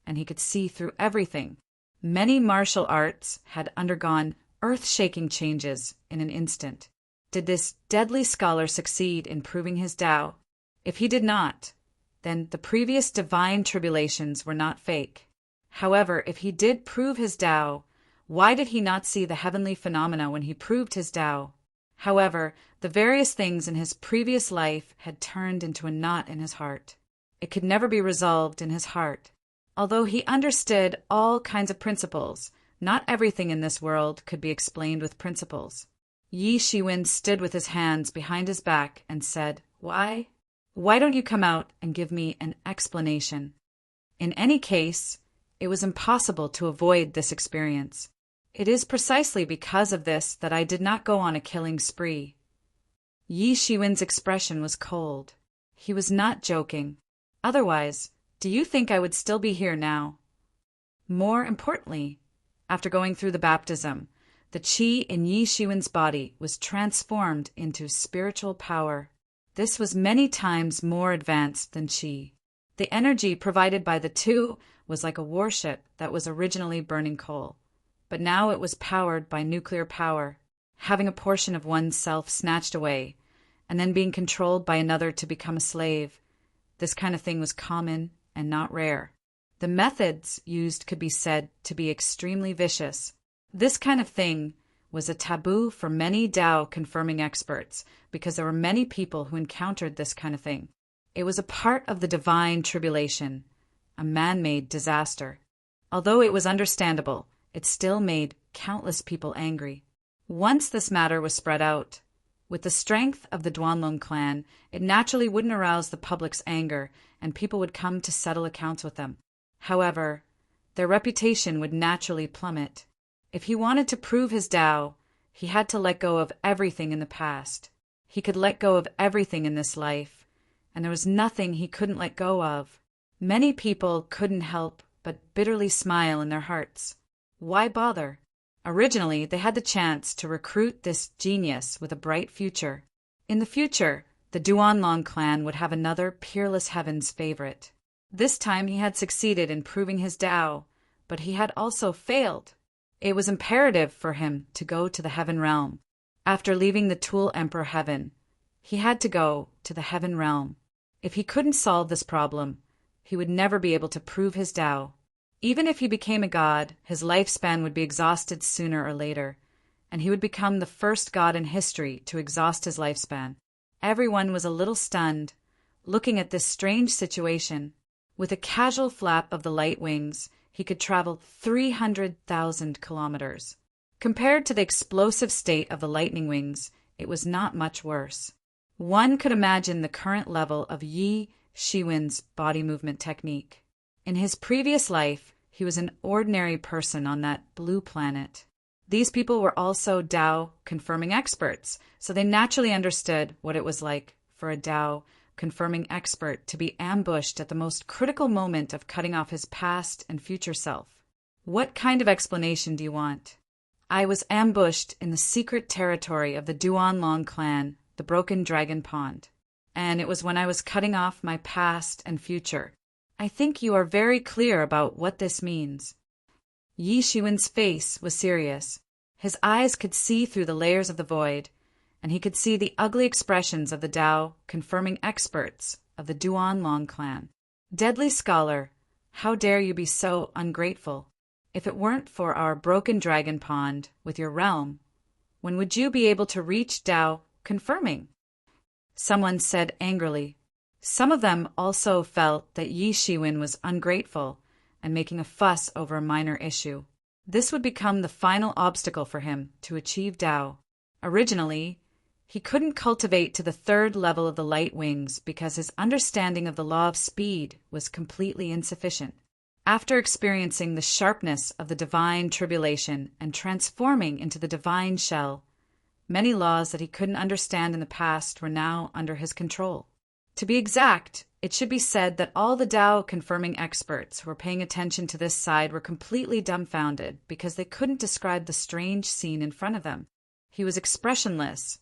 [SPEAKER 1] and he could see through everything. Many martial arts had undergone earth-shaking changes in an instant. Did this deadly scholar succeed in proving his Tao? If he did not, then the previous divine tribulations were not fake. However, if he did prove his Tao, why did he not see the heavenly phenomena when he proved his Tao? However, the various things in his previous life had turned into a knot in his heart. It could never be resolved in his heart. Although he understood all kinds of principles, not everything in this world could be explained with principles. Yi Shiwen stood with his hands behind his back and said, "Why? Why don't you come out and give me an explanation?" In any case, it was impossible to avoid this experience. It is precisely because of this that I did not go on a killing spree. Yi Shiwen's expression was cold. He was not joking. Otherwise, do you think I would still be here now? More importantly, after going through the baptism, the qi in Yi Shiwen's body was transformed into spiritual power. This was many times more advanced than qi. The energy provided by the two was like a warship that was originally burning coal, but now it was powered by nuclear power, having a portion of one's self snatched away, and then being controlled by another to become a slave. This kind of thing was common and not rare. The methods used could be said to be extremely vicious. This kind of thing was a taboo for many Tao-confirming experts because there were many people who encountered this kind of thing. It was a part of the divine tribulation, a man-made disaster. Although it was understandable, it still made countless people angry. Once this matter was spread out, with the strength of the Duanlong clan, it naturally wouldn't arouse the public's anger, and people would come to settle accounts with them. However, their reputation would naturally plummet. If he wanted to prove his Tao, he had to let go of everything in the past. He could let go of everything in this life, and there was nothing he couldn't let go of. Many people couldn't help but bitterly smile in their hearts. Why bother? Originally, they had the chance to recruit this genius with a bright future. In the future, the Duanlong clan would have another Peerless Heavens favorite. This time he had succeeded in proving his Tao, but he had also failed. It was imperative for him to go to the heaven realm. After leaving the Tool Emperor heaven, he had to go to the heaven realm. If he couldn't solve this problem, he would never be able to prove his Tao. Even if he became a god, his lifespan would be exhausted sooner or later, and he would become the first god in history to exhaust his lifespan. Everyone was a little stunned, looking at this strange situation. With a casual flap of the light wings, he could travel 300,000 kilometers. Compared to the explosive state of the lightning wings, it was not much worse. One could imagine the current level of Yi Shiwen's body movement technique. In his previous life, he was an ordinary person on that blue planet. These people were also Tao confirming experts, so they naturally understood what it was like for a Tao confirming expert to be ambushed at the most critical moment of cutting off his past and future self. What kind of explanation do you want? I was ambushed in the secret territory of the Duanlong clan, the Broken Dragon Pond, and it was when I was cutting off my past and future. I think you are very clear about what this means. Yi Shiwen's face was serious. His eyes could see through the layers of the void, and he could see the ugly expressions of the Tao confirming experts of the Duanlong clan. Deadly scholar, how dare you be so ungrateful? If it weren't for our Broken Dragon Pond with your realm, when would you be able to reach Tao confirming? Someone said angrily. Some of them also felt that Yi Shiwen was ungrateful and making a fuss over a minor issue. This would become the final obstacle for him to achieve Tao. Originally, he couldn't cultivate to the third level of the light wings because his understanding of the law of speed was completely insufficient. After experiencing the sharpness of the divine tribulation and transforming into the divine shell, many laws that he couldn't understand in the past were now under his control. To be exact, it should be said that all the Tao confirming experts who were paying attention to this side were completely dumbfounded because they couldn't describe the strange scene in front of them. He was expressionless,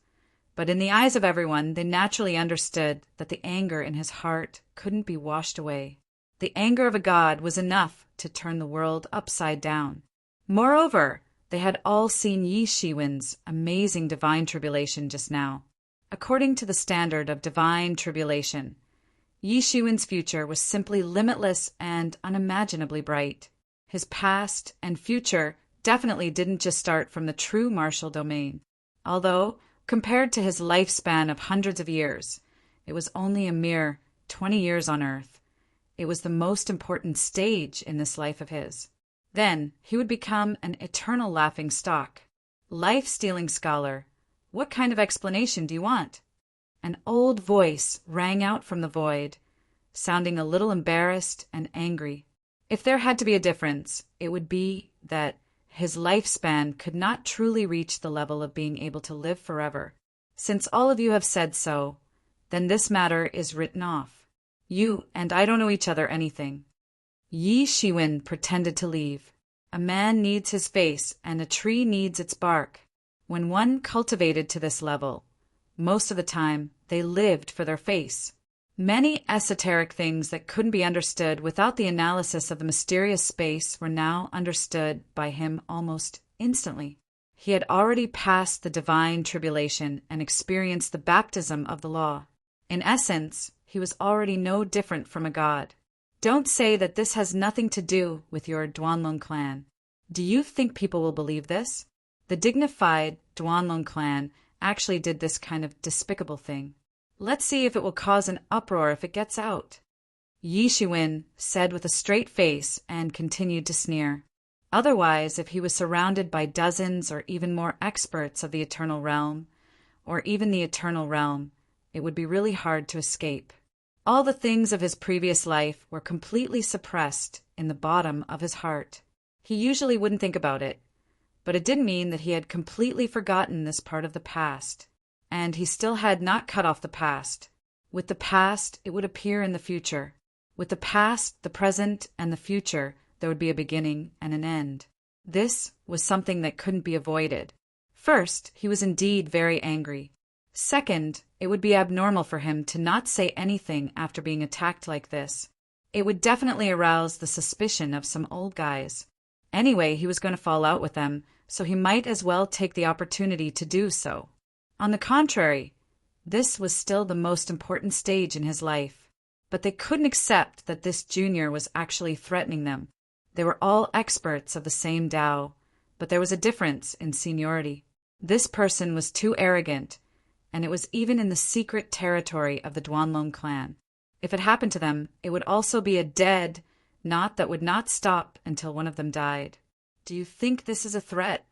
[SPEAKER 1] but in the eyes of everyone, they naturally understood that the anger in his heart couldn't be washed away. The anger of a god was enough to turn the world upside down. Moreover, they had all seen Yi Shiwen's amazing divine tribulation just now. According to the standard of divine tribulation, Yi Shiwen's future was simply limitless and unimaginably bright. His past and future definitely didn't just start from the true martial domain. Although, compared to his lifespan of hundreds of years, it was only a mere 20 years on Earth. It was the most important stage in this life of his. Then he would become an eternal laughing stock. Life-stealing scholar, what kind of explanation do you want? An old voice rang out from the void, sounding a little embarrassed and angry. If there had to be a difference, it would be that his lifespan could not truly reach the level of being able to live forever. Since all of you have said so, then this matter is written off. You and I don't owe each other anything. Yi Shiwen pretended to leave. A man needs his face and a tree needs its bark. When one cultivated to this level, most of the time they lived for their face. Many esoteric things that couldn't be understood without the analysis of the mysterious space were now understood by him almost instantly. He had already passed the divine tribulation and experienced the baptism of the law. In essence, he was already no different from a god. Don't say that this has nothing to do with your Duanlong clan. Do you think people will believe this? The dignified Duanlong clan actually did this kind of despicable thing. Let's see if it will cause an uproar if it gets out. Yi Shiwen said with a straight face and continued to sneer. Otherwise, if he was surrounded by dozens or even more experts of the Eternal Realm, or even the Eternal Realm, it would be really hard to escape. All the things of his previous life were completely suppressed in the bottom of his heart. He usually wouldn't think about it, but it didn't mean that he had completely forgotten this part of the past. And he still had not cut off the past. With the past, it would appear in the future. With the past, the present, and the future, there would be a beginning and an end. This was something that couldn't be avoided. First, he was indeed very angry. Second, it would be abnormal for him to not say anything after being attacked like this. It would definitely arouse the suspicion of some old guys. Anyway, he was going to fall out with them, so he might as well take the opportunity to do so. On the contrary, this was still the most important stage in his life. But they couldn't accept that this junior was actually threatening them. They were all experts of the same Tao, but there was a difference in seniority. This person was too arrogant, and it was even in the secret territory of the Duanlong clan. If it happened to them, it would also be a dead knot that would not stop until one of them died. Do you think this is a threat?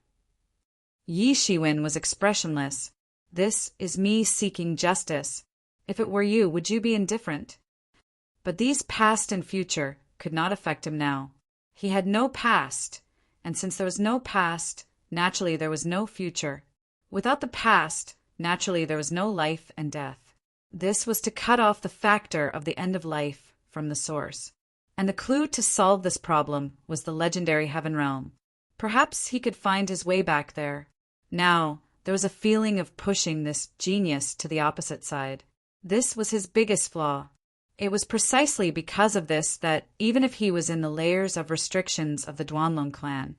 [SPEAKER 1] Yi Shiwen was expressionless. This is me seeking justice. If it were you, would you be indifferent? But these past and future could not affect him now. He had no past, and since there was no past, naturally there was no future. Without the past, naturally there was no life and death. This was to cut off the factor of the end of life from the source. And the clue to solve this problem was the legendary Heaven Realm. Perhaps he could find his way back there. Now, there was a feeling of pushing this genius to the opposite side. This was his biggest flaw. It was precisely because of this that, even if he was in the layers of restrictions of the Duanlong clan,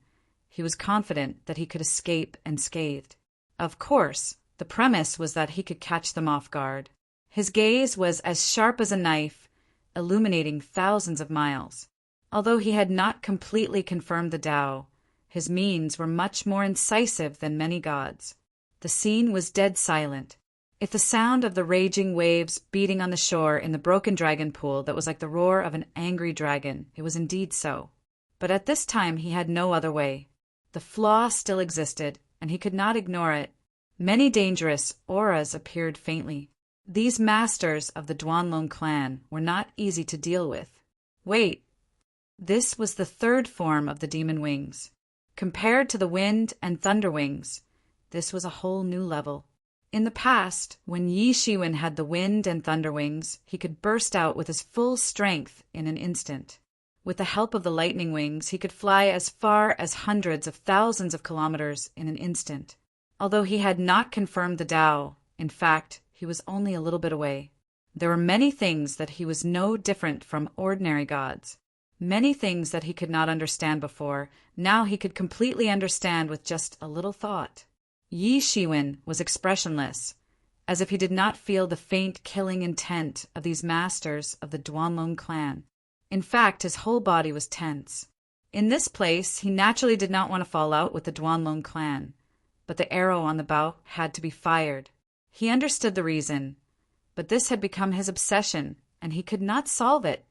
[SPEAKER 1] he was confident that he could escape unscathed. Of course, the premise was that he could catch them off guard. His gaze was as sharp as a knife, illuminating thousands of miles. Although he had not completely confirmed the Tao, his means were much more incisive than many gods. The scene was dead silent. If the sound of the raging waves beating on the shore in the broken dragon pool that was like the roar of an angry dragon, it was indeed so. But at this time he had no other way. The flaw still existed, and he could not ignore it. Many dangerous auras appeared faintly. These masters of the Duanlong clan were not easy to deal with. Wait, this was the third form of the demon wings. Compared to the wind and thunder wings, this was a whole new level. In the past, when Yi Shiwen had the wind and thunder wings, he could burst out with his full strength in an instant. With the help of the lightning wings, he could fly as far as hundreds of thousands of kilometers in an instant. Although he had not confirmed the Tao, in fact, he was only a little bit away. There were many things that he was no different from ordinary gods. Many things that he could not understand before, now he could completely understand with just a little thought. Yi Shiwen was expressionless, as if he did not feel the faint killing intent of these masters of the Duanlong clan. In fact, his whole body was tense. In this place, he naturally did not want to fall out with the Duanlong clan, but the arrow on the bow had to be fired. He understood the reason, but this had become his obsession, and he could not solve it